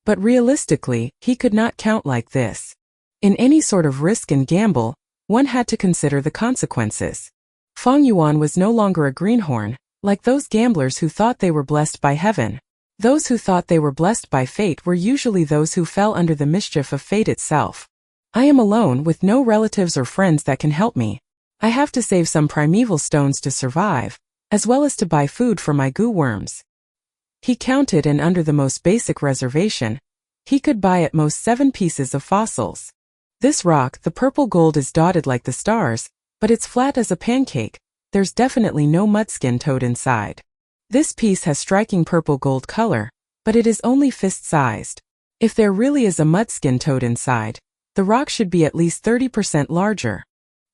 But realistically, he could not count like this. In any sort of risk and gamble, one had to consider the consequences. Feng Yuan was no longer a greenhorn, like those gamblers who thought they were blessed by heaven. Those who thought they were blessed by fate were usually those who fell under the mischief of fate itself. I am alone with no relatives or friends that can help me. I have to save some primeval stones to survive, as well as to buy food for my goo worms. He counted, and under the most basic reservation, he could buy at most 7 pieces of fossils. This rock, the purple gold, is dotted like the stars, but it's flat as a pancake. There's definitely no mudskin toad inside. This piece has striking purple gold color, but it is only fist-sized. If there really is a mudskin toad inside, the rock should be at least 30% larger.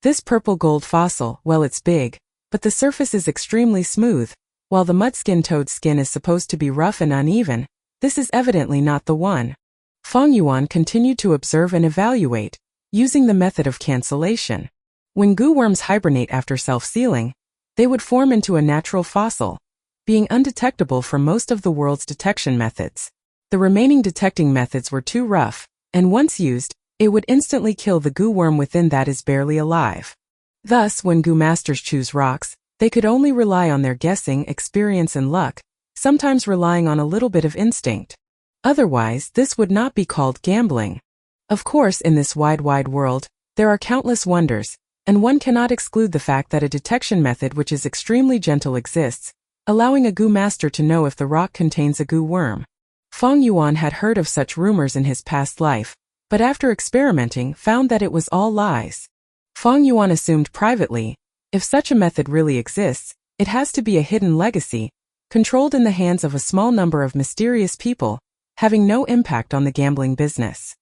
This purple gold fossil, well, it's big, but the surface is extremely smooth. While the mudskin toad's skin is supposed to be rough and uneven, this is evidently not the one. Feng Yuan continued to observe and evaluate, using the method of cancellation. When goo worms hibernate after self-sealing, they would form into a natural fossil, being undetectable from most of the world's detection methods. The remaining detecting methods were too rough, and once used, it would instantly kill the goo worm within that is barely alive. Thus, when goo masters choose rocks, they could only rely on their guessing, experience and luck, sometimes relying on a little bit of instinct. Otherwise, this would not be called gambling. Of course, in this wide world, there are countless wonders, and one cannot exclude the fact that a detection method which is extremely gentle exists, allowing a goo master to know if the rock contains a goo worm. Feng Yuan had heard of such rumors in his past life, but after experimenting found that it was all lies. Feng Yuan assumed privately, if such a method really exists, it has to be a hidden legacy, controlled in the hands of a small number of mysterious people, having no impact on the gambling business.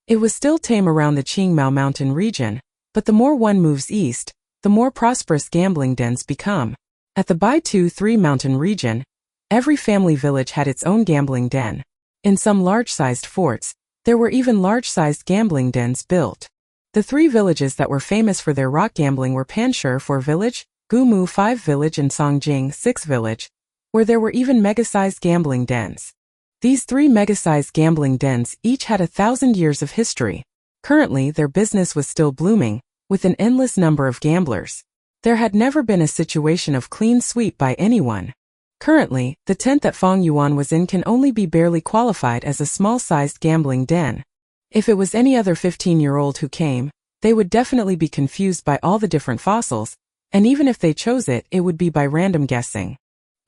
It was still tame around the Qingmao mountain region, but the more one moves east, the more prosperous gambling dens become. At the Bai-Tu-3 mountain region, every family village had its own gambling den. In some large-sized forts, there were even large-sized gambling dens built. The three villages that were famous for their rock gambling were Panshi 4 village, Gumu 5 village and Songjing 6 village, where there were even mega-sized gambling dens. These three mega-sized gambling dens each had 1,000 years of history. Currently, their business was still blooming, with an endless number of gamblers. There had never been a situation of clean sweep by anyone. Currently, the tent that Feng Yuan was in can only be barely qualified as a small-sized gambling den. If it was any other 15-year-old who came, they would definitely be confused by all the different fossils, and even if they chose it, it would be by random guessing.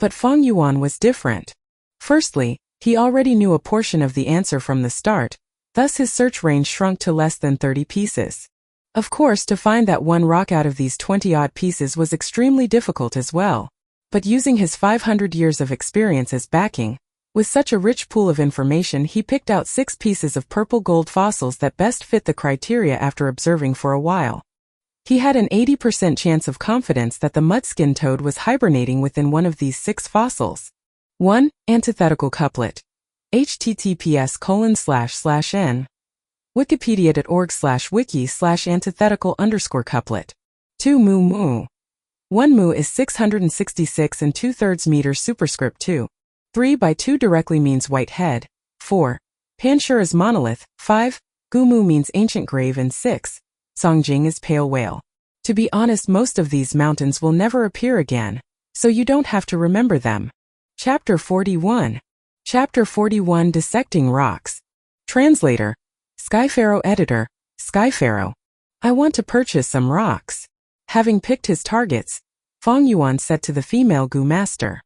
But Feng Yuan was different. Firstly, he already knew a portion of the answer from the start, thus his search range shrunk to less than 30 pieces. Of course, to find that one rock out of these 20-odd pieces was extremely difficult as well. But using his 500 years of experience as backing, with such a rich pool of information, he picked out 6 pieces of purple gold fossils that best fit the criteria after observing for a while. He had an 80% chance of confidence that the mudskin toad was hibernating within one of these 6 fossils. 1. Antithetical couplet. https://n. wikipedia.org/wiki/antithetical_couplet. 2 mu mu. 1 mu is 666 and 2/3 meters superscript 2. 3 by 2 directly means white head. 4. Panshi is monolith. 5. Gumu means ancient grave and 6. Songjing is pale whale. To be honest, most of these mountains will never appear again, so you don't have to remember them. Chapter 41. Chapter 41 Dissecting Rocks. Translator. Skypharaoh Editor. Skypharaoh. I want to purchase some rocks. Having picked his targets, Feng Yuan said to the female goo master.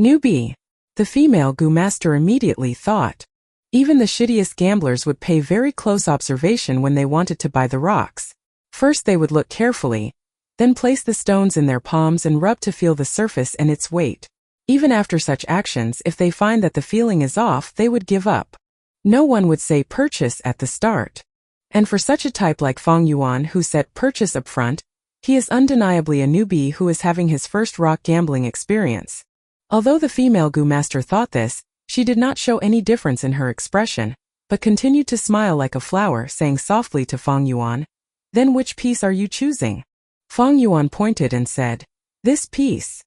Newbie. The female goo master immediately thought. Even the shittiest gamblers would pay very close observation when they wanted to buy the rocks. First they would look carefully, then place the stones in their palms and rub to feel the surface and its weight. Even after such actions, if they find that the feeling is off, they would give up. No one would say purchase at the start. And for such a type like Feng Yuan who said purchase up front, he is undeniably a newbie who is having his first rock gambling experience. Although the female goo master thought this, she did not show any difference in her expression, but continued to smile like a flower, saying softly to Feng Yuan, "Then which piece are you choosing?" Feng Yuan pointed and said, "This piece."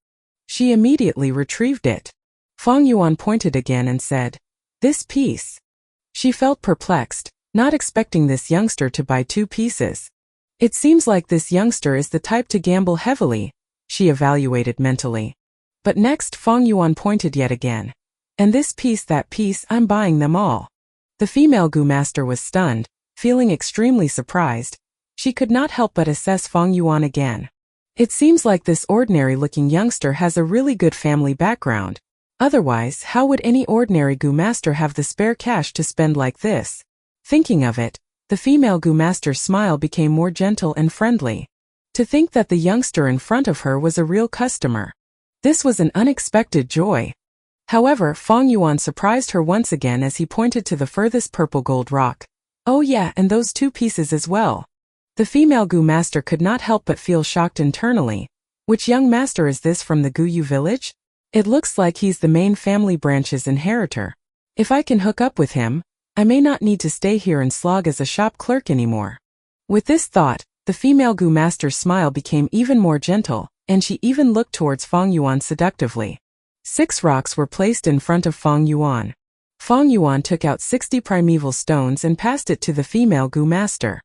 She immediately retrieved it. Feng Yuan pointed again and said, "This piece." She felt perplexed, not expecting this youngster to buy 2 pieces. It seems like this youngster is the type to gamble heavily, she evaluated mentally. But next Feng Yuan pointed yet again. "And this piece, that piece, I'm buying them all." The female goo master was stunned, feeling extremely surprised. She could not help but assess Feng Yuan again. It seems like this ordinary-looking youngster has a really good family background. Otherwise, how would any ordinary goo master have the spare cash to spend like this? Thinking of it, the female goo master's smile became more gentle and friendly. To think that the youngster in front of her was a real customer. This was an unexpected joy. However, Fong Yuan surprised her once again as he pointed to the furthest purple gold rock. Oh yeah, and those 2 pieces as well. The female Gu master could not help but feel shocked internally. Which young master is this from the Guyu village? It looks like he's the main family branch's inheritor. If I can hook up with him, I may not need to stay here and slog as a shop clerk anymore. With this thought, the female Gu master's smile became even more gentle, and she even looked towards Fong Yuan seductively. 6 rocks were placed in front of Fong Yuan. Fong Yuan took out 60 primeval stones and passed it to the female Gu master.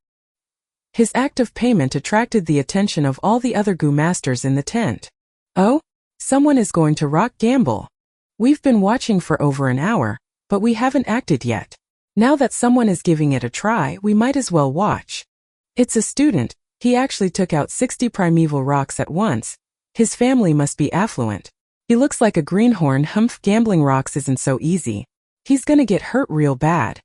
His act of payment attracted the attention of all the other Gu masters in the tent. Oh? Someone is going to rock gamble. We've been watching for over an hour, but we haven't acted yet. Now that someone is giving it a try, we might as well watch. It's a student. He actually took out 60 primeval rocks at once. His family must be affluent. He looks like a greenhorn. Gambling rocks isn't so easy. He's gonna get hurt real bad.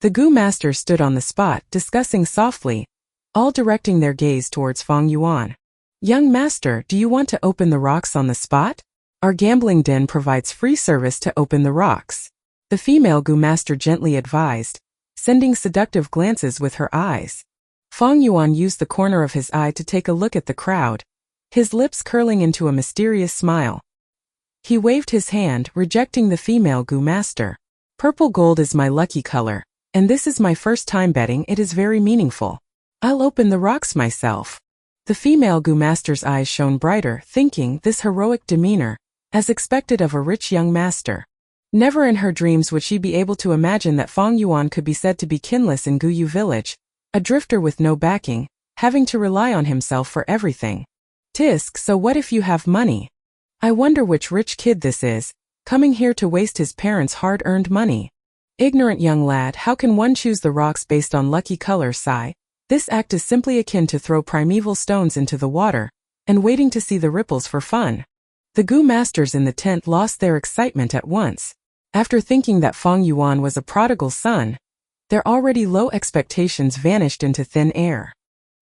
The Gu masters stood on the spot, discussing softly, all directing their gaze towards Fong Yuan. Young master, do you want to open the rocks on the spot? Our gambling den provides free service to open the rocks. The female Gu master gently advised, sending seductive glances with her eyes. Fong Yuan used the corner of his eye to take a look at the crowd, his lips curling into a mysterious smile. He waved his hand, rejecting the female Gu master. Purple gold is my lucky color, and this is my first time betting. It is very meaningful. I'll open the rocks myself. The female Gu master's eyes shone brighter, thinking this heroic demeanor, as expected of a rich young master. Never in her dreams would she be able to imagine that Fong Yuan could be said to be kinless in Guyu village, a drifter with no backing, having to rely on himself for everything. Tisk, so what if you have money? I wonder which rich kid this is, coming here to waste his parents' hard-earned money. Ignorant young lad, how can one choose the rocks based on lucky color? Sigh. This act is simply akin to throw primeval stones into the water, and waiting to see the ripples for fun. The Gu masters in the tent lost their excitement at once. After thinking that Fong Yuan was a prodigal son, their already low expectations vanished into thin air.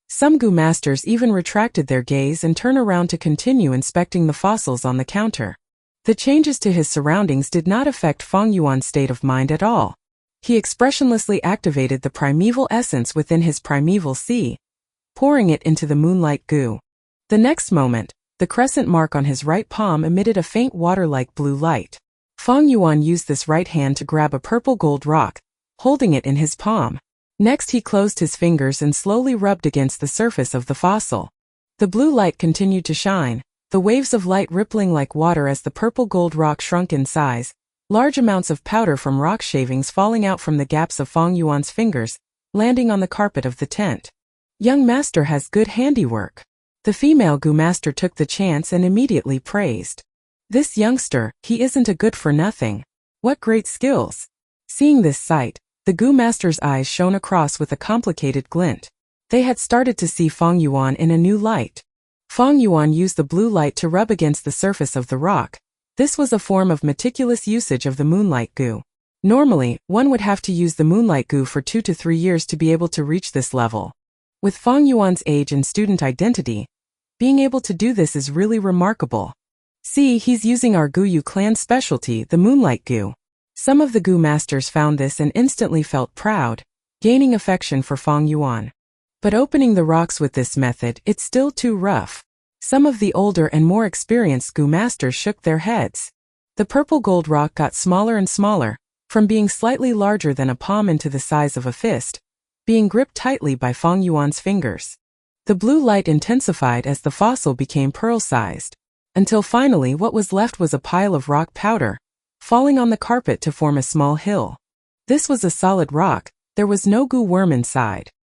Some Gu masters even retracted their gaze and turned around to continue inspecting the fossils on the counter. The changes to his surroundings did not affect Fong Yuan's state of mind at all. He expressionlessly activated the primeval essence within his primeval sea, pouring it into the moonlight goo. The next moment, the crescent mark on his right palm emitted a faint water-like blue light. Fong Yuan used this right hand to grab a purple gold rock, holding it in his palm. Next he closed his fingers and slowly rubbed against the surface of the fossil. The blue light continued to shine, the waves of light rippling like water as the purple gold rock shrunk in size, large amounts of powder from rock shavings falling out from the gaps of Fong Yuan's fingers, landing on the carpet of the tent. Young master has good handiwork. The female Gu master took the chance and immediately praised. This youngster, he isn't a good for nothing. What great skills. Seeing this sight, the Gu master's eyes shone across with a complicated glint. They had started to see Fong Yuan in a new light. Fong Yuan used the blue light to rub against the surface of the rock. This was a form of meticulous usage of the moonlight goo. Normally, one would have to use the moonlight goo for 2 to 3 years to be able to reach this level. With Fong Yuan's age and student identity, being able to do this is really remarkable. See, he's using our Guyu clan specialty, the moonlight goo. Some of the Gu masters found this and instantly felt proud, gaining affection for Fong Yuan. But opening the rocks with this method, it's still too rough. Some of the older and more experienced Gu masters shook their heads. The purple gold rock got smaller and smaller, from being slightly larger than a palm into the size of a fist, being gripped tightly by Fong Yuan's fingers. The blue light intensified as the fossil became pearl-sized, until finally what was left was a pile of rock powder, falling on the carpet to form a small hill. This was a solid rock, there was no Gu worm inside.